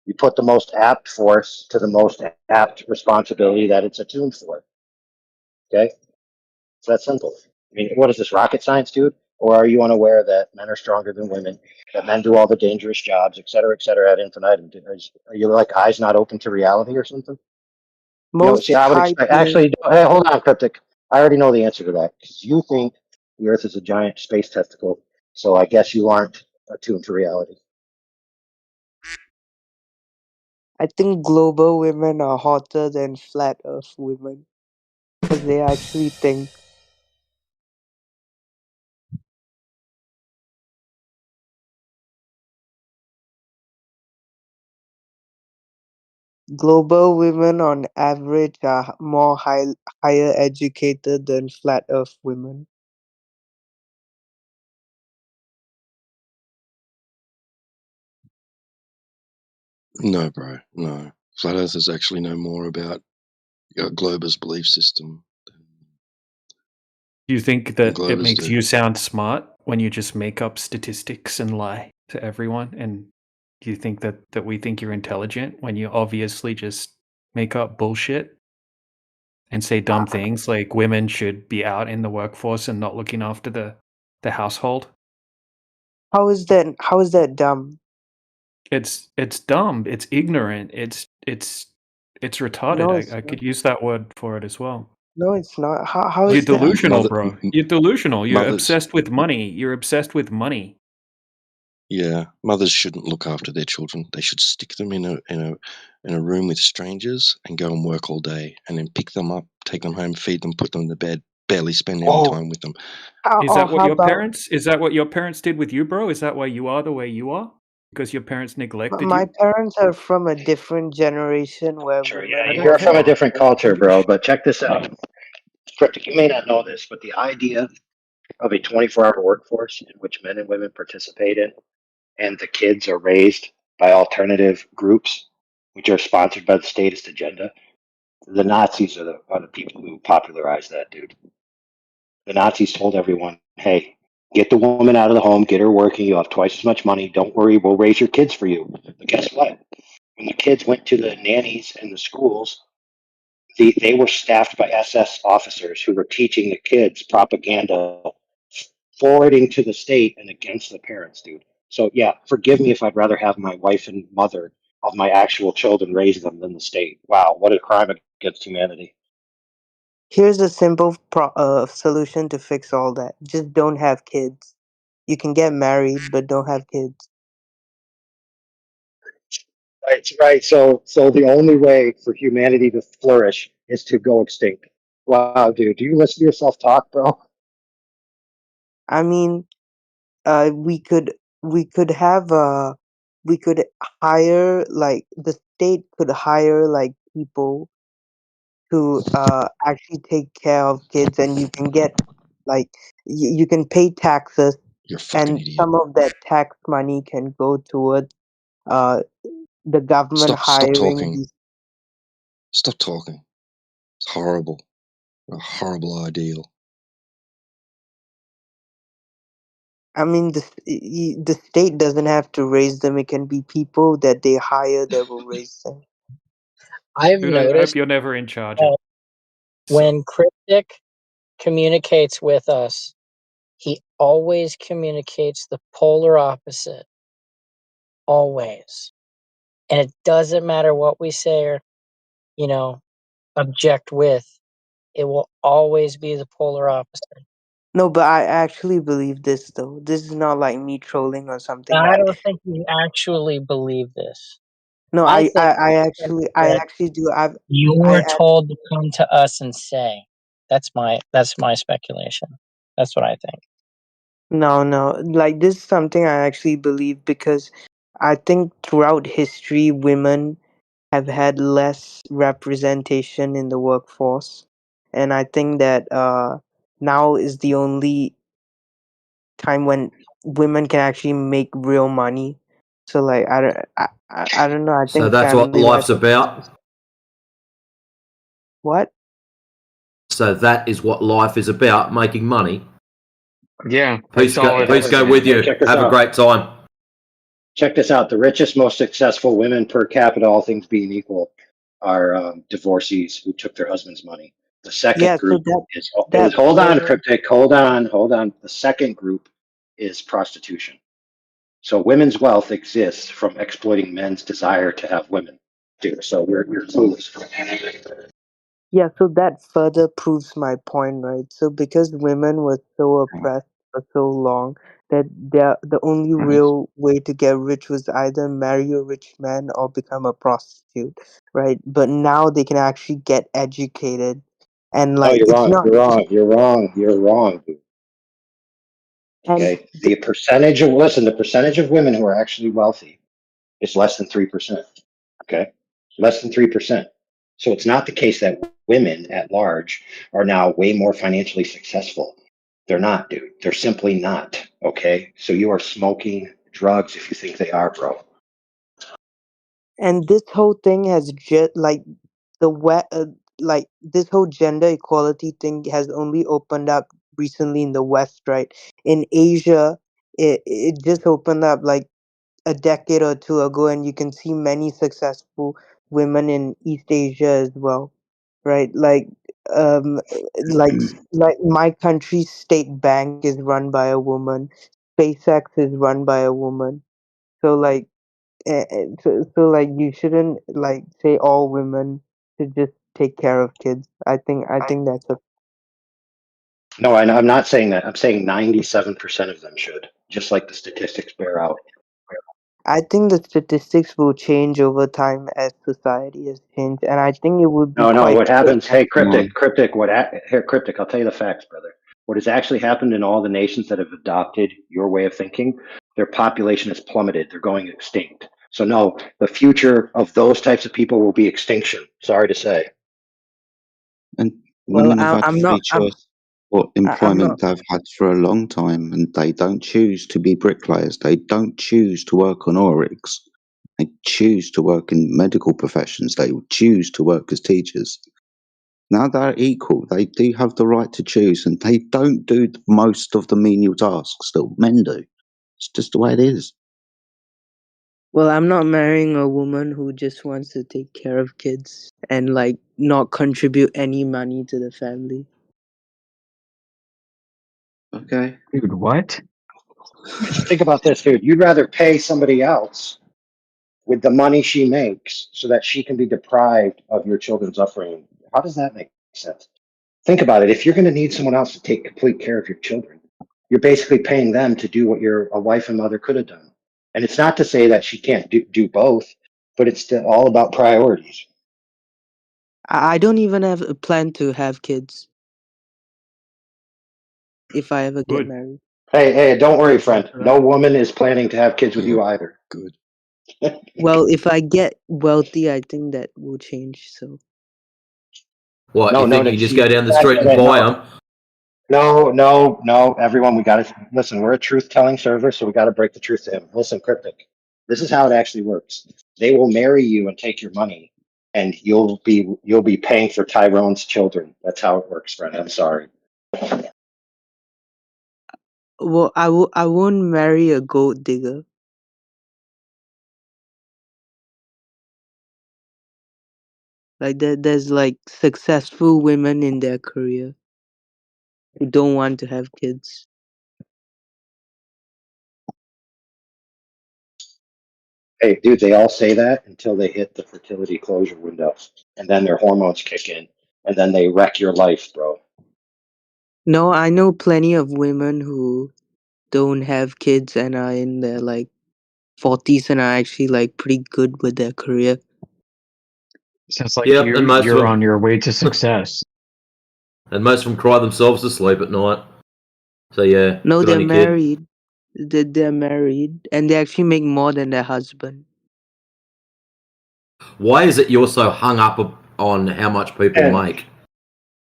You put the most apt force to the most apt responsibility that it's attuned for. Okay, it's that simple. I mean, what is this, rocket science, dude? Or are you unaware that men are stronger than women, that men do all the dangerous jobs, et cetera, ad infinitum? Are you like eyes not open to reality or something? You know, see, Most I would high expect, paying. actually, hey, hold on, Cryptic. I already know the answer to that because you think the Earth is a giant space testicle. So I guess you aren't attuned to reality. I think global women are hotter than flat earth women because they actually think. Global women on average are higher educated than flat earth women. No, bro. No. Flat Earthers actually know more about Glober's belief system Do you think than that it Glober's makes do. you sound smart when you just make up statistics and lie to everyone? And do you think that we think you're intelligent when you obviously just make up bullshit and say dumb things like women should be out in the workforce and not looking after the household? How is that dumb? It's dumb. It's ignorant. It's retarded. No, it's I not. could use that word for it as well. No, it's not. How You're is that? delusional, bro. You're delusional. You're Mothers, obsessed with money. You're obsessed with money. yeah, mothers shouldn't look after their children. They should stick them in a room with strangers and go and work all day, and then pick them up, take them home, feed them, put them to bed. Barely spend any Oh, time with them. Is Or that what how your about parents? Is that what your parents did with you, bro? Is that why you are the way you are? Because your parents neglected my you? parents are from a different generation where sure. Yeah, women I don't you're were from a care. more. different I culture, give a bro. shit. But check this out. Cryptic, you may not know this, but the idea of a 24-hour workforce in which men and women participate in, and the kids are raised by alternative groups, which are sponsored by the statist agenda. The Nazis are the people who popularized that, dude. The Nazis told everyone, hey, get the woman out of the home, get her working, you'll have twice as much money. Don't worry, we'll raise your kids for you. But guess what? When the kids went to the nannies in the schools, they were staffed by SS officers who were teaching the kids propaganda, forwarding to the state and against the parents, dude. So yeah, forgive me if I'd rather have my wife and mother of my actual children raise them than the state. Wow, what a crime against humanity. Here's a simple solution to fix all that. Just don't have kids. You can get married, but don't have kids. Right, right. So the only way for humanity to flourish is to go extinct. Wow, dude, do you listen to yourself talk, bro? I mean, we could have we could hire, like, the state could hire like people to actually take care of kids, and you can get, like, you can pay taxes, You're a fucking and idiot. some of that tax money can go towards uh the government Stop hiring talking. these. Stop talking. It's horrible. A horrible ideal. I mean, the state doesn't have to raise them. It can be people that they hire that will raise them. I've Dude, I hope noticed you're never in charge of that when Cryptic communicates with us, he always communicates the polar opposite. Always. And it doesn't matter what we say or, you know, object with, it will always be the polar opposite. No, but I actually believe this though. This is not like me trolling or something. I don't think you actually believe this. No, I I, think I, I it's actually, something I that actually do. you I, were told to come to us and say. That's my speculation. That's what I think. no. Like, this is something I actually believe because I think throughout history, women have had less representation in the workforce, and I think that now is the only time when women can actually make real money. So, like, I don't know. I So think that's what family life. life's about. What? So that is what life is about, making money. Yeah, Peace that's all it peace is, go man. with Hey, you. check this Have a out. great time. Check this out. The richest, most successful women per capita, all things being equal, are divorcees who took their husband's money. The second Yeah. So group is that hold on, further. Cryptic, hold on. The second group is prostitution. So women's wealth exists from exploiting men's desire to have women. Dude, so you're clueless. Yeah, so that further proves my point, right? So because women were so oppressed for so long that the only real way to get rich was either marry a rich man or become a prostitute, right? But now they can actually get educated, and No, like you're it's wrong. not. You're wrong, dude. And Okay. The percentage of women who are actually wealthy is less than 3%. Okay. Less than 3%. So it's not the case that women at large are now way more financially successful. They're not, dude. They're simply not. Okay. So you are smoking drugs if you think they are, bro. and this whole thing has just like like this whole gender equality thing has only opened up recently in the West, right? In Asia, it just opened up like a decade or two ago, and you can see many successful women in East Asia as well, right? Um like like my country's state bank is run by a woman. SpaceX is run by a woman. So like so you shouldn't like say all women should just take care of kids. I think that's a. No, I'm not saying that. I'm saying 97% of them should, just like the statistics bear out. I think the statistics will change over time as society has changed, and I think it would be No. quite What good. happens? Hey, cryptic. Here, cryptic. I'll tell you the facts, brother. What has actually happened in all the nations that have adopted your way of thinking? Their population has plummeted. They're going extinct. So no, the future of those types of people will be extinction. Sorry to say. And Well, women have had I'm free not. choice what I'm employment not. they've had for a long time, and they don't choose to be bricklayers. They don't choose to work on oil rigs. They choose to work in medical professions. They choose to work as teachers. Now they're equal. They do have the right to choose, and they don't do most of the menial tasks that men do. It's just the way it is. Well, I'm not marrying a woman who just wants to take care of kids and like not contribute any money to the family. Okay. Dude, what? Think about this, dude. You'd rather pay somebody else with the money she makes so that she can be deprived of your children's upbringing. How does that make sense? Think about it. If you're going to need someone else to take complete care of your children, you're basically paying them to do what a wife and mother could have done. And it's not to say that she can't do both, but it's all about priorities. I don't even have a plan to have kids if I ever get Good. married. Hey, don't worry, friend. Right. No woman is planning to have kids with you either. Good. Well, if I get wealthy, I think that will change. So What, No, you no, think no. you can just See, go down the street and buy them? No. Everyone, we got to listen. We're a truth-telling server, so we got to break the truth to him. Listen, Cryptic. This is how it actually works. They will marry you and take your money, and you'll be paying for Tyrone's children. That's how it works, friend. I'm sorry. well, I won't marry a gold digger. Like there's like successful women in their career who don't want to have kids. Hey, dude, they all say that until they hit the fertility closure window, and then their hormones kick in, and then they wreck your life, bro. No, I know plenty of women who don't have kids and are in their like 40s and are actually like pretty good with their career. Sounds like Yep, and most of you're them, on your way to success. and most of them cry themselves to sleep at night. So yeah, No, good on they're you, kid. married. They're married and they actually make more than their husband. Why is it you're so hung up on how much people And make?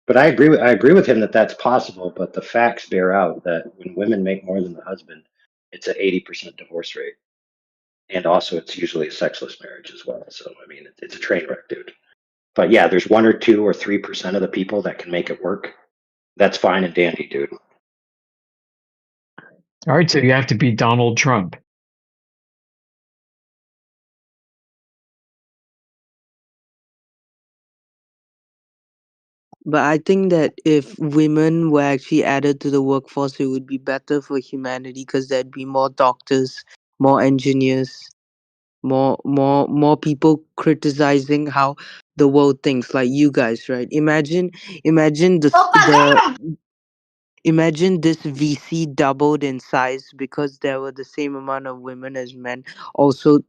but I agree with him that that's possible, but the facts bear out that when women make more than the husband, it's an 80% divorce rate. And also it's usually a sexless marriage as well. So I mean it's a train wreck, dude. But yeah, there's 1 or 2 or 3% of the people that can make it work. That's fine and dandy, dude. All right, so you have to be Donald Trump. But I think that if women were actually added to the workforce, it would be better for humanity because there'd be more doctors, more engineers, more people criticizing how the world thinks, like you guys, right? Imagine imagine this VC doubled in size because there were the same amount of women as men, also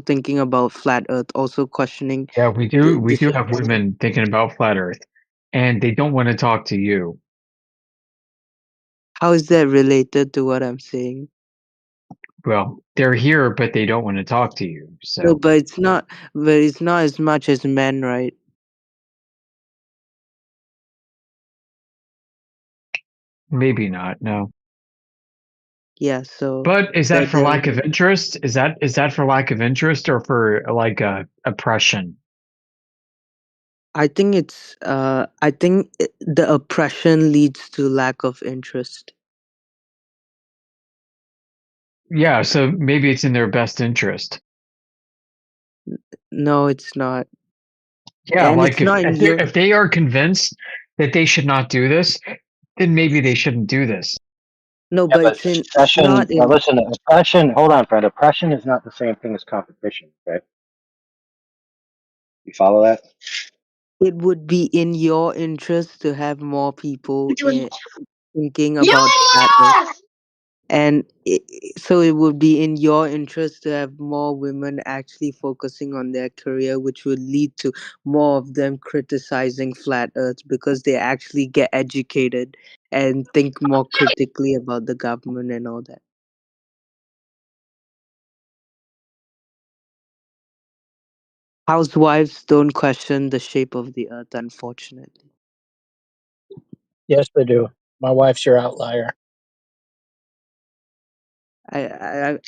thinking about flat Earth, also questioning Yeah, the we do different. have women thinking about flat Earth, and they don't want to talk to you. How is that related to what I'm saying? Well, they're here, but they don't want to talk to you. No, So but it's not. But it's not as much as men, right? maybe not. No. Yeah. So But is that that for that lack of interest? Is that for lack of interest or for like oppression? I think it's. I think the oppression leads to lack of interest. Yeah, so maybe it's in their best interest. No, it's not, Yeah, and like it's not in your. if they are convinced that they should not do this, then maybe they shouldn't do this. No, Yeah, but but it's not oppression, in. listen, oppression, hold on, friend. Oppression is not the same thing as competition, okay? You follow that? It would be in your interest to have more people thinking about flat Earth. And so it would be in your interest to have more women actually focusing on their career, which would lead to more of them criticizing flat Earth because they actually get educated and think more critically about the government and all that. Housewives don't question the shape of the Earth, unfortunately. Yes, they do. My wife's your outlier. I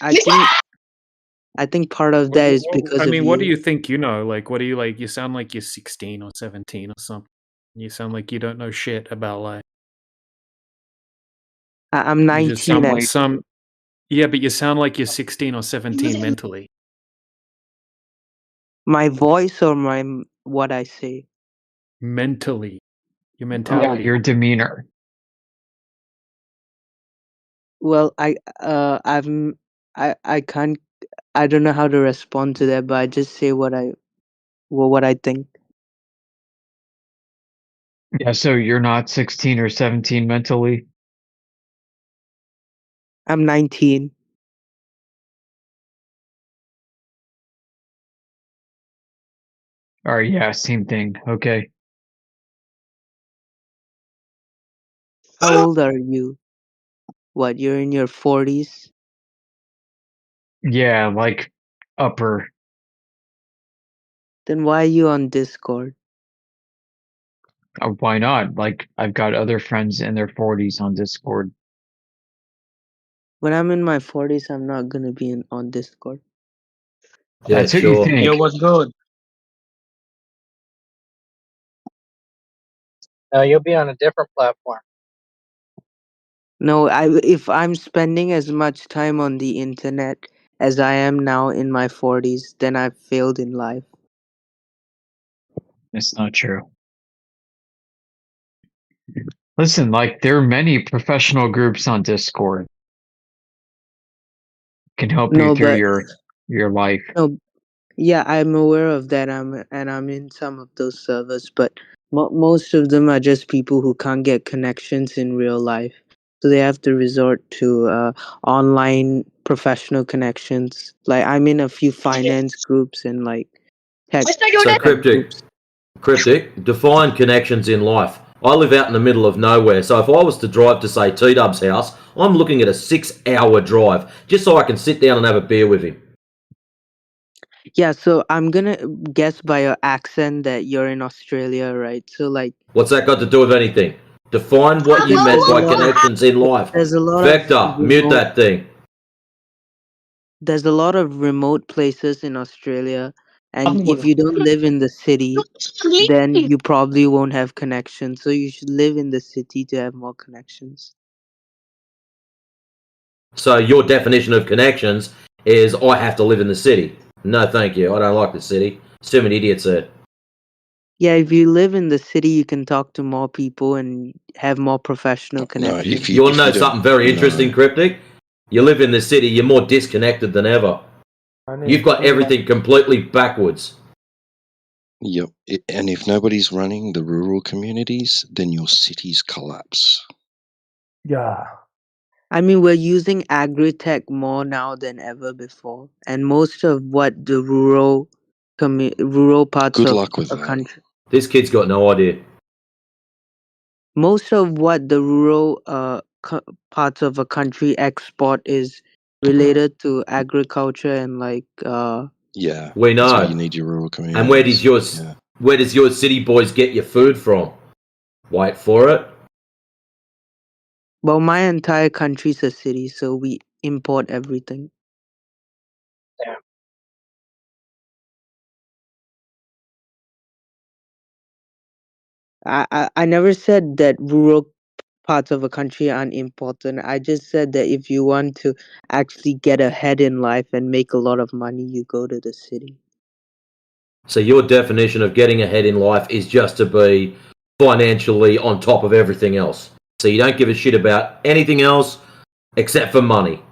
think part of that is because I of mean, what do you. you think? You know, like, what do you like? You sound like you're 16 or 17 or something. You sound like you don't know shit about life. I'm You just 19. sound like some. Yeah, but you sound like you're 16 or 17 mentally. My voice or what I say? Mentally. Your Yeah, mentality. your demeanor. Well, I can't. I don't know how to respond to that, but I just say what I think. Yeah, so you're not 16 or 17 mentally? I'm 19. Or yeah, same thing. Okay. How old are you? What, you're in your 40s? Yeah, like upper. Then why are you on Discord? Why not? Like I've got other friends in their 40s on Discord. When I'm in my 40s, I'm not gonna be on Discord. Yeah, That's what you sure. think. Yo, what's good? You'll be on a different platform. No, if I'm spending as much time on the internet as I am now in my 40s, then I've failed in life. It's not true. Listen, like there are many professional groups on Discord. Can help you No, through but your life. no, yeah, I'm aware of that. I'm in some of those servers, but most of them are just people who can't get connections in real life, so they have to resort to online professional connections. Like I'm in a few finance groups and like tech So tech cryptic, groups. define connections in life. I live out in the middle of nowhere, so if I was to drive to say T-Dub's house, I'm looking at a 6-hour drive just so I can sit down and have a beer with him. Yeah, so I'm gonna guess by your accent that you're in Australia, right? So like, What's that got to do with anything? Define what you because meant by connections in life. there's a lot of Vector, mute remote that thing. there's a lot of remote places in Australia, and if you don't live in the city, then you probably won't have connections. So you should live in the city to have more connections. So your definition of connections is I have to live in the city. No, thank you. I don't like the city. There's too many idiots there. Yeah, if you live in the city, you can talk to more people and have more professional connections. You want to know something very interesting, Cryptic? You live in the city, you're more disconnected than ever. You've got everything completely backwards. Yep. And if nobody's running the rural communities, then your cities collapse. Yeah. I mean, we're using agri-tech more now than ever before, and most of what the rural parts Good of luck with a that. country, This kid's got no idea. most of what the rural parts of a country export is related to agriculture and like Yeah. We That's why you know. need your rural And where does communities. your where does your city boys get your food from? Wait for it. well, my entire country's a city, so we import everything. Yeah. I never said that rural parts of a country aren't important. I just said that if you want to actually get ahead in life and make a lot of money, you go to the city. So your definition of getting ahead in life is just to be financially on top of everything else. So you don't give a shit about anything else except for money.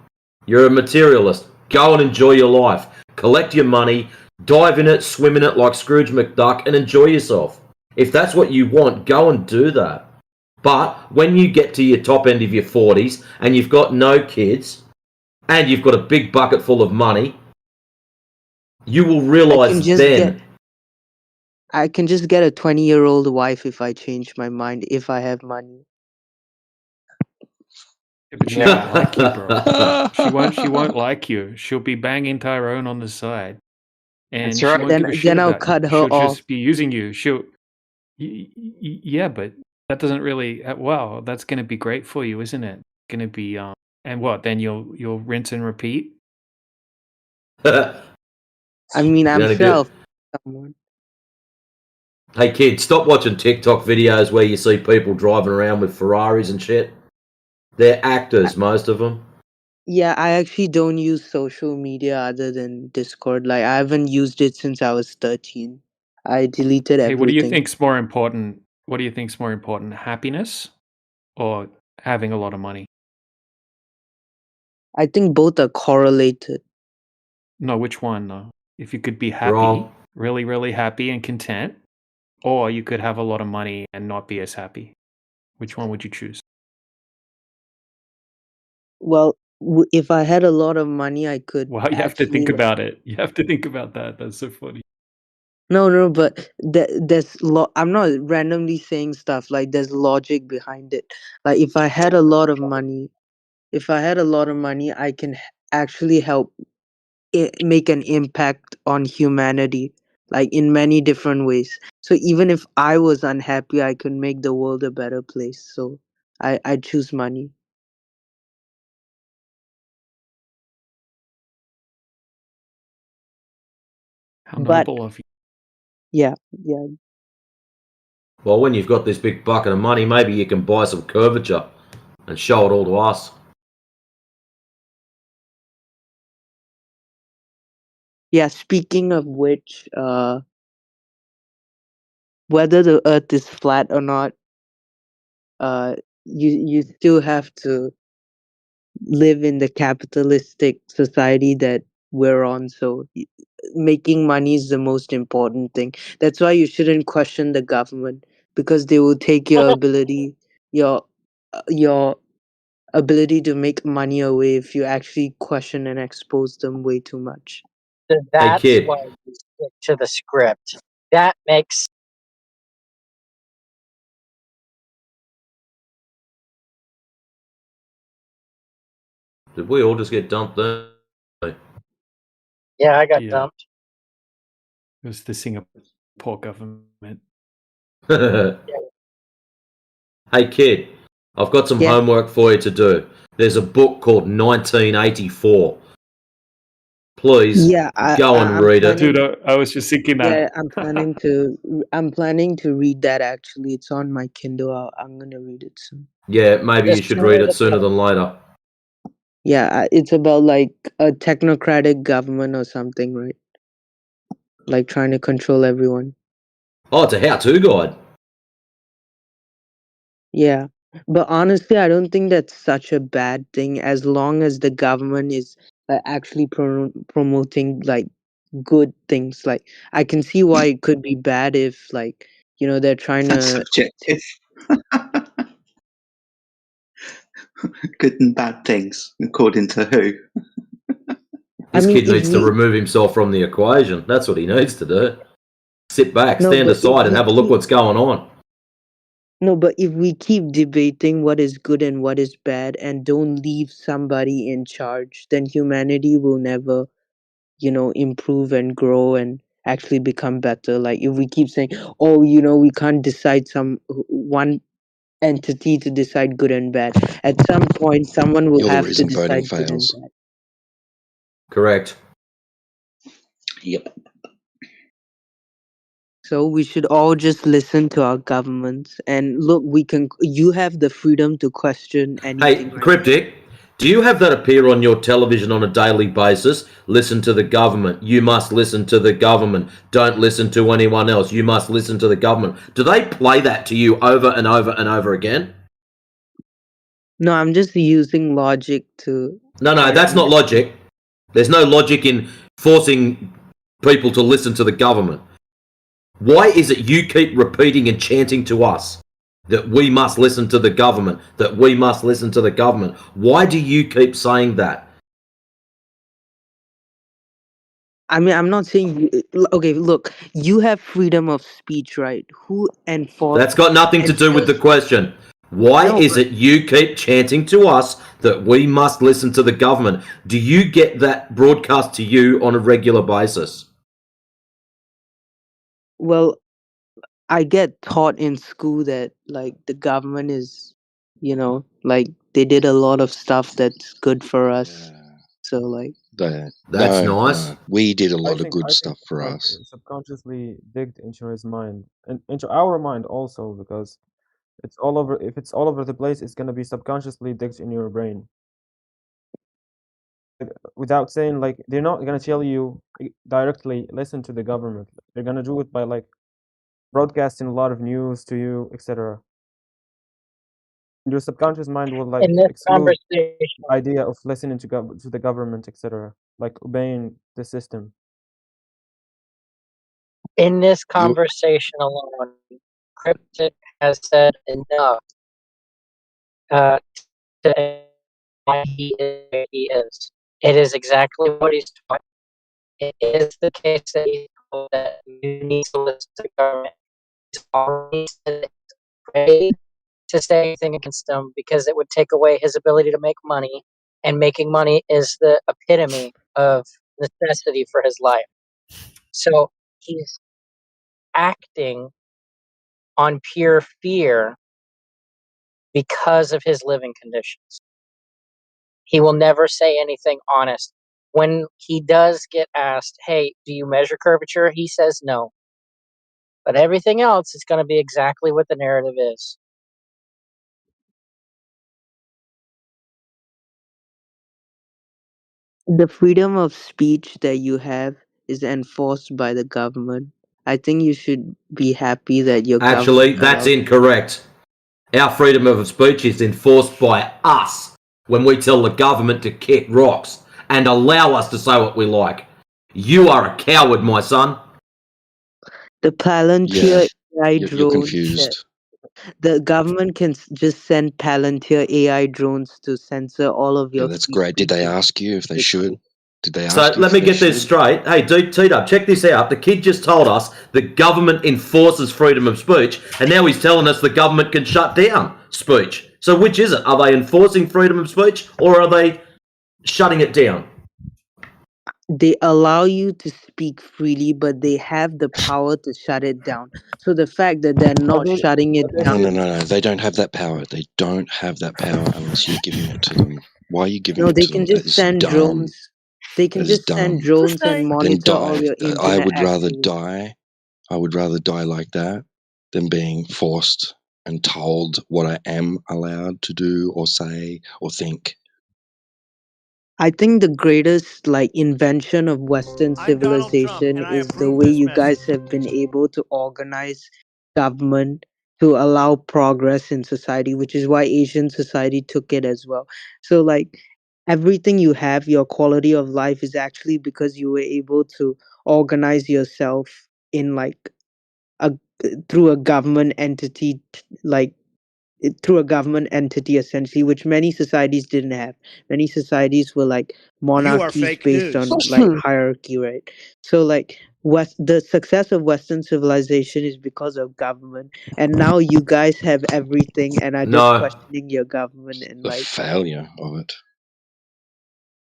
You're a materialist. Go and enjoy your life. Collect your money, dive in it, swim in it like Scrooge McDuck, and enjoy yourself. If that's what you want, go and do that. But when you get to your top end of your 40s and you've got no kids and you've got a big bucket full of money, you will realize then. I can just get a 20-year-old wife if I change my mind, if I have money. Yeah, but she won't like you, bro. She won't like you. She'll be banging Tyrone on the side, and That's she right. won't give a shit Then I'll about you. cut her She'll off. just be using you. Yeah, but that doesn't really. Well, that's going to be great for you, isn't it? Going to be and what? Then you'll rinse and repeat. I mean, I'm Gonna sure I'll get- find someone. Hey kid, stop watching TikTok videos where you see people driving around with Ferraris and shit. They're actors, most of them. Yeah, I actually don't use social media other than Discord. Like I haven't used it since I was 13. I deleted Hey, what do you everything. think's more important? What do you think's more important, happiness or having a lot of money? I think both are correlated. No, which one though? If you could be happy, Wrong. really, really happy and content, or you could have a lot of money and not be as happy. Which one would you choose? Well, if I had a lot of money, I could Well, you have to actually think about it. You have to think about that. That's so funny. no, but I'm not randomly saying stuff. Like there's logic behind it. Like if I had a lot of money, I can actually help make an impact on humanity, like in many different ways. So even if I was unhappy, I could make the world a better place. So I choose money. How But noble of you. yeah. Well, when you've got this big bucket of money, maybe you can buy some curvature and show it all to us. Yeah, speaking of which, whether the earth is flat or not, uh you still have to live in the capitalistic society that we're on. So making money is the most important thing. That's why you shouldn't question the government, because they will take your your ability to make money away if you actually question and expose them way too much. Hey That's kid, why you stick to the script. That makes did we all just get dumped there? yeah, I got Yeah. dumped. It was the Singapore government. Hey kid, I've got some Yeah. homework for you to do. There's a book called 1984. Please Yeah, go and I'm read it. Dude, planning. I was just thinking that. Yeah, I'm planning to read that actually. It's on my Kindle. I'm gonna read it soon. Yeah, maybe The you should read sooner it the sooner better. than later. Yeah, it's about like a technocratic government or something, right? Like trying to control everyone. Oh, it's a how-to guide. Yeah. But honestly, I don't think that's such a bad thing as long as the government is actually promoting like good things. Like I can see why it could be bad if they're trying That's to. subjective. Good and bad things, according to who? I This mean, kid if needs to we remove himself from the equation. That's what he needs to do. Sit back, no, stand but if aside, and we have a look keep what's going on. no, but if we keep debating what is good and what is bad and don't leave somebody in charge, then humanity will never, improve and grow and actually become better. Like if we keep saying, oh, we can't decide one entity to decide good and bad. At some point, someone will You're the have to reason voting decide good and fails. bad. Correct. Yep. So we should all just listen to our governments and look. You have the freedom to question Hey, anything right now. Cryptic, do you have that appear on your television on a daily basis? Listen to the government. You must listen to the government. Don't listen to anyone else. You must listen to the government. Do they play that to you over and over and over again? No, I'm just using logic to No, try to that's not understand. logic. There's no logic in forcing people to listen to the government. Why is it you keep repeating and chanting to us that we must listen to the government, that we must listen to the government? Why do you keep saying that? I mean, I'm not saying okay, look, you have freedom of speech, right? Who That's got nothing to do with the ensures question. Why no, is but it you keep chanting to us that we must listen to the government? Do you get that broadcast to you on a regular basis? well, I get taught in school that like the government is, like they did a lot of stuff that's good for us. So like That's No, nice. no. We did a I lot of think good I think stuff for like us. subconsciously digged into his mind and into our mind also because it's all over. If it's all over the place, it's gonna be subconsciously digged in your brain without saying like they're not gonna tell you directly. Listen to the government. They're gonna do it by like broadcasting a lot of news to you, etc. Your subconscious mind will like In this exclude conversation, the idea of listening to the government, etc. Like obeying the system. in this You conversation alone, Cryptic has said enough to why he is where he is. It is exactly what he's taught. It is the case that he's told that you need to listen to the government. He's already said that he's afraid to say anything against them because it would take away his ability to make money, and making money is the epitome of necessity for his life. So he's acting on pure fear because of his living conditions. He will never say anything honest. When he does get asked, hey, do you measure curvature? He says no. But everything else is going to be exactly what the narrative is. The freedom of speech that you have is enforced by the government. I think you should be happy that your Actually, government that's allows. incorrect. Our freedom of speech is enforced by us when we tell the government to kick rocks and allow us to say what we like. You are a coward, my son. The yeah, Palantir AI you're drones. confused. The government can just send Palantir AI drones to censor all of Yeah, your that's free great. Did they speech. ask you if they should? Did they So ask you let if me they get this should? straight. Hey, T-Dub, check this out. The kid just told us the government enforces freedom of speech, and now he's telling us the government can shut down speech. So which is it? Are they enforcing freedom of speech or are they shutting it down? They allow you to speak freely, but they have the power to shut it down. So the fact that they're But not they shutting it but they No, down, no, did. no, no. They don't have that power. They don't have that power unless you're giving it to them. Why are you giving no, it they to them? can That just is send dumb. drones. They can That is just send dumb. drones and Then monitor all die. your I internet would rather activity. die. I would rather die like that than being forced and told what I am allowed to do or say or think. I think the greatest like invention of Western I'm Donald Trump, civilization and I is the approve way this you message. guys have been able to organize government to allow progress in society, which is why Asian society took it as well. So like everything you have, your quality of life is actually because you were able to organize yourself in like a through a government entity like through a government entity essentially, which many societies didn't have. Many societies were like You are monarchies fake based on news. like hierarchy, right? So like the success of Western civilization is because of government, and now you guys have everything and are just No. questioning your government and The like failure of it.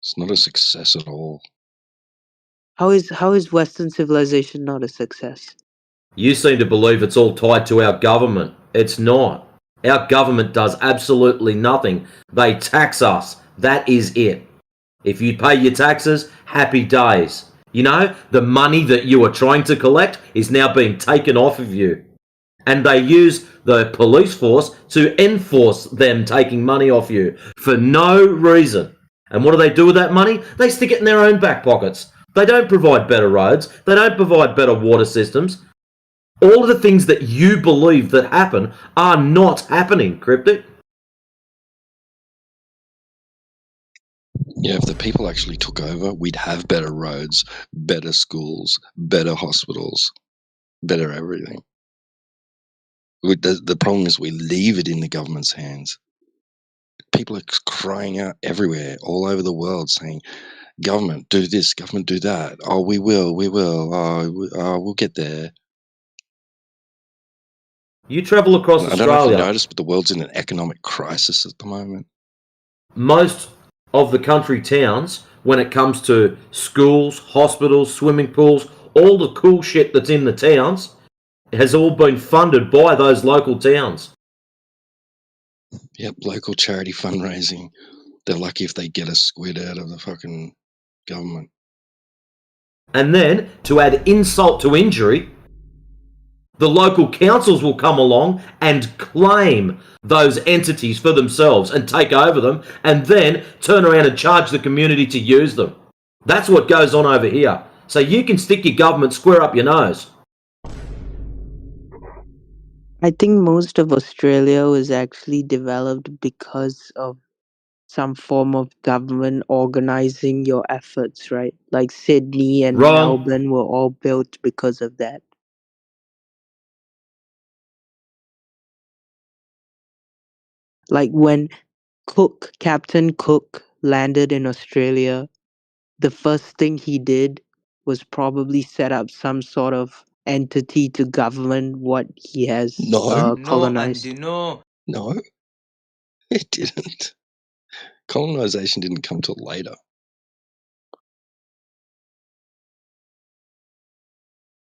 It's not a success at all. how is Western civilization not a success? You seem to believe it's all tied to our government. It's not. Our government does absolutely nothing. They tax us. That is it. If you pay your taxes, happy days. You know, the money that you are trying to collect is now being taken off of you. And they use the police force to enforce them taking money off you for no reason. And what do they do with that money? They stick it in their own back pockets. They don't provide better roads. They don't provide better water systems. All of the things that you believe that happen are not happening, Cryptic. Yeah, if the people actually took over, we'd have better roads, better schools, better hospitals, better everything. The problem is we leave it in the government's hands. People are crying out everywhere, all over the world, saying, "Government, do this. Government, do that. Oh, we will. We will. We'll get there." You travel across I don't know if you Australia, noticed, but the world's in an economic crisis at the moment. most of the country towns, when it comes to schools, hospitals, swimming pools, all the cool shit that's in the towns, has all been funded by those local towns. Yep, local charity fundraising. They're lucky if they get a squid out of the fucking Government. And then, to add insult to injury, the local councils will come along and claim those entities for themselves and take over them and then turn around and charge the community to use them. That's what goes on over here. So you can stick your government square up your nose. I think most of Australia was actually developed because of some form of government organizing your efforts, right? Like Sydney and Wrong. Melbourne were all built because of that. Like when Captain Cook landed in Australia, the first thing he did was probably set up some sort of entity to govern what he has No. colonized. No, it didn't. Colonization didn't come till later.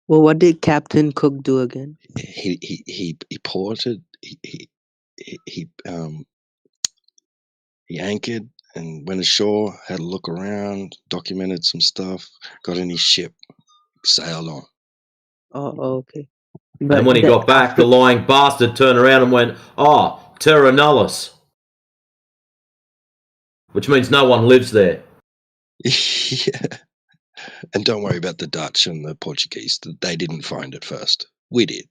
Well, what did Captain Cook do again? He ported. He anchored and went ashore, had a look around, documented some stuff, got in his ship, sailed on. Oh, okay. And when he got back, the lying bastard turned around and went, "Oh, terra nullis," which means no one lives there. Yeah. And don't worry about the Dutch and the Portuguese. They didn't find it first. We did.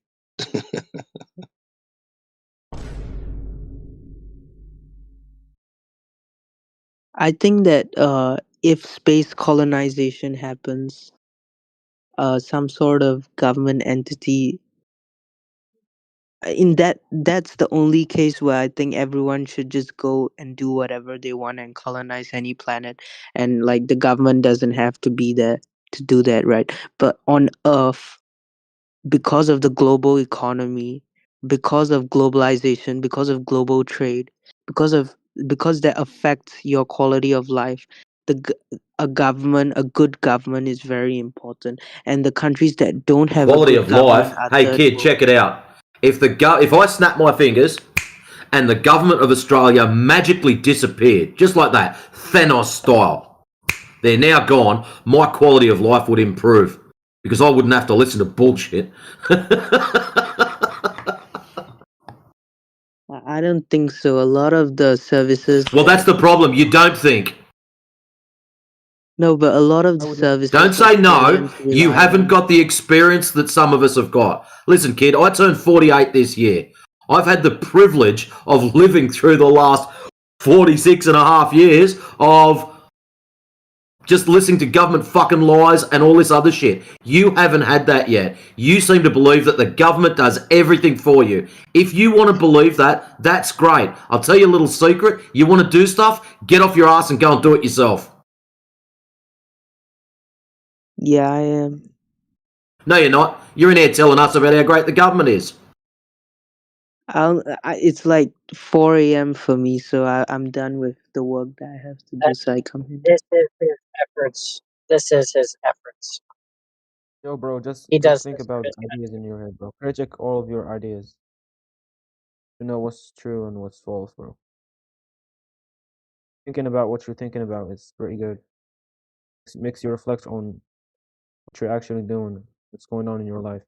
I think that if space colonization happens, some sort of government entity that's the only case where I think everyone should just go and do whatever they want and colonize any planet, and like the government doesn't have to be there to do that, right? But on Earth, because of the global economy, because of globalization, because of global trade, because of because that affects your quality of life, a good government is very important, and the countries that don't have a Quality good of life. government are Hey third kid, world. check it out. If I snap my fingers and the government of Australia magically disappeared, just like that, Thanos style, they're now gone, my quality of life would improve because I wouldn't have to listen to bullshit. I don't think so. A lot of the services Well, that's that the problem. You don't think. no, but a lot of the services Don't say no. Australians You rely haven't on. got the experience that some of us have got. Listen, kid, I turned 48 this year. I've had the privilege of living through the last 46 and a half years of just listening to government fucking lies and all this other shit. You haven't had that yet. You seem to believe that the government does everything for you. If you want to believe that, that's great. I'll tell you a little secret. You want to do stuff? Get off your ass and go and do it yourself. Yeah, I am. No, you're not. You're in here telling us about how great the government is. It's like 4 a.m. for me, so I'm done with the work that I have to do. So I come in. This is his efforts. This is his efforts. Yo, bro, just He does think this for about his ideas in your head, bro. Critic all of your ideas to know what's true and what's false, bro. Thinking about what you're thinking about is pretty good. Makes you reflect on what you're actually doing, what's going on in your life.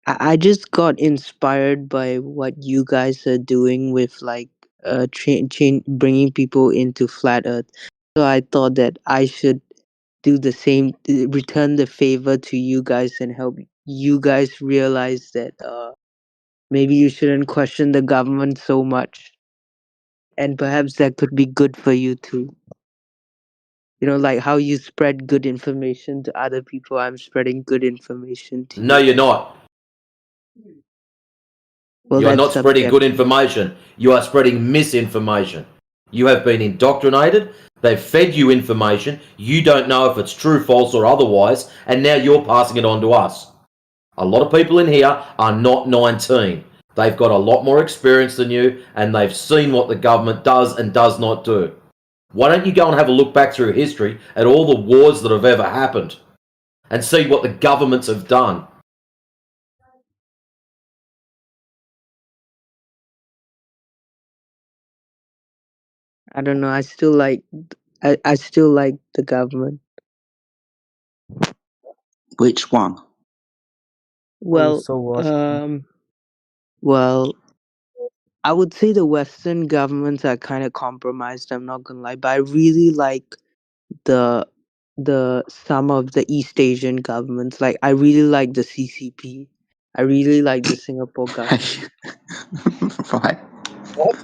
I just got inspired by what you guys are doing with like bringing people into flat Earth. So I thought that I should do the same, return the favor to you guys and help you guys realize that maybe you shouldn't question the government so much, and perhaps that could be good for you too. You know, like how you spread good information to other people, I'm spreading good information to No, you. you're not. Well, You are that's not spreading good subjective. information. You are spreading misinformation. You have been indoctrinated. They've fed you information. You don't know if it's true, false, or otherwise, and now you're passing it on to us. A lot of people in here are not 19. They've got a lot more experience than you, and they've seen what the government does and does not do. Why don't you go and have a look back through history at all the wars that have ever happened and see what the governments have done? I don't know. I still like the government. Which one? Well, So Washington. well, I would say the Western governments are kind of compromised. I'm not gonna lie, but I really like the some of the East Asian governments. Like I really like the CCP. I really like the Singapore government. Right. What?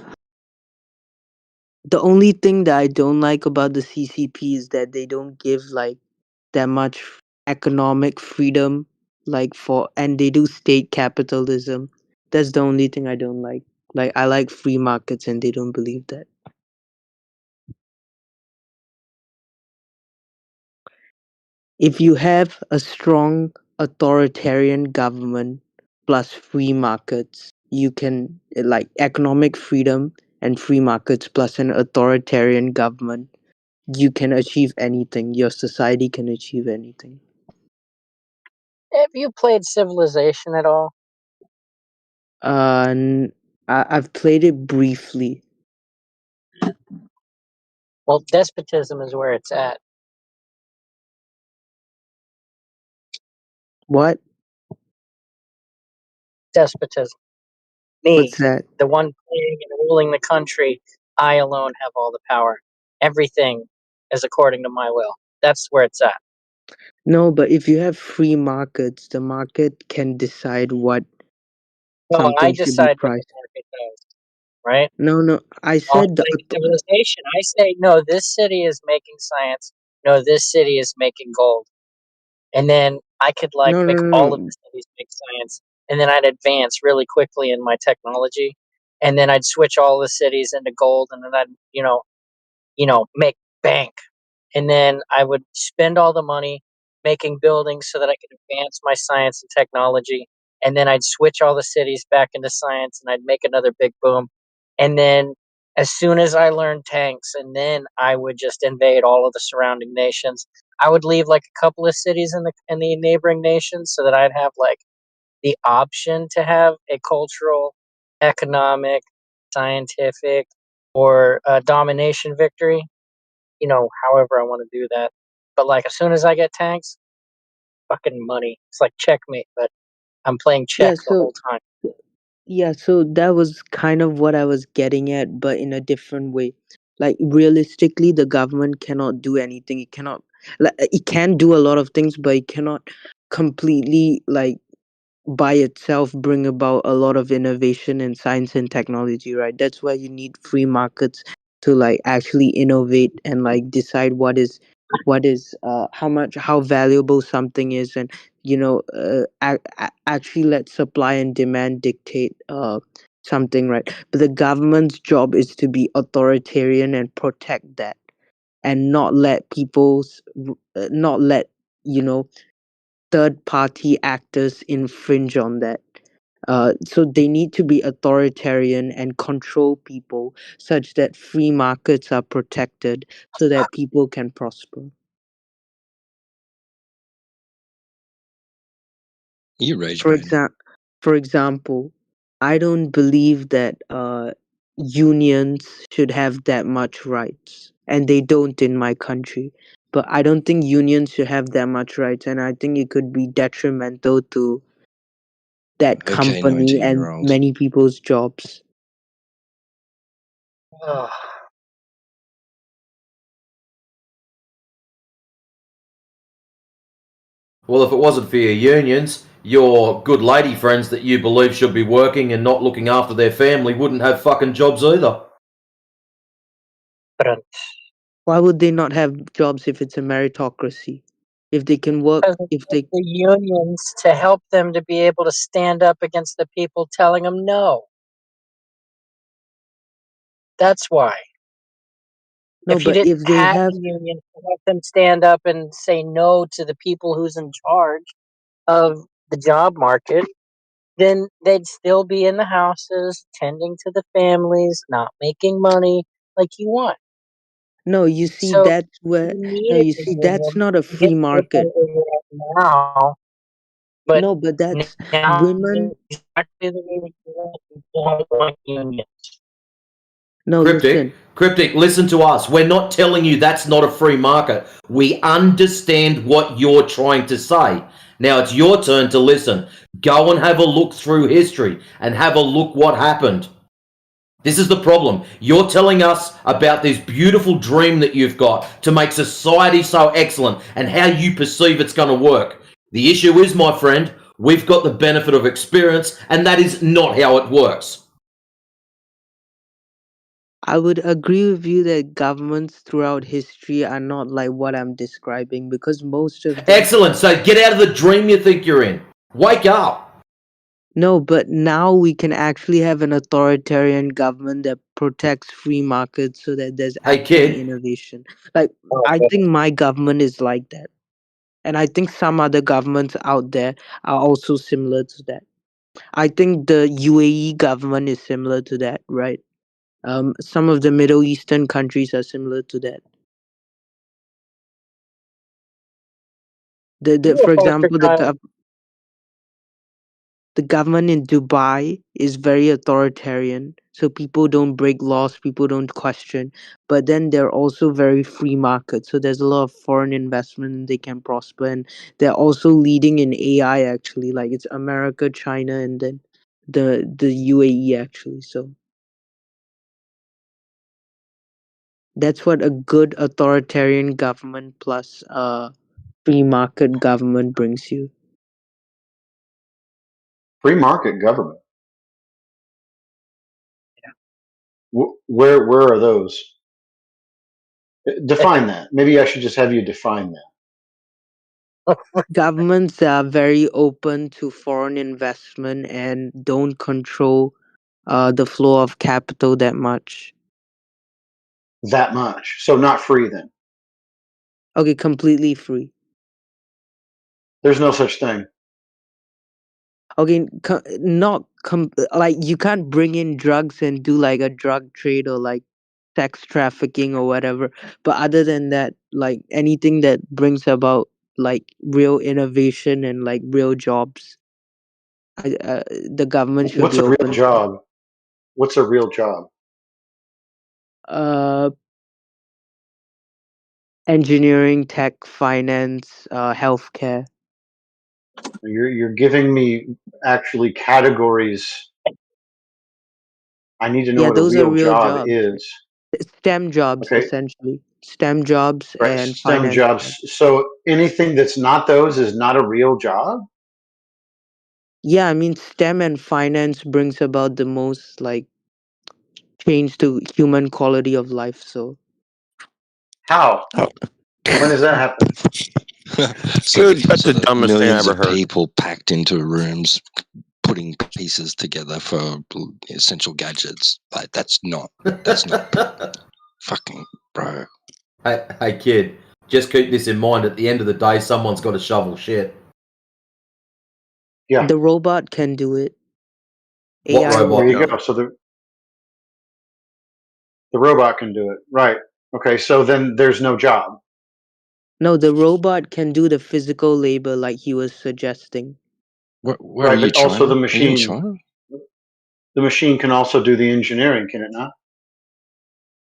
The only thing that I don't like about the CCP is that they don't give like that much economic freedom, like for, and they do state capitalism. That's the only thing I don't like. Like I like free markets and they don't believe that. If you have a strong authoritarian government plus free markets, you can, like economic freedom and free markets plus an authoritarian government, you can achieve anything. Your society can achieve anything. Have you played Civilization at all? I've played it briefly. Well, despotism is where it's at. What? Despotism. Me, What's that? the one playing and ruling the country, I alone have all the power. Everything is according to my will. That's where it's at. No, but if you have free markets, the market can decide what No, I something should be decide what the priced. market does, right? No, I On said the playing Civilization, I say, no, this city is making science. No, this city is making gold. And then I could like no, no, make no, all of the no. cities make science, and then I'd advance really quickly in my technology, and then I'd switch all the cities into gold, and then I'd make bank, and then I would spend all the money making buildings so that I could advance my science and technology, and then I'd switch all the cities back into science, and I'd make another big boom, and then as soon as I learned tanks, and then I would just invade all of the surrounding nations. I would leave like a couple of cities in the neighboring nations so that I'd have like the option to have a cultural, economic, scientific, or domination victory. However I want to do that. But like as soon as I get tanks, fucking money. It's like checkmate, but I'm playing check Yeah, the so whole time. yeah, so that was kind of what I was getting at, but in a different way. Like realistically, the government cannot do anything. It cannot, like, it can do a lot of things, but it cannot completely like by itself bring about a lot of innovation in science and technology, right? That's why you need free markets to like actually innovate and like decide how valuable something is, and actually let supply and demand dictate something, right? But the government's job is to be authoritarian and protect that, and not let you know third party actors infringe on that. So they need to be authoritarian and control people such that free markets are protected so that people can prosper. You rage For baiting. example, I don't believe that unions should have that much rights, and they don't in my country. But I don't think unions should have that much rights, and I think it could be detrimental to that Okay, company 19 year and old. many people's jobs. Well, if it wasn't for your unions, your good lady friends that you believe should be working and not looking after their family wouldn't have fucking jobs either. Why would they not have jobs if it's a meritocracy? If they can work, Because if of they the unions to help them to be able to stand up against the people telling them no. That's why. no, If you but didn't if they have have the union to help them stand up and say no to the people who's in charge of the job market, then they'd still be in the houses, tending to the families, not making money like you want. no, you see, So that's where you no, needed you the see, that's union not a to get free to the market. point where you're at now, but No, but that's now women. exactly the way that you want unions. No, listen. Cryptic, listen to us. We're not telling you that's not a free market. We understand what you're trying to say. Now it's your turn to listen. Go and have a look through history and have a look what happened. This is the problem. You're telling us about this beautiful dream that you've got to make society so excellent and how you perceive it's going to work. The issue is, my friend, we've got the benefit of experience, and that is not how it works. I would agree with you that governments throughout history are not like what I'm describing because most of them. Excellent. So get out of the dream you think you're in. Wake up. No, but now we can actually have an authoritarian government that protects free markets so that there's Hey, actually kid. innovation. Like, I think my government is like that. And I think some other governments out there are also similar to that. I think the UAE government is similar to that, right? Some of the Middle Eastern countries are similar to that. For example, the government in Dubai is very authoritarian, so people don't break laws, people don't question. But then they're also very free market, so there's a lot of foreign investment and they can prosper. And they're also leading in AI actually, like it's America, China, and then the UAE actually. So that's what a good authoritarian government plus free market government brings you. Free market government. Where are those? Define that. Maybe I should just have you define that. Governments are very open to foreign investment and don't control the flow of capital that much. That much. So not free then. Okay, completely free. There's no such thing. Okay, like you can't bring in drugs and do like a drug trade or like sex trafficking or whatever. But other than that, like anything that brings about like real innovation and like real jobs, the government should What's be a real open to that. job? What's a real job? Uh, Engineering, tech, finance, healthcare. You're giving me actually categories. I need to know Yeah, what a those are real real job jobs. is. STEM jobs, Okay, essentially. STEM jobs right. and STEM finance jobs. jobs. So anything that's not those is not a real job. Yeah, I mean, STEM and finance brings about the most like change to human quality of life. So How? When does that happen? So, That's the dumbest thing I millions ever of heard. people packed into rooms putting pieces together for essential gadgets. Like that's not fucking bro. Hey, kid. Just keep this in mind. At the end of the day, someone's got to shovel shit. Yeah. the robot can do it. What AI robot? There you will. go. So the robot can do it. Right. Okay. So then there's no job. No, the robot can do the physical labor like he was suggesting. Where Right. are you, But also China? the Are you in machine. China? The machine can also do the engineering, can it not?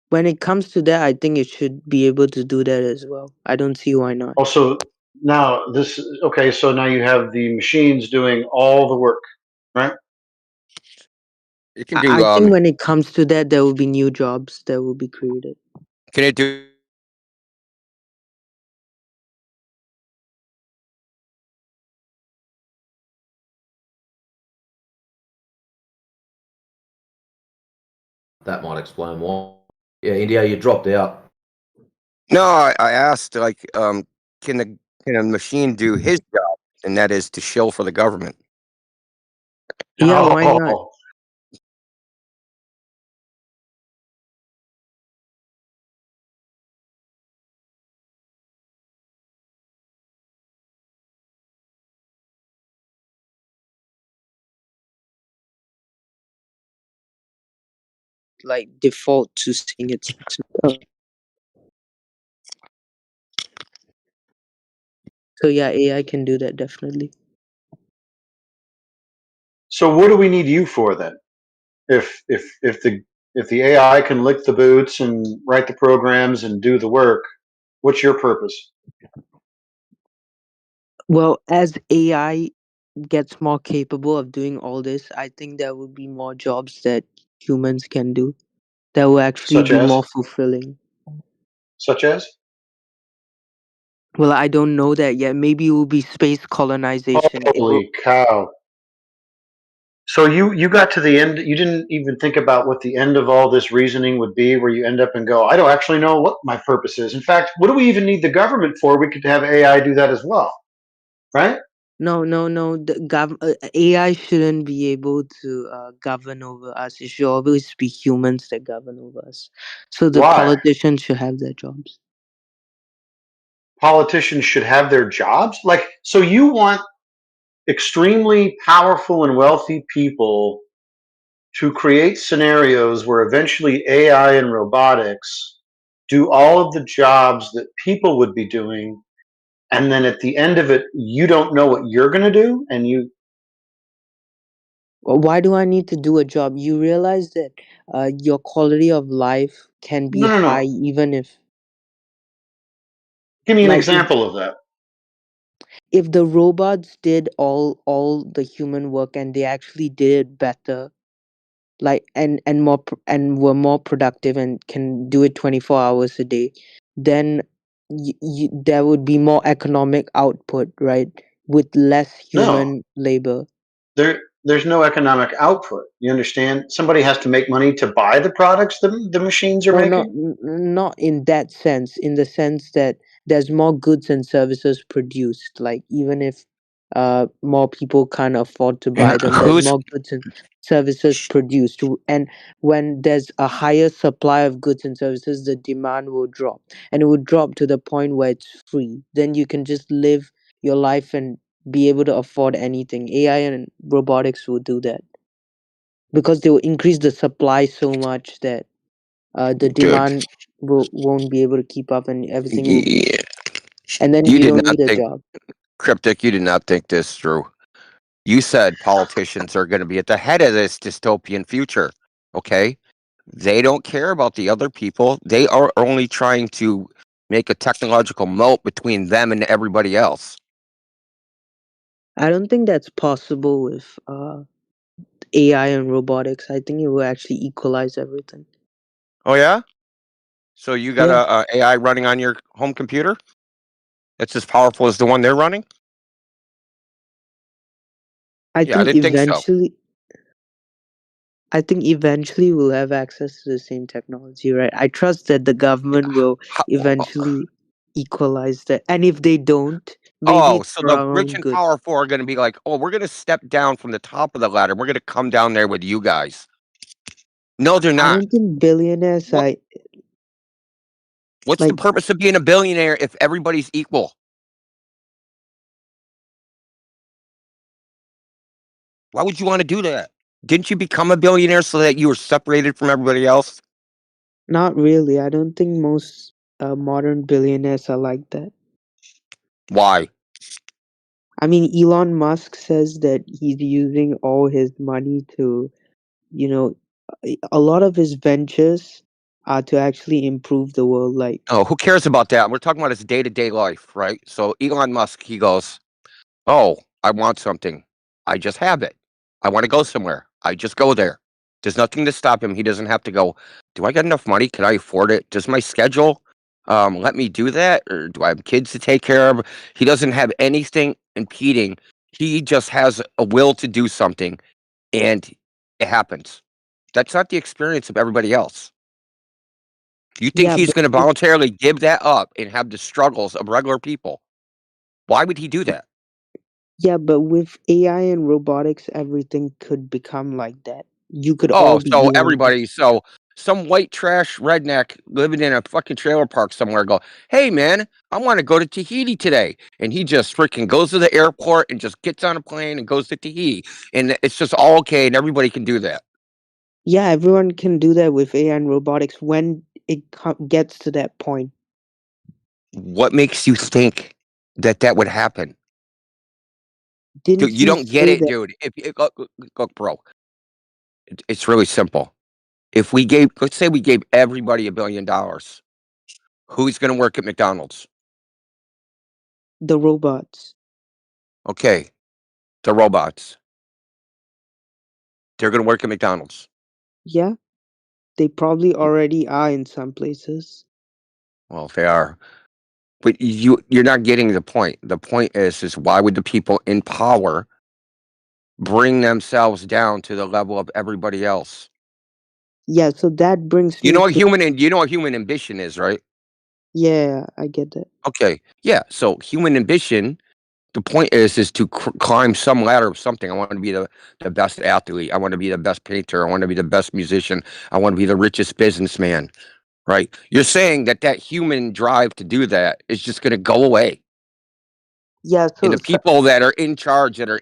When it comes to that, I think it should be able to do that as well. I don't see why not. Also, now this. Okay. So now you have the machines doing all the work, right? It can I do think when it comes to that, there will be new jobs that will be created. can it do That might explain why. Yeah, India, you dropped out. No, I asked like can the can a machine do his job, and that is to shill for the government? Yeah, why not? Oh, Like default to seeing it. So yeah, AI can do that definitely. so what do we need you for then? If If the AI can lick the boots and write the programs and do the work, what's your purpose? Well, as AI gets more capable of doing all this, I think there will be more jobs that humans can do that will actually Such be as? more fulfilling. Such as? Well, I don't know that yet. Maybe it will be space colonization. It will. Holy cow. So you got to the end, you didn't even think about what the end of all this reasoning would be, where you end up and go, I don't actually know what my purpose is. In fact, what do we even need the government for? We could have AI do that as well, right? No, no, no. AI shouldn't be able to govern over us. It should always be humans that govern over us. So the Why? politicians should have their jobs. Politicians should have their jobs? Like, so you want extremely powerful and wealthy people to create scenarios where eventually AI and robotics do all of the jobs that people would be doing, and then at the end of it, you don't know what you're going to do, and you. Well, why do I need to do a job? You realize that your quality of life can be No, no, high no. even if, Give me an like, example of that. if the robots did all the human work and they actually did it better, like and and were more productive and can do it 24 hours a day, then there would be more economic output, right, with less No, human labor. there's no economic output. You understand? Somebody has to make money to buy the products the machines are No, making. not in that sense. In the sense that there's more goods and services produced. Like even if more people can't afford to And buy them, there's who's more goods and services produced. And when there's a higher supply of goods and services, the demand will drop, and it will drop to the point where it's free. Then you can just live your life and be able to afford anything. AI and robotics will do that because they will increase the supply so much that the dude? demand won't be able to keep up and everything will, Yeah. and then You you did don't not need a think, job. Cryptic. You did not think this through. You said politicians are going to be at the head of this dystopian future. Okay, they don't care about the other people. They are only trying to make a technological moat between them and everybody else. I don't think that's possible with AI and robotics. I think it will actually equalize everything. Oh yeah. So you got Yeah, a AI running on your home computer that's as powerful as the one they're running? I Yeah, I think didn't think so. eventually, I think eventually we'll have access to the same technology, right? I trust that the government will eventually equalize that, and if they don't, maybe Oh, it's so for the our rich own and good. powerful are going to be like, oh, we're going to step down from the top of the ladder. We're going to come down there with you guys. No, they're I not. don't think billionaires What? are What's the like. purpose of being a billionaire if everybody's equal? Why would you want to do that? Didn't you become a billionaire so that you were separated from everybody else? Not really. I don't think most modern billionaires are like that. Why? I mean, Elon Musk says that he's using all his money to, you know, a lot of his ventures are to actually improve the world. Like, Oh, who cares about that? We're talking about his day-to-day life, right? So Elon Musk, he goes, oh, I want something. I just have it. I want to go somewhere. I just go there. There's nothing to stop him. He doesn't have to go, do I got enough money? Can I afford it? Does my schedule let me do that? Or do I have kids to take care of? He doesn't have anything impeding. He just has a will to do something and it happens. That's not the experience of everybody else. You think yeah, he's but going to voluntarily give that up and have the struggles of regular people? Why would he do that? yeah, but with AI and robotics, everything could become like that. You could all Oh, be so Elon everybody, Musk. so some white trash redneck living in a fucking trailer park somewhere go, hey man, I want to go to Tahiti today. And he just freaking goes to the airport and just gets on a plane and goes to Tahiti. And it's just all okay and everybody can do that. Yeah, everyone can do that with AI and robotics when it gets to that point. What makes you think that that would happen? Dude, Didn't you you don't get say it, that? dude. If you look, bro, it's really simple. If let's say we gave everybody $1 billion, who's going to work at McDonald's? The robots. Okay, the robots. They're going to work at McDonald's. Yeah, they probably already are in some places. Well, if they are, but you're not getting the point. The point is why would the people in power bring themselves down to the level of everybody else? Yeah, so that brings You me know what to human ambition is, right? yeah, I get that. Okay, yeah. So human ambition. The point is to climb some ladder of something. I want to be the best athlete. I want to be the best painter. I want to be the best musician. I want to be the richest businessman. Right? You're saying that human drive to do that is just going to go away. Yeah, And so, the people that are in charge, the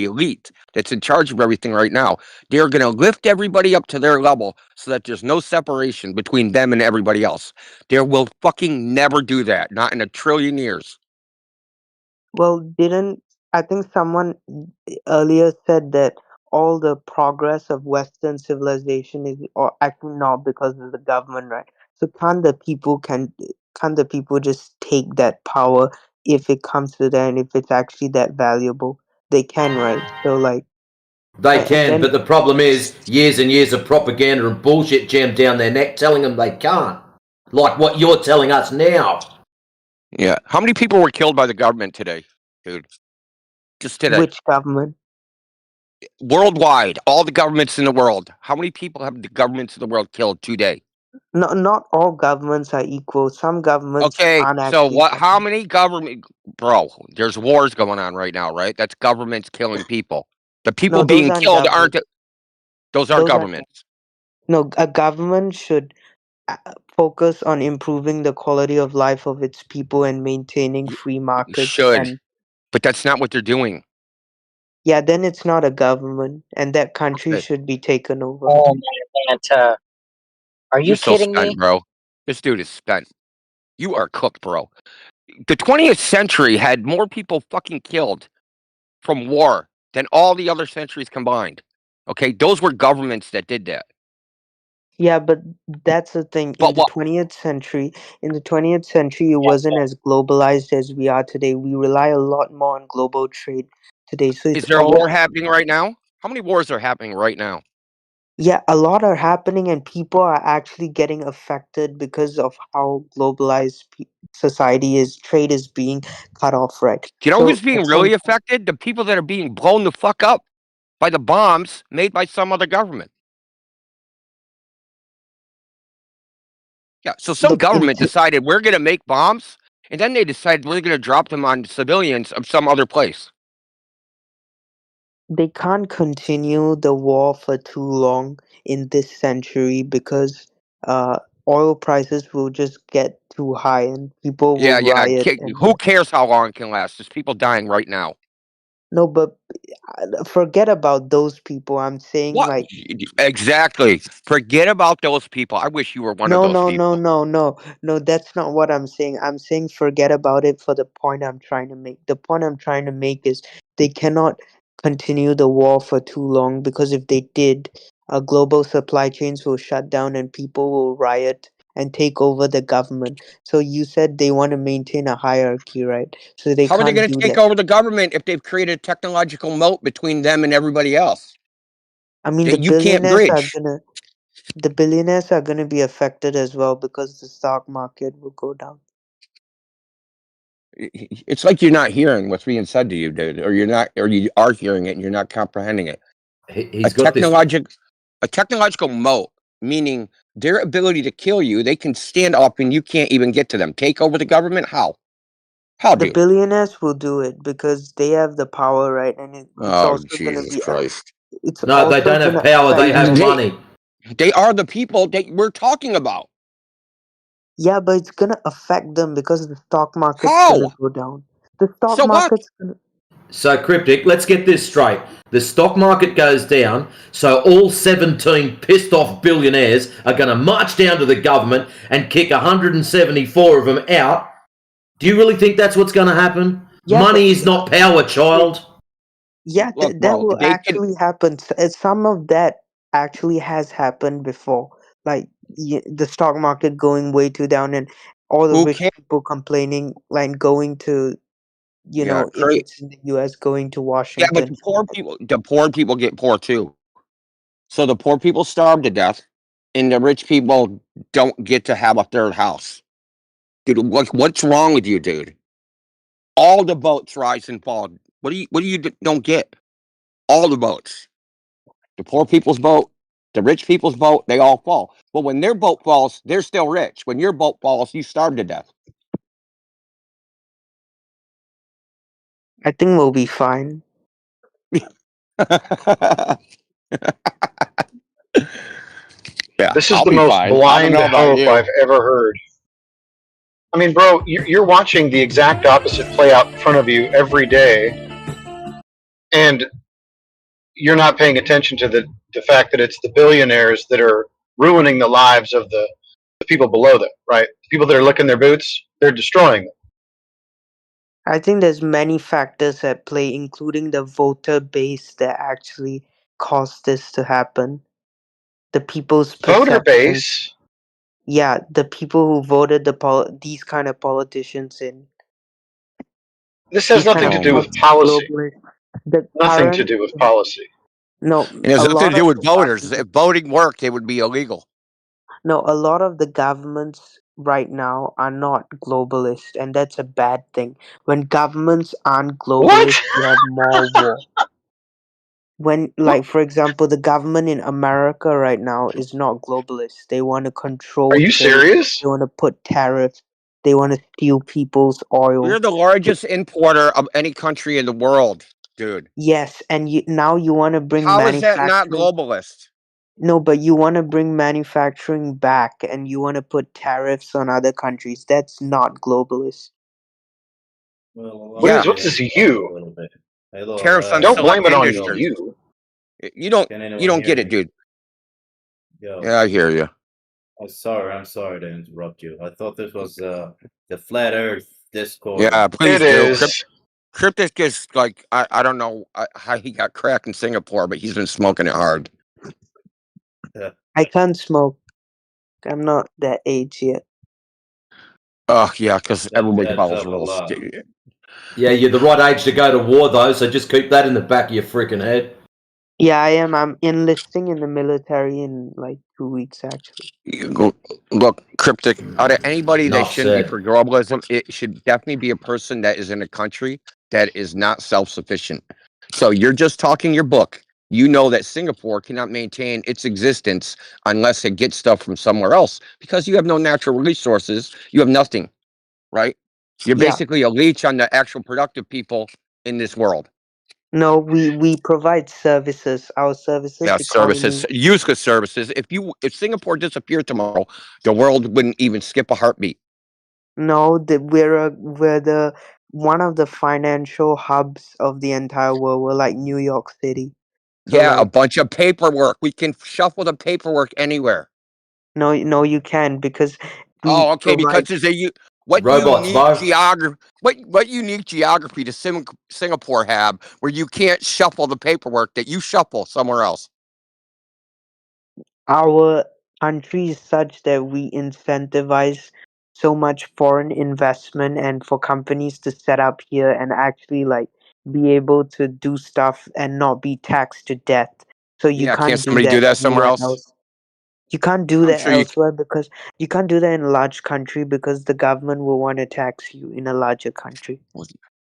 elite that's in charge of everything right now, they're going to lift everybody up to their level so that there's no separation between them and everybody else. They will fucking never do that. Not in a trillion years. well, didn't I think someone earlier said that all the progress of Western civilization is or actually not because of the government, right? So can't the people just take that power if it comes to that and if it's actually that valuable? They can, right? So like They and can, then but the problem is years and years of propaganda and bullshit jammed down their neck telling them they can't. Like what you're telling us now. Yeah. How many people were killed by the government today, dude? Just today. which government? Worldwide, all the governments in the world. How many people have the governments of the world killed today? Not all governments are equal. Some governments Okay, aren't so actually how many bro, there's wars going on right now, right? That's governments killing people. The people no, those being aren't killed government. those are Those are governments. no, a government should focus on improving the quality of life of its people and maintaining free markets Should, and but that's not what they're doing. yeah, then it's not a government and that country Okay. should be taken over. Oh man, Santa. Are you You're so kidding spent, me? bro. This dude is spent. You are cooked, bro. The 20th century had more people fucking killed from war than all the other centuries combined. Okay, those were governments that did that. Yeah, but that's the thing. But what In the 20th century, it wasn't as globalized as we are today. We rely a lot more on global trade today. So is it's there a all war happening right now? How many wars are happening right now? yeah, a lot are happening, and people are actually getting affected because of how globalized society is. Trade is being cut off, right? Do you know So who's being at some really affected? The people that are being blown the fuck up by the bombs made by some other government. Yeah, so some government decided we're going to make bombs, and then they decided we're going to drop them on civilians of some other place. they can't continue the war for too long in this century because uh, oil prices will just get too high and people will Yeah. riot and Who cares how long it can last? There's people dying right now. no, but forget about those people. I'm saying What? like Exactly. Forget about those people. I wish you were one of no, those no, no, people. no, no, no. That's not what I'm saying. I'm saying forget about it for the point I'm trying to make. The point I'm trying to make is they cannot continue the war for too long because if they did, global supply chains will shut down and people will riot and take over the government. So you said they want to maintain a hierarchy, right? So they How are they can't going to do take that. over the government if they've created a technological moat between them and everybody else I mean, that you can't bridge? the billionaires are gonna be affected as well because the stock market will go down. It's like you're not hearing what's being said to you, dude, or you are hearing it and you're not comprehending it. He's got this. A technological moat, meaning their ability to kill you, they can stand up and you can't even get to them. Take over the government? How? How, The dude? billionaires will do it because they have the power, right? And it's Oh, also gonna Jesus be Christ. it's No, they also don't have gonna power. They affect have money. They are the people that we're talking about. yeah, but it's gonna affect them because the stock market's gonna How? go down. The stock So what? market's gonna So, Cryptic, let's get this straight. The stock market goes down, so all 17 pissed off billionaires are going to march down to the government and kick 174 of them out. Do you really think that's what's going to happen? yeah, Money is not power, child. yeah, Look, that bro, will they can. actually happen. Some of that actually has happened before. Like the stock market going way too down and all the Who rich can't? people complaining, like going to, Yeah, if it's in the US, going to yeah, but Washington. the poor people get poor too. So the poor people starve to death, and the rich people don't get to have a third house. Dude, what's wrong with you, dude? All the boats rise and fall. What do you don't get? All the boats. The poor people's boat, the rich people's boat, they all fall. But when their boat falls, they're still rich. When your boat falls, you starve to death. I think we'll be fine. Yeah, This is I'll the be most fine. I don't blind know about hope you. I've ever heard. I mean, bro, you're watching the exact opposite play out in front of you every day, and you're not paying attention to the fact that it's the billionaires that are ruining the lives of the people below them, right? The people that are licking their boots, they're destroying them. I think there's many factors at play, including the voter base that actually caused this to happen. The people's Voter perceptions. base? Yeah, the people who voted these kind of politicians in. This has These kind nothing of to do with global. policy. The Nothing to current. do with policy. No, It has a nothing lot to do of with the voters. government. If voting worked, it would be illegal. No, a lot of the governments right now are not globalist, and that's a bad thing. When governments aren't What? globalist, you have more war. When, What? like, for example, the government in America right now is not globalist. They want to Are control you trade. serious? They want to put tariffs. They want to steal people's We're oil. the largest importer of any country in the world, dude. Yes, and now you want to bring How is that not manufacturing. globalist? No, but you want to bring manufacturing back, and you want to put tariffs on other countries. That's not globalist. Well, What Yeah, is allow me what's to this talk a you? little bit. Hello, tariffs on Don't blame select it on yo, industries. you. You can don't anyone get hear it, me? dude. Yo, Yeah, I hear you. I'm sorry to interrupt you. I thought this was the Flat Earth Yeah, Discord. It please do. is. Cryptic is like I don't know how he got cracked in Singapore, but he's been smoking it hard. I can't smoke. I'm not that age yet. Oh yeah, because everybody That's follows up a rules. lot. Yeah, you're the right age to go to war, though, so just keep that in the back of your freaking head. Yeah, I am. I'm enlisting in the military in like 2 weeks, actually. Look, Cryptic, out of anybody that Enough shouldn't be said. for globalism, it should definitely be a person that is in a country that is not self-sufficient. So you're just talking your book. You know that Singapore cannot maintain its existence unless it gets stuff from somewhere else because you have no natural resources. You have nothing, right? You're Yeah. basically a leech on the actual productive people in this world. No, we provide services. Our services Yeah, economy. services, useless services. If Singapore disappeared tomorrow, the world wouldn't even skip a heartbeat. No, we're the one of the financial hubs of the entire world. We're like New York City. So Yeah, a like bunch of paperwork. We can shuffle the paperwork anywhere. no, you can because we Oh, okay. Because provide. there's what Robots, unique Mo. geography? What unique geography does Singapore have where you can't shuffle the paperwork that you shuffle somewhere else? Our country is such that we incentivize so much foreign investment and for companies to set up here and actually like be able to do stuff and not be taxed to death. So you Yeah, can't can't do somebody do that that somewhere anywhere else? else. You can't do I'm that sure you. elsewhere because you can't do that in a large country because the government will want to tax you in a larger country.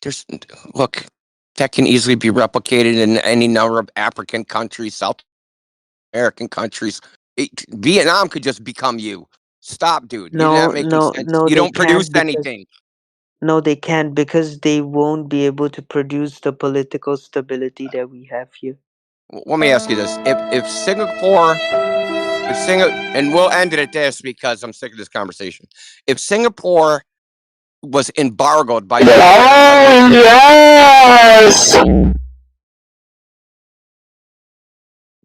There's look that can easily be replicated in any number of African countries, South American countries. Vietnam could just become you. Stop, dude. You're No, not making no, sense. no, You they don't produce can't because anything. no, they can't because they won't be able to produce the political stability that we have here. Let me ask you this: if Singapore, and we'll end it at this because I'm sick of this conversation. If Singapore was embargoed by the entire Yes.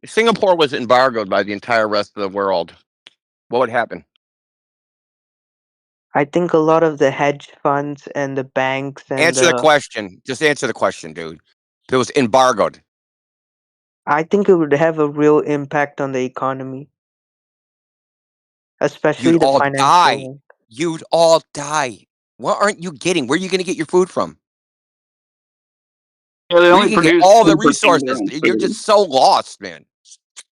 if Singapore was embargoed by the entire rest of the world, what would happen? I think a lot of the hedge funds and the banks and Answer the the question. Just answer the question, dude. If it was embargoed, I think it would have a real impact on the economy, especially You'd the all financial die. one. You'd all die. What aren't you getting? Where are you going to get your food from? Yeah, they Where only you can get produce all the 10% of their resources? own You're food. just so lost, man.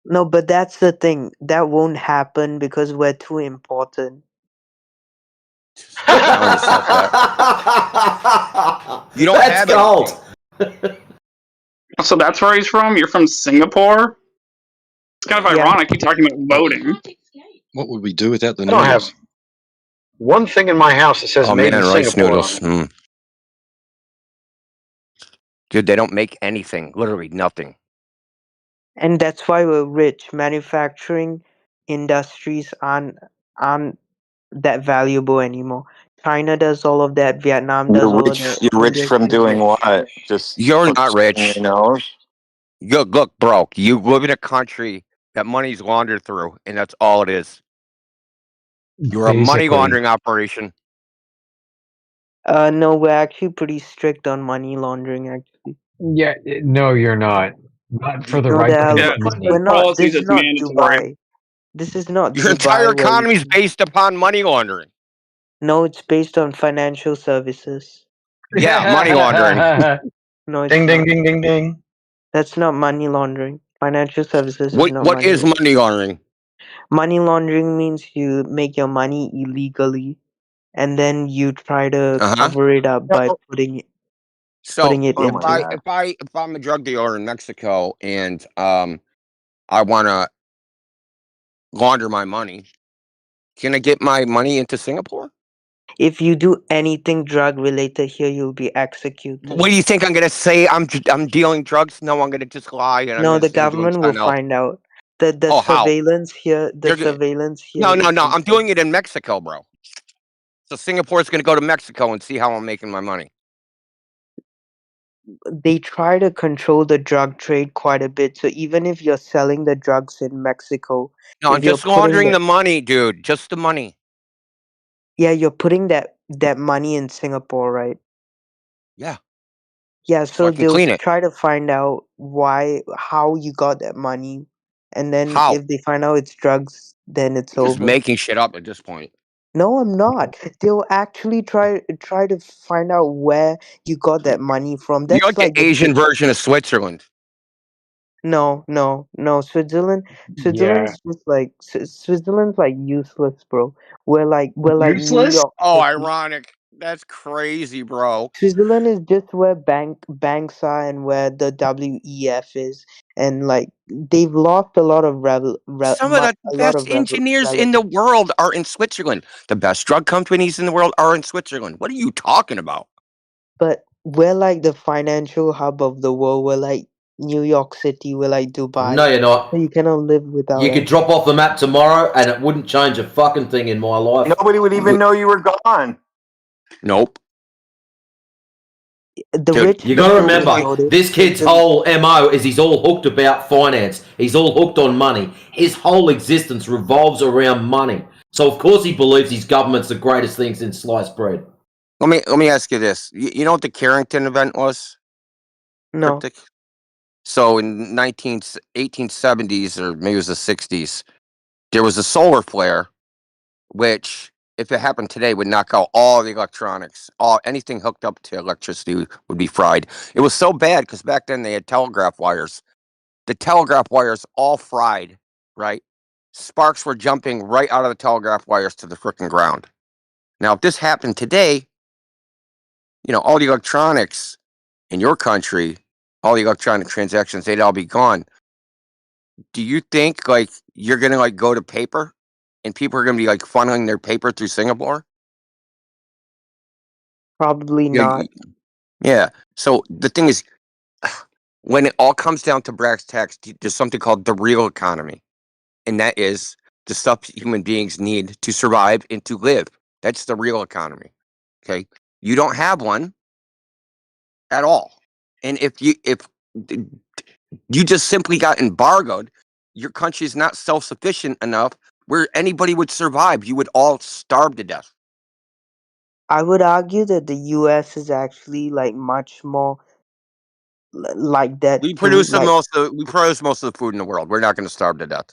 No, but that's the thing. That won't happen because we're too important. Stop telling yourself that. You don't That's have gold. anything. So that's where he's from? You're from Singapore? It's kind of Yeah. ironic you talking about voting. What would we do without the I don't have noodles? one thing in my house that says Oh made man, in rice Singapore on noodles. it. Mm. Dude, they don't make anything. Literally nothing. And that's why we're rich. Manufacturing industries aren't that valuable anymore. China does all of that. Vietnam does all of that. You're rich India's from just doing like what? Just You're from not sticking rich. your nose? Look, bro. You live in a country that money's laundered through, and that's all it is. You're a money Basically. laundering operation. no, we're actually pretty strict on money laundering actually. Yeah, no, you're not. Not for the No, right there are kind Yeah, of the we're money. not policies this is is not mandatory. Dubai. This is not Your entire Dubai where you economy is can based upon money laundering. No, it's based on financial services. Yeah, money laundering. No, it's Ding, ding, not. ding, ding, ding. That's not money laundering. Financial services is What not what money is laundering. money laundering? Money laundering means you make your money illegally and then you try to Uh-huh. cover it up by No. So putting it Oh my into God. if I'm a drug dealer in Mexico and I wanna launder my money, can I get my money into Singapore? if you do anything drug related here, you'll be executed. What do you think I'm gonna say? I'm dealing drugs? No, I'm gonna just lie and I'm No, gonna the say I'm doing government will something else. find out. The Oh, how? surveillance here You're gonna no, no, is no. I'm insane. doing it in Mexico, bro. So Singapore's gonna go to Mexico and see how I'm making my money. They try to control the drug trade quite a bit. So even if you're selling the drugs in Mexico, No, I'm if you're just putting laundering the the money, dude. Just the money. you're putting that money in Singapore, right? Yeah. Yeah, So so I can they'll clean it. try to find out how you got that money, and then How? if they find out it's drugs, then it's You're just over. making shit up at this point. No, I'm not. They'll actually try to find out where you got that money from. You're That's like the like the Asian big version of Switzerland. no. Yeah. Switzerland's just like Switzerland's like useless, bro. We're like New Useless? York Oh, City. ironic. That's crazy, bro. Switzerland is just where banks are and where the WEF is, and like they've lost a lot of Some of the a lot best of engineers in the relevance. world are in Switzerland. The best drug companies in the world are in Switzerland. What are you talking about? But we're like the financial hub of the world. We're like New York City. We're like Dubai. No, you're So not. you cannot live without You could us. drop off the map tomorrow and it wouldn't change a fucking thing in my life. Nobody would even know you were gone. Nope. The Dude, rich You got to people will remember, notice. this kid's whole MO is he's all hooked about finance. He's all hooked on money. His whole existence revolves around money. So of course he believes his government's the greatest thing since sliced bread. let me ask you this. You know what the Carrington event was? No. Cryptic. So in 1870s or maybe it was the 60s, there was a solar flare, which if it happened today would knock out all the electronics. All anything hooked up to electricity would be fried. It was so bad because back then they had telegraph wires. The telegraph wires all fried, right? Sparks were jumping right out of the telegraph wires to the frickin' ground. Now, if this happened today, you know, all the electronics in your country, all the electronic transactions, they'd all be gone. Do you think like you're gonna like go to paper and people are gonna be like funneling their paper through Singapore? Probably Yeah, not. yeah. So the thing is, when it all comes down to brass tacks, there's something called the real economy, and that is the stuff human beings need to survive and to live. That's the real economy. Okay, you don't have one at all, and if you just simply got embargoed, your country is not self sufficient enough where anybody would survive. You would all starve to death. I would argue that the US is actually like much more like that We too. produce Like most of the food in the world. We're not going to starve to death.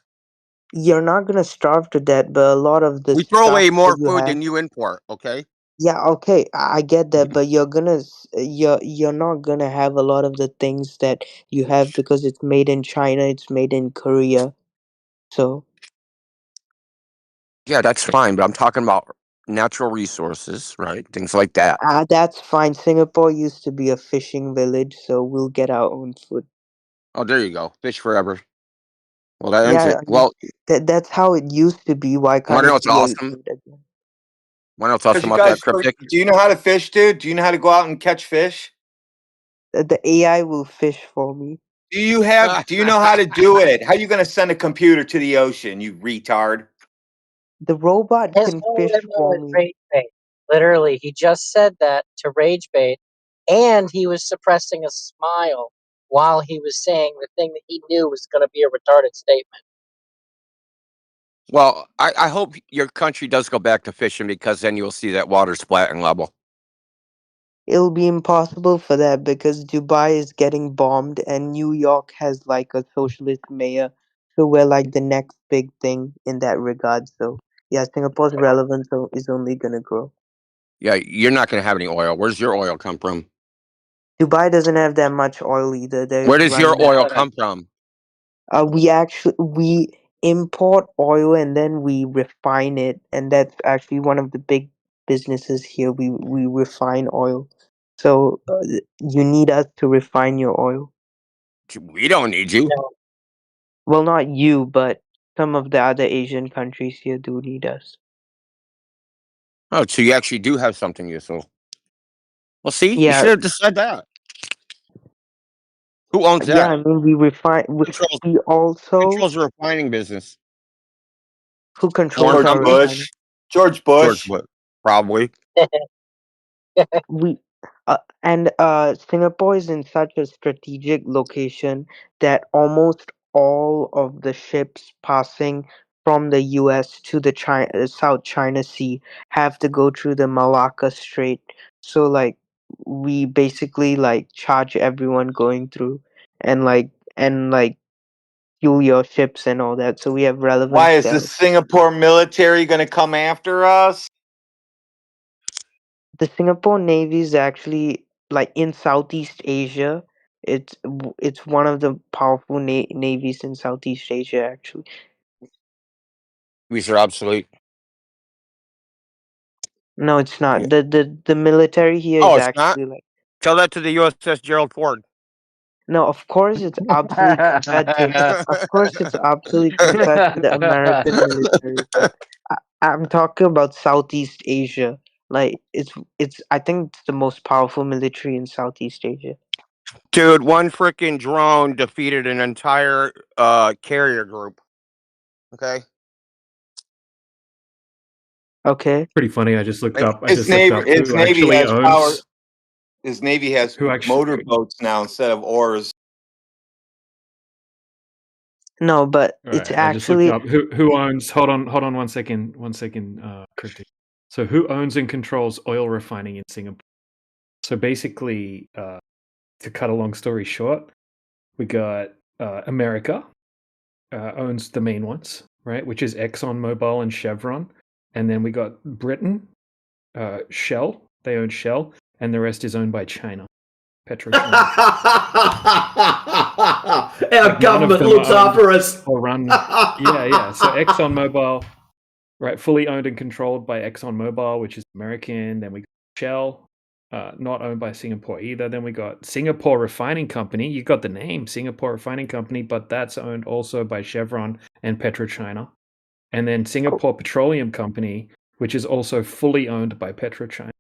you're not gonna starve to death, but a lot of the We throw stuff away that more you food have. than you import. Okay. Yeah, okay, I get that, but you're not gonna have a lot of the things that you have because it's made in China, it's made in Korea. So Yeah, that's fine, but I'm talking about natural resources, right? Things like that. that's fine. Singapore used to be a fishing village, so we'll get our own food. Oh, there you go. Fish forever. Well, that ends Yeah, it. I mean Well, that's how it used to be. Why want can't to know it what's be awesome? again? Want to know what's Because awesome you about that guys, cryptic? do you know how to fish, dude? Do you know how to go out and catch fish? The AI will fish for me. Do you know how to do it? How you going to send a computer to the ocean, you retard? The robot His can whole fish MO for is me. rage bait. Literally, he just said that to rage bait, and he was suppressing a smile while he was saying the thing that he knew was going to be a retarded statement. Well, I hope your country does go back to fishing because then you'll see that water's flat and level. It'll be impossible for that because Dubai is getting bombed and New York has like a socialist mayor. So we're like the next big thing in that regard. So yeah, Singapore's relevance is only gonna grow. Yeah, you're not going to have any oil. Where's your oil come from? Dubai doesn't have that much oil either. They're Where does your running. oil come from? We import oil and then we refine it, and that's actually one of the big businesses here. We refine oil. So you need us to refine your oil. We don't need you. No, Well, not you, but some of the other Asian countries here do need us. Oh, so you actually do have something useful. Well, see, you Yeah, should have just said that. Who owns yeah. that? I mean, we refine. Controls We also controls the refining business. who Foreign controls George our company? refinery. Bush. George George Bush. Bush, probably. We and Singapore is in such a strategic location that almost all of the ships passing from the US to the South China Sea have to go through the Malacca Strait. So like we basically like charge everyone going through and like fuel your ships and all that. So we have Why relevance is the there. Singapore military going to come after us? The Singapore Navy is actually like in Southeast Asia. It's one of the powerful navies in Southeast Asia. Actually, We are obsolete. no, it's Yeah. not. The military here Oh, is it's not? actually like Tell that to the USS Gerald Ford. no. Of course, it's obsolete compared to. Of course, it's obsolete compared to the American military. But I'm talking about Southeast Asia. Like it's. I think it's the most powerful military in Southeast Asia. Dude, one freaking drone defeated an entire carrier group. Okay? Okay. Pretty funny. I just looked And up. I just looked up His who navy actually has power. owns His navy has who actually. motorboats now instead of oars. No, but All it's right, I just looked actually up who owns. Hold on 1 second. 1 second. Cryptic. So who owns and controls oil refining in Singapore? So basically, to cut a long story short, we got America owns the main ones, right? Which is ExxonMobil and Chevron, and then we got Britain, Shell. They own Shell, and the rest is owned by China, PetroChina. Our Like none of government them looks are owned after us. or run. Yeah. So ExxonMobil, right, fully owned and controlled by ExxonMobil, which is American. Then we got Shell, not owned by Singapore either. Then we got Singapore Refining Company. You got the name Singapore Refining Company, but that's owned also by Chevron and PetroChina. And then Singapore Petroleum Company, which is also fully owned by PetroChina.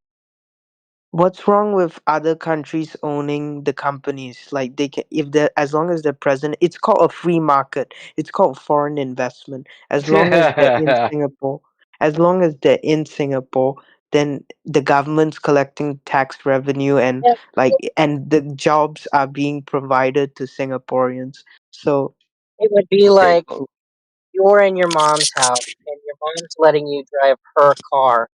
what's wrong with other countries owning the companies? Like they can, if they're as long as they're present, it's called a free market. It's called foreign investment. As long as they're in Singapore, then the government's collecting tax revenue and yeah, and the jobs are being provided to Singaporeans. So it would be like oh, you're in your mom's house and your mom's letting you drive her car.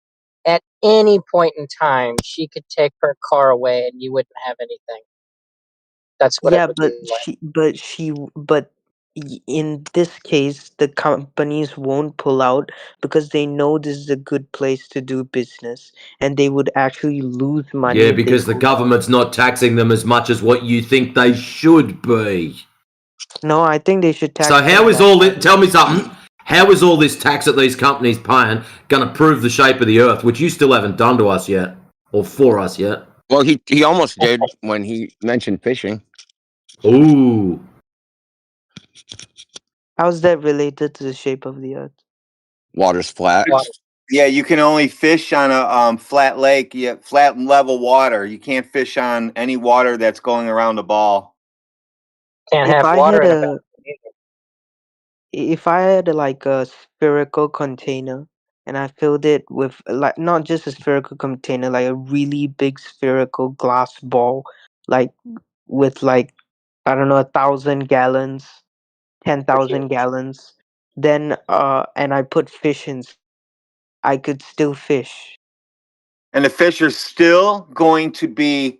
At any point in time, she could take her car away and you wouldn't have anything. That's what Yeah, it would be like. but in this case, the companies won't pull out because they know this is a good place to do business, and they would actually lose money Yeah, if they because the pulled out. government's not taxing them as much as what you think they should be. No, I think they should So tax how them is that all this? much. Tell me something. How is all this tax that these companies paying going to prove the shape of the Earth, which you still haven't done to us yet, or for us yet? Well, he almost did when he mentioned fishing. Ooh. How's that related to the shape of the Earth? Water's flat. Yeah, you can only fish on a flat lake, flat and level water. You can't fish on any water that's going around a ball. Can't If have I water had in a a bathroom either. if I had like a spherical container and I filled it with like not just a spherical container, like a really big spherical glass ball, like with like I don't know 1,000 gallons, 10,000 gallons, then and I put fish inside, I could still fish. And the fish are still going to be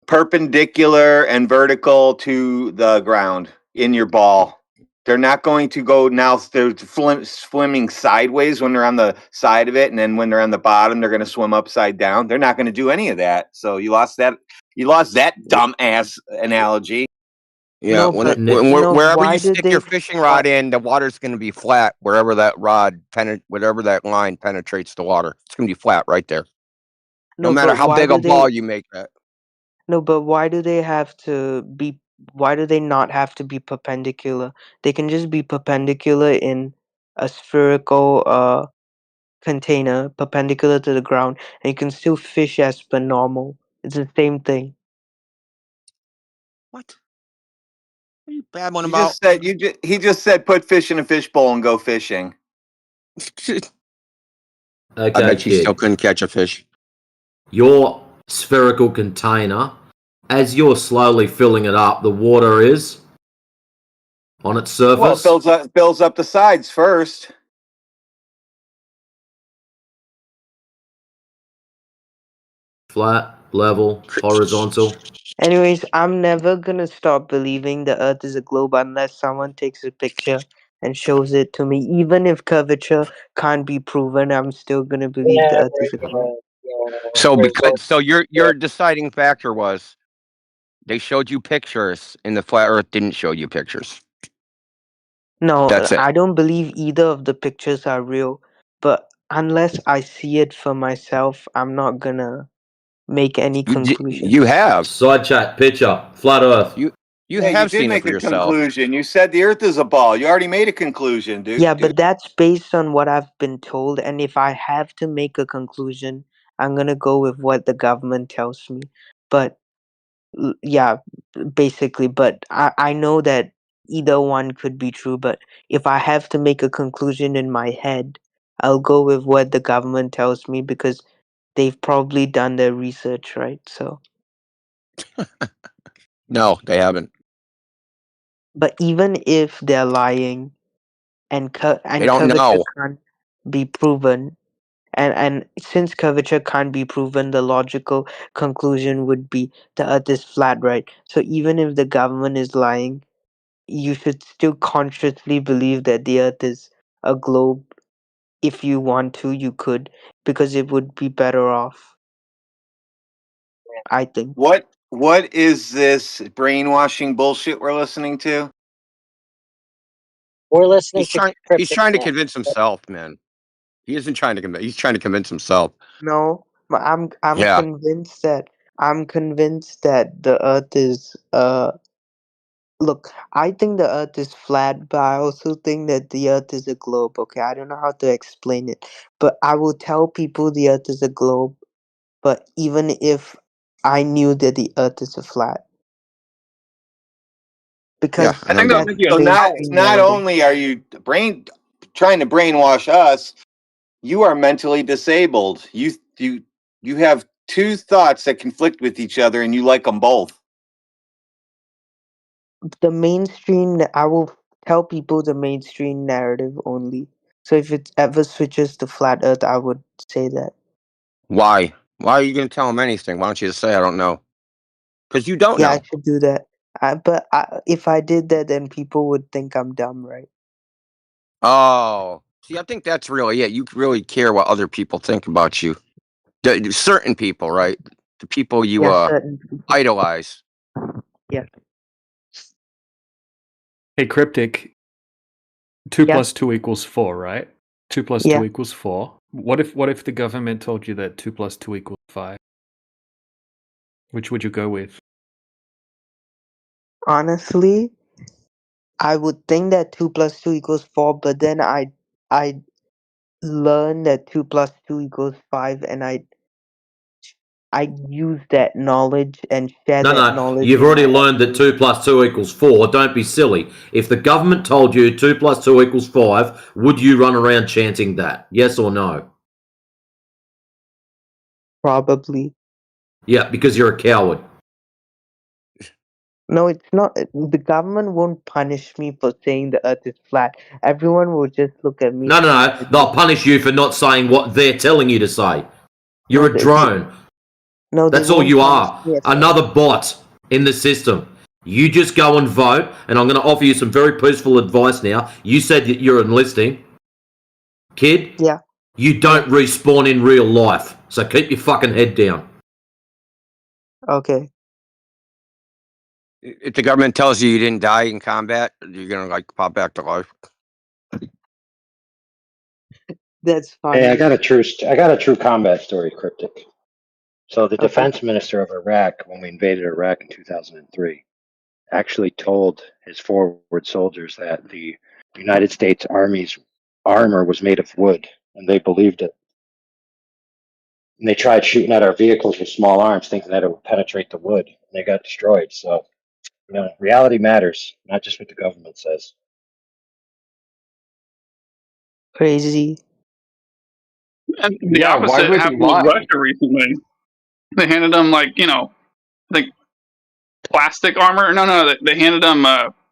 perpendicular and vertical to the ground in your ball. They're not going to go now. They're swimming sideways when they're on the side of it, and then when they're on the bottom, they're going to swim upside down. They're not going to do any of that. So you lost that. You lost that dumbass analogy. Yeah, No, but no. wherever Why you did stick your they? fishing Why? rod in, the water's going to be flat wherever that whatever that line penetrates the water. It's going to be flat right there. No No, matter but how why big a do ball they? you make that. No, but why do they have to be? Why do they not have to be perpendicular? They can just be perpendicular in a spherical container, perpendicular to the ground, and you can still fish as per normal. It's the same thing. What? What are you babbling You about? just said he just said put fish in a fishbowl and go fishing. I Okay, bet you still kid. couldn't catch a fish. Your spherical container, as you're slowly filling it up, the water is on its Well, it surface. fills up the sides first. Flat, level, horizontal. Anyways, I'm never gonna stop believing the Earth is a globe unless someone takes a picture and shows it to me. Even if curvature can't be proven, I'm still gonna believe the Never Earth is a globe. So there's because always so your deciding factor was they showed you pictures and the flat earth didn't show you pictures. No, That's it. I don't believe either of the pictures are real. But unless I see it for myself, I'm not gonna make any You conclusions. have. Side chat picture, flat earth. You Yeah, you have did seen it make for a yourself. conclusion. You said the Earth is a ball. You already made a conclusion, Yeah, dude. but that's based on what I've been told, and if I have to make a conclusion, I'm gonna go with what the government tells me. But yeah, basically, but I know that either one could be true, but if I have to make a conclusion in my head, I'll go with what the government tells me because they've probably done their research, right? So, No, they haven't. but even if they're lying They and don't curvature know. can't be proven, and since curvature can't be proven, the logical conclusion would be the Earth is flat, right? So even if the government is lying, you should still consciously believe that the Earth is a globe. If you want to, you could, because it would be better off, I think. What is this brainwashing bullshit we're listening to? we're listening to He's cryptic trying to man. convince himself, man. He isn't trying to convince. He's trying to convince himself. No, but Yeah. I'm convinced that the Earth is look, I think the Earth is flat, but I also think that the Earth is a globe. Okay, I don't know how to explain it, but I will tell people the Earth is a globe. But even if I knew that the Earth is a flat, Yeah, because I I know think you that'll do. make that's you So a not coward. mainstream not narrative. only are you trying to brainwash us, you are mentally disabled. You have two thoughts that conflict with each other, and you like them both. The mainstream, I will tell people the mainstream narrative only. So if it ever switches to flat Earth, I would say that. Why? Why are you going to tell him anything? Why don't you just say I don't know? because you don't Yeah, I know. should do that. If I did that, then people would think I'm dumb, right? Oh, see, I think that's really it. You really care what other people think about you. Certain people, right? The people you Yeah, certain people. idolize. Yeah. Hey, Cryptic, 2 Yeah. plus 2 equals 4, right? 2 plus 2 Yeah. equals 4. What if the government told you that 2 plus 2 equals 5? Which would you go with? Honestly, I would think that 2 plus 2 equals 4, but then I learned that 2 plus 2 equals 5, and I use that knowledge and share No, that no, knowledge you've in already my learned that 2 plus 2 equals 4. Don't be silly. If the government told you 2 plus 2 equals 5, would you run around chanting that? Yes or no? probably. Yeah, because you're a coward. No, it's not. The government won't punish me for saying the earth is flat. Everyone will just look at me No, no, no. stupidly. They'll punish you for not saying what they're telling you to say. You're No, a drone. they That's all won't you punish are. me at all. Another bot in the system. You just go and vote, and I'm going to offer you some very peaceful advice now. You said that you're enlisting. Kid, Yeah. you don't respawn in real life. So keep your fucking head down. Okay. If the government tells you didn't die in combat, you're gonna like pop back to life. That's Hey, funny. I got a true combat story, Cryptic. So the Okay. defense minister of Iraq, when we invaded Iraq in 2003, actually told his forward soldiers that the United States Army's armor was made of wood, and they believed it. And they tried shooting at our vehicles with small arms, thinking that it would penetrate the wood, and they got destroyed. So, reality matters, not just what the government says. Crazy. And the Yeah, why opposite would he happened with lie? Russia recently. They handed them like plastic armor. No, they handed them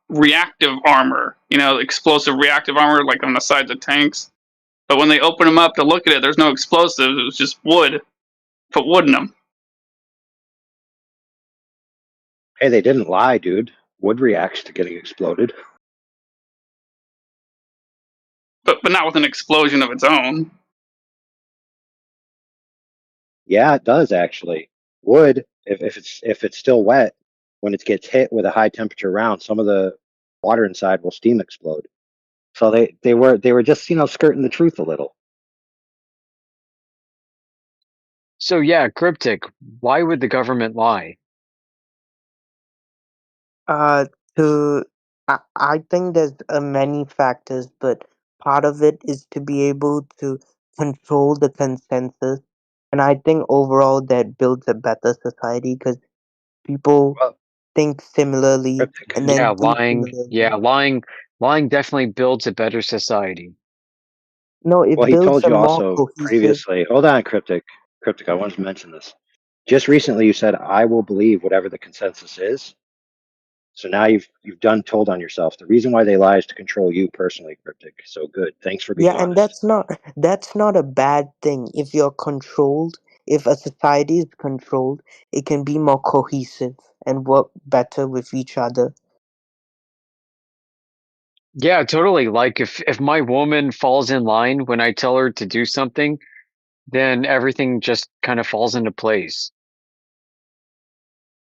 reactive armor. Explosive reactive armor, like on the sides of tanks. But when they open them up to look at it, there's no explosives. It was just wood. Put wood in them. Hey, they didn't lie, dude. Wood reacts to getting exploded. But not with an explosion of its own. Yeah, it does actually. Wood, if it's still wet, when it gets hit with a high temperature round, some of the water inside will steam explode. So they were just skirting the truth a little. So yeah, Cryptic, why would the government lie? Uh, to I think there's many factors, but part of it is to be able to control the consensus, and I think overall that builds a better society because people Well, think similarly Cryptic. and Yeah, then do lying. similarly. Yeah, lying definitely builds a better society. No, it Well, he builds told a you more also cohesive. previously. Hold on, Cryptic. Cryptic, I wanted to mention this. Just recently, you said, "I will believe whatever the consensus is." So now you've done told on yourself. The reason why they lie is to control you personally, Cryptic. So good. Thanks for being Yeah, and honest. that's not a bad thing. If you're controlled, if a society is controlled, it can be more cohesive and work better with each other. Yeah, totally. Like if my woman falls in line when I tell her to do something, then everything just kind of falls into place.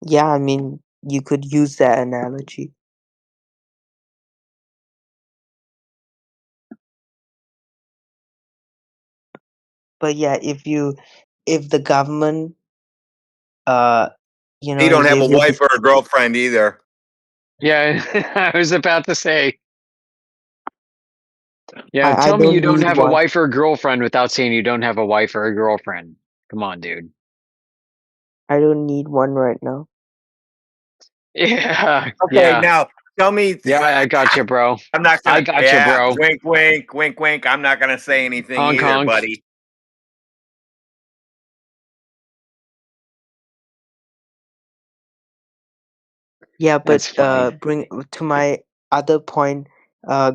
Yeah, I mean, you could use that analogy. But yeah, if the government, uh, You don't is have a able to, wife or a girlfriend either. Yeah, I was about to say. Yeah, I tell me you don't don't need have a one. wife or a girlfriend without saying you don't have a wife or a girlfriend. Come on, dude. I don't need one right now. Yeah, Okay, yeah, now tell me. yeah. I got you, bro. I'm not I gonna. got you, Yeah, bro. wink, wink, wink, wink. I'm not gonna say anything Honk either, honk. buddy. Yeah, That's but funny. bring to my other point, a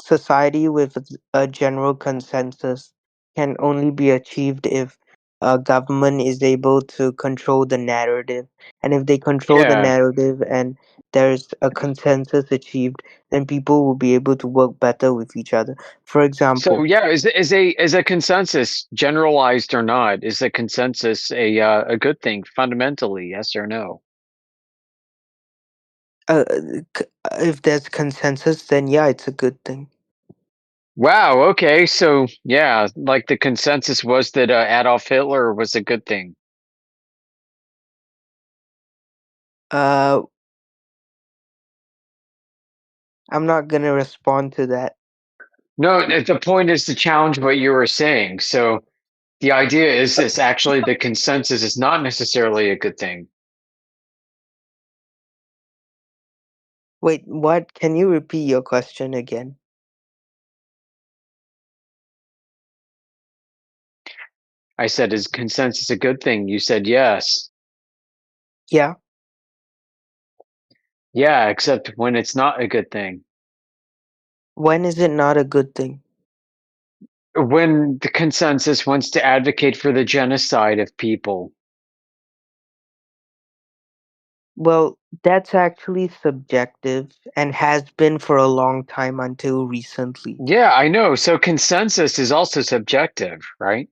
society with a general consensus can only be achieved if government is able to control the narrative, and if they control the Yeah. narrative and there's a consensus achieved, then people will be able to work better with each other. For So example, yeah, is a consensus, generalized or not, is a consensus a good thing fundamentally? Yes or no? uh, if there's consensus, then yeah, it's a good thing. Wow. Okay. So yeah, like the consensus was that Adolf Hitler was a good thing. Uh, I'm not gonna respond to that. No, the point is to challenge what you were saying. So the idea is this: actually, the consensus is not necessarily a good thing. Wait, what? Can you repeat your question again? I said, is consensus a good thing? You said yes. Yeah. Yeah, except when it's not a good thing. When is it not a good thing? When the consensus wants to advocate for the genocide of people. Well, that's actually subjective and has been for a long time until recently. Yeah, I know. So consensus is also subjective, right?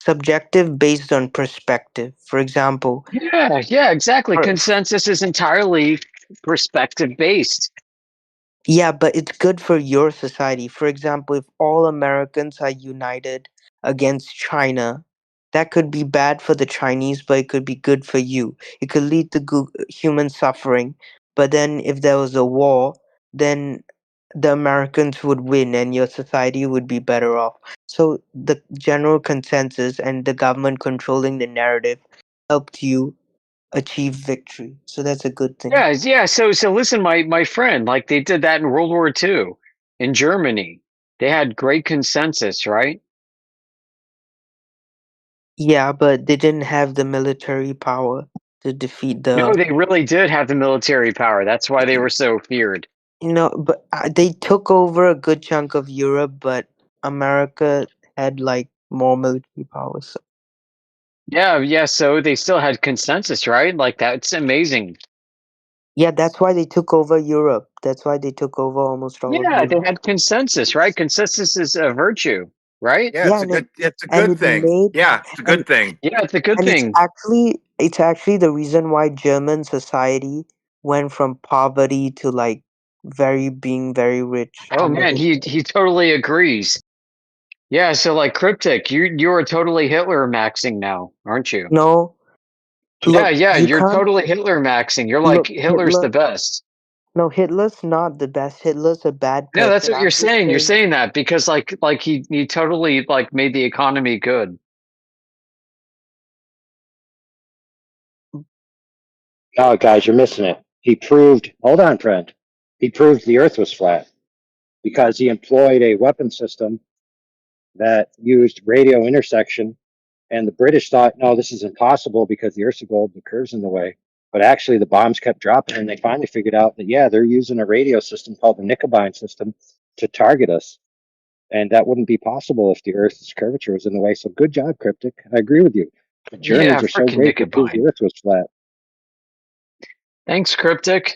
Subjective based on perspective. For example, Yeah, exactly. for, Consensus is entirely perspective based. yeah, but it's good for your society. For example, if all Americans are united against China, that could be bad for the Chinese, but it could be good for you. It could lead to human suffering. But then, if there was a war, then the Americans would win and your society would be better off. So, the general consensus and the government controlling the narrative helped you achieve victory. So, that's a good thing. Yeah. So listen, my friend, like they did that in World War II in Germany. They had great consensus, right? Yeah, but they didn't have the military power to defeat No, the. they really did have the military power. That's why they were so feared. But they took over a good chunk of Europe, but America had like more military powers. So. Yeah. So they still had consensus, right? Like that's amazing. Yeah, that's why they took over Europe. That's why they took over almost all of Yeah, they Europe. had consensus, right? Consensus is a virtue, right? Yeah, Yeah, it's a and good it thing. made Yeah, it's a and good thing. Yeah, it's a good and thing. it's actually the reason why German society went from poverty to like being very rich Oh under man, he Hitler. he totally agrees. Yeah, so like Cryptic, you're totally Hitler maxing now, aren't you? No, look, Yeah, you you're can't totally Hitler maxing. You're like look Hitler's the Hitler. best. No, Hitler's not the best. Hitler's a bad No, that's person. what you're I'm just saying. You're saying. saying that because like he totally like made the economy good. No, guys, you're missing it. He proved, hold on, friend. He proved the earth was flat because he employed a weapon system that used radio intersection. And the British thought, no, this is impossible because the earth's a globe, the curve's in the way. But actually, the bombs kept dropping, and they finally figured out that, yeah, they're using a radio system called the Knickerbein system to target us. And that wouldn't be possible if the Earth's curvature was in the way. So good job, Cryptic. I agree with you. The Yeah, Germans are so freaking great, they proved the Nicobine. Earth was flat. Thanks, Cryptic.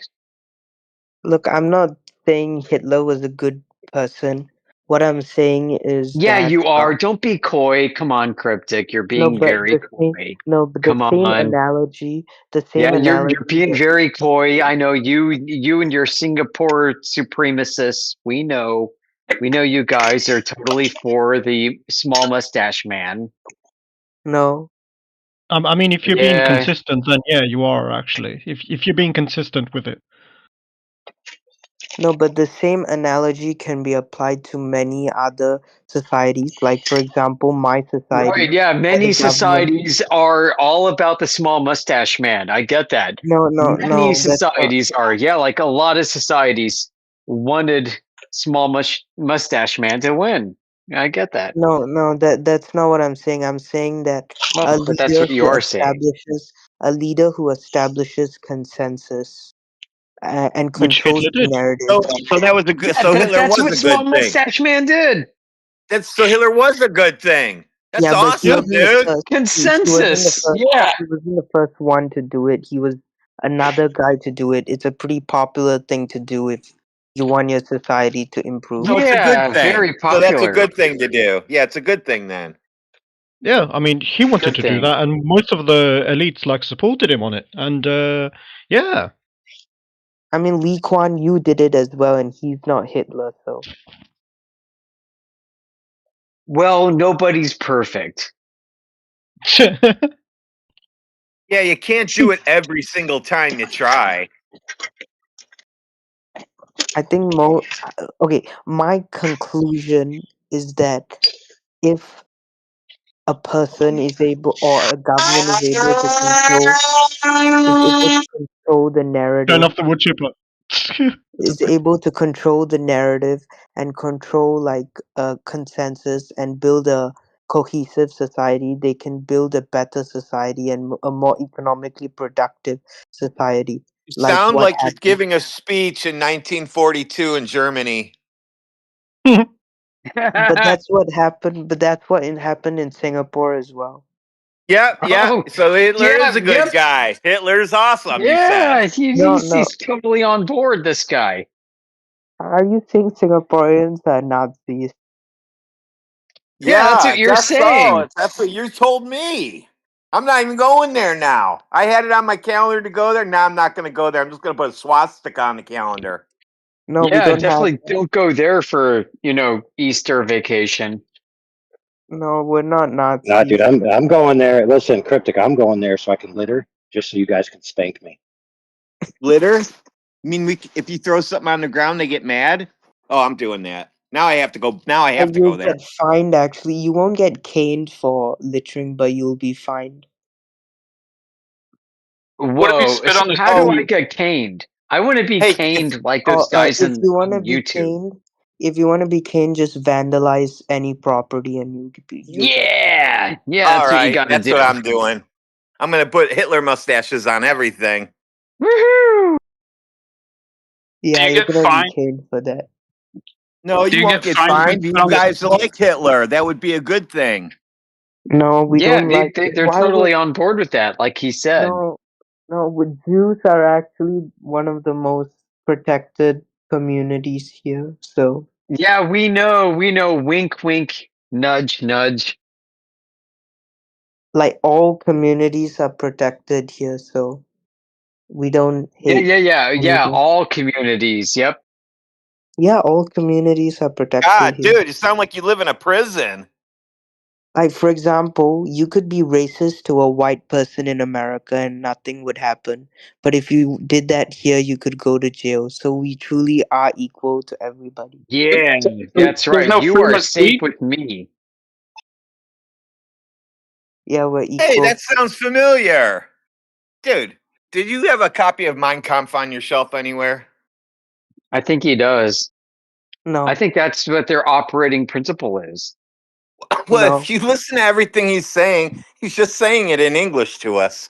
Look, I'm not saying Hitler was a good person. What I'm saying is Yeah, that you are. Don't be coy. Come on, Cryptic. You're no, being but very coy. the Come same on. analogy, the Yeah, same you're analogy being that very coy. I know you and your Singapore supremacists. We know you guys are totally for the small mustache man. no, I mean, if you're being Yeah, consistent, then yeah, you are actually. If you're being consistent with it. no, but the same analogy can be applied to many other societies. Like, for example, my society, right. Yeah, where many the government. societies are all about the small mustache man. I get that. Many No, that's not. societies are. Yeah, like a lot of societies wanted small mustache man to win. I get that. That's not what I'm saying. I'm saying that Oh, but that's what you are saying. a leader who establishes consensus and Which controls Hitler the did. narrative. So that was a good. Yeah, So Hitler that's was what a small good thing. mustache man did. So Hitler was a good thing. That's Yeah, but he awesome, wasn't the dude. first. He wasn't the Consensus. first. Yeah. He wasn't the first one to do it. He was another guy to do it. It's a pretty popular thing to do if you want your society to improve. So it's a good Yeah, thing. very So that's a popular. good thing to do. Yeah, it's a good thing then. Yeah, I mean, he wanted Good to do thing. that, and most of the elites like supported him on it. And yeah, I mean, Lee Kuan Yew did it as well, and he's not Hitler, so. Well, nobody's perfect. Yeah, you can't do it every single time you try. I think okay, my conclusion is that if a person is able or a government is able to control the turn narrative off the wood chipper. is able to control the narrative and control like a consensus and build a cohesive society, they can build a better society and a more economically productive society, You like sound what like you're happened. giving a speech in 1942 in Germany. But that's what happened. But that's what happened in Singapore as well. Yep, yeah. Oh, So Hitler is yeah, a good yep. guy. Hitler's awesome, you Yeah, said. No. he's totally on board, this guy. Are you saying Singaporeans are Nazis? Yeah, Yeah, that's I what you're guess so. saying. That's what you told me. I'm not even going there now. I had it on my calendar to go there. Now I'm not going to go there. I'm just going to put a swastika on the calendar. No, we Yeah, don't have. definitely don't go there for, Easter vacation. No, we're not Nah, dude, Nazis. I'm going there. Listen, Cryptic, I'm going there so I can litter, just so you guys can spank me. Litter? I mean, if you throw something on the ground, they get mad. Oh, I'm doing that. Now I have to go. Now I have But to go you'll there. get fined. Actually, you won't get caned for littering, but you'll be fined. What if you Whoa, spit so on the how do I street? get caned? I want to be Hey, caned like those Or guys if you on wanna be YouTube. caned, just vandalize any property and you'll get fined. Yeah, all that's what you right, gotta that's do. what I'm doing. I'm going to put Hitler mustaches on everything. Woohoo! Do Yeah, you you're get gonna be fined? caned for that. No, Do you you won't get get fined if you fined. spit You on the guys street? like Hitler. That would be a good thing. No, we Yeah, don't like. they're Why would totally on board with that, like he said. no? No, with Jews are actually one of the most protected communities here. So, Yeah, we know, wink, wink, nudge, nudge. like all communities are protected here. So we don't Yeah, hate yeah, anything. all communities, yep. Yeah, all communities are protected God, here. dude, you sound like you live in a prison. Like, for example, you could be racist to a white person in America and nothing would happen. But if you did that here, you could go to jail. So we truly are equal to everybody. Yeah, So that's there's right. no You freedom are of safe speech. with me. Yeah, we're Hey, equal. that sounds familiar. Dude, did you have a copy of Mein Kampf on your shelf anywhere? I think he does. I No, think that's what their operating principle is. Well, if no. you listen to everything he's just saying it in English to us.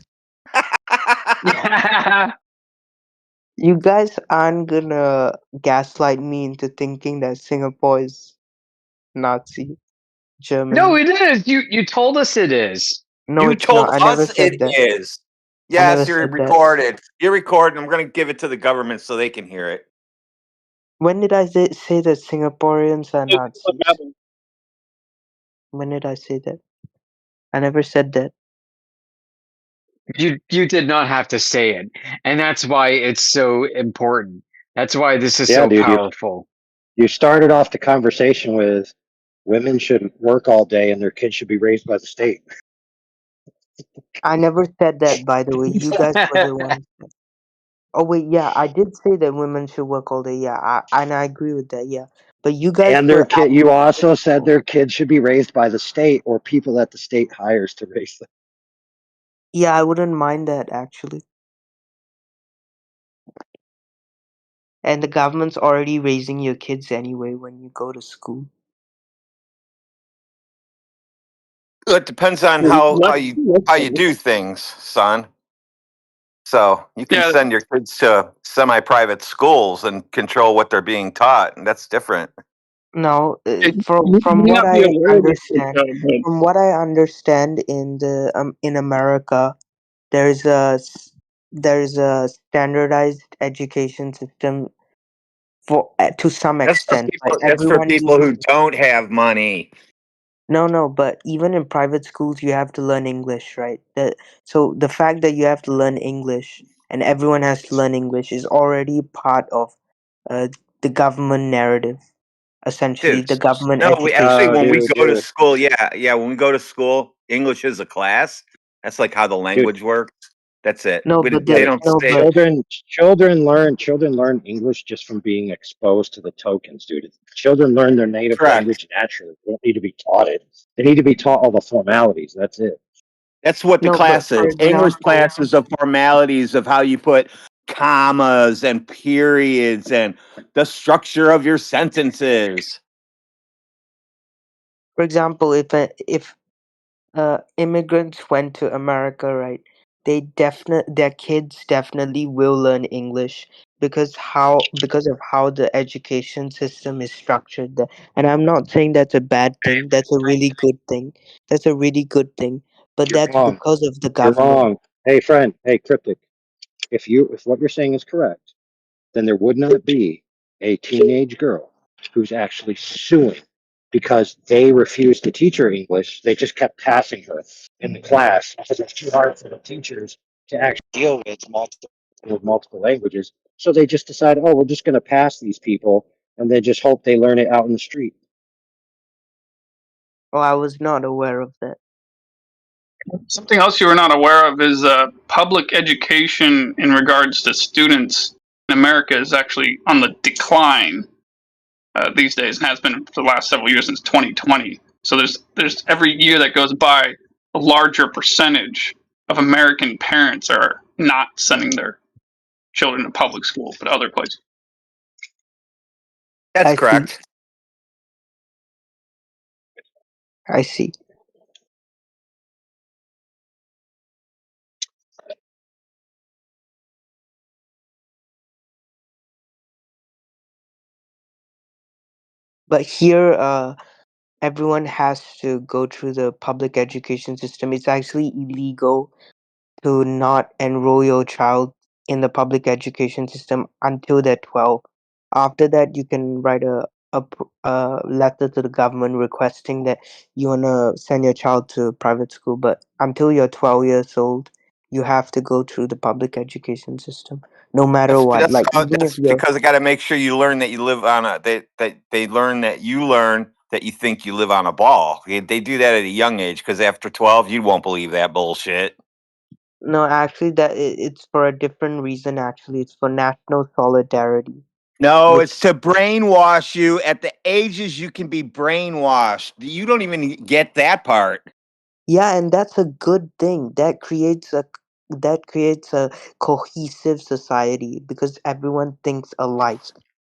You guys aren't gonna gaslight me into thinking that Singapore is Nazi No, Germany. it is. You told us it is. No, You it's not. told I never us it said that. is. I never Yes, you're said that. recorded. You're recorded. I'm going to give it to the government so they can hear it. When did I say that Singaporeans are It's a Nazis? babble. When did I say that? I never said that. You did not have to say it, and that's why it's so important. That's why this is Yeah, so dude, powerful. you started off the conversation with women should work all day and their kids should be raised by the state. I never said that, by the way. You guys were the ones. Oh wait, yeah, I did say that women should work all day. Yeah, and I agree with that. Yeah, but you guys And their were kid, you adding also said principle. their kids should be raised by the state or people that the state hires to raise them. Yeah, I wouldn't mind that actually. And the government's already raising your kids anyway when you go to school. It depends on Yeah, how let's you do things, son. So you can yeah, send your kids to semi-private schools and control what they're being taught, and that's different. No, You from may what not be I aware of this, understand, from what I understand in America, there's there's a standardized education system for to some extent. Like That's for everyone people needs who don't have money. no, but even in private schools, you have to learn English, right? So the fact that you have to learn English and everyone has to learn English is already part of uh, the government narrative. Essentially, Dude, the government no, we actually education No, when we dude, system. go to dude, school, yeah, when we go to school, English is a class. That's like how the dude. language works. That's it. No, We, but they Dude, don't no, say but children learn English just from being exposed to the tokens, dude. Children learn their native correct. language naturally. They don't need to be taught it. They need to be taught all the formalities. That's it. That's what the no, but class for is. English example, class is the formalities of how you put commas and periods and the structure of your sentences. if immigrants went to America, right? Their kids definitely will learn English because of how the education system is structured there. And I'm not saying that's a bad thing. That's a really good thing. That's a really good thing. But You're that's wrong. because of the You're government. wrong. Hey, friend. Hey, Cryptic. If what you're saying is correct, then there would not be a teenage girl who's actually suing because they refused to teach her English. They just kept passing her in the class because it's too hard for the teachers to actually deal with multiple languages. So they just decided, oh, we're just going to pass these people, and they just hope they learn it out in the street. Oh, I was not aware of that. Something else you were not aware of is public education in regards to students in America is actually on the decline these days, and has been for the last several years since 2020. So there's every year that goes by, a larger percentage of American parents are not sending their children to public school, but other places. That's I see. correct. I see. But here, everyone has to go through the public education system. It's actually illegal to not enroll your child in the public education system until they're 12. After that, you can write a letter to the government requesting that you want to send your child to private school. But until you're 12 years old, you have to go through the public education system, no matter what. Like, even if That's you're because I got to make sure you learn that you live on a that they learn that you learn that you think you live on a ball. They do that at a young age because after 12, you won't believe that bullshit. no, actually, it's for a different reason. Actually, it's for national solidarity, No, which it's to brainwash you at the ages you can be brainwashed. You don't even get that part. yeah, and that's a good thing. That creates a cohesive society because everyone thinks alike.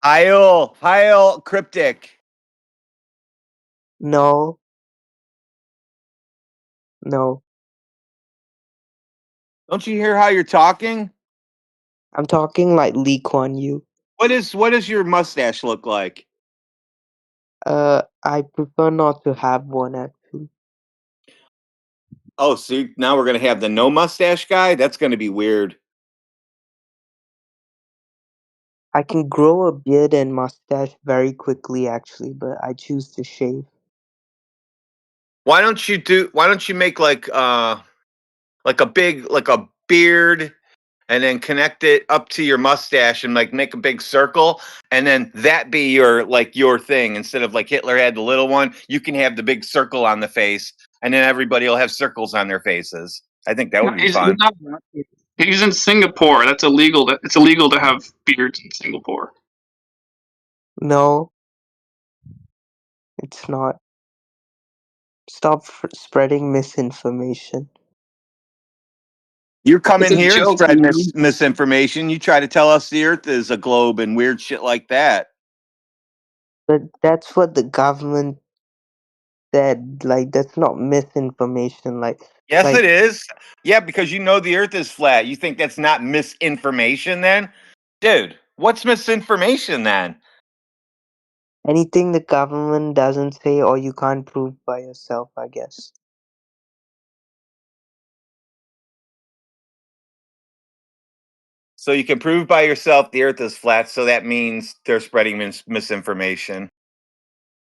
Heil, cryptic. No, no, Don't you hear how you're talking? I'm talking like Lee Kuan Yew. What does your mustache look like? I prefer not to have one actually. Oh, see, now we're gonna have the no mustache guy. That's gonna be weird. I can grow a beard and mustache very quickly actually, but I choose to shave. Why don't you make like a big like a beard and then connect it up to your mustache and like make a big circle and then that be your thing instead of like Hitler had the little one, you can have the big circle on the face and then everybody will have circles on their faces. I think that No, would be fun. he's in Singapore. That's illegal. It's illegal to have beards in Singapore. No, it's not. Stop spreading misinformation. You come It's in a here and joke, spread man. misinformation. You try to tell us the earth is a globe and weird shit like that. But that's what the government said. Like, that's not misinformation. Yes, Like it is. Yeah, because you know the earth is flat. You think that's not misinformation then? Dude, what's misinformation then? Anything the government doesn't say or you can't prove by yourself, I guess. So you can prove by yourself the Earth is flat. So that means they're spreading misinformation.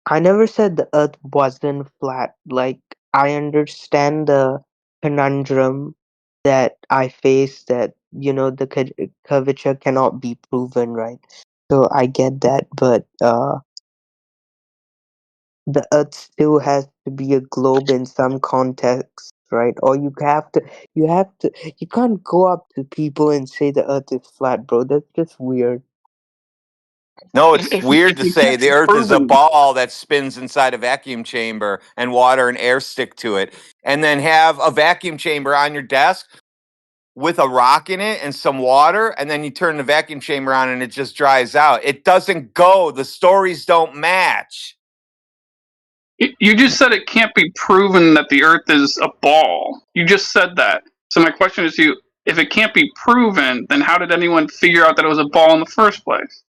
I never said the earth wasn't flat. Like, I understand the conundrum that I face, that, the curvature cannot be proven, right? So I get that, but the earth still has to be a globe in some context, right? Or you can't go up to people and say the earth is flat, bro. That's just weird. No, If, it's if, weird if to you say can't the Earth is a prove ball that spins inside a vacuum chamber and water and air stick to it, and then have a vacuum chamber on your desk with a rock in it and some water, and then you turn the vacuum chamber on and it just dries out. It doesn't go. The stories don't match. you just said it can't be proven that the Earth is a ball. You just said that. So my question is to you: if it can't be proven, then how did anyone figure out that it was a ball in the first place?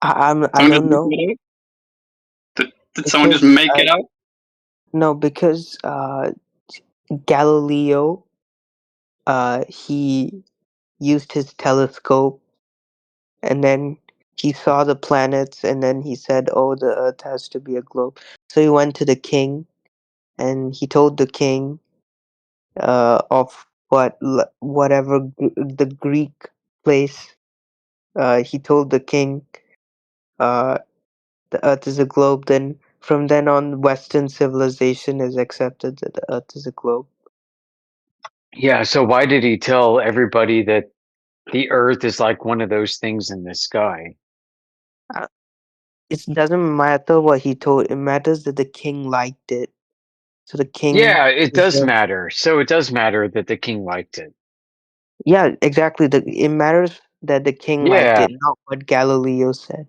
I Someone just don't make know, it up? Did someone just because make it up? no, because Galileo, he used his telescope and then he saw the planets and then he said, "Oh, the Earth has to be a globe." So he went to the king and he told the king of whatever the Greek place. He told the king uh, the Earth is a globe. Then from then on, Western civilization is accepted that the Earth is a globe. Yeah, so why did he tell everybody that the Earth is like one of those things in the sky? Uh, it doesn't matter what he told. It matters that the king liked it. So the king Yeah, it does deserved. matter. So it does matter that the king liked it. Yeah, exactly. It matters that the king liked Yeah, it, not what Galileo said.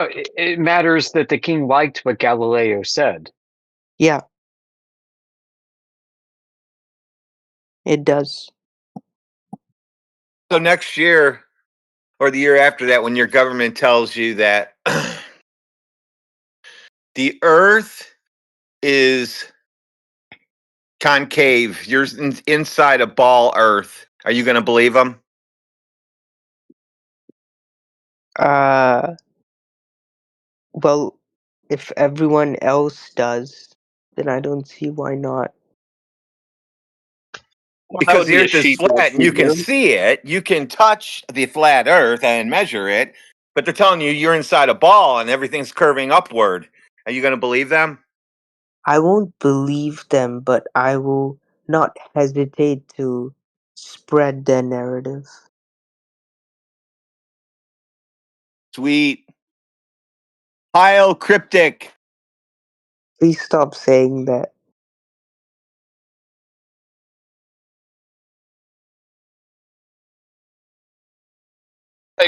it matters that the king liked what Galileo said. Yeah, it does. So next year or the year after that, when your government tells you that the Earth is concave, you're inside a ball Earth, are you going to believe them? Uh, well, if everyone else does, then I don't see why not. Well, that Because would the be a Earth is sheeple flat and you can figure. see it. You can touch the flat Earth and measure it, but they're telling you you're inside a ball and everything's curving upward. Are you going to believe them? I won't believe them, but I will not hesitate to spread their narrative. Sweet. Heil cryptic. Please stop saying that.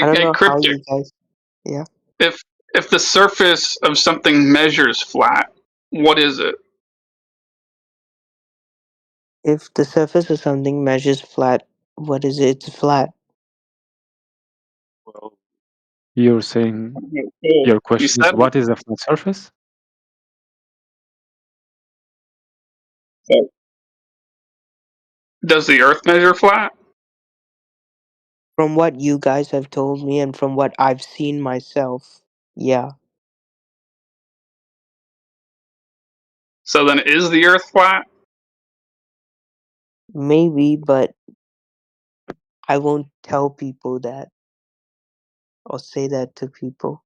I Hey, don't hey, know how cryptic. you guys. Yeah. If if the surface of something measures flat, what is it? If the surface of something measures flat, what is it? It's flat. Well, you're saying Cool. your You question is said it. what is a flat surface? So, does the Earth measure flat? From what you guys have told me and from what I've seen myself, yeah. So then, is the Earth flat? Maybe, but I won't tell people that or say that to people.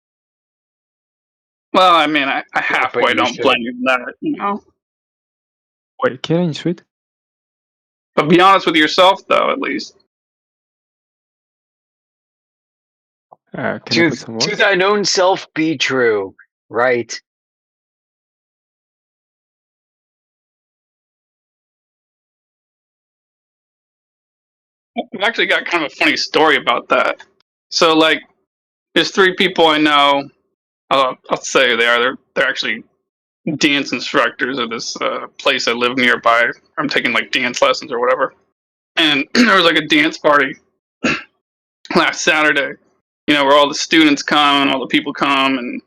Well, I mean, I Yeah, but halfway you don't blame should. you for that, you know. Wait, killing sweet? But be honest with yourself, though, at least. Can you To put some to words? thine own self be true, right? I've actually got kind of a funny story about that. So, like, there's three people I know. I'll say who they are. They're actually dance instructors at this place I live nearby. I'm taking like dance lessons or whatever. And there was like a dance party last Saturday. Where all the students come and all the people come, and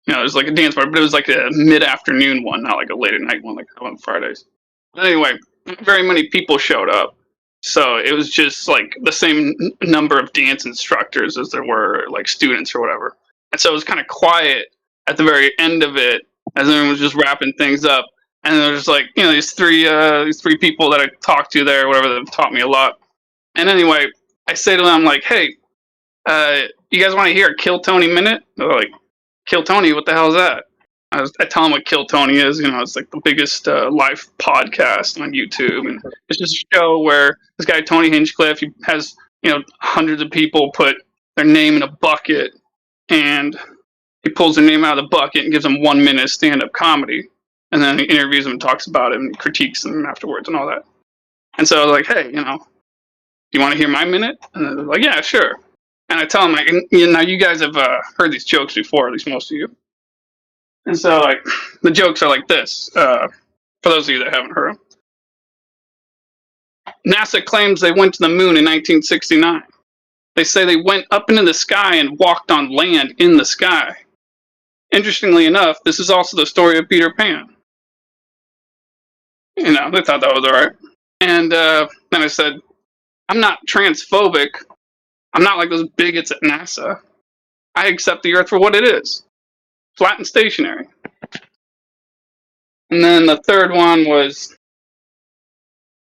there's like a dance party, but it was like a mid-afternoon one, not like a late at night one like on Fridays. But anyway, very many people showed up, so it was just like the same number of dance instructors as there were like students or whatever, and so it was kind of quiet at the very end of it as everyone was just wrapping things up. And there's like these three people that I talked to there, whatever, that taught me a lot. And anyway, I say to them like, hey, you guys want to hear a Kill Tony minute? They're like, Kill Tony? What the hell is that? I tell them what Kill Tony is. It's like the biggest live podcast on YouTube, and it's just a show where this guy Tony Hinchcliffe, he has hundreds of people put their name in a bucket, and he pulls their name out of the bucket and gives them 1 minute of stand-up comedy, and then he interviews them, talks about it, and critiques them afterwards and all that. And so I was like, hey, do you want to hear my minute? And they're like, yeah, sure. And I tell them, like, now you guys have heard these jokes before, at least most of you. And so, like, the jokes are like this, for those of you that haven't heard them. NASA claims they went to the moon in 1969. They say they went up into the sky and walked on land in the sky. Interestingly enough, this is also the story of Peter Pan. They thought that was all right. And then I said, I'm not transphobic. I'm not like those bigots at NASA. I accept the Earth for what it is. Flat and stationary. And then the third one was,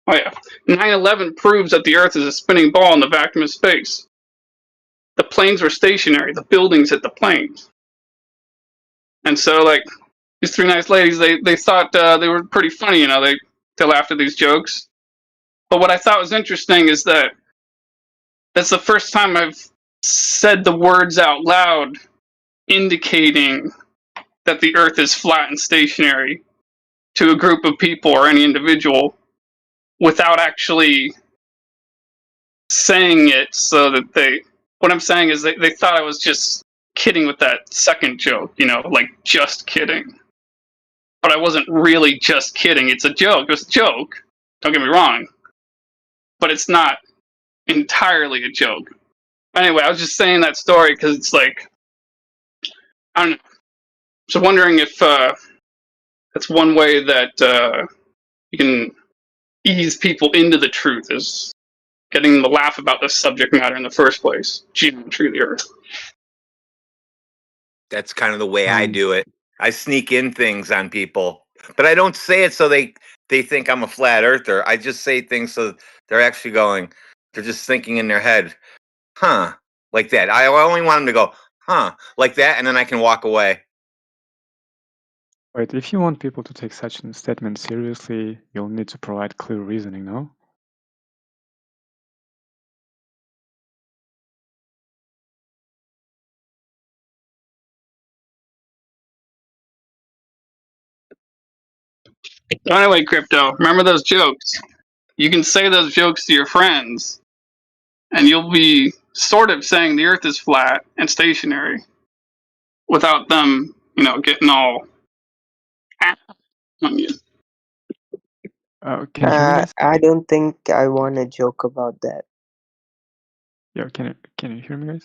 9/11 proves that the Earth is a spinning ball in the vacuum of space. The planes were stationary. The buildings hit the planes. And so, like, these three nice ladies, they thought they were pretty funny, they laughed at these jokes. But what I thought was interesting is that that's the first time I've said the words out loud indicating that the Earth is flat and stationary to a group of people or any individual without actually saying it, so that what I'm saying is they thought I was just kidding with that second joke, like just kidding. But I wasn't really just kidding. It's a joke. It's a joke. Don't get me wrong. But it's not entirely a joke. Anyway, I was just saying that story because it's like, I don't know. So wondering if that's one way that you can ease people into the truth, is getting them to laugh about the subject matter in the first place. Geometry of the Earth. That's kind of the way I do it. I sneak in things on people, but I don't say it so they think I'm a flat earther. I just say things so they're actually they're just thinking in their head, huh, like that. I only want them to go, huh, like that, and then I can walk away. Wait, if you want people to take such a statement seriously, you'll need to provide clear reasoning, no? Anyway, Crypto, remember those jokes. You can say those jokes to your friends, and you'll be sort of saying the Earth is flat and stationary without them, getting all on you. Can you hear me, guys? I don't think I want to joke about that. Yeah, can you hear me, guys?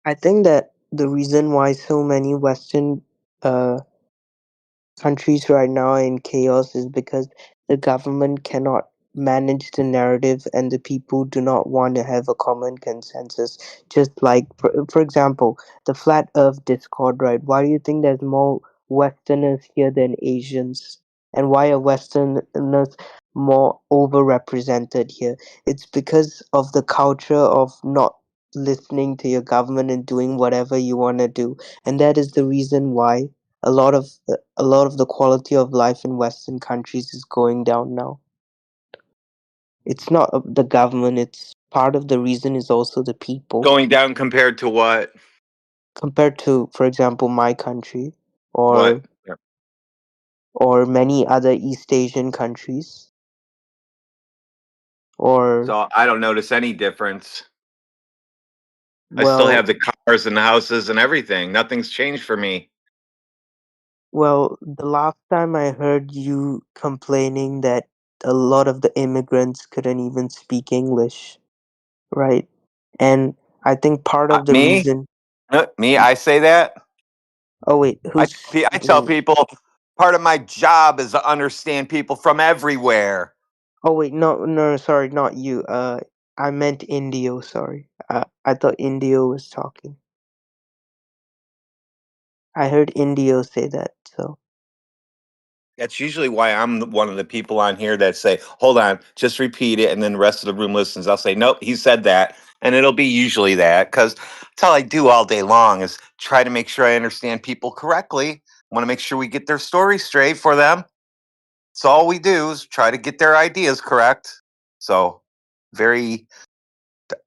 I think that the reason why so many Western countries right now are in chaos is because the government cannot manage the narrative and the people do not want to have a common consensus. Just like, for example, the Flat Earth Discord, right? Why do you think there's more Westerners here than Asians? And why are Westerners more overrepresented here? It's because of the culture of not listening to your government and doing whatever you want to do. And that is the reason why a lot of the quality of life in Western countries is going down now. It's not the government. It's part of the reason is also the people. Going down compared to what? Compared to, for example, my country or What? or many other East Asian countries. Or So I don't notice any difference. I still well, have the cars and the houses and everything. Nothing's changed for me. Well, the last time I heard you complaining that a lot of the immigrants couldn't even speak English, right? And I think part of the Me? reason. Me? I say that. Oh wait, I tell people part of my job is to understand people from everywhere. Oh wait, no, sorry, not you. I meant Indio. Sorry, I thought Indio was talking. I heard Indio say that. So That's usually why I'm one of the people on here that say, "Hold on, just repeat it," and then the rest of the room listens. I'll say, "Nope, he said that," and it'll be usually that because that's all I do all day long is try to make sure I understand people correctly. Want to make sure we get their story straight for them. So all we do is try to get their ideas correct. So very,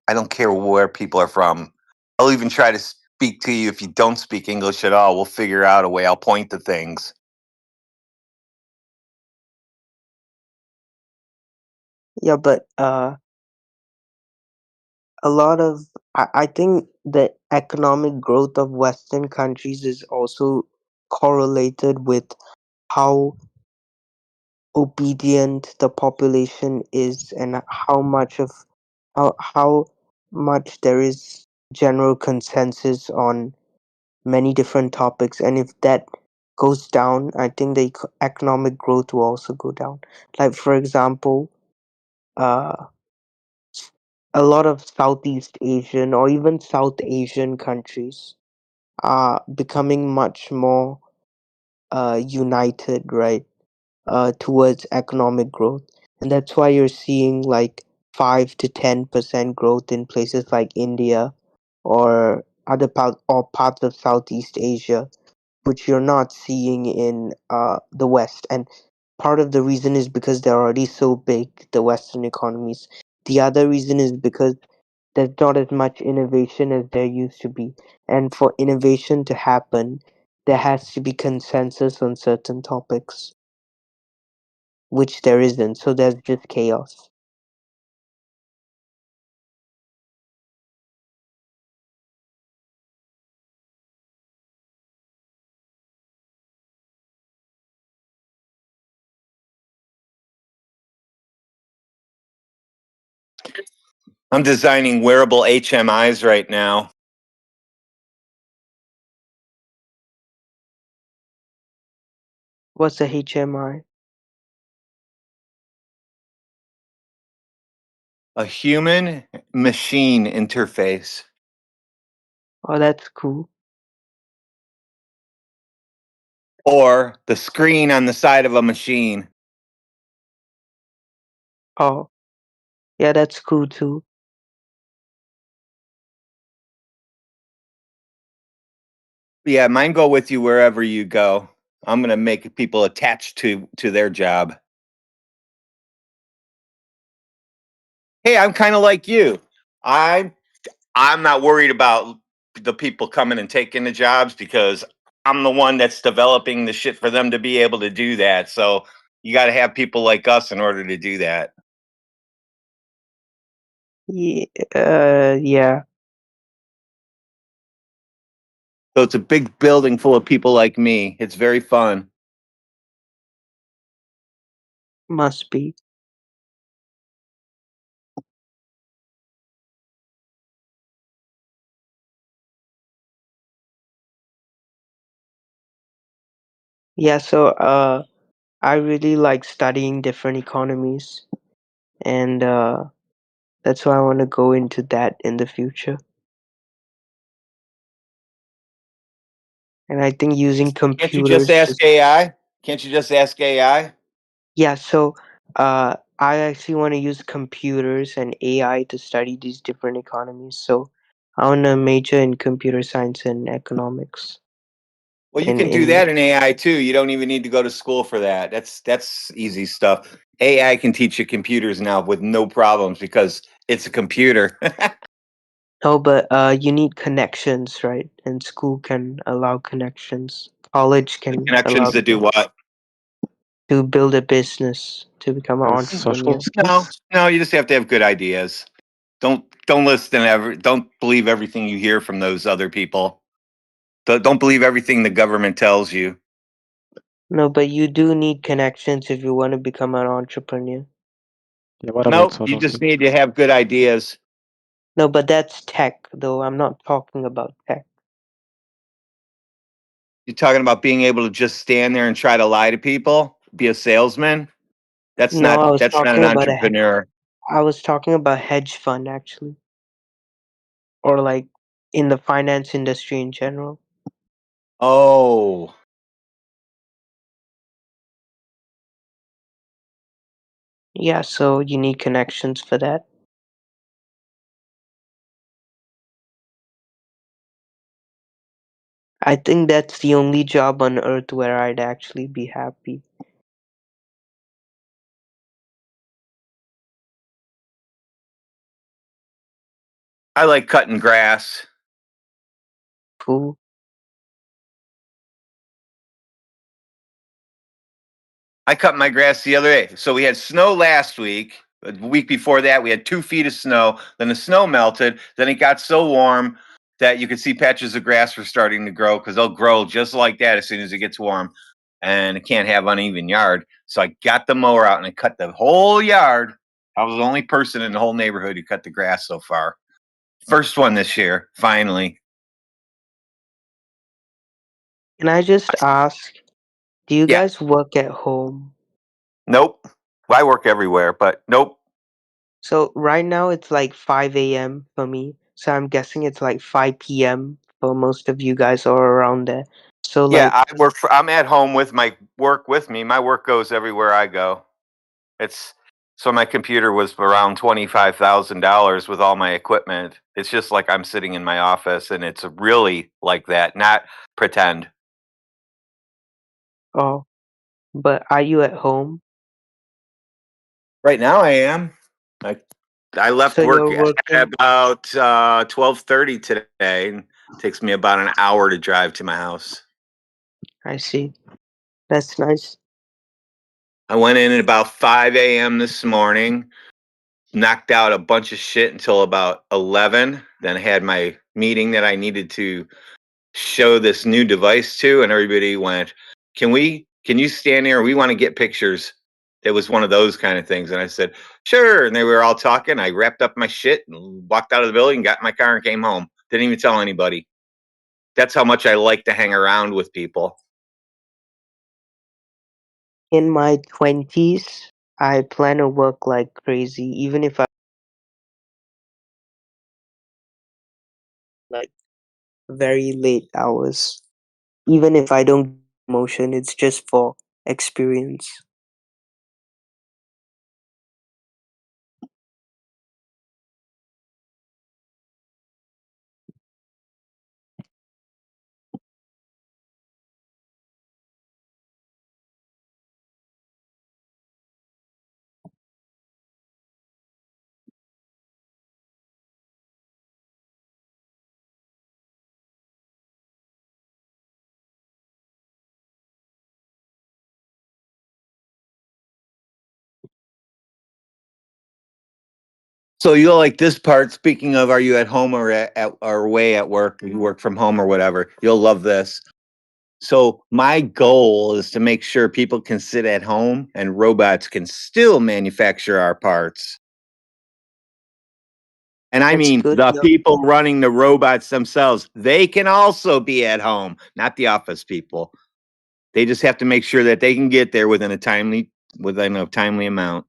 I don't care where people are from. I'll even try to speak to you if you don't speak English at all. We'll figure out a way. I'll point to things. yeah, but a lot of I think the economic growth of Western countries is also correlated with how obedient the population is and how much there is general consensus on many different topics, and if that goes down, I think the economic growth will also go down. Like for example, uh a lot of Southeast Asian or even South Asian countries are becoming much more united, right, towards economic growth, and that's why you're seeing like 5 to 10% growth in places like India or parts of Southeast Asia, which you're not seeing in the West. And part of the reason is because they're already so big, the Western economies. The other reason is because there's not as much innovation as there used to be. And for innovation to happen, there has to be consensus on certain topics, which there isn't. So there's just chaos. I'm designing wearable HMIs right now. What's a HMI? A human machine interface. Oh, that's cool. Or the screen on the side of a machine. Oh, yeah, that's cool too. Yeah, mine go with you wherever you go. I'm gonna make people attached to their job. Hey, I'm kind of like you. I'm I'm not worried about the people coming and taking the jobs because I'm the one that's developing the shit for them to be able to do that. So you got to have people like us in order to do that. Yeah, yeah, So it's a big building full of people like me. It's very fun. must be. Yeah, so I really like studying different economies, and that's why I want to go into that in the future. And I think using Can't you just computers ask is. AI? Can't you just ask AI? Yeah, so I actually want to use computers and AI to study these different economies. So I want to major in computer science and economics. Well, you In can do in that in AI too. You don't even need to go to school for that. That's easy stuff. AI can teach you computers now with no problems because it's a computer. Oh, but you need connections, right? And school can allow connections. College can Connections allow to do what? to build a business, to become an Social entrepreneur. No, skills. no, you just have to have good ideas. Don't listen don't believe everything you hear from those other people. Don't believe everything the government tells you. No, but you do need connections if you want to become an entrepreneur. Yeah, what about Nope, sort you of just need to have good ideas. No, but that's tech, though. I'm not talking about tech. You're talking about being able to just stand there and try to lie to people, be a salesman. That's No, not that's not an entrepreneur. I was talking about hedge fund actually, or like in the finance industry in general. Oh, Yeah, so you need connections for that. I think that's the only job on earth where I'd actually be happy. I like cutting grass. Cool. I cut my grass the other day. So we had snow last week. The week before that, we had 2 feet of snow. Then the snow melted. Then it got so warm that you could see patches of grass were starting to grow because they'll grow just like that as soon as it gets warm. And it can't have uneven yard. So I got the mower out and I cut the whole yard. I was the only person in the whole neighborhood who cut the grass so far. First one this year, finally. Can I just ask, do you Yeah. guys work at home? Nope. Well, I work everywhere, but nope. So right now it's like 5 a.m. for me. So I'm guessing it's like 5 p.m. for most of you guys or around there. So Yeah, like, I'm at home with my work with me. My work goes everywhere I go. It's so my computer was around $25,000 with all my equipment. It's just like I'm sitting in my office and it's really like that, not pretend. oh, but are you at home? Right now I am. I I left So work you're at working. about 12:30 today. It takes me about an hour to drive to my house. I see. That's nice. I went in at about 5 a.m. this morning, knocked out a bunch of shit until about 11. Then I had my meeting that I needed to show this new device to, and everybody went, can you stand here? We want to get pictures. It was one of those kind of things. And I said, sure. And they were all talking. I wrapped up my shit and walked out of the building, got in my car and came home. Didn't even tell anybody. That's how much I like to hang around with people. In my 20s, I plan to work like crazy, even if I like very late hours. Even if I don't get promotion, it's just for experience. So you'll like this part. Speaking of, are you at home or or away at work? You work from home or whatever. You'll love this. So my goal is to make sure people can sit at home and robots can still manufacture our parts. And I That's mean good. the You're, people running the robots themselves. They can also be at home, not the office people. They just have to make sure that they can get there within a timely amount.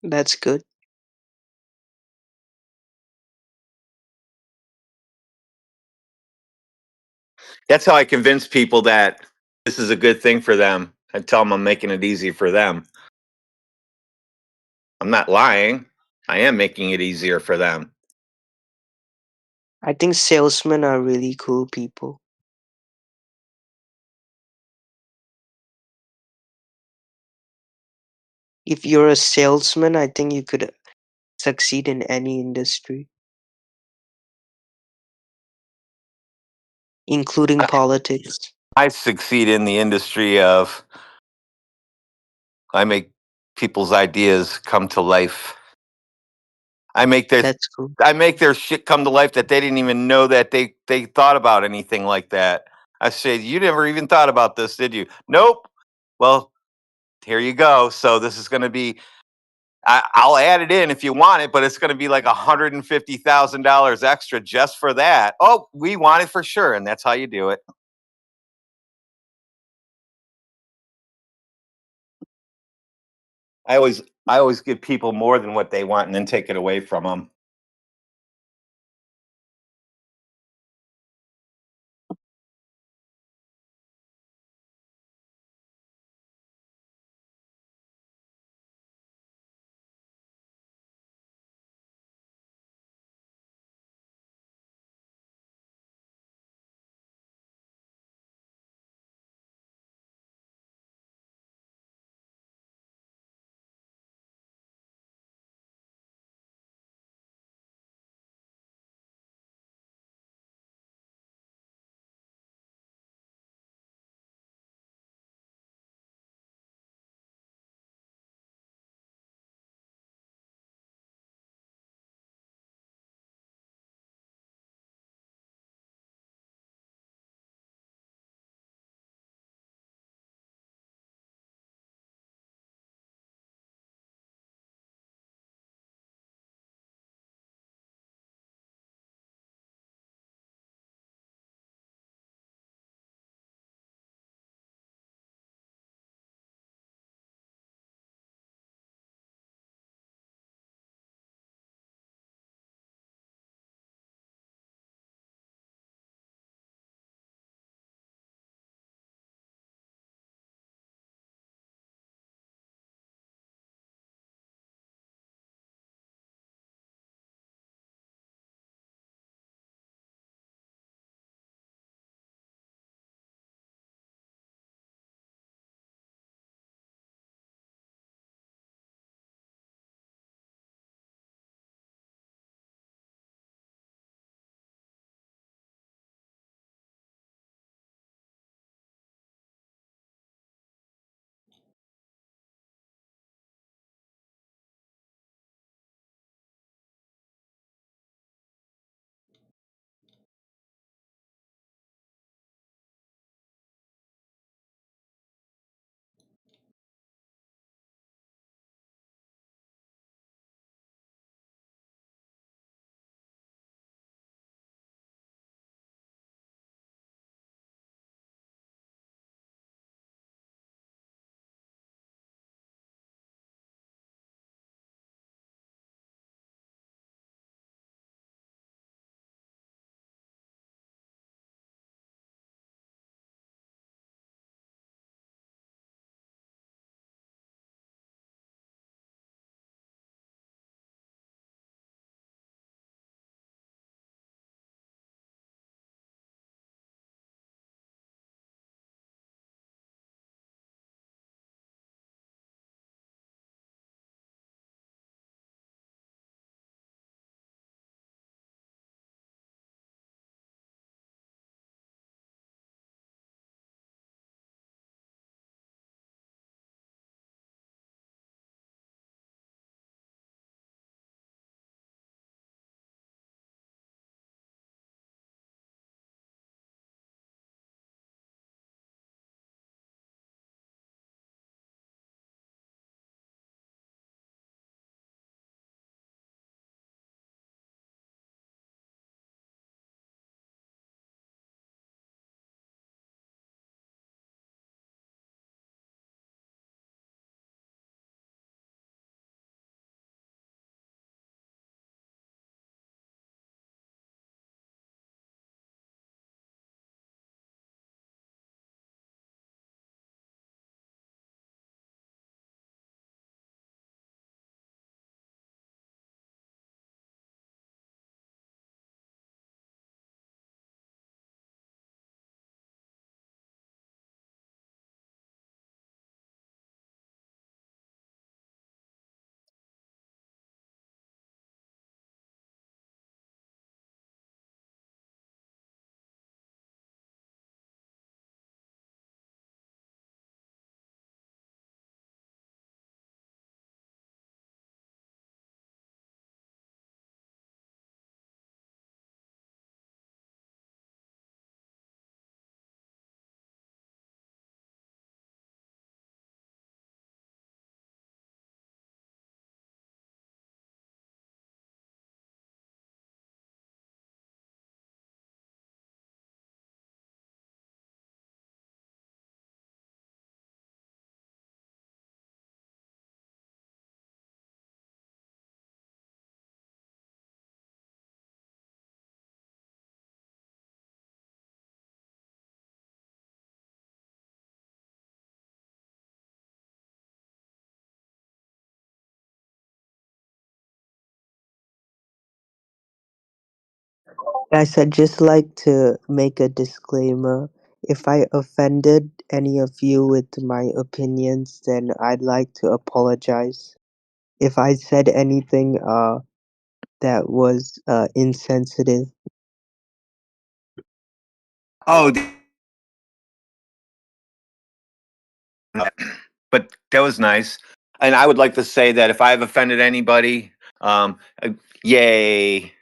that's good. That's how I convince people that this is a good thing for them. I tell them I'm making it easy for them. I'm not lying. I am making it easier for them. I think salesmen are really cool people. If you're a salesman, I think you could succeed in any industry, including politics. I succeed in the industry of I make people's ideas come to life. I make their That's cool. I make their shit come to life that they didn't even know that they thought about anything like that. I said, you never even thought about this, did you? Nope. Well, here you go. So this is going to be, I'll add it in if you want it, but it's going to be like $150,000 extra just for that. Oh, we want it for sure. And that's how you do it. I always give people more than what they want and then take it away from them. Guys, I'd just like to make a disclaimer. If I offended any of you with my opinions, then I'd like to apologize. If I said anything that was insensitive. Oh, but that was nice. And I would like to say that if I've offended anybody, uh, yay.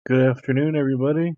Good afternoon, everybody.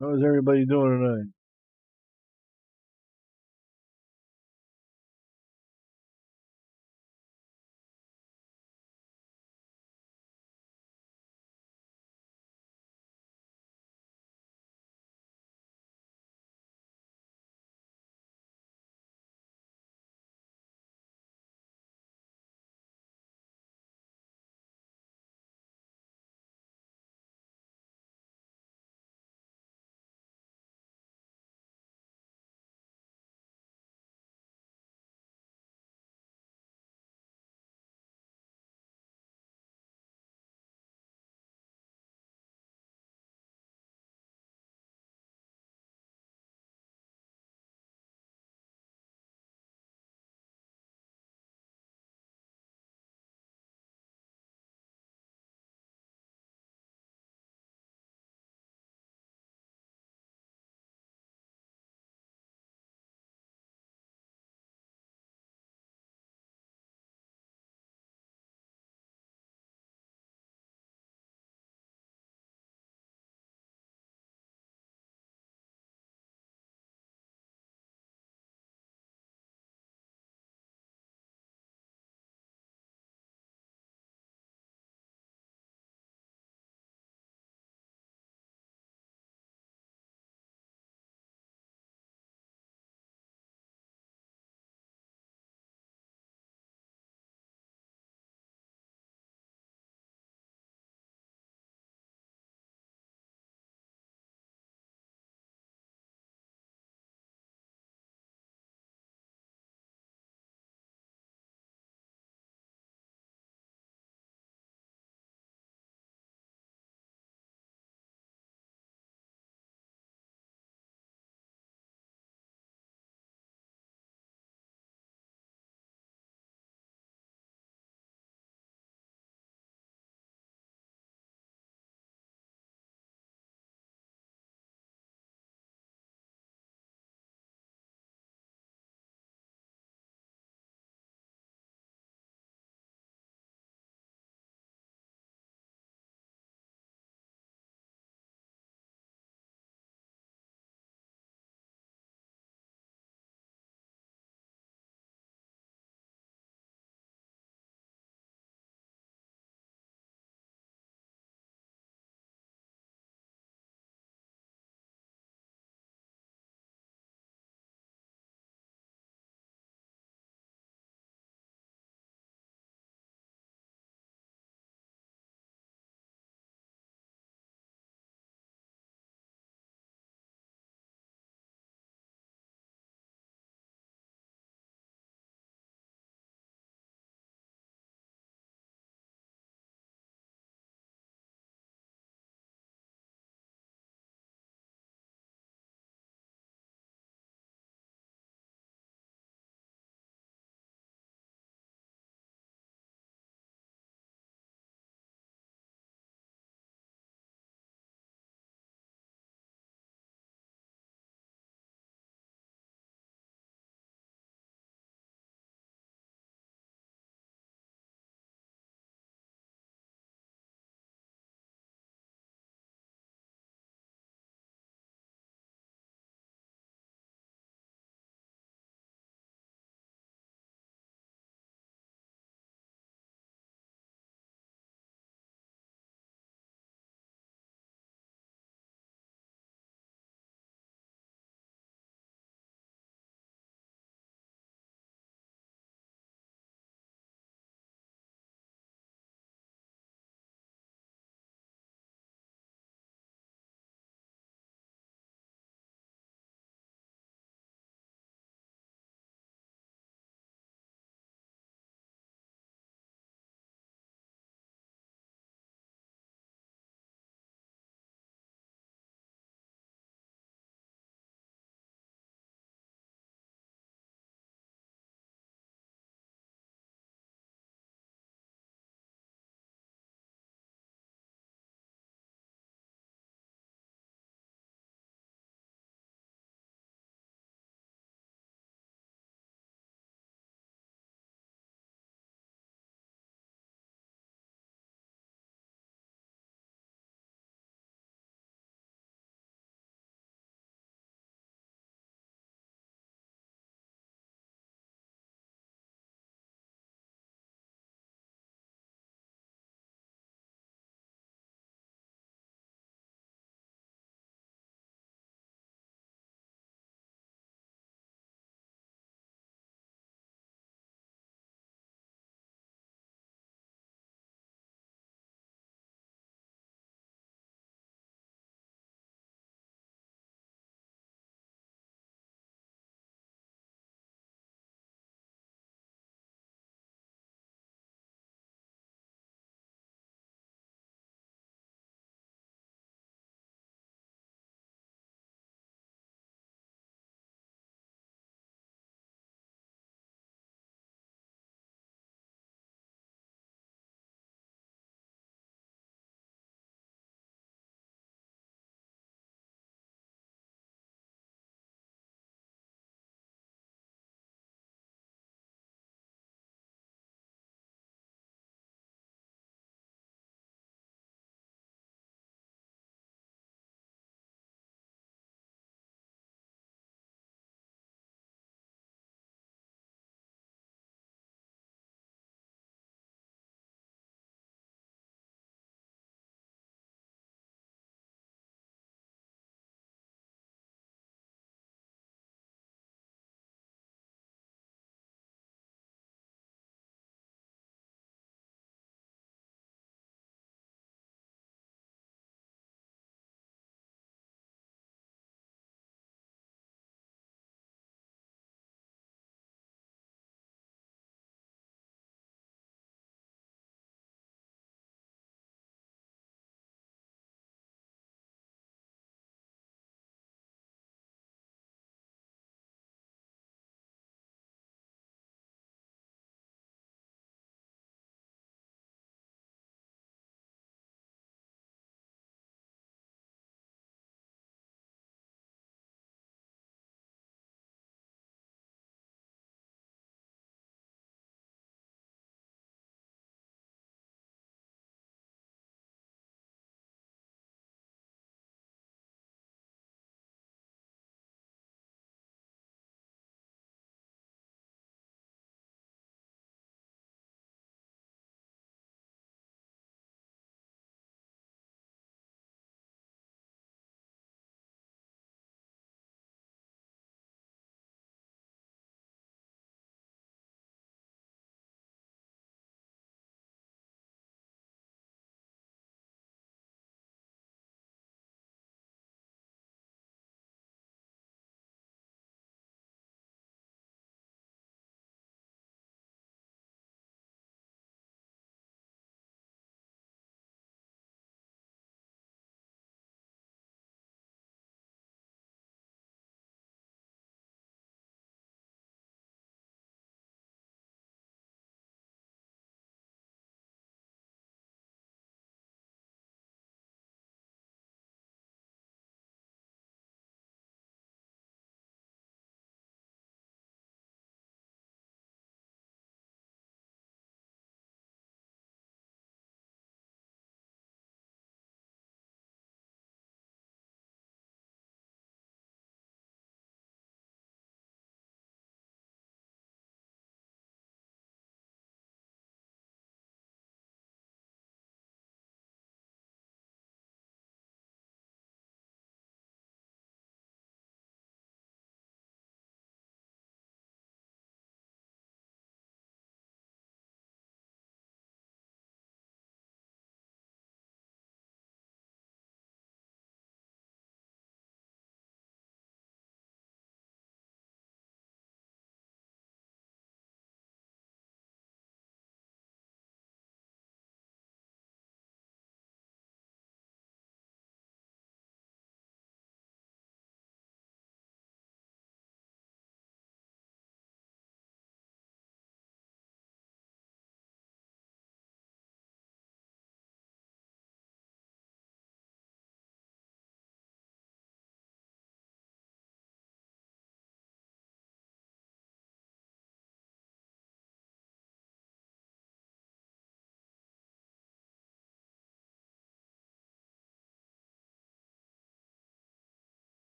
How's everybody doing tonight?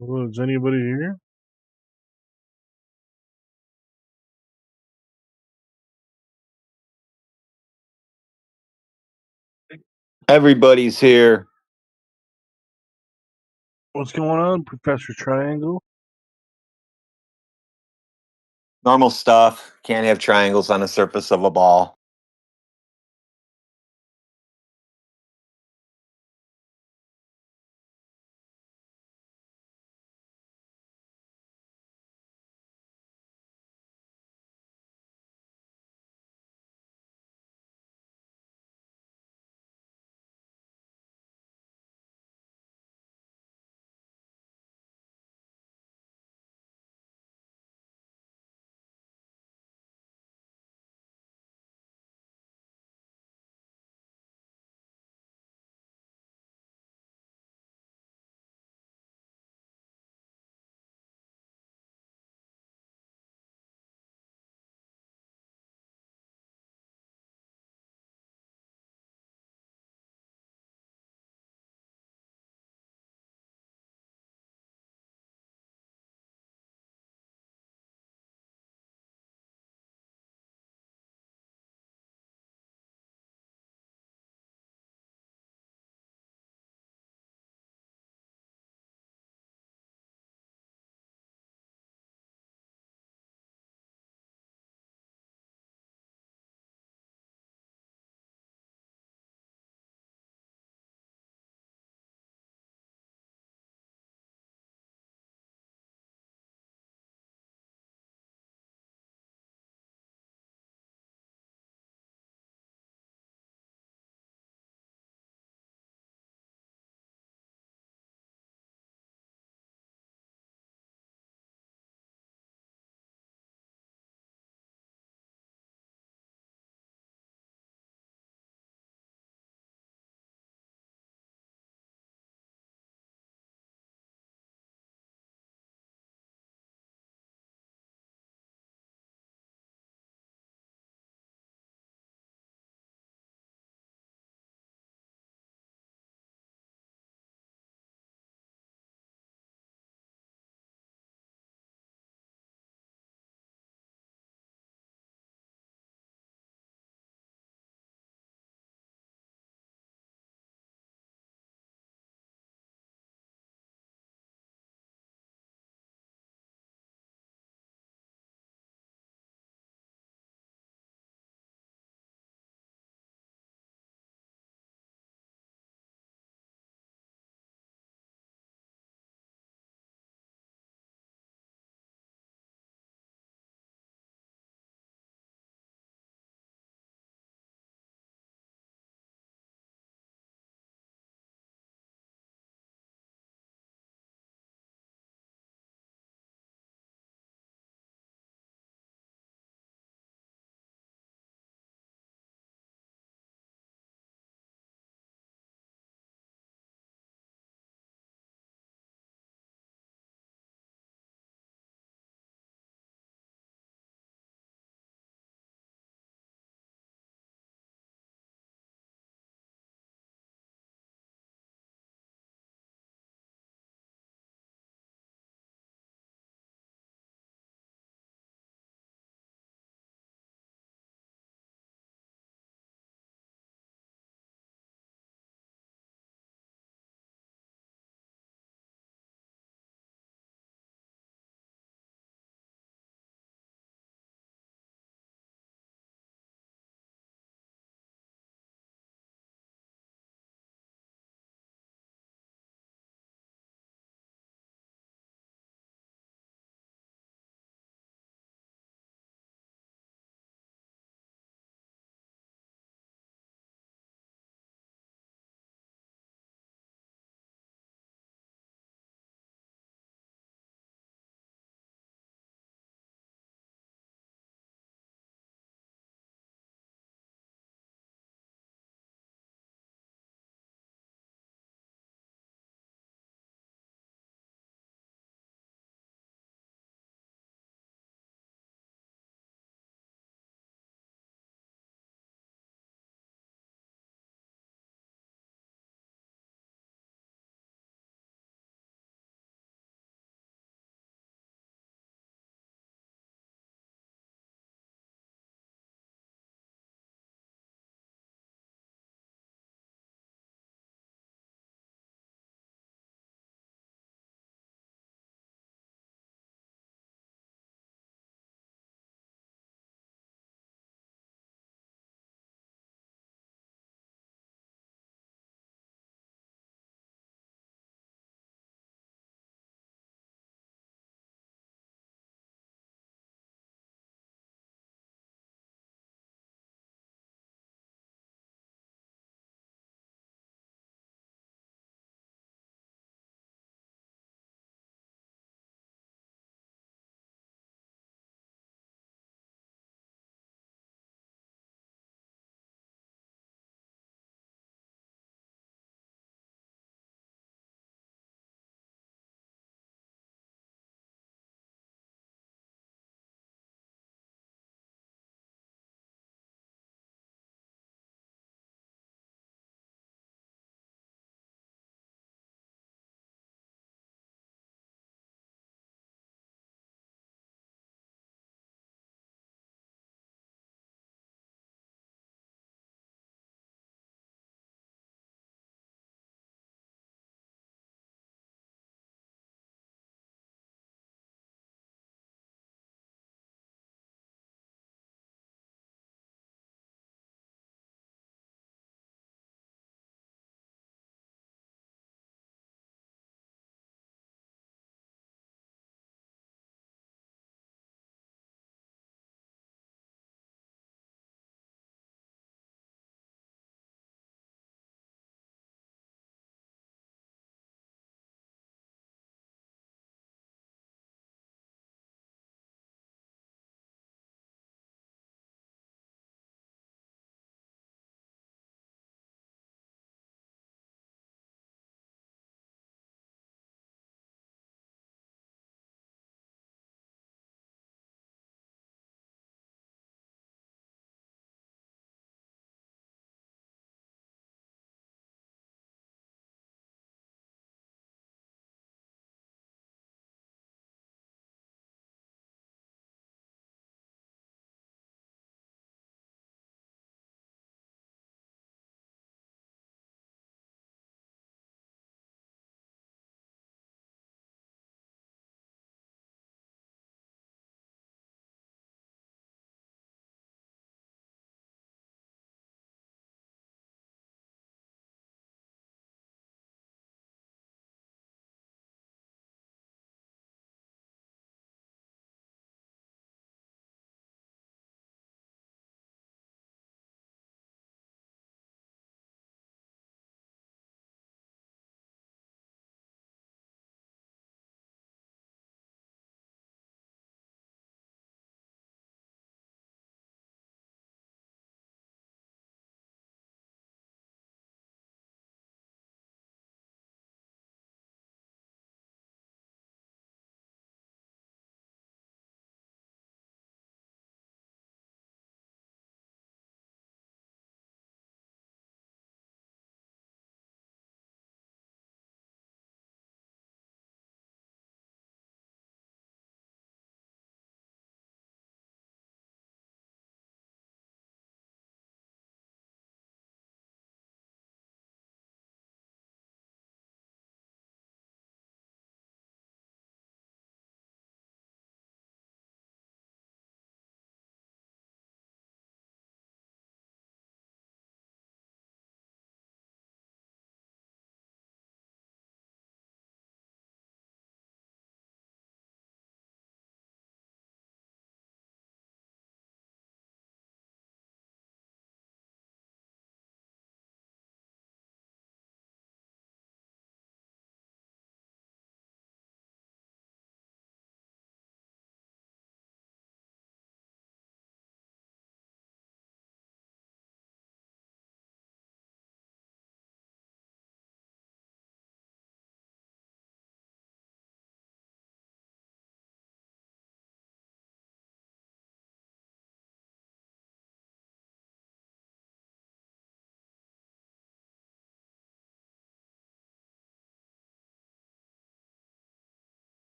Well, is anybody here? Everybody's here. What's going on, Professor Triangle? Normal stuff. Can't have triangles on the surface of a ball.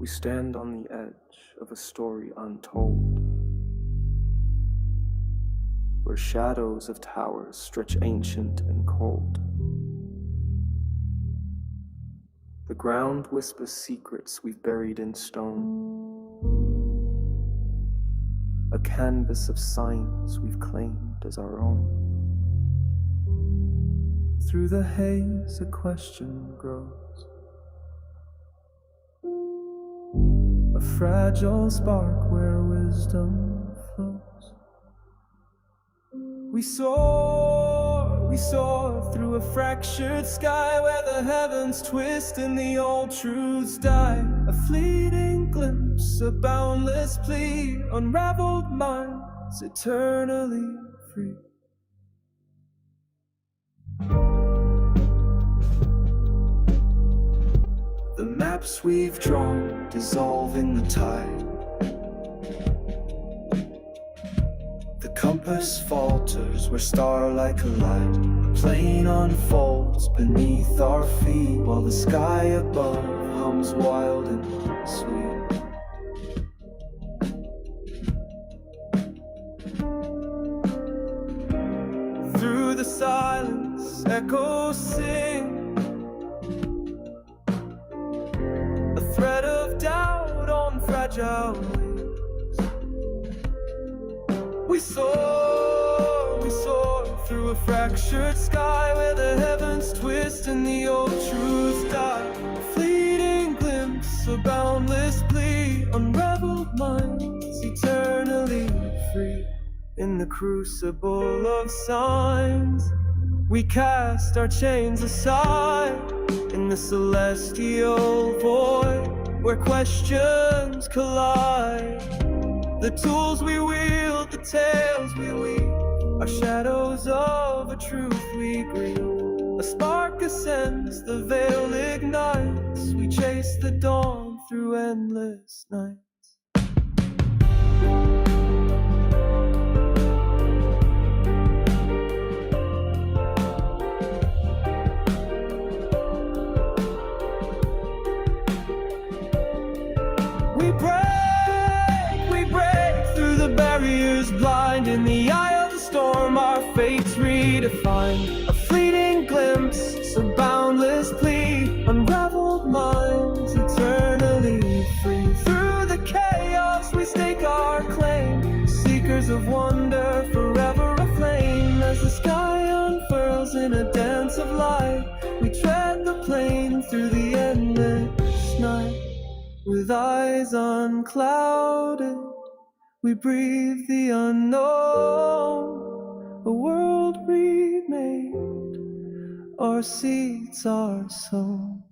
stand on the edge of a story untold, where shadows of towers stretch ancient and cold. The ground whispers secrets we've buried in stone, a canvas of signs we've claimed as our own. Through the haze a question grows, a fragile spark where wisdom flows. We soar through a fractured sky where the heavens twist and the old truths die. A fleeting glimpse, a boundless plea, unraveled minds eternally free. The maps we've drawn dissolve in the tide. The compass falters where starlight collide. The plane unfolds beneath our feet while the sky above hums wild and sweet. Through the silence, echoes sing, a thread of doubt on fragile wings. We soar through a fractured sky where the heavens twist and the old truths die. A fleeting glimpse, a boundless plea, unraveled minds eternally free. In the crucible of signs, we cast our chains aside. In the celestial void where questions collide. The tools we wield, the tales we weave, are shadows of a truth we grieve. A spark ascends, the veil ignites. We chase the dawn through endless nights. We break through the barriers blind. In the eye of the storm, our fates redefined. A fleeting glimpse, a boundless plea, unraveled minds eternally free. Through the chaos, we stake our claim, seekers of wonder, forever aflame. As the sky unfurls in a dance of light, we tread the plane through the endless night. With eyes unclouded, we breathe the unknown. A world remade, our seeds are sown.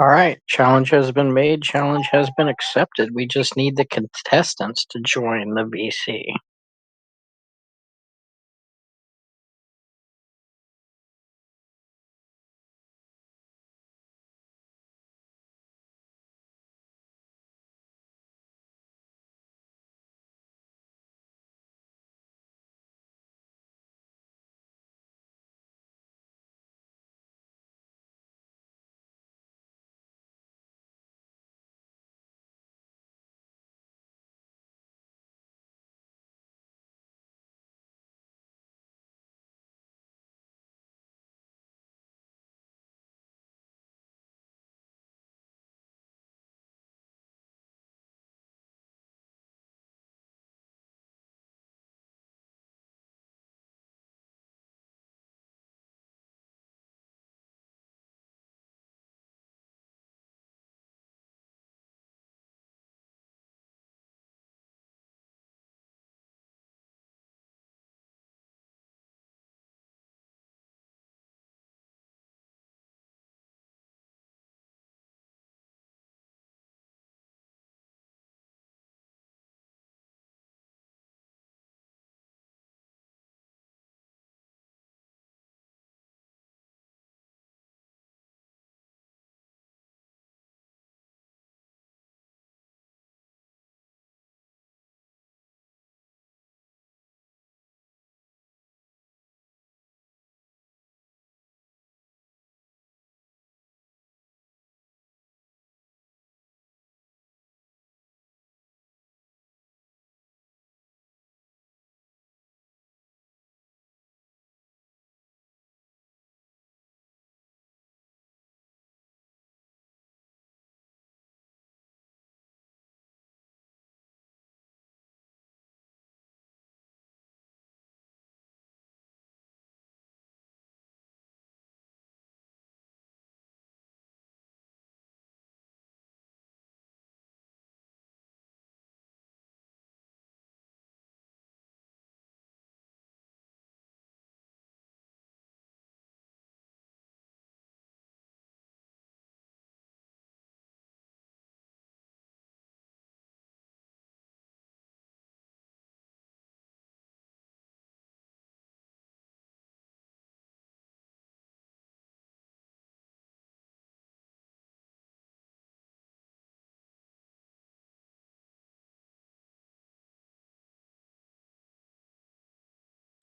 All right, challenge has been made. Challenge has been accepted. We just need the contestants to join the VC.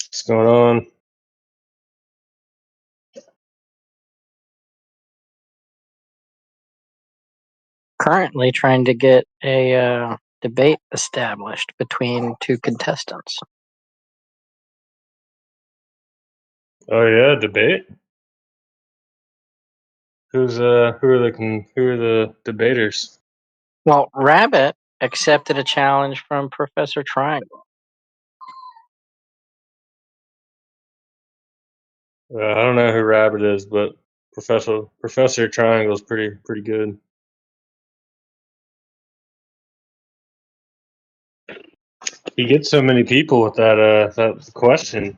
What's going on? Currently trying to get a debate established between two contestants. Oh yeah, debate. Who are the debaters? Well, Rabbit accepted a challenge from Professor Triangle. I don't know who Rabbit is, but Professor Triangle is pretty good. He gets so many people with that question.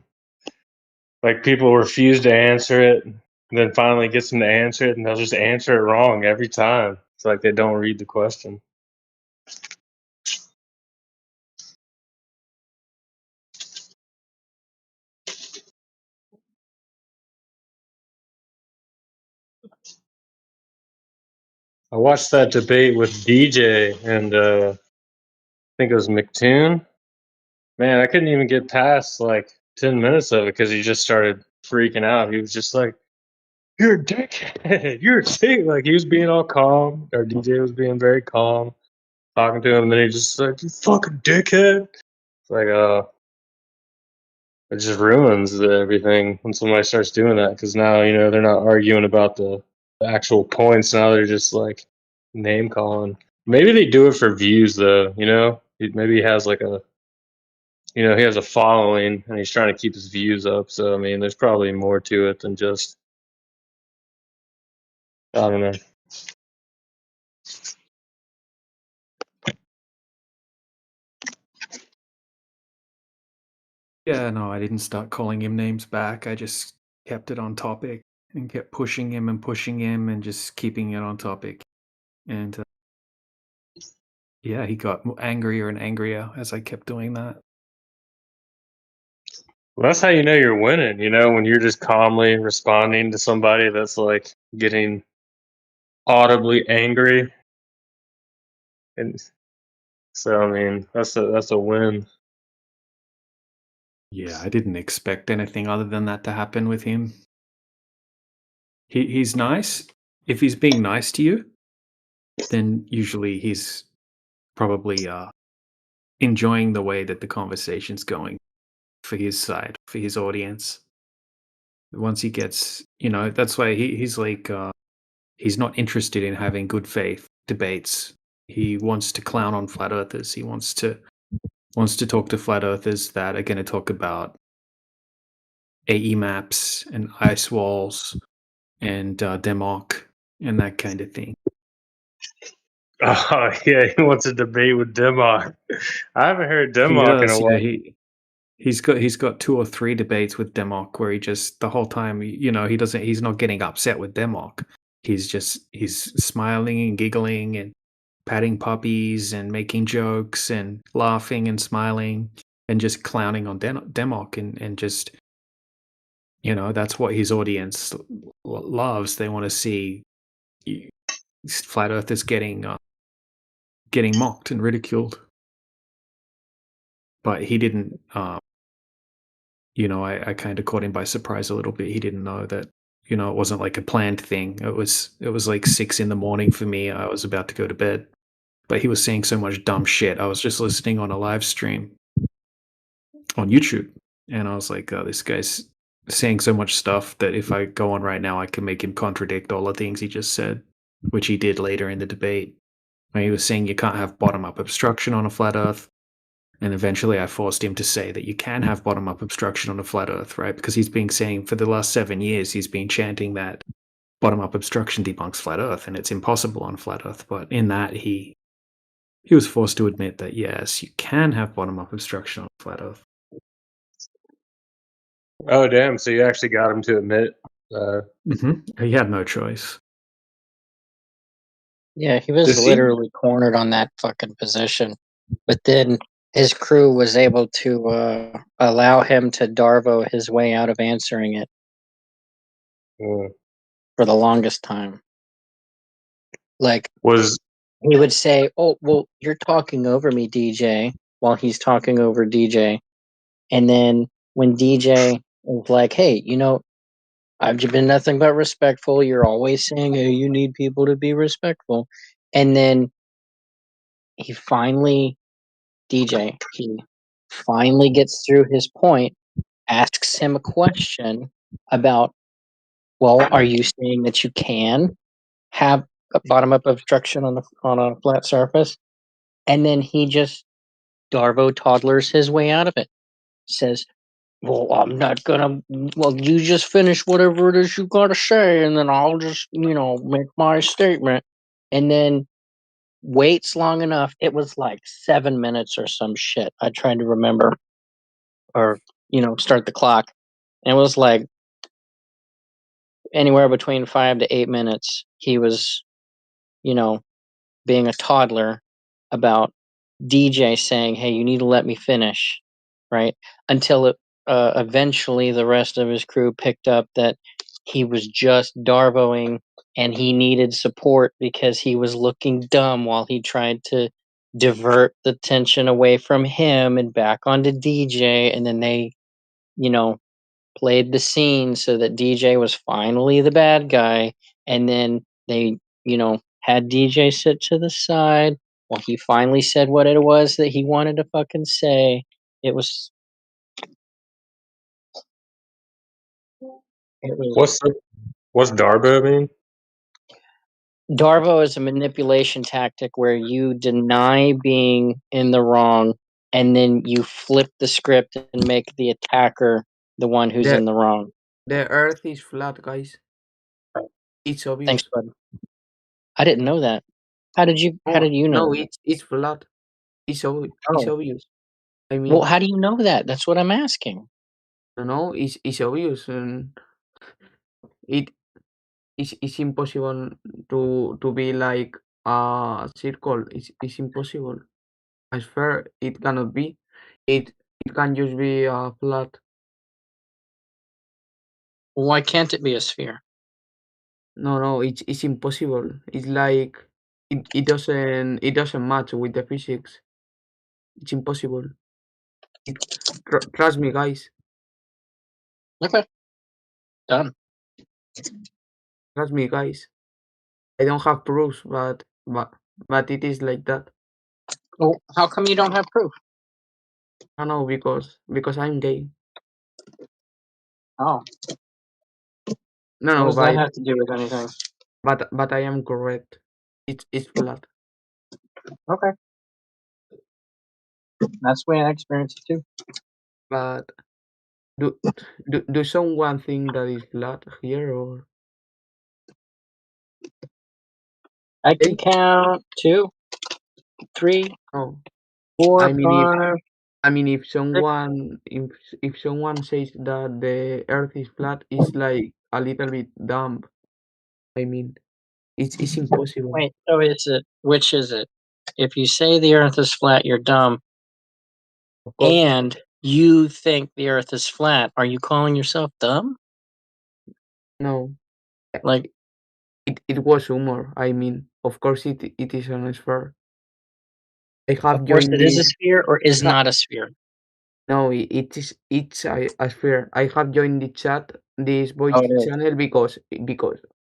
Like people refuse to answer it, and then finally gets them to answer it, and they'll just answer it wrong every time. It's like they don't read the question. I watched that debate with DJ and I think it was McToon. Man, I couldn't even get past like 10 minutes of it because he just started freaking out. He was just like, "You're a dickhead. You're a dick." Like he was being all calm. Our DJ was being very calm, talking to him, and then he just like, "You fucking dickhead." It's like, it just ruins everything when somebody starts doing that because now they're not arguing about the actual points. Now they're just like name calling. Maybe they do it for views though. Maybe he has like he has a following and he's trying to keep his views up. So I mean, there's probably more to it than just I don't know. Yeah, no, I didn't start calling him names back. I just kept it on topic. and kept pushing him and just keeping it on topic. And yeah, he got angrier and angrier as I kept doing that. Well, that's how you know you're winning, when you're just calmly responding to somebody that's like getting audibly angry. And so, I mean, that's a win. Yeah, I didn't expect anything other than that to happen with him. He's nice. If he's being nice to you, then usually he's probably enjoying the way that the conversation's going for his side, for his audience. Once he gets, that's why he's like, he's not interested in having good faith debates. He wants to clown on flat earthers. He wants to talk to flat earthers that are going to talk about AE maps and ice walls and Democ and that kind of thing. Oh yeah, he wants a debate with Democ. I haven't heard He Democ in a does, while. He's got 2 or 3 debates with Democ where he just the whole time, he's not getting upset with Democ. He's smiling and giggling and patting puppies and making jokes and laughing and smiling and just clowning on Democ and just, that's what his audience loves. They want to see flat earthers getting mocked and ridiculed. But he didn't. I kind of caught him by surprise a little bit. He didn't know that. It wasn't like a planned thing. It was like 6 a.m. for me. I was about to go to bed, but he was saying so much dumb shit. I was just listening on a live stream on YouTube, and I was like, "This guy's saying so much stuff that if I go on right now, I can make him contradict all the things he just said," which he did later in the debate. When he was saying you can't have bottom-up obstruction on a flat Earth. And eventually I forced him to say that you can have bottom-up obstruction on a flat Earth, right? Because he's been saying for the last 7 years, he's been chanting that bottom-up obstruction debunks flat Earth, and it's impossible on flat Earth. But in that, he was forced to admit that, yes, you can have bottom-up obstruction on flat Earth. Oh, damn. So you actually got him to admit. He had no choice. Yeah, he was literally cornered on that fucking position. But then his crew was able to allow him to Darvo his way out of answering it for the longest time. Like, he would say, "Oh, well, you're talking over me, DJ," while he's talking over DJ. And then when DJ was like, "Hey, I've been nothing but respectful. You're always saying, hey, you need people to be respectful." And then he finally gets through his point, asks him a question about, well, are you saying that you can have a bottom-up obstruction on a flat surface? And then he just Darvo toddlers his way out of it. Says, well, I'm not gonna. Well, you just finish whatever it is you gotta say, and then I'll just, make my statement. And then waits long enough. It was like 7 minutes or some shit. I tried to remember, or start the clock. And it was like anywhere between 5 to 8 minutes. He was, being a toddler about DJ saying, "Hey, you need to let me finish," right? Until eventually the rest of his crew picked up that he was just Darvoing and he needed support because he was looking dumb while he tried to divert the tension away from him and back onto DJ. And then they, played the scene so that DJ was finally the bad guy. And then they, had DJ sit to the side while he finally said what it was that he wanted to fucking say. It was. What's Darbo mean? Darvo is a manipulation tactic where you deny being in the wrong and then you flip the script and make the attacker the one who's in the wrong. The Earth is flat, guys. It's obvious. Thanks, bud. I didn't know that. How did you know? No, it's flat. It's obvious. I mean, well, how do you know that? That's what I'm asking. No, it's obvious, and it's impossible to be like a circle. It's impossible. A sphere it cannot be. It can just be a flat. Why can't it be a sphere? No, it's impossible. It's like it doesn't match with the physics. It's impossible. Trust me, guys. Okay, done. Trust me, guys. I don't have proofs, but it is like that. Well, how come you don't have proof? I know because I'm gay. Oh, No, what no, does that have to do with anything? but I am correct. It's flat. Okay, that's the way I experience it too. But do do someone think that is flat here or I can hey? count 2, 3, No. 4, I mean 5, if 6. if someone says that the earth is flat, it's like a little bit dumb. I mean it's impossible. Wait, so is it? Which is it? If you say the Earth is flat, you're dumb, Of course. and you think the Earth is flat. Are you calling yourself dumb? No. Like It was humor. I mean, of course it is an sphere. I Of have course, joined it is a this. sphere or is ha- not a sphere. No, it's a sphere. I have joined the chat this voice Oh, it is. channel because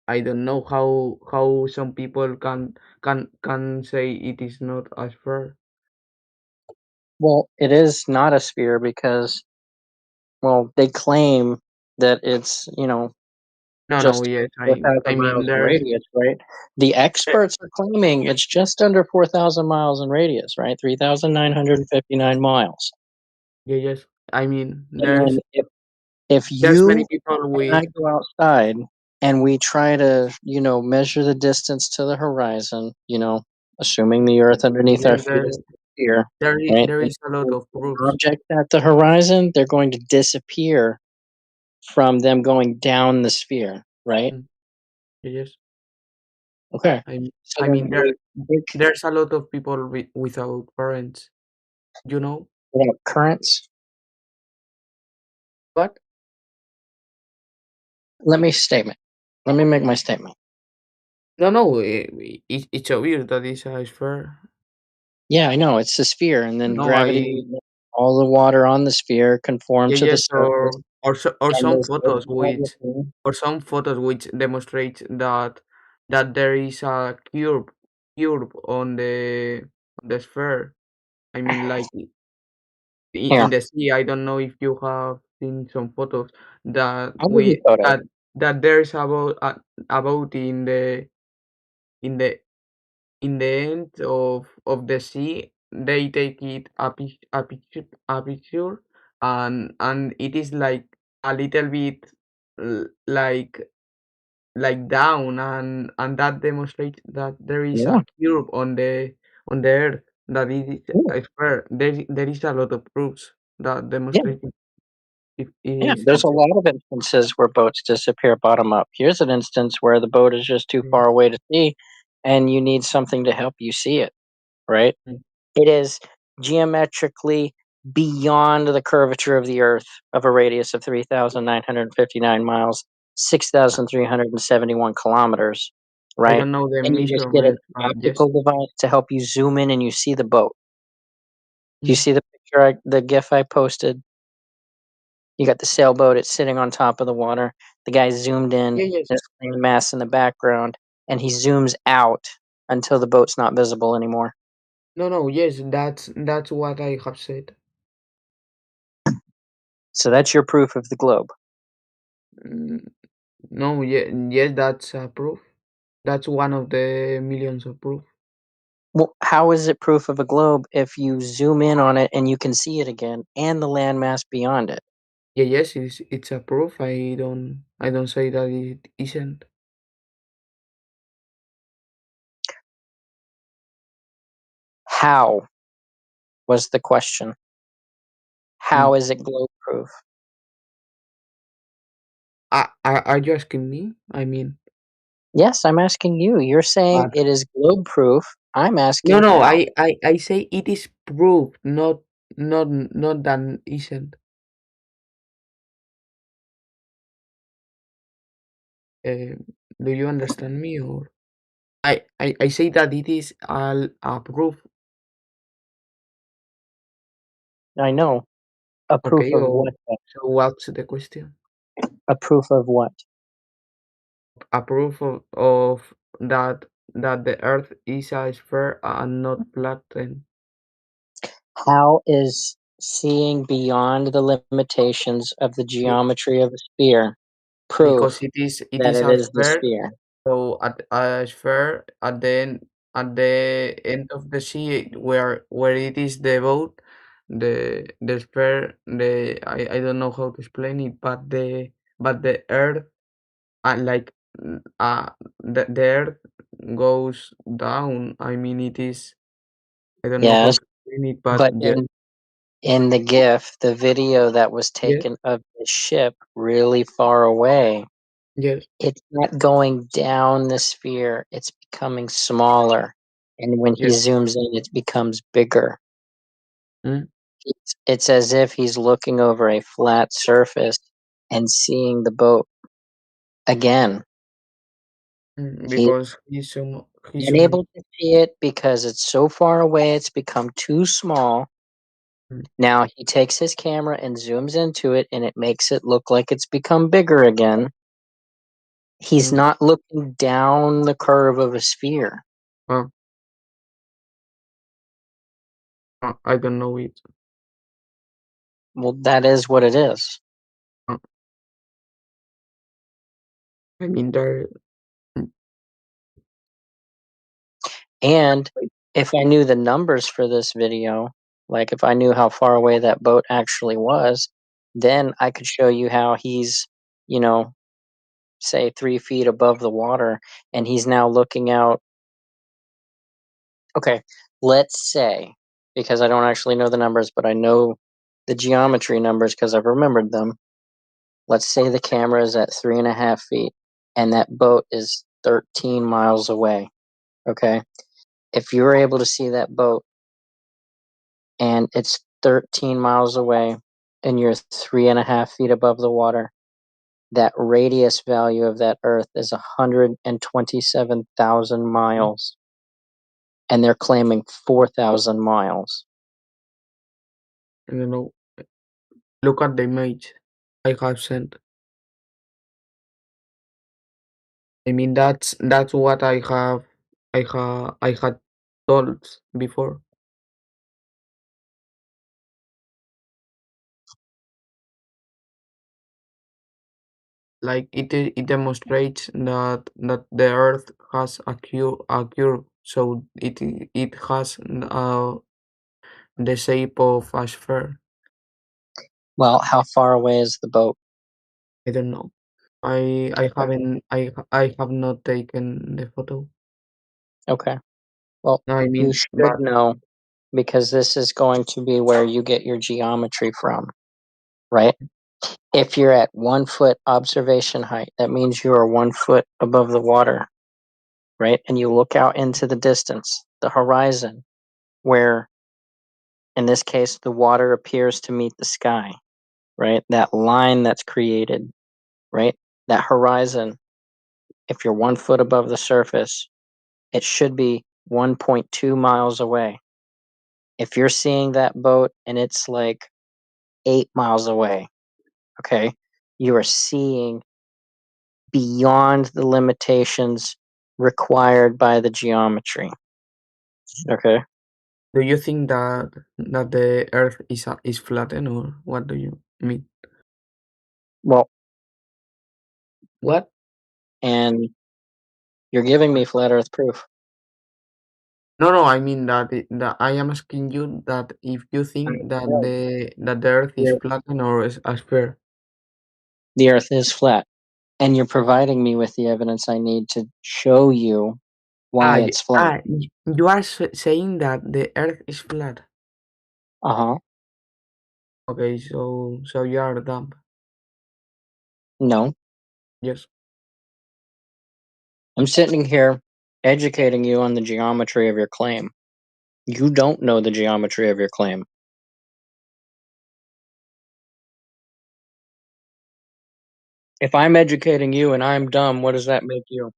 I don't know how some people can say it is not a sphere. Well, it is not a sphere because, well, they claim that it's, No, just yes, I 4,000 mean miles in there's radius, right? The experts are claiming it's just under 4,000 miles in radius, right? 3,959 miles. yes, I mean And if there's you many people and I with go outside and we try to, measure the distance to the horizon, assuming the Earth underneath our yes, feet is here, right? there If is a lot there's of an proofs. object at the horizon, they're going to disappear from them going down the sphere, right? Yes, Okay. I So I then mean they there's a lot of people without parents. You know without currents. what? Let me statement. Let me make my statement. No, it's obvious that it's a sphere. Yeah, I know it's a sphere, and then No, gravity, all the water on the sphere conform to the yes, surface, or and some there's photos gravity. which demonstrate that there is a curve on the sphere. I mean, like in Here, the sea. I don't know if you have seen some photos that I'll give you photos. there's about in the in the end of the sea. They take it a picture, and it is like a little bit like down, and that demonstrates that there is Yeah, a curve on the earth, that it is yeah, a sphere. There is a lot of proofs that yeah. demonstrate it Yeah, is there's a possible. lot of instances where boats disappear bottom up. Here's an instance where the boat is just too Mm, far away to see, and you need something to help you see it, right? mm. It is geometrically beyond the curvature of the Earth of a radius of 3,959 miles, 6,371 kilometers, I right? don't know the And you just get an measurement, but yes. optical device to help you zoom in and you see the boat. Do you Mm. see the picture, the GIF I posted? You got the sailboat, it's sitting on top of the water. The guy zoomed in, Yes. there's the mass in the background, and he zooms out until the boat's not visible anymore. No, yes, that's what I have said. So that's your proof of the globe. Mm, no, yes, that's a proof. That's one of the millions of proof. Well, how is it proof of a globe if you zoom in on it and you can see it again and the landmass beyond it? Yes, it's a proof. I don't say that it isn't. How was the question? Mm. How is it globe proof? Are you asking me? I mean, Yes, I'm asking you. You're saying But it is globe proof. I'm no, asking no, how. I say it is proof, not that isn't. Uh, do you understand me, or I say that it is a proof, I know. A proof okay? of Or what? Though? so what's the question? A proof of what? A proof of that the Earth is a sphere and not flattened, How is seeing beyond the limitations of the be- geometry of a sphere because proof it that is it a is the sphere. sphere? So at a sphere at the end of the sea where it is the boat, the sphere I don't know how to explain it, but the Earth like the Earth goes down. I mean it is I don't know how Yes, to explain it, but but yeah, in the GIF, the video that was yes, taken of the ship really far away, yes, it's not going down the sphere, it's becoming smaller. And when he yes. zooms in, it becomes bigger. Mm, It's as if he's looking over a flat surface and seeing the boat again. He's because he's so unable to see it because it's so far away, it's become too small. mm, Now he takes his camera and zooms into it, and it makes it look like it's become bigger again. He's mm, not looking down the curve of a sphere. uh, I don't know it. Well, that is what it is. Uh, I mean there. Mm, And if I knew the numbers for this video, like if I knew how far away that boat actually was, then I could show you how he's, you know, say 3 feet above the water and he's now looking out. Okay, let's say, because I don't actually know the numbers, but I know the geometry numbers because I've remembered them. Let's say the camera is at 3.5 feet and that boat is 13 miles away. Okay. If you're able to see that boat and it's 13 miles away and you're 3.5 feet above the water, that radius value of that Earth is 127,000 mm, miles. And they're claiming 4,000 miles. I don't know. Look at the image I have sent. I mean that's what I had told before. Like it demonstrates that the Earth has a curve, so it has the shape of a sphere. Well, how far away is the boat? I don't know. I haven't I have not taken the photo. Okay. Well, No, I you mean, should but know because this is going to be where you get your geometry from, right? If you're at 1 foot observation height, that means you are 1 foot above the water, right? And you look out into the distance, the horizon, where in this case the water appears to meet the sky, right? That line that's created, right? That horizon, if you're 1 foot above the surface, it should be 1.2 miles away. If you're seeing that boat and it's like 8 miles away, okay, you are seeing beyond the limitations required by the geometry. Okay. do you think that the Earth is flattened, or what do you mean? Well, What? and you're giving me flat Earth proof. No, no, I mean that I am asking you that if you think that the Earth is The flattened or is a sphere. Earth is flat, and you're providing me with the evidence I need to show you why it's flat. You are saying that the Earth is flat. Uh huh. Okay, so you are dumb. No. Yes. I'm sitting here educating you on the geometry of your claim. You don't know the geometry of your claim. If I'm educating you and I'm dumb, what does that make you?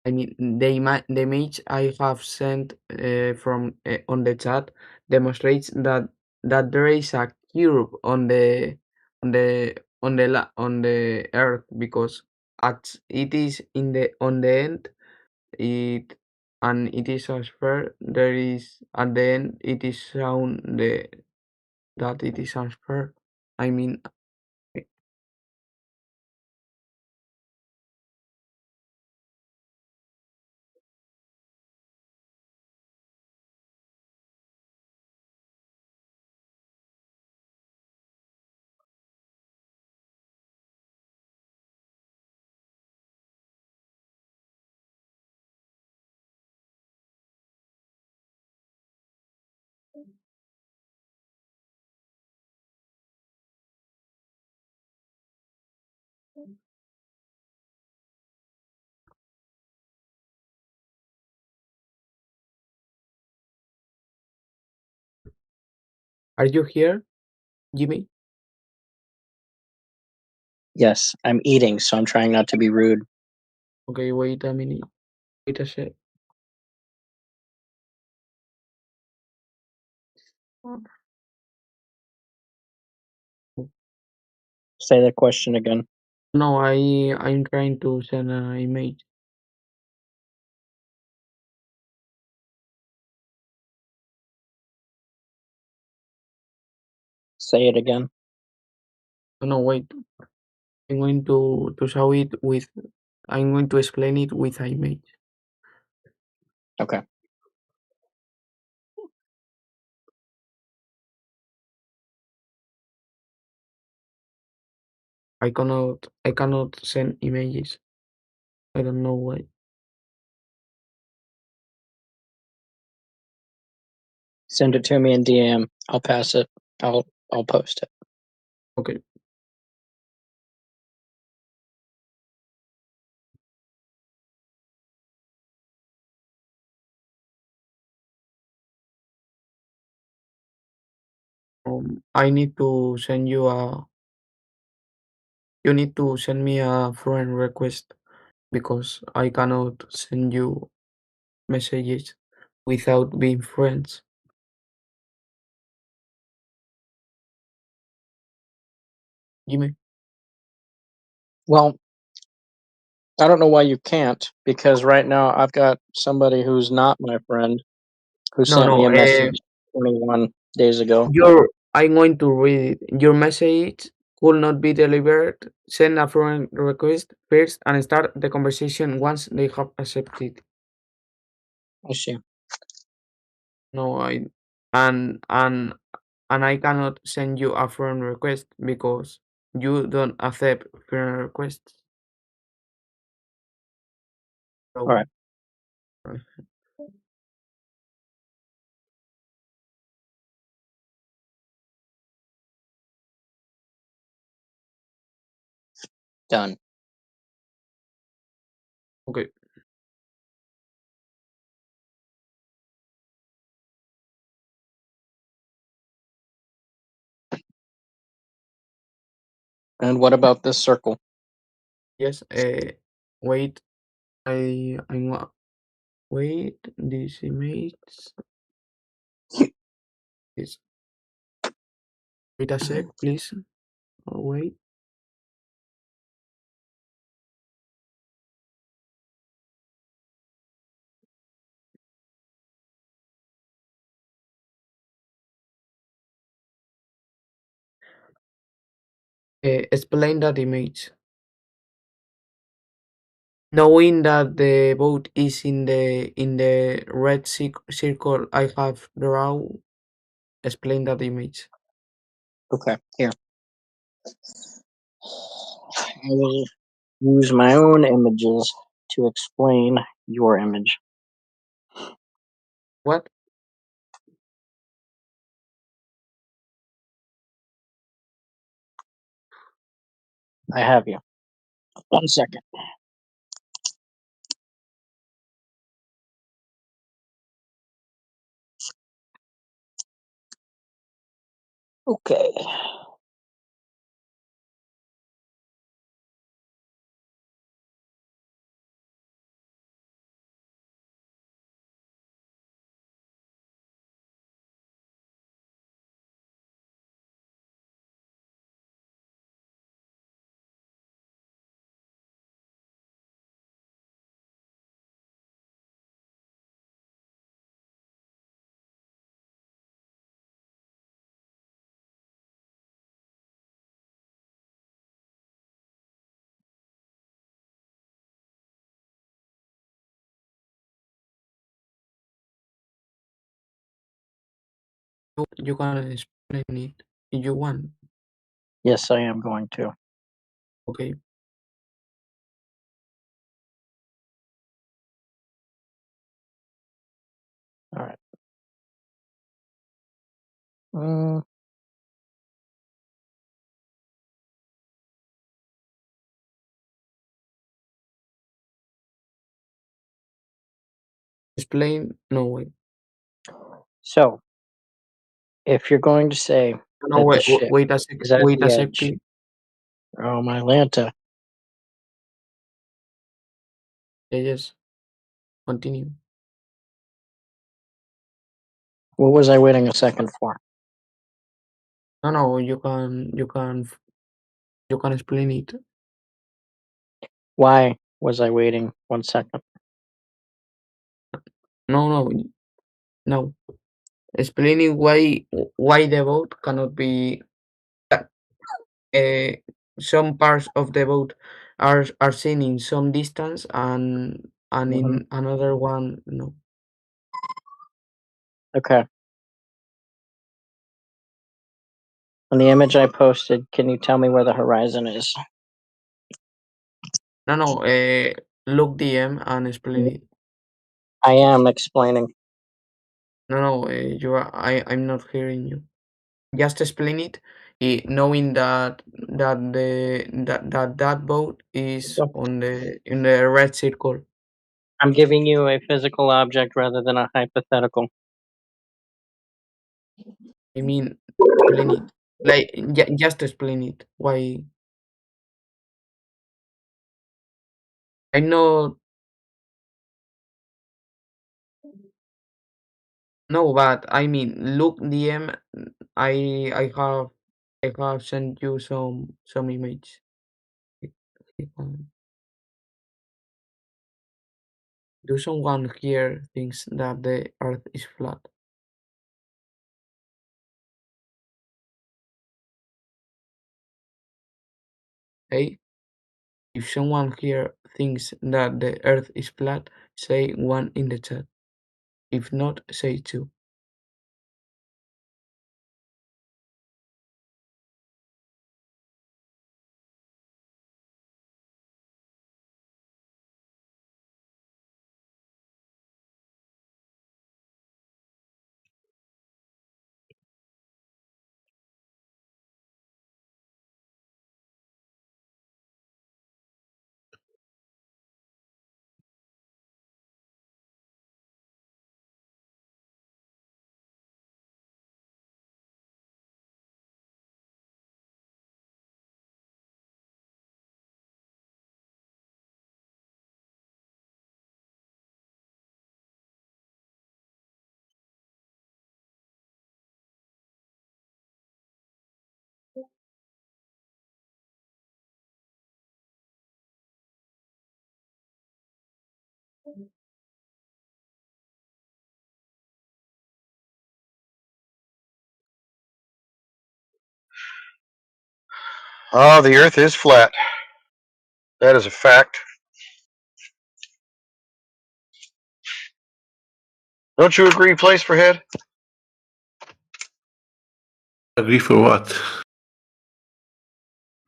I mean, the image I have sent from on the chat demonstrates that there is a curve on the earth, because at it is in the on the end it and it is a sphere. There is at the end it is shown that it is a sphere. I mean, are you here, Jimmy? Yes, I'm eating, so I'm trying not to be rude. Okay, wait a minute. Wait a sec. Say that question again. No, I'm trying to send an image. Say it again. No, wait. I'm going to show it with. I'm going to explain it with an image. Okay. I cannot send images. I don't know why. Send it to me in DM. I'll pass it. I'll post it. Okay. I need to send you a. You need to send me a friend request, because I cannot send you messages without being friends. Jimmy. Well, I don't know why you can't, because right now I've got somebody who's not my friend who No, sent me no. a message 21 days ago. I'm going to read it. Your message could not be delivered. Send a friend request first and start the conversation once they have accepted. I see. No, and I cannot send you a friend request because you don't accept friend requests. All right. Done. Okay. And what about this circle? Yes. Wait. Wait. This image. This. Wait a sec, please. Oh, wait. Explain that image. Knowing that the boat is in the red circle I have drawn, explain that image. Okay, here. I will use my own images to explain your image. What? I have you. 1 second. Okay. You can explain it if you want. Yes, I am going to. Okay. All right. Mm, Explain. No way. so, if you're going to say No, that the wait, ship wait a sec. is at Wait the a sec, edge, please. oh my Lanta, Yes. Continue. what was I waiting a second for? No, you can explain it. Why was I waiting 1 second? No. Explaining why the boat cannot be. Uh, some parts of the boat are seen in some distance, and Mhm. in another one, no. Okay. On the image I posted, can you tell me where the horizon is? No. Look DM and explain it. I am explaining. No. You are. I'm not hearing you. Just explain it, knowing that boat is on the in the red circle. I'm giving you a physical object rather than a hypothetical. I mean, explain it. Like, just explain it. Why? I know. No, but I mean, look DM. I have sent you some image. Do someone here thinks that the Earth is flat? Hey, if someone here thinks that the Earth is flat, say 1 in the chat. If not, say 2. Oh, the Earth is flat. That is a fact. Don't you agree, Place for Head? Agree for what?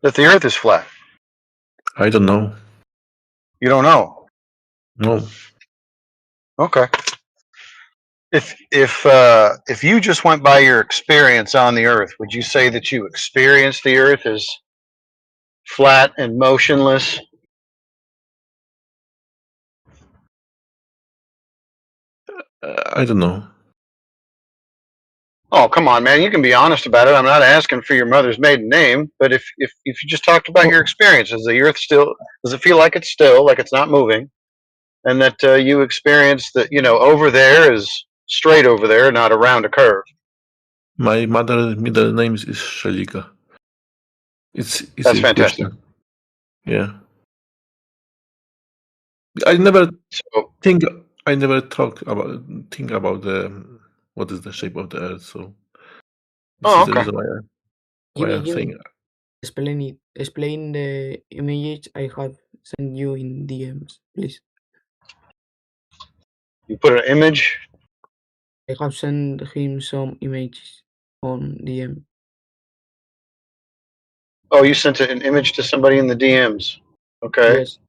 That the Earth is flat. I don't know. You don't know? No. Okay. If you just went by your experience on the Earth, would you say that you experienced the Earth as flat and motionless? I don't know. Oh, come on, man. You can be honest about it. I'm not asking for your mother's maiden name, but if you just talked about your experience, is the earth still, does it feel like it's still, like it's not moving? And that you experience that, over there is straight over there, not around a curve. My mother's middle name is Shalika. It's That's a fantastic. question. Yeah. I never think think about the what is the shape of the earth, so this is the Okay. reason why I'm Jimmy, saying explain it. Explain the image I have sent you in DMs, please. You put an image. I have sent him some images on DM. Oh, you sent an image to somebody in the DMs. Okay. Yes.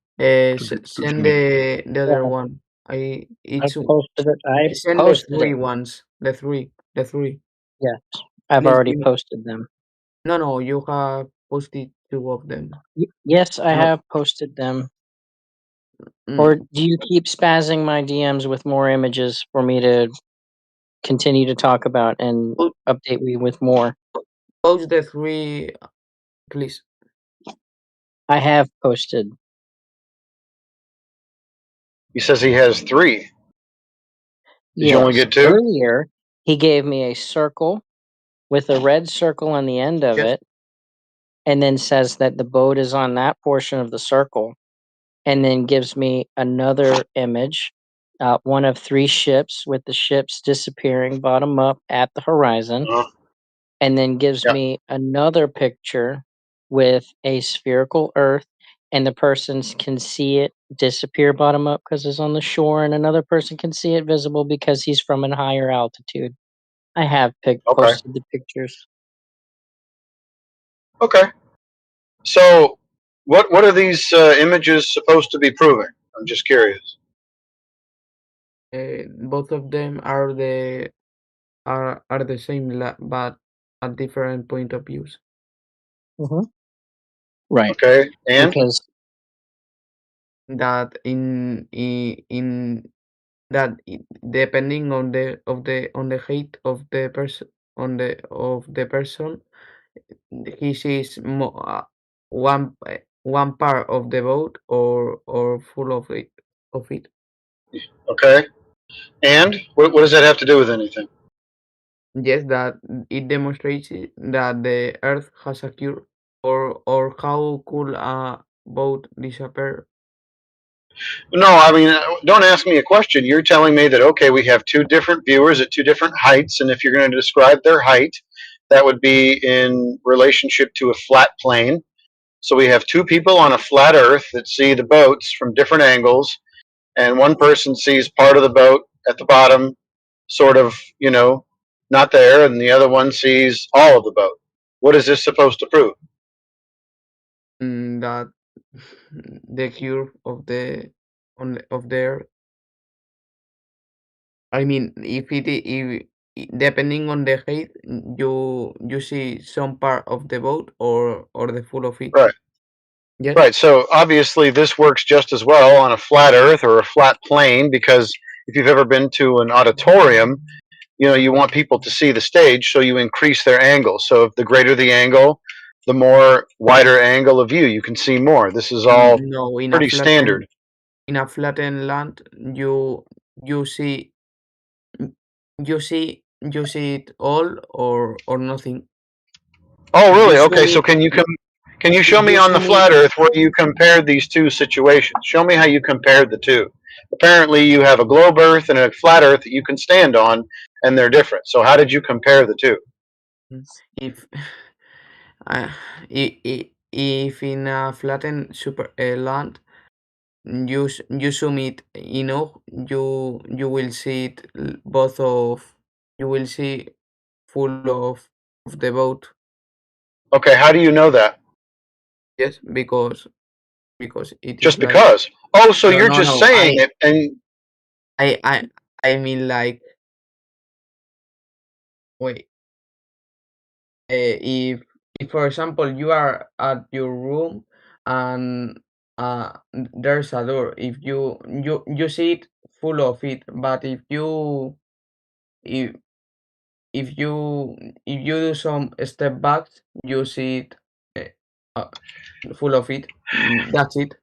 Send the other Yeah. one. I It's posted it. I send the posted three it. ones. The three. Yes, I've Please already give me. posted them. No, you have posted 2 of them. Yes, I No. have posted them. Mm. Or do you keep spazzing my DMs with more images for me to continue to talk about and update me with more? Post the 3, please. I have posted. He says he has 3. Did you only Yes. get 2? Earlier, he gave me a circle with a red circle on the end of it, and then says that the boat is on that portion of the circle, and then gives me another image, one of 3 ships with the ships disappearing bottom up at the horizon, and then gives me another picture with a spherical Earth, and the persons can see it disappear bottom up because it's on the shore, and another person can see it visible because he's from a higher altitude. I have posted the pictures. Okay. So, what are these images supposed to be proving? I'm just curious. Both of them are the same, but at different point of views. Right. Okay. And because that depending on the height of the person he sees one part of the boat or full of it. okay. And what does that have to do with anything? Yes, that it demonstrates that the Earth has a cure, or how could a boat disappear? No, I mean, don't ask me a question. You're telling me that, okay, we have 2 different viewers at 2 different heights, and if you're going to describe their height, that would be in relationship to a flat plane. So we have 2 people on a flat Earth that see the boats from different angles, and one person sees part of the boat at the bottom, sort of, not there, and the other one sees all of the boat. What is this supposed to prove? That the cure of the Earth. I mean, if depending on the height, you see some part of the boat or the full of it. Right. Yes. Right. So obviously, this works just as well on a flat Earth or a flat plane, because if you've ever been to an auditorium, you want people to see the stage, so you increase their angle. So if the greater the angle, the more wider angle of view you can see more. This is all No, pretty standard. in a flattened land, you see it all or nothing. Oh, If you really? Okay. zoom So it, can you show if me you on the zoom it, flat Earth where you compared these 2 situations? Show me how you compared the 2. Apparently, you have a globe Earth and a flat Earth that you can stand on, and they're different. So how did you compare the 2? if if in a flattened super land you zoom it, you will see it both of you will see full of the boat. Okay. How do you know that? Yes, because it is Just like because? Oh, so you're just no. saying it, and I mean, like, wait. If if for example you are at your room and there's a door, if you see it full of it, but if if you if you do some step backs, you see it full of it. That's it.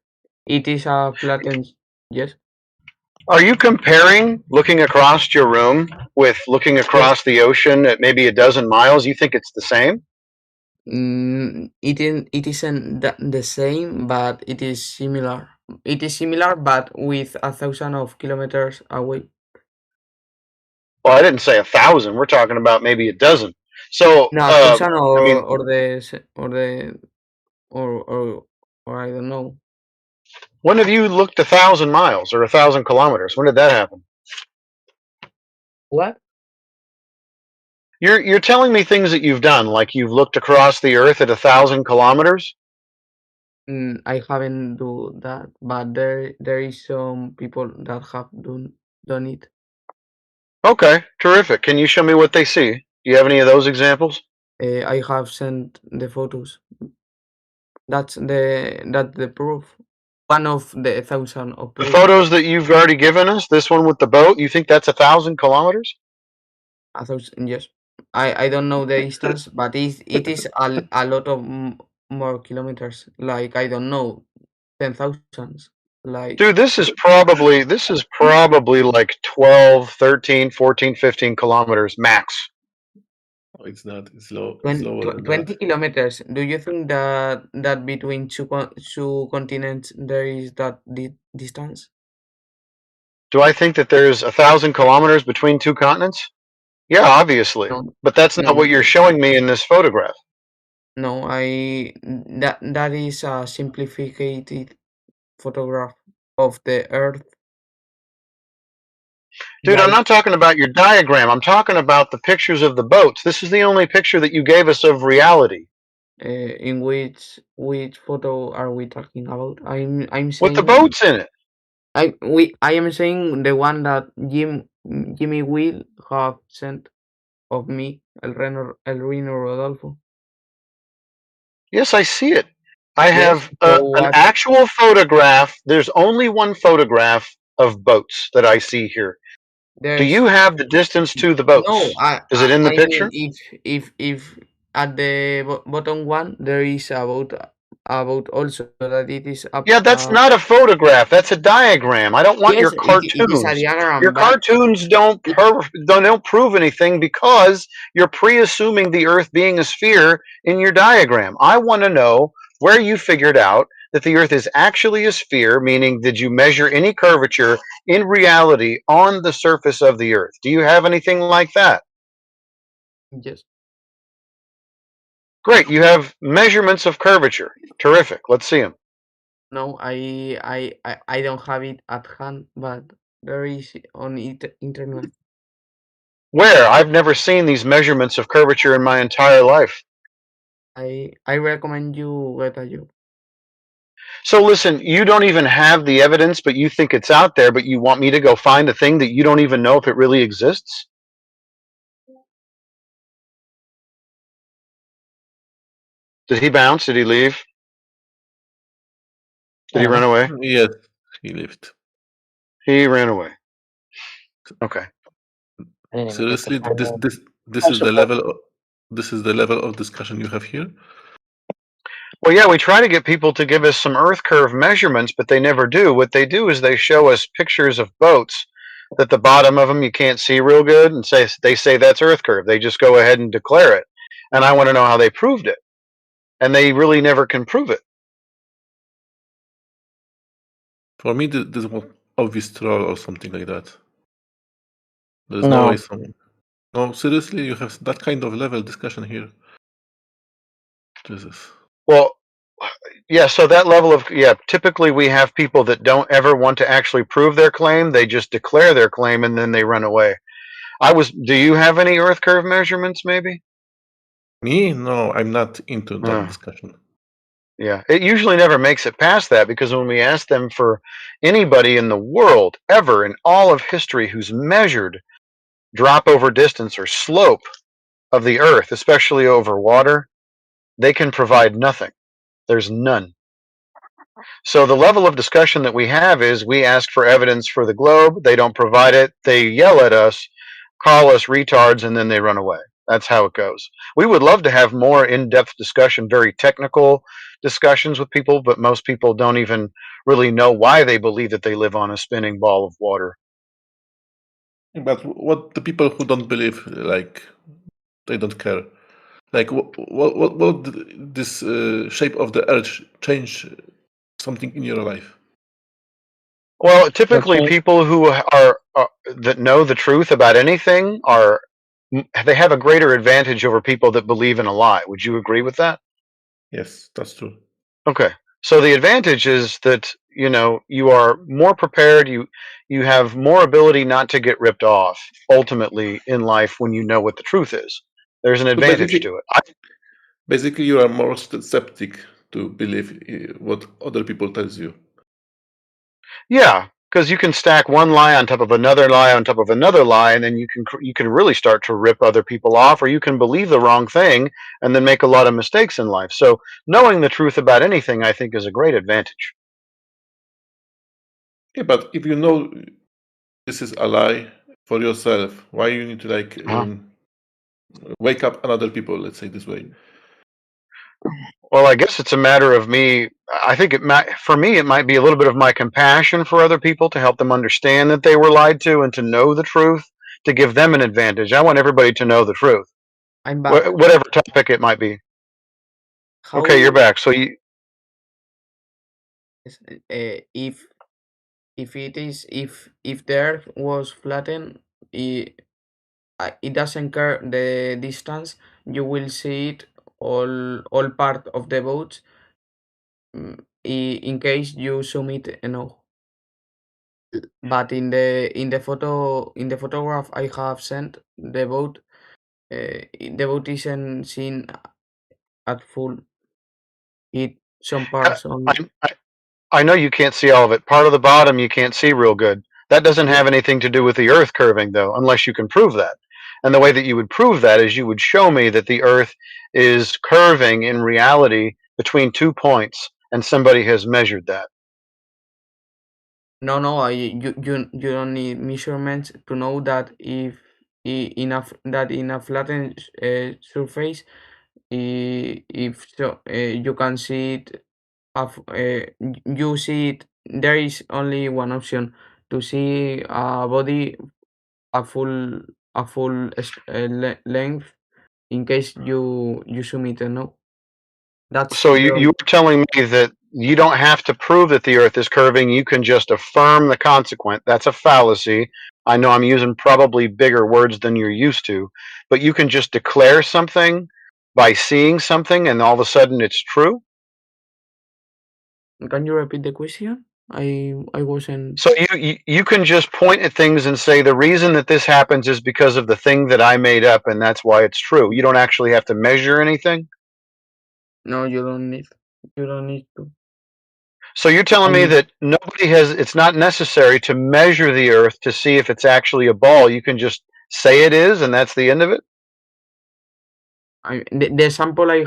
It is a flattened. Yes. Are you comparing looking across your room with looking Yes. across the ocean at maybe a dozen miles? You think it's the same? It isn't the same, but it is similar. It is similar, but with 1,000 of kilometers away. Well, I didn't say 1,000. We're talking about maybe a dozen. So, No, 1,000 I mean, or I don't know. when have you looked 1,000 miles or 1,000 kilometers? When did that happen? What? You're telling me things that you've done, like you've looked across the earth at 1,000 kilometers. I haven't do that, but there is some people that have done it. Okay, terrific. Can you show me what they see? Do you have any of those examples? I have sent the photos. That's the proof. One of the 1,000 of The proof. photos that you've already given us, this one with the boat, you think that's 1,000 kilometers? 1,000, yes. I don't know the distance, but it is a lot of more kilometers. Like I don't know, 10,000. Like Dude, this is probably like 12, 13, 14, 15 kilometers max. Oh, it's not. It's low. It's 20, lower than 20 that. kilometers. Do you think that between two continents there is that distance? Do I think that there's 1,000 kilometers between two continents? Yeah, obviously. No, But that's not what no, you're showing me in this photograph. no. That is a simplified photograph of the Earth. Dude, I'm Like not talking about your diagram. I'm talking about the pictures of the boats. This is the only picture that you gave us of reality. in which photo are we talking about? I'm With the saying boats in it. I am saying the one that Jimmy will have sent of me, El Reno Rodolfo. Yes, I see it. I Yes. have So an what? actual photograph. There's only one photograph of boats that I see here. Do There's you have the distance to the no. boats? Is it in the I mean, picture? if at the bottom one there is about also that it is up. Yeah, that's not a photograph. That's a diagram. I don't want Yes, your it is a cartoons. Your diagram, but cartoons don't it don't prove anything because you're pre-assuming the Earth being a sphere in your diagram. I want to know where you figured out that the Earth is actually a sphere, meaning did you measure any curvature in reality on the surface of the Earth? Do you have anything like that? yes. Great, you have measurements of curvature. Terrific. Let's see them. No, I don't have it at hand, but there is on internet. Where? I've never seen these measurements of curvature in my entire life. I recommend you get a job. So listen, you don't even have the evidence, but you think it's out there, but you want me to go find the thing that you don't even know if it really exists? Did he bounce? Did he leave? Did he run away? Yes, he left. He ran away. Okay. I didn't even get Seriously, the this timer. this this is the level. This is the level of discussion you have here. Well, yeah, we try to get people to give us some Earth curve measurements, but they never do. What they do is they show us pictures of boats that the bottom of them you can't see real good, and they say that's Earth curve. They just go ahead and declare it, and I want to know how they proved it, and they really never can prove it. For me, this was obvious troll or something like that. There's No. no way someone. No, seriously, you have that kind of level discussion here. Jesus. Well, yeah, so that level of, yeah, typically we have people that don't ever want to actually prove their claim. They just declare their claim and then they run away. Do you have any Earth curve measurements maybe? Me? No, I'm not into that Oh, discussion. yeah, it usually never makes it past that because when we ask them for anybody in the world ever in all of history who's measured drop over distance or slope of the Earth, especially over water, they can provide nothing. There's none. So the level of discussion that we have is we ask for evidence for the globe, they don't provide it, they yell at us, call us retards, and then they run away. That's how it goes. We would love to have more in-depth discussion, very technical discussions with people, but most people don't even really know why they believe that they live on a spinning ball of water. But what the people who don't believe, like, they don't care. Like, what this shape of the Earth change something in your life? Well, typically people who are that know the truth about anything they have a greater advantage over people that believe in a lie. Would you agree with that? Yes, that's true. Okay. So the advantage is that, you are more prepared, you have more ability not to get ripped off ultimately in life when you know what the truth is. There's an So advantage to it. basically, you are more skeptic to believe what other people tells you. Yeah, because you can stack one lie on top of another lie on top of another lie, and then you can really start to rip other people off, or you can believe the wrong thing and then make a lot of mistakes in life. So knowing the truth about anything, I think, is a great advantage. Yeah, but if you know this is a lie for yourself, why you need to wake up another people? Let's say this way. Well, I guess it's a matter of me. I think for me, it might be a little bit of my compassion for other people to help them understand that they were lied to and to know the truth, to give them an advantage. I want everybody to know the truth, I'm back. whatever topic it might be. Okay, you're back. So if if the Earth was flattened, it doesn't care the distance. You will see it all part of the boat. In case you zoom it enough. But in the photograph I have sent, the boat isn't seen at full. It some parts only. I know you can't see all of it. Part of the bottom you can't see real good. That doesn't Yeah. have anything to do with the Earth curving, though, unless you can prove that. And the way that you would prove that is you would show me that the Earth is curving in reality between 2 points, and somebody has measured that. No, you don't need measurements to know that if in a flattened surface, if so, you can see it. You see it. There is only one option to see a body a full length. In case you zoom it, no. That's So the you're telling me that you don't have to prove that the Earth is curving. You can just affirm the consequent. That's a fallacy. I know I'm using probably bigger words than you're used to, but you can just declare something by seeing something, and all of a sudden it's true. Can you repeat the question? I wasn't. So you can just point at things and say the reason that this happens is because of the thing that I made up, and that's why it's true. You don't actually have to measure anything. No, you don't need. You don't need to. So you're telling me that it's not necessary to measure the Earth to see if it's actually a ball. You can just say it is, and that's the end of it? The sample I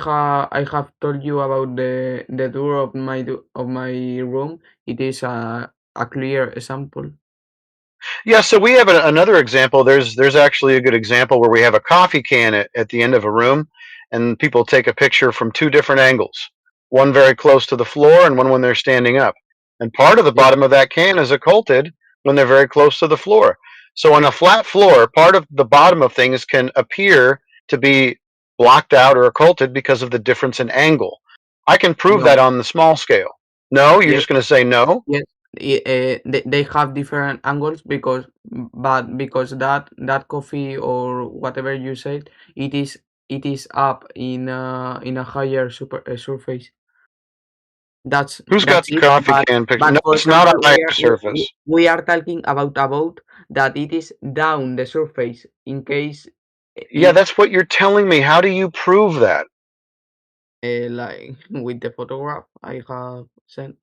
have told you about the door of my room. It is a clear example. Yeah, so we have another example. There's actually a good example where we have a coffee can at the end of a room, and people take a picture from 2 different angles, one very close to the floor and one when they're standing up. And part of the bottom of that can is occulted when they're very close to the floor. So on a flat floor, part of the bottom of things can appear to be blocked out or occulted because of the difference in angle. I can prove that on the small scale. No, you're just going to say no? Yes, they have different angles because that coffee or whatever you said, it is up in a higher surface. Who's got That's the it. coffee can picture? But No, for it's not example, a higher surface. we are talking about a boat that it is down the surface in case Yeah, that's what you're telling me. How do you prove that? like with the photograph I have sent.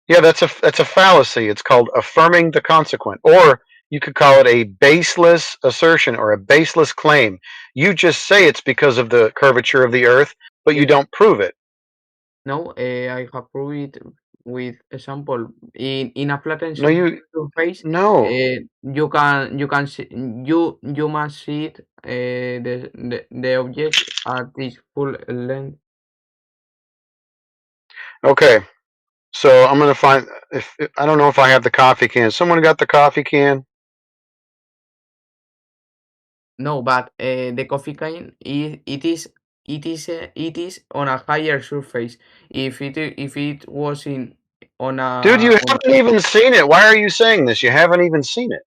Yeah, that's a fallacy. It's called affirming the consequent, or you could call it a baseless assertion or a baseless claim. You just say it's because of the curvature of the Earth, but you don't prove it. No, I have proved it with example. In a flattened No, surface, no. you can see, you must see it, the object at its full length. Okay, so I'm gonna find if I don't know if I have the coffee can. Someone got the coffee can? No, but the coffee can it is on a higher surface. If it was in Dude, you on haven't even seen it. Why are you saying this? You haven't even seen it.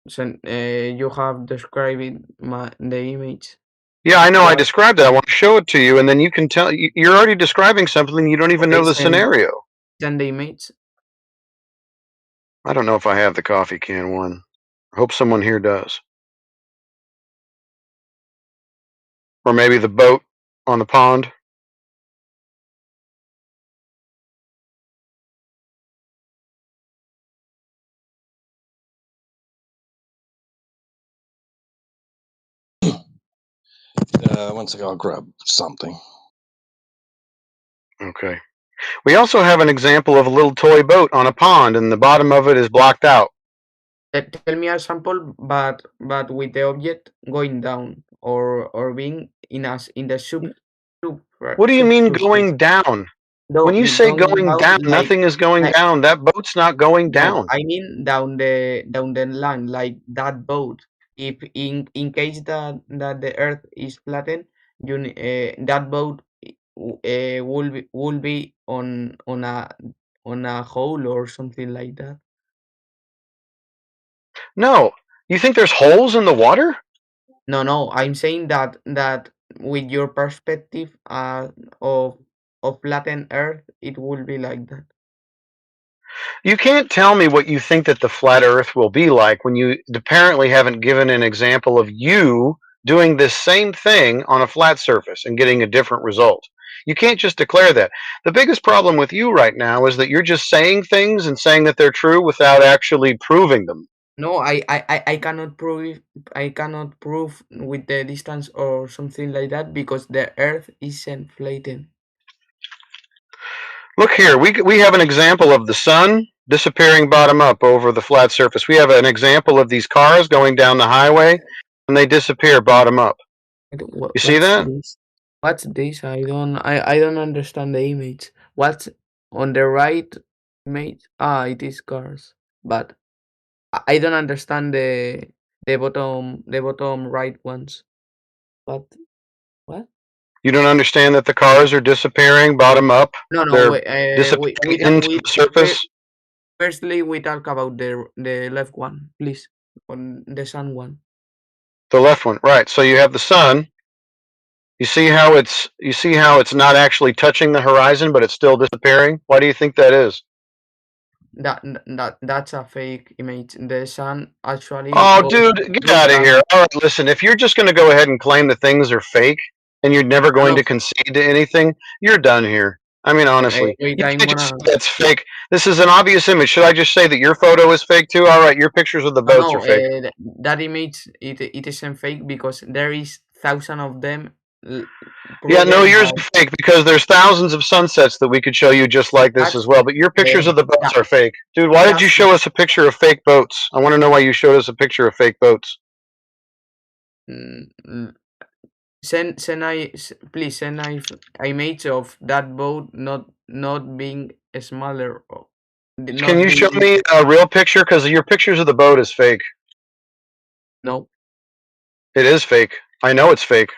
so you have described the image. Yeah, I know. I What? described it. I want to show it to you, and then you can tell. You're already describing something. You don't even Okay, know the scenario. send the image. I don't know if I have the coffee can one. I hope someone here does. Or maybe the boat on the pond. Once ago, I'll grab something. Okay. We also have an example of a little toy boat on a pond, and the bottom of it is blocked out. Tell me a sample, but with the object going down or being in the What do you mean subsurface. going down? When you say Down going down, like nothing is going like down. That boat's not going no, down. I mean down the line like that boat. If in case that the Earth is flattened, that boat will be on a hole or something like that. No. You think there's holes in the water? No, I'm saying that with your perspective of flattened Earth, it will be like that. You can't tell me what you think that the flat Earth will be like when you apparently haven't given an example of you doing this same thing on a flat surface and getting a different result. You can't just declare that. The biggest problem with you right now is that you're just saying things and saying that they're true without actually proving them. No, I cannot prove I cannot prove with the distance or something like that because the Earth isn't flattened. Look here, we have an example of the sun disappearing bottom up over the flat surface. We have an example of these cars going down the highway and they disappear bottom up. You see What's that? this? What's this? I don't understand the image. What's on the right image? Ah, it is cars. But I don't understand the bottom right ones. But what? You don't understand that the cars are disappearing bottom up? No. They're disappearing into the surface? Firstly, we talk about the left one, please, on the sun one. The left one, right. So you have the sun. You see how it's not actually touching the horizon, but it's still disappearing? Why do you think that is? That's a fake image. The sun actually Oh, dude, get goes out of down. here. All right, listen, if you're just going to go ahead and claim that things are fake and you're never going No, to concede to anything, you're done here. I mean, honestly, wait, you I'm can't just gonna. say that's fake. This is an obvious image. Should I just say that your photo is fake too? All right, your pictures of the boats No, are fake. that image it isn't fake because there is thousands of them Yeah, no, proven yours by are fake because there's thousands of sunsets that we could show you just like this that. as well. But your pictures of the boats That are fake. Dude, why did you that's show us a picture of fake boats? I want to know why you showed us a picture of fake boats. mm, mm, please send image of that boat not being smaller or Can not you show being me a real picture? Because your pictures of the boat is fake. no. It is fake. I know it's fake.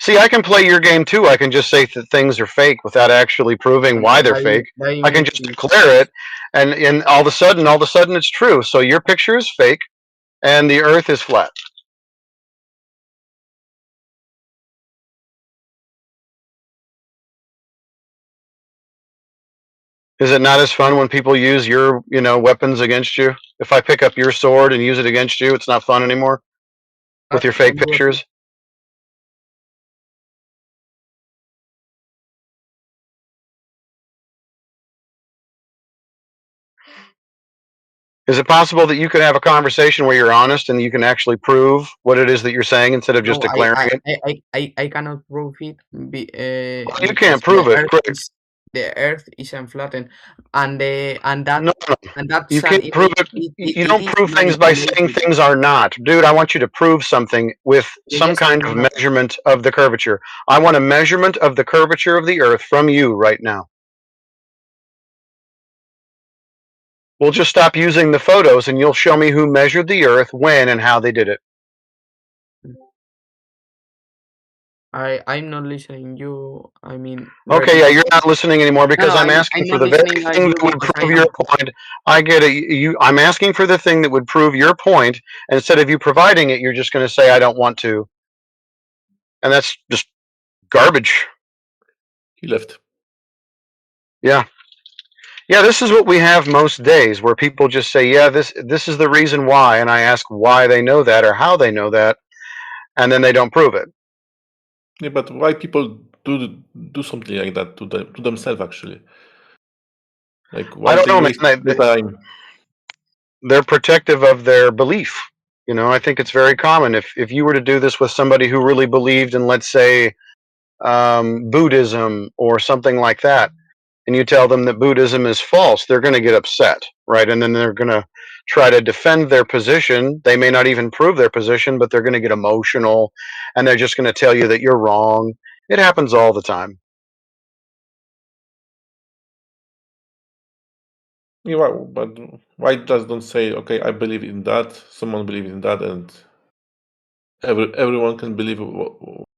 See, I can play your game too. I can just say that things are fake without actually proving why they're fake. That I can image just is declare it, and all of a sudden, it's true. So your picture is fake, and the Earth is flat. Is it not as fun when people use your, weapons against you? If I pick up your sword and use it against you, it's not fun anymore with your fake what pictures. Is it possible that you could have a conversation where you're honest and you can actually prove what it is that you're saying instead of just No, declaring it? I cannot prove it Well, you because can't prove it, Greg. the Earth is unflattened, and that No, and that's you an can't prove it. You it don't is prove things by saying manipulated. things are not. Dude, I want you to prove something with some Yes, I kind know of that. measurement of the curvature. I want a measurement of the curvature of the Earth from you right now. We'll just stop using the photos and you'll show me who measured the Earth, when, and how they did it. I'm not listening. You, I mean, Okay, yeah, you're not listening anymore No, because no, I'm I'm asking for not the very listening at thing you that would because prove your point. I get it. I'm asking for the thing that would prove your point, and instead of you providing it, you're just going to say I don't want to, and that's just garbage. He left. Yeah, yeah. This is what we have most days, where people just say, "Yeah, this is the reason why," and I ask why they know that or how they know that, and then they don't prove it. Yeah, but why people do something like that to themselves actually? Like why I don't they know, waste man. the time? They're protective of their belief. You know, I think it's very common. If you were to do this with somebody who really believed in, let's say, Buddhism or something like that, and you tell them that Buddhism is false, they're going to get upset, right? And then they're going to try to defend their position. They may not even prove their position, but they're going to get emotional, and they're just going to tell you that you're wrong. It happens all the time. Yeah, but why just don't say, okay, I believe in that, someone believes in that, and everyone can believe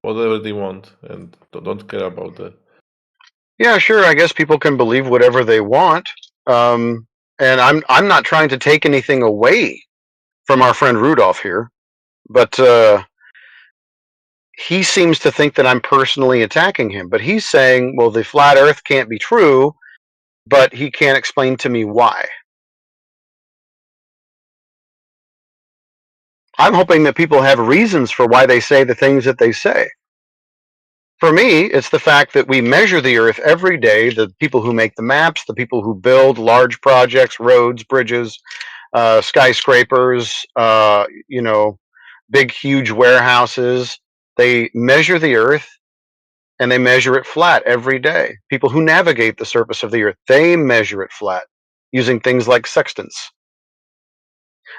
whatever they want and don't care about that. Yeah, sure. I guess people can believe whatever they want, and I'm not trying to take anything away from our friend Rudolph here, but he seems to think that I'm personally attacking him. But he's saying, well, the flat Earth can't be true, but he can't explain to me why. I'm hoping that people have reasons for why they say the things that they say. For me, it's the fact that we measure the Earth every day, the people who make the maps, the people who build large projects, roads, bridges, skyscrapers, big, huge warehouses. They measure the Earth and they measure it flat every day. People who navigate the surface of the Earth, they measure it flat using things like sextants.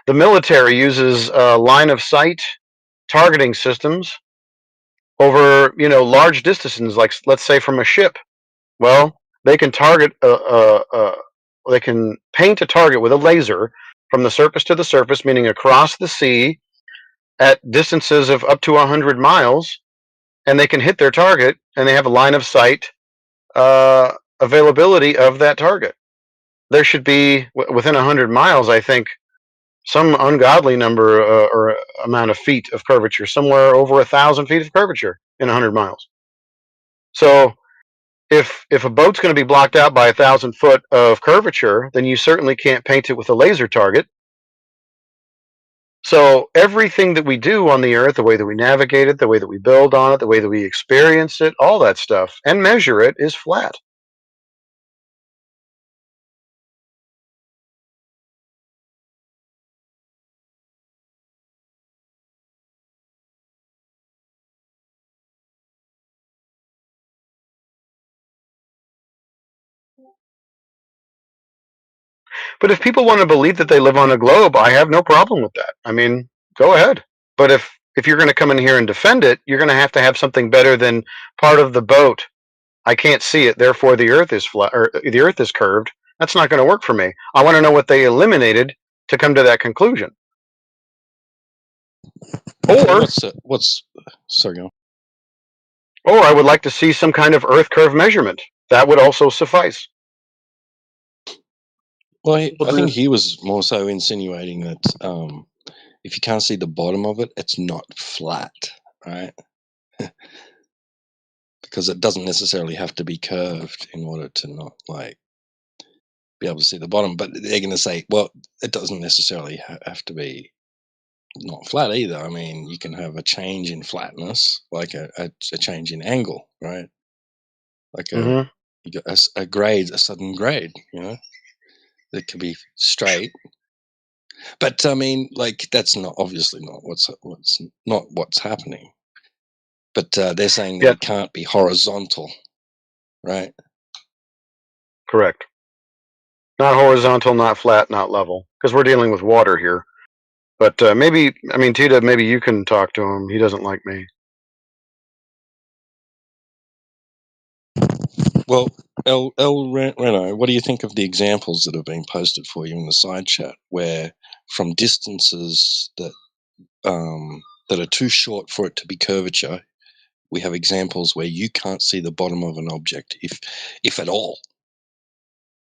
The military uses line of sight targeting systems over large distances, like let's say from a ship. Well, they can target they can paint a target with a laser from the surface to the surface, meaning across the sea at distances of up to 100 miles, and they can hit their target, and they have a line of sight availability of that target. There should be within 100 miles, I think, some ungodly number or amount of feet of curvature, somewhere over 1,000 feet of curvature in 100 miles. So if a boat's going to be blocked out by 1,000 foot of curvature, then you certainly can't paint it with a laser target. So everything that we do on the Earth, the way that we navigate it, the way that we build on it, the way that we experience it, all that stuff, and measure it, is flat. But if people want to believe that they live on a globe, I have no problem with that. I mean, go ahead. But if you're going to come in here and defend it, you're going to have something better than part of the boat. I can't see it, therefore the Earth is flat, or the Earth is curved. That's not going to work for me. I want to know what they eliminated to come to that conclusion. Or sorry, go on. Or I would like to see some kind of Earth curve measurement. That would also suffice. Well, I think he was more so insinuating that if you can't see the bottom of it, it's not flat, right? Because it doesn't necessarily have to be curved in order to not be able to see the bottom. But they're going to say, well, it doesn't necessarily have to be not flat either. I mean, you can have a change in flatness, like a change in angle, right? Like you got a grade, a sudden grade, that could be straight, But I mean, like, that's not obviously not what's happening. But they're saying that Yeah, it can't be horizontal, right? correct. Not horizontal, not flat, not level, because we're dealing with water here. But maybe, I mean, Tita, maybe you can talk to him. He doesn't like me. Well, Reno, what do you think of the examples that have been posted for you in the side chat, where from distances that that are too short for it to be curvature, we have examples where you can't see the bottom of an object, if at all,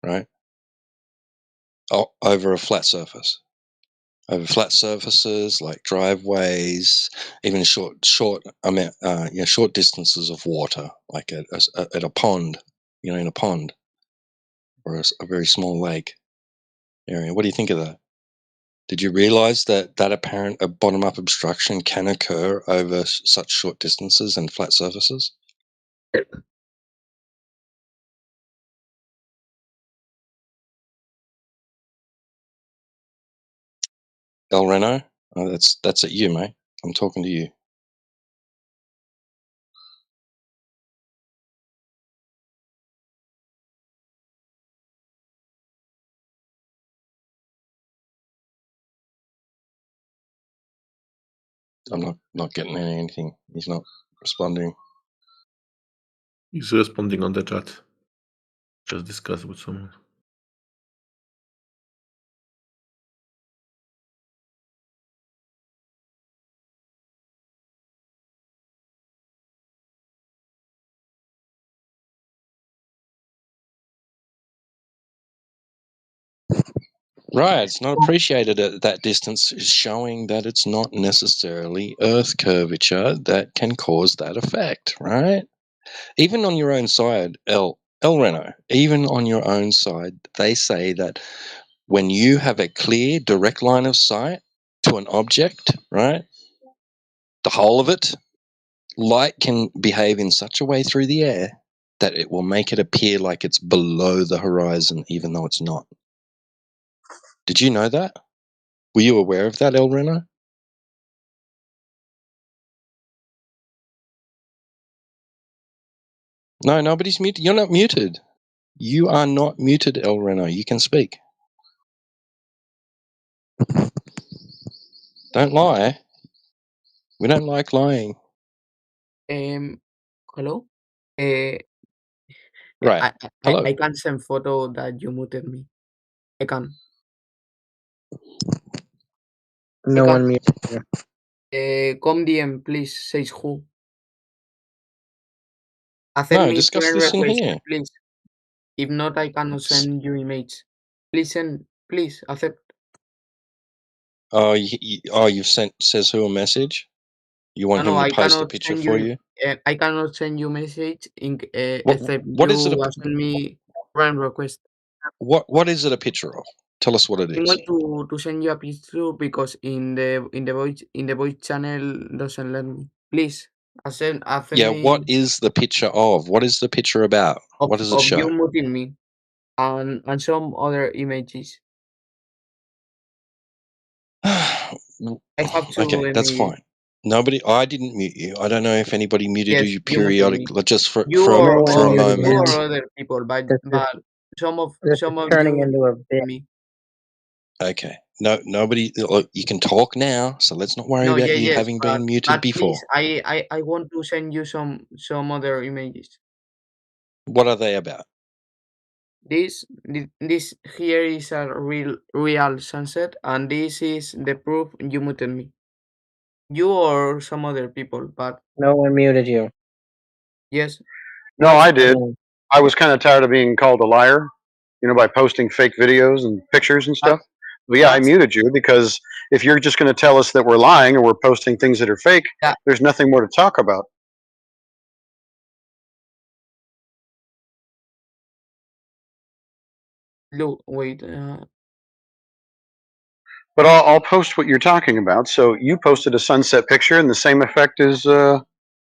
right? Over a flat surface. Over flat surfaces like driveways, even short distances of water, like at a pond, in a pond or a very small lake area. What do you think of that? Did you realize that apparent bottom-up obstruction can occur over such short distances and flat surfaces? El Reno, that's at you, mate. I'm talking to you. I'm not getting anything. He's not responding. He's responding on the chat. Just discuss with someone. Right, it's not appreciated at that distance, is showing that it's not necessarily Earth curvature that can cause that effect, right? Even on your own side, El Reno, even on your own side, they say that when you have a clear, direct line of sight to an object, right, the whole of it, light can behave in such a way through the air that it will make it appear like it's below the horizon, even though it's not. Did you know that? Were you aware of that, El Reno? No, nobody's muted. You're not muted. You are not muted, El Reno. You can speak. Don't lie. We don't like lying. Hello. Uh, Right. Hello. I can send photo that you muted me. I can. No I one muted you. Come DM, please. Says who. Accept No, me discuss friend this in request, here. please. If not, I cannot send you image. Please send. Please accept. Oh, you've sent says who a message? You want No, him to I post a cannot picture send for you. you? I cannot send you message in What except what is it? you send me friend request. What is it a picture of? Tell us what it I'm is. going to send you a picture because in the voice channel doesn't let me. Please accept Yeah, what me is the picture of? What is the picture about? What does it of show? you muting me and some other images. I have two Okay, that's images. fine. I didn't mute you. I don't know if anybody muted Yes, you you muted me. periodically, just for You for No or a, for one a or muted you moment. him. or other people, but This is some of turning you into a bit. me. Okay. No, nobody. Look, you can talk now, so let's not worry No, about yeah, you yes, having been muted but please, before. I want to send you some other images. What are they about? This here is a real sunset, and this is the proof you muted me. You or some other people, but No one muted you. yes, No, that's I did. No. I was kind of tired of being called a liar, by posting fake videos and pictures and stuff. But yeah, I that's muted you because if you're just going to tell us that we're lying or we're posting things that are fake, yeah. there's nothing more to talk about. Look, wait. But I'll post what you're talking about. So you posted a sunset picture, and the same effect is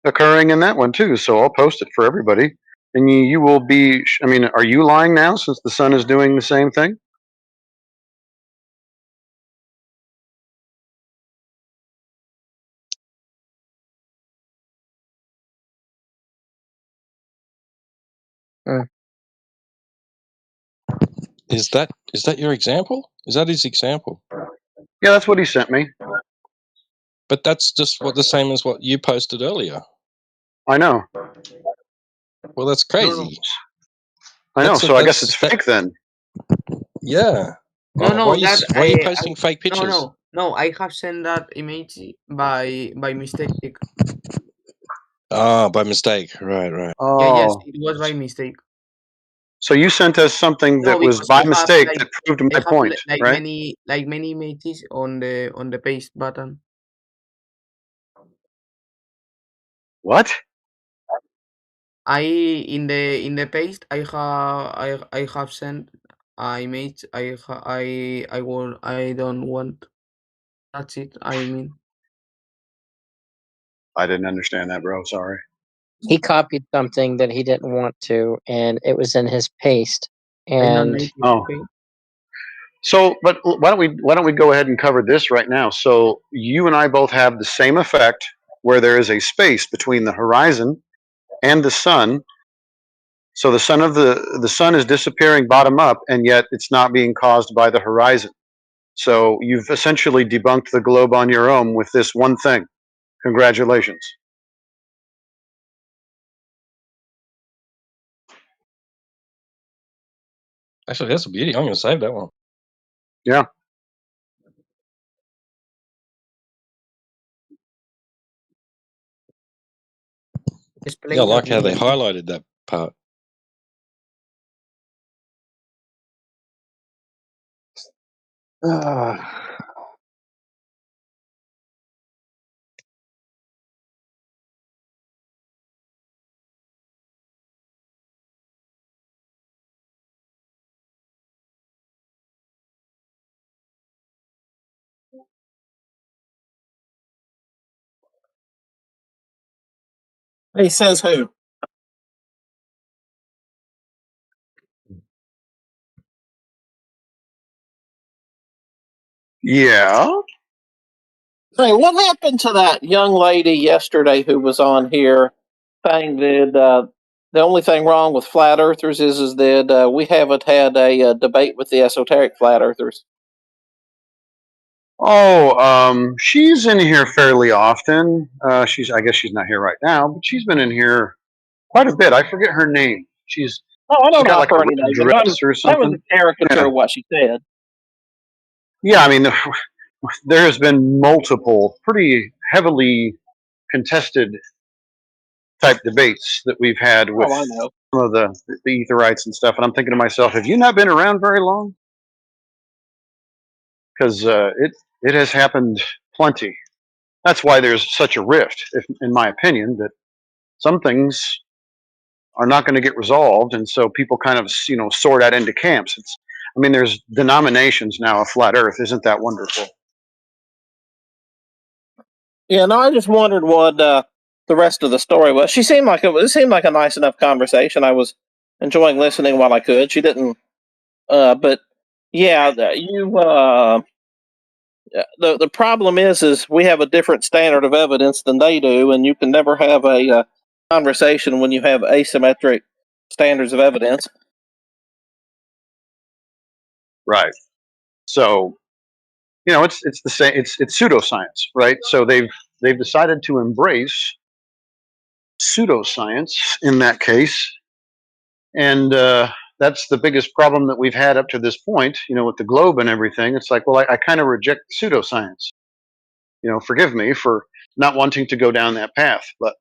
occurring in that one too. So I'll post it for everybody, and you will be. I mean, are you lying now since the sun is doing the same thing? Is that your example? Is that his example? Yeah, that's what he sent me. But that's just the same as what you posted earlier. I know. Well, that's crazy. I know. So I guess it's fake then. Yeah. No, Why no, are that you posting fake pictures? No, I have sent that image by mistake. Ah, by mistake. Right. Yeah, yes, Oh. it was by mistake. So you sent us something No, that was because by I have mistake that proved I my have point, right? many images on the paste button. What? In the paste I have sent a image I don't want. That's it. I mean. I didn't understand that, bro. Sorry. He copied something that he didn't want to, and it was in his paste. I know And native, Oh. okay? So, but why don't we go ahead and cover this right now? So you and I both have the same effect where there is a space between the horizon and the sun. So the sun is disappearing bottom up, and yet it's not being caused by the horizon. So you've essentially debunked the globe on your own with this one thing. Congratulations. Actually, that's a beauty. I'm going to save that one. Yeah. Yeah, I like how they highlighted that part. He says who? Yeah. Hey, what happened to that young lady yesterday who was on here saying that the only thing wrong with flat earthers is that we haven't had a debate with the esoteric flat earthers? Oh, she's in here fairly often. I guess she's not here right now, but she's been in here quite a bit. I forget her name. She's Oh, I she's don't got know like a her red any name, but dress or that was something. a caricature Yeah. of what she said. Yeah, I mean, there has been multiple pretty heavily contested type debates that we've had with Oh, I know. some of the etherites and stuff, and I'm thinking to myself, have you not been around very long? Because it has happened plenty. That's why there's such a rift, in my opinion, that some things are not going to get resolved, and so people kind of sort out into camps. I mean, there's denominations now of flat Earth. Isn't that wonderful? Yeah, no, I just wondered what the rest of the story was. It seemed like a nice enough conversation. I was enjoying listening while I could. She didn't, but yeah, the problem is we have a different standard of evidence than they do, and you can never have a conversation when you have asymmetric standards of evidence. Right. So it's the same. It's pseudoscience, right? So they've decided to embrace pseudoscience in that case, and that's the biggest problem that we've had up to this point. With the globe and everything, it's like, well, I kind of reject pseudoscience. Forgive me for not wanting to go down that path, but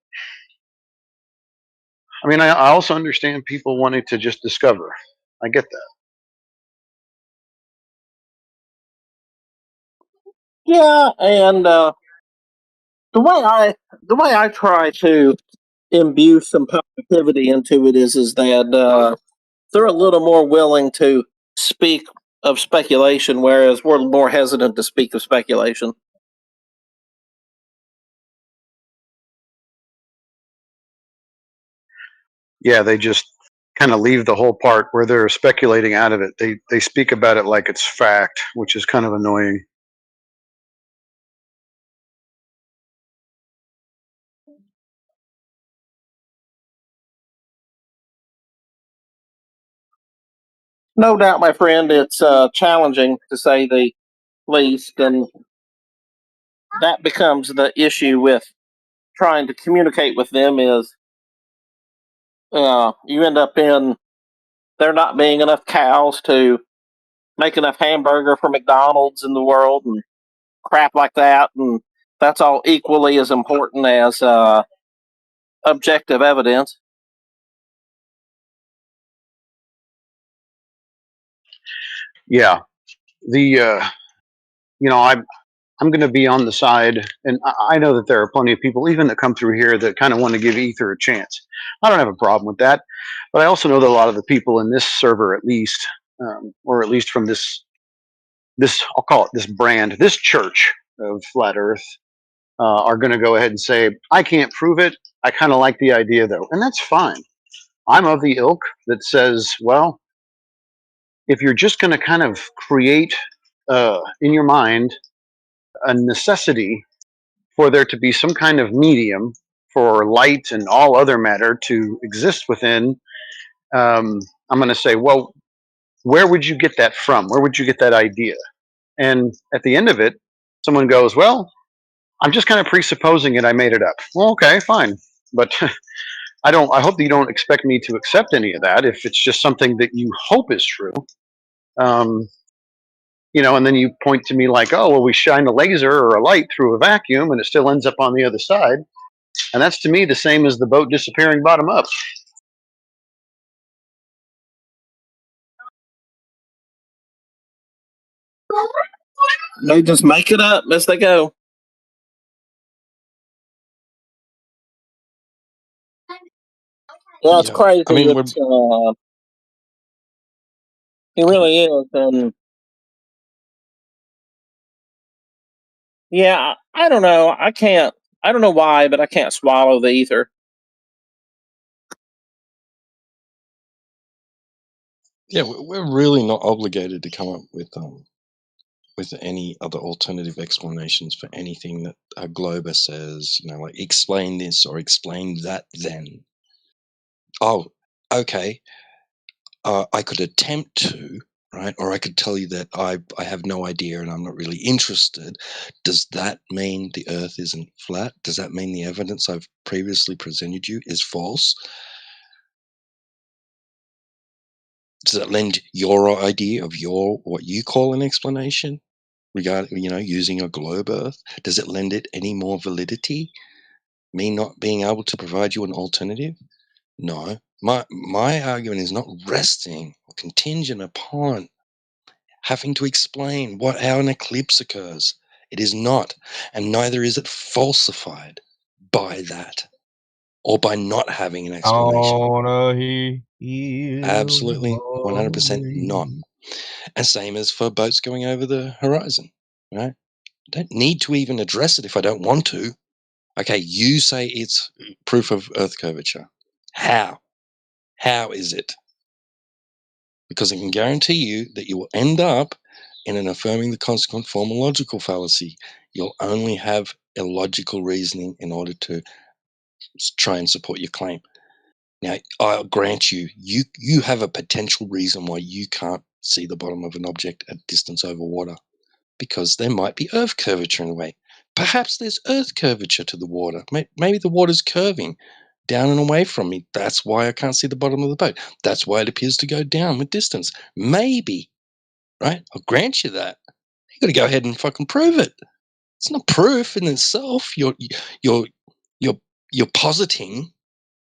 I mean, I also understand people wanting to just discover. I get that. Yeah, and the way I try to imbue some positivity into it is that they're a little more willing to speak of speculation, whereas we're more hesitant to speak of speculation. Yeah, they just kind of leave the whole part where they're speculating out of it. They speak about it like it's fact, which is kind of annoying. No doubt, my friend, it's challenging to say the least, and that becomes the issue with trying to communicate with them. Is you end up in there not being enough cows to make enough hamburger for McDonald's in the world and crap like that, and that's all equally as important as objective evidence. Yeah, I'm going to be on the side, and I know that there are plenty of people, even that come through here, that kind of want to give ether a chance. I don't have a problem with that, but I also know that a lot of the people in this server, at least, or at least from this I'll call it this brand, this church of flat Earth, are going to go ahead and say, I can't prove it. I kind of like the idea though, and that's fine. I'm of the ilk that says, well, if you're just going to kind of create in your mind a necessity for there to be some kind of medium for light and all other matter to exist within, I'm going to say, well, where would you get that from? Where would you get that idea? And at the end of it, someone goes, well, I'm just kind of presupposing it. I made it up. Well, okay, fine. But I hope that you don't expect me to accept any of that if it's just something that you hope is true. Um, and then you point to me like, oh, well, we shine a laser or a light through a vacuum and it still ends up on the other side. And that's to me the same as the boat disappearing bottom up. They just make it up as they go. Yeah, it's crazy. I mean, It really is, and yeah, I don't know. I can't. I don't know why, but I can't swallow the ether. yeah, we're really not obligated to come up with any other alternative explanations for anything that a glober says. Like explain this or explain that. Then, oh, okay. I could attempt to, right? Or I could tell you that I have no idea and I'm not really interested. Does that mean the Earth isn't flat? Does that mean the evidence I've previously presented you is false? Does that lend your idea of what you call an explanation regarding, using a globe Earth? Does it lend it any more validity? Me not being able to provide you an alternative? No. My argument is not resting or contingent upon having to explain how an eclipse occurs. It is not, and neither is it falsified by that or by not having an explanation. Absolutely, 100% not. And same as for boats going over the horizon, right? Don't need to even address it if I don't want to. Okay, you say it's proof of Earth curvature. How? How is it? Because I can guarantee you that you will end up in an affirming the consequent form of logical fallacy. You'll only have illogical reasoning in order to try and support your claim. Now, I'll grant you have a potential reason why you can't see the bottom of an object at distance over water, because there might be Earth curvature in a way. Perhaps there's Earth curvature to the water. Maybe the water's curving down and away from me. That's why I can't see the bottom of the boat. That's why it appears to go down with distance. Maybe, right? I'll grant you that. You got to go ahead and fucking prove it. It's not proof in itself. You're positing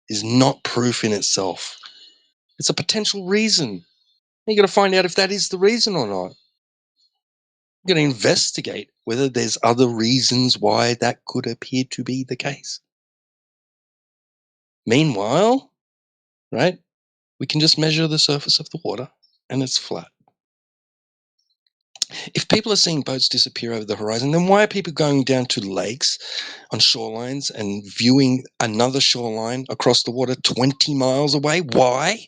is not proof in itself. It's a potential reason. You got to find out if that is the reason or not. You got to investigate whether there's other reasons why that could appear to be the case. Meanwhile, right, we can just measure the surface of the water and it's flat. If people are seeing boats disappear over the horizon, then why are people going down to lakes on shorelines and viewing another shoreline across the water 20 miles away? Why?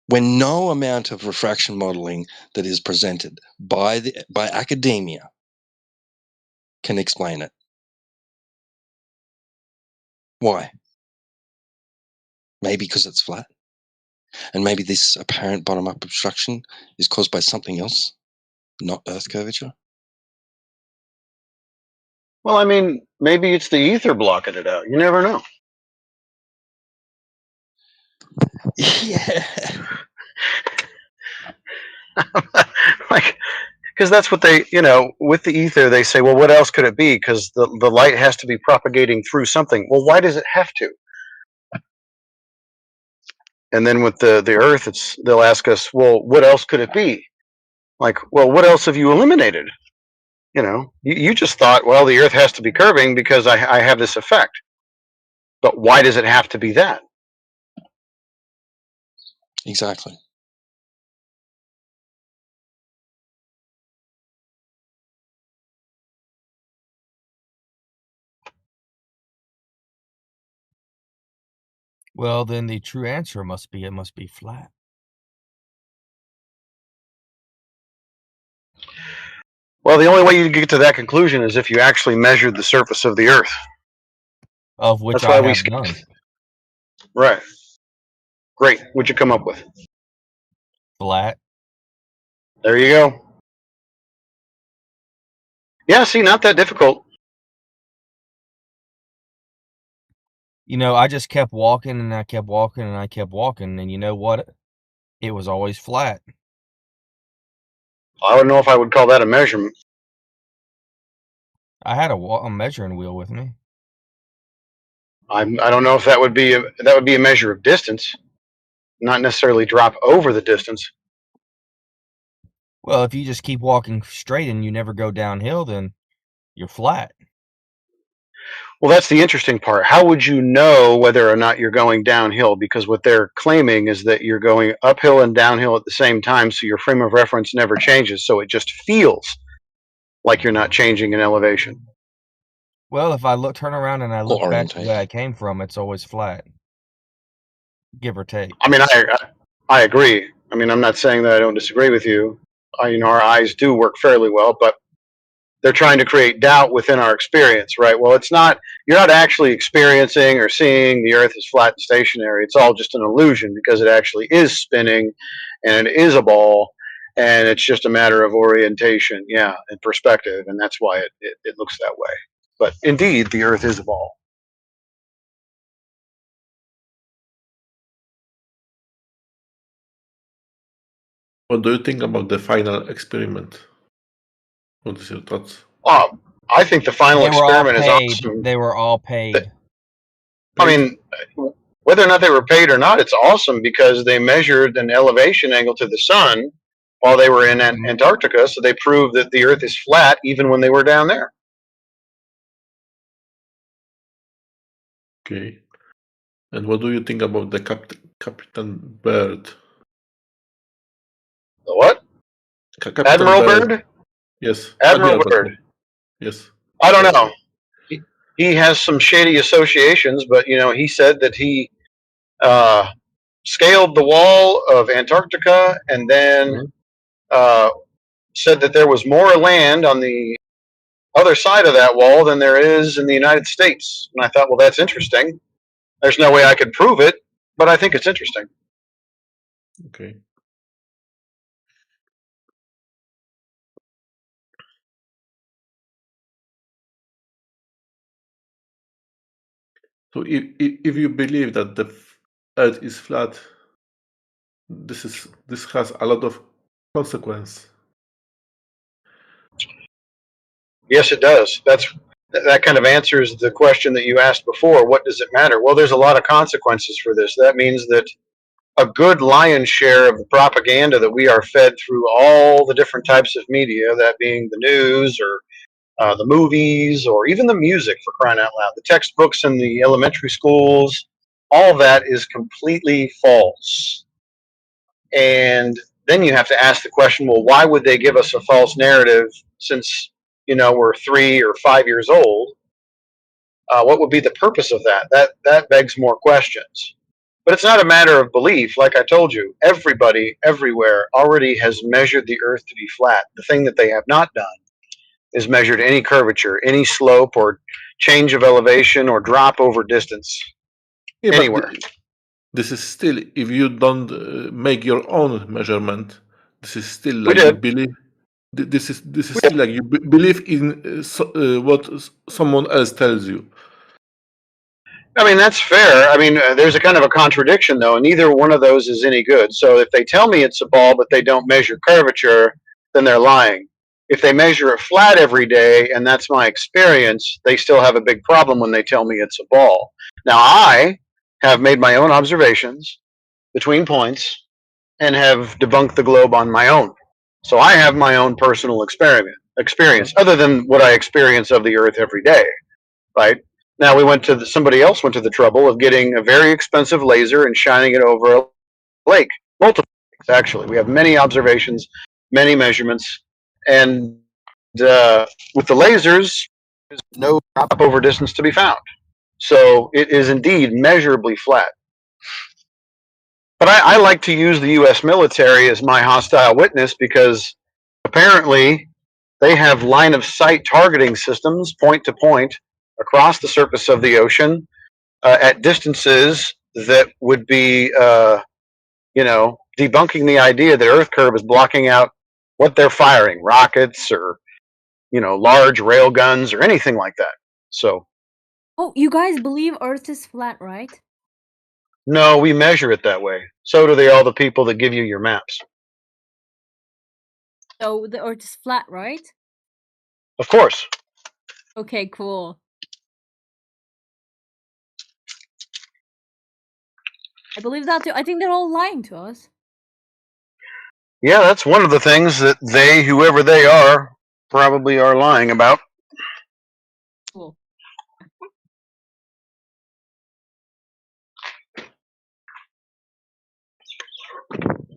When no amount of refraction modeling that is presented by academia can explain it. Why? Maybe because it's flat. And maybe this apparent bottom-up obstruction is caused by something else, not Earth curvature. Well, I mean, maybe it's the ether blocking it out. You never know. Yeah. Like, because that's what they, with the ether, they say, well, what else could it be? Because the light has to be propagating through something. Well, why does it have to? And then with the earth, they'll ask us, well, what else could it be? Like, well, what else have you eliminated? You just thought, well, the earth has to be curving because I have this effect. But why does it have to be that? Exactly. Well, then the true answer must be it must be flat. Well, the only way you get to that conclusion is if you actually measured the surface of the earth. Of which That's why I we have skip. done. Right. Great. What'd you come up with? Flat. There you go. Yeah, see, not that difficult. I just kept walking and I kept walking and I kept walking, and you know what? It was always flat. I don't know if I would call that a measurement. I had a measuring wheel with me. I don't know if that would be a measure of distance, not necessarily drop over the distance. Well, if you just keep walking straight and you never go downhill, then you're flat. Well, that's the interesting part. How would you know whether or not you're going downhill? Because what they're claiming is that you're going uphill and downhill at the same time, so your frame of reference never changes. So it just feels like you're not changing in elevation. Well, if I turn around and I look back the way I came from, it's always flat, give or take. I mean, I agree. I mean, I'm not saying that I don't disagree with you. Our eyes do work fairly well, but they're trying to create doubt within our experience, right? Well, you're not actually experiencing or seeing the earth is flat and stationary. It's all just an illusion because it actually is spinning and it is a ball, and it's just a matter of orientation, and perspective, and that's why it looks that way. But indeed, the earth is a ball. What do you think about the final experiment? What is your thoughts? I think the final experiment is awesome. They were all paid. I mean, whether or not they were paid or not, it's awesome because they measured an elevation angle to the sun while they were in Antarctica, so they proved that the Earth is flat even when they were down there. Okay. And what do you think about the Captain Bird? The what? Captain Admiral Bird? Yes. Admiral Bird. Yes. I don't know. He has some shady associations, but he said that he scaled the wall of Antarctica and then said that there was more land on the other side of that wall than there is in the United States. And I thought, well, that's interesting. There's no way I could prove it, but I think it's interesting. Okay. So if you believe that the Earth is flat, this has a lot of consequence. Yes, it does. That kind of answers the question that you asked before. What does it matter? Well, there's a lot of consequences for this. That means that a good lion's share of the propaganda that we are fed through all the different types of media, that being the news or the movies or even the music, for crying out loud, the textbooks in the elementary schools, all that is completely false. And then you have to ask the question, well, why would they give us a false narrative since we're 3 or 5 years old? What would be the purpose of that? That begs more questions. But it's not a matter of belief. Like I told you, everybody everywhere already has measured the earth to be flat. The thing that they have not done is measured any curvature, any slope or change of elevation or drop over distance anywhere. this is still, if you don't make your own measurement, this is still We like you did. believe. This is still like you believe in what someone else tells you. I mean, that's fair. I mean, there's a kind of a contradiction, though, and neither one of those is any good. So if they tell me it's a ball, but they don't measure curvature, then they're lying. If they measure it flat every day, and that's my experience, they still have a big problem when they tell me it's a ball. Now, I have made my own observations between points and have debunked the globe on my own. So I have my own personal experience, other than what I experience of the Earth every day, right? Now somebody else went to the trouble of getting a very expensive laser and shining it over a lake, multiple lakes actually. We have many observations, many measurements, and with the lasers, there's no drop over distance to be found. So it is indeed measurably flat. But I like to use the U.S. military as my hostile witness because apparently they have line of sight targeting systems, point to point, across the surface of the ocean at distances that would be, debunking the idea that Earth curve is blocking out what they're firing, rockets or, large rail guns or anything like that. So, Oh, you guys believe Earth is flat, right? no, we measure it that way. So do all the people that give you your maps. So the Earth is flat, right? Of course. Okay, cool. I believe that too. I think they're all lying to us. Yeah, that's one of the things that they, whoever they are, probably are lying about. Cool.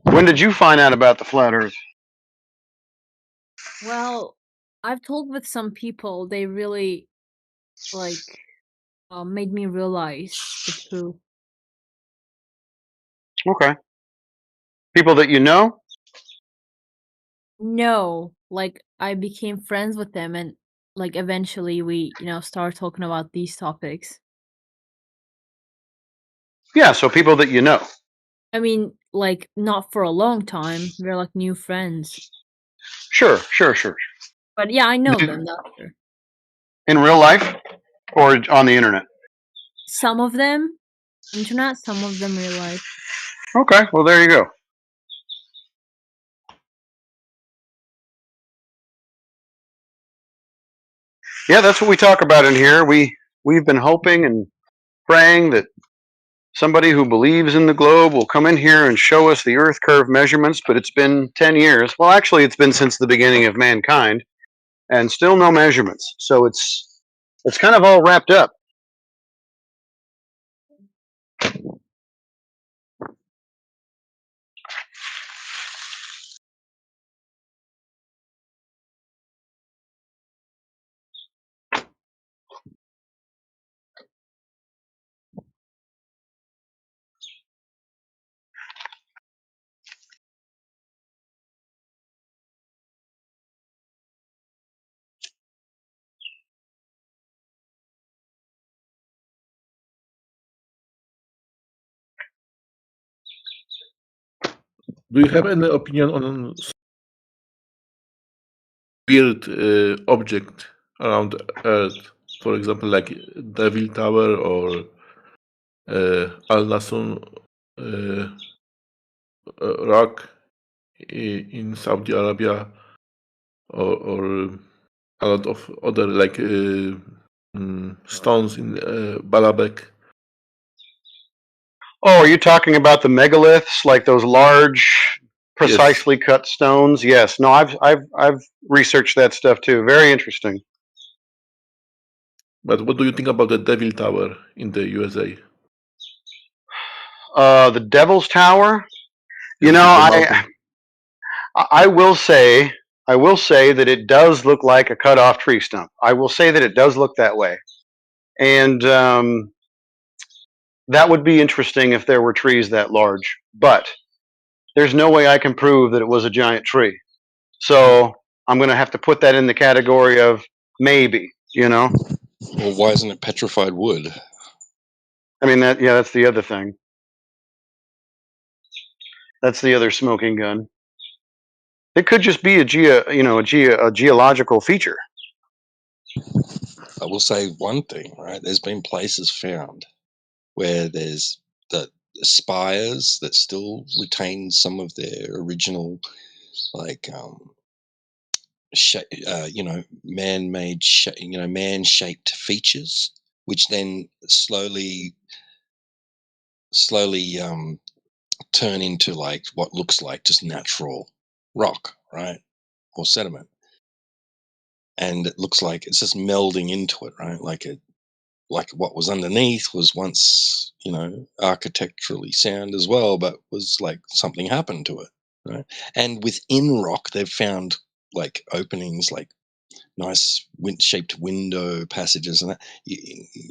When did you find out about the flat Earth? Well, I've talked with some people. They really, made me realize the truth. Okay. People that you know? No, I became friends with them, and eventually we, started talking about these topics. Yeah, so people that you know. I mean, not for a long time. We're new friends. Sure. But yeah, I know them. That's true. In real life or on the internet? Some of them internet, some of them real life. Okay, well there you go. Yeah, that's what we talk about in here. We've been hoping and praying that somebody who believes in the globe will come in here and show us the Earth curve measurements, but it's been 10 years. Well, actually, it's been since the beginning of mankind, and still no measurements. So it's kind of all wrapped up. Do you have any opinion on weird object around Earth? For example, like Devil Tower or Al Nasun rock in Saudi Arabia, or a lot of other stones in Baalbek. Oh, are you talking about the megaliths, like those large, precisely cut stones? Yes. No, I've researched that stuff too. Very interesting. But what do you think about the Devil Tower in the USA? The Devil's Tower. I will say that it does look like a cut off tree stump. I will say that it does look that way, and that would be interesting if there were trees that large. But there's no way I can prove that it was a giant tree. So I'm going to have to put that in the category of maybe. Well, why isn't it petrified wood? I mean that's the other thing. That's the other smoking gun. It could just be a geological feature. I will say one thing, right? There's been places found where there's the spires that still retain some of their original, like, man-made, man-shaped features, which then slowly turn into like what looks like just natural rock, right, or sediment, and it looks like it's just melding into it, right? Like what was underneath was once, architecturally sound as well, but was like something happened to it, right? And within rock, they've found like openings, like nice shaped window passages and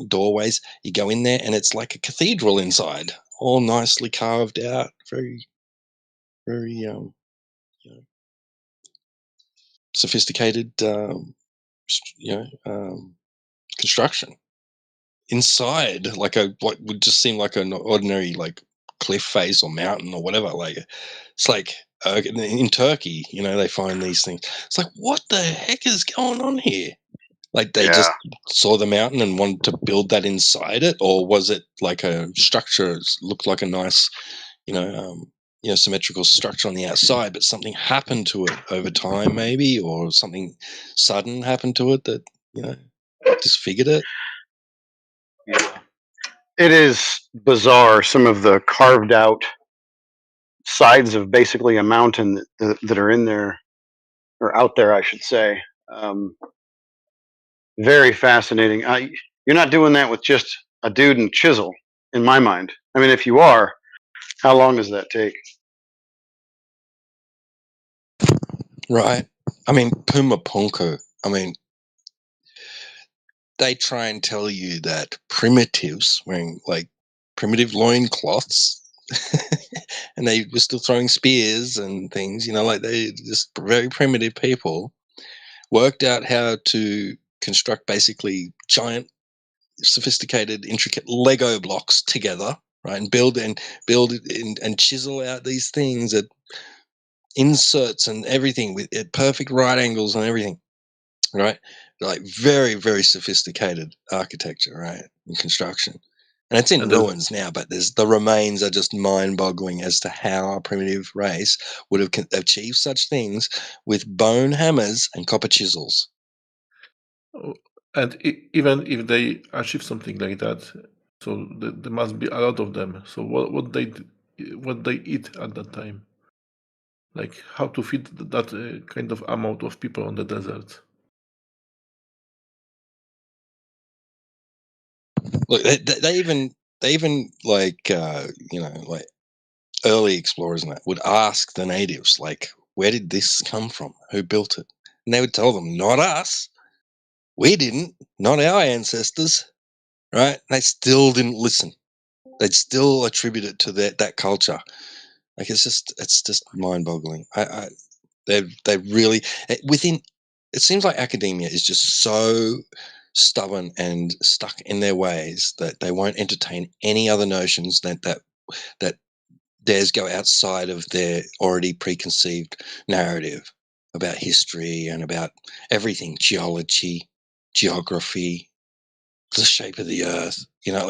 doorways. You go in there, and it's like a cathedral inside, all nicely carved out, very, very sophisticated, construction. Inside, like what would just seem like an ordinary like cliff face or mountain or whatever. Like it's like in Turkey, they find these things. It's like, what the heck is going on here? Like they just saw the mountain and wanted to build that inside it, or was it like a structure? It looked like a nice, symmetrical structure on the outside, but something happened to it over time, maybe, or something sudden happened to it that disfigured it. Yeah. It is bizarre, some of the carved out sides of basically a mountain that are in there, or out there, I should say. Very fascinating. You're not doing that with just a dude and chisel, in my mind. I mean, if you are, how long does that take? Right. I mean, Puma Punku. I mean, they try and tell you that primitives wearing like primitive loincloths and they were still throwing spears and things, like they just very primitive people worked out how to construct basically giant, sophisticated, intricate Lego blocks together, right? And build and chisel out these things at inserts and everything with at perfect right angles and everything, right? Like very, very sophisticated architecture, right? And construction. And it's in And ruins now, but the remains are just mind-boggling as to how our primitive race would have achieved such things with bone hammers and copper chisels. and even if they achieve something like that, so there must be a lot of them. So what they eat at that time, like how to feed that kind of amount of people on the desert. Look, they even like like early explorers and that would ask the natives, like, where did this come from? Who built it? And they would tell them, not us. We didn't. Not our ancestors. Right? They still didn't listen. They'd still attribute it to that culture. Like it's just mind-boggling. They really within. It seems like academia is just so stubborn and stuck in their ways that they won't entertain any other notions that dares go outside of their already preconceived narrative about history and about everything, geology, geography, the shape of the earth,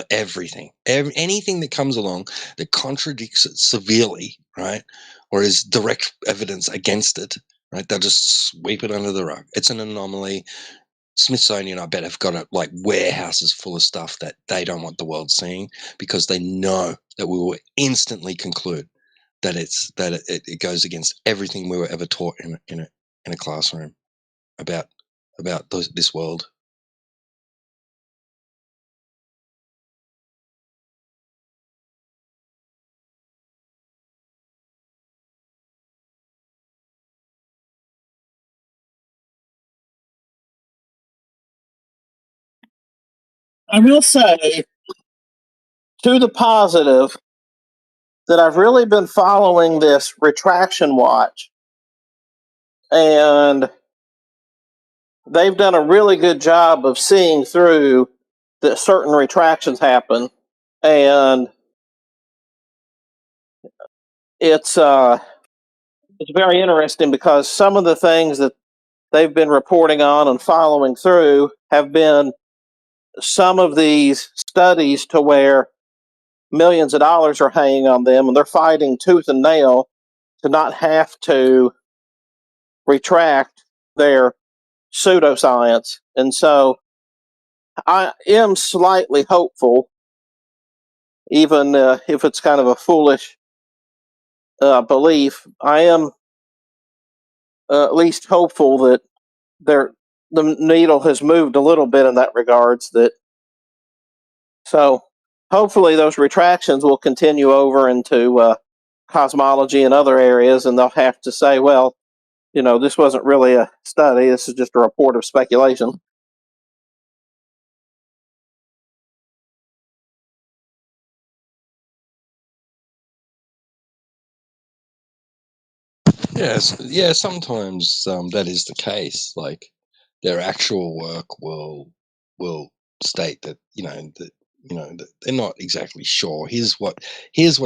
everything, anything that comes along that contradicts it severely, right, or is direct evidence against it, right, they'll just sweep it under the rug. It's an anomaly. Smithsonian, I bet, have got like warehouses full of stuff that they don't want the world seeing, because they know that we will instantly conclude that it goes against everything we were ever taught in a classroom about this world. I will say, to the positive, that I've really been following this retraction watch, and they've done a really good job of seeing through that certain retractions happen, and it's very interesting because some of the things that they've been reporting on and following through have been some of these studies to where millions of dollars are hanging on them, and they're fighting tooth and nail to not have to retract their pseudoscience. And so I am slightly hopeful, even if it's kind of a foolish belief. I am at least hopeful that the needle has moved a little bit in that regards. So hopefully those retractions will continue over into cosmology and other areas, and they'll have to say, well, this wasn't really a study. This is just a report of speculation. Yes, yeah. Sometimes that is the case. Like their actual work will state that that they're not exactly sure. Here's what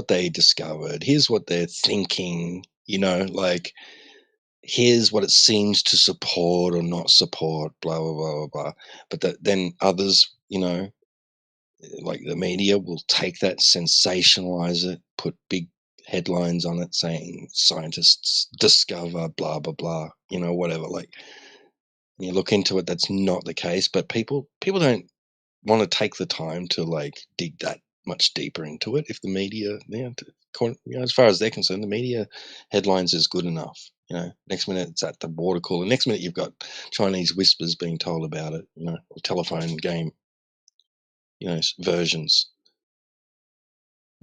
they discovered. Here's what they're thinking. Like here's what it seems to support or not support. Blah blah blah blah blah. But then others, like the media, will take that, sensationalize it, put big headlines on it saying scientists discover blah blah blah, whatever. Like you look into it, that's not the case. But people don't want to take the time to like dig that much deeper into it. If the media, as far as they're concerned, the media headlines is good enough. Next minute it's at the water cooler. Next minute you've got Chinese whispers being told about it. Or telephone game, versions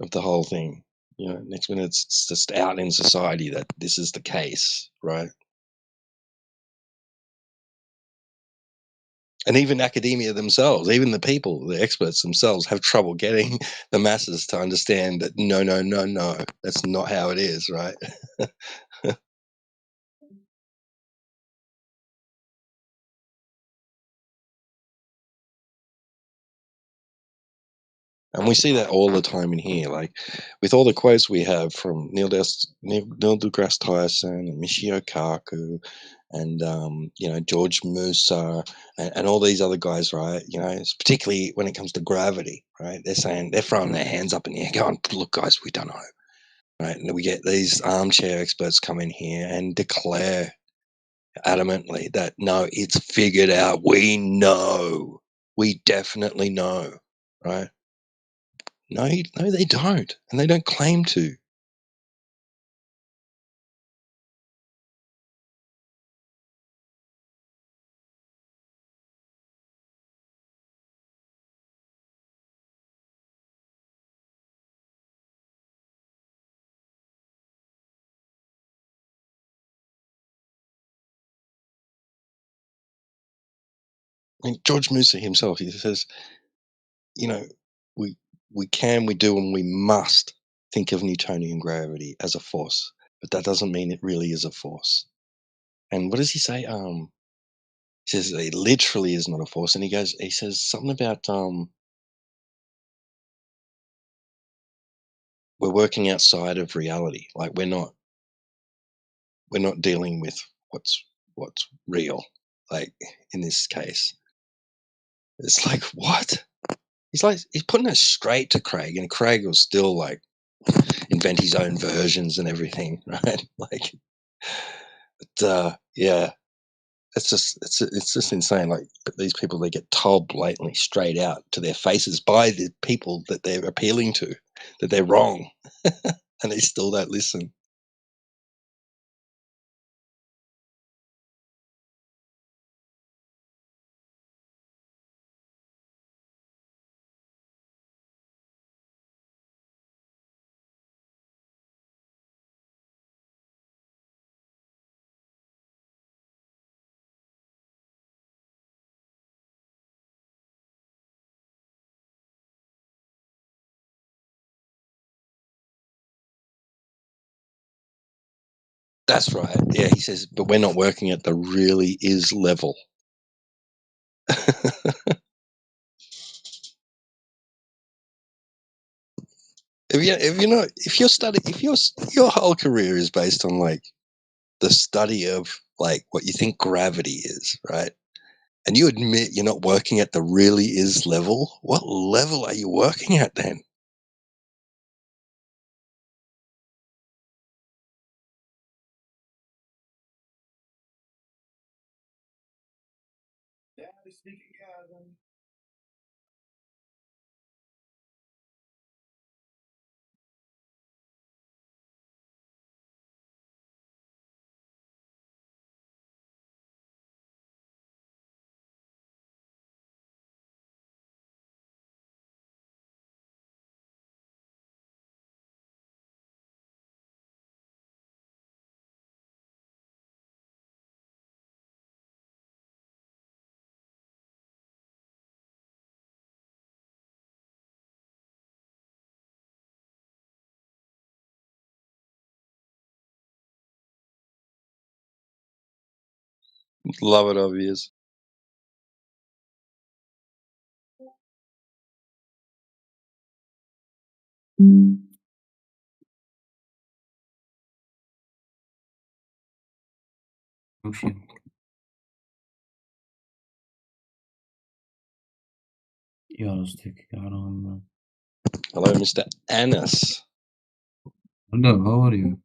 of the whole thing. Next minute it's just out in society that this is the case, right? And even academia themselves, even the people, the experts themselves, have trouble getting the masses to understand that no, that's not how it is, right? And we see that all the time in here, like with all the quotes we have from Neil deGrasse Tyson and Michio Kaku and George Musa and all these other guys, right? Particularly when it comes to gravity, right? They're throwing their hands up in the air, going, "Look, guys, we don't know." Right, and we get these armchair experts come in here and declare adamantly that no, it's figured out. We know, we definitely know, right? No, they don't, and they don't claim to. And George Musa himself, he says, we we do, and we must think of Newtonian gravity as a force, but that doesn't mean it really is a force. And what does he say? He says it literally is not a force, and he says something about we're working outside of reality. Like we're not dealing with what's real. Like in this case, it's like what? He's putting it straight to Craig, and Craig will still like invent his own versions and everything, right? Like, but yeah, it's just insane. Like these people, they get told blatantly, straight out to their faces by the people that they're appealing to, that they're wrong, and they still don't listen. That's right. Yeah, he says, but we're not working at the really is level. if your whole career is based on like the study of like what you think gravity is, right? And you admit you're not working at the really is level, what level are you working at then? Love it, obvious. Oh shit. Jag sticker om. Hello, Mr. Annis. Hello, how are you?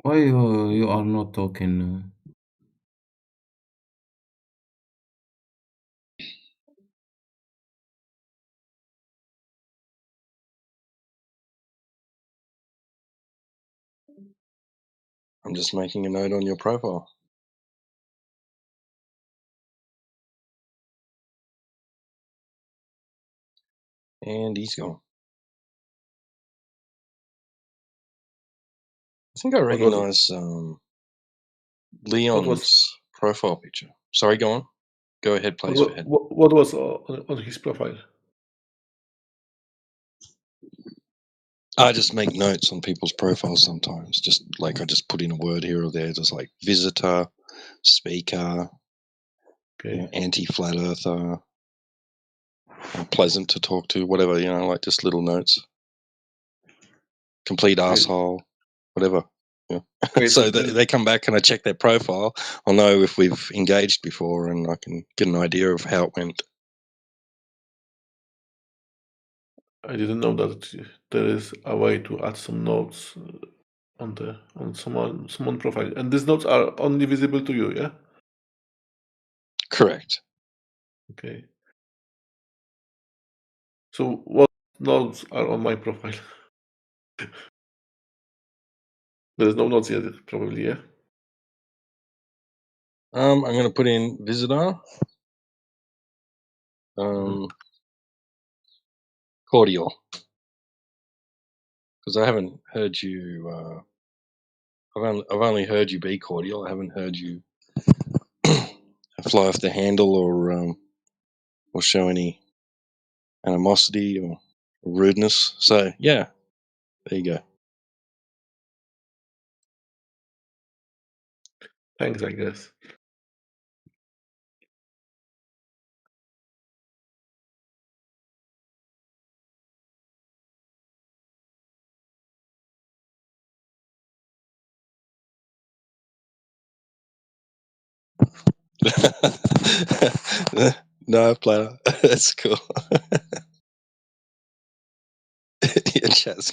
Why you are not talking? I'm just making a note on your profile. And he's gone. I think I What was recognize what was Leon's profile picture. Sorry, go on. Go ahead, please. Go ahead. what was on his profile? I just make notes on people's profiles sometimes. Just like I just put in a word here or there, just like visitor, speaker, Okay. anti-flat earther, pleasant to talk to, whatever, like just little notes. Complete Okay. asshole, whatever. Yeah. Okay, So so they come back and I check their profile. I'll know if we've engaged before and I can get an idea of how it went. I didn't know that there is a way to add some notes on someone profile, and these notes are only visible to you, yeah? Correct. Okay. So what notes are on my profile? There's no notes yet, probably, yeah? I'm going to put in visitor. Cordial. Because I haven't heard you. I've only heard you be cordial. I haven't heard you fly off the handle or show any animosity or rudeness. So yeah, there you go. Thanks, I guess. No, player. That's cool. Yeah, chat's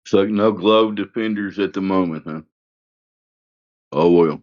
So no glove defenders at the moment, huh? Oh well.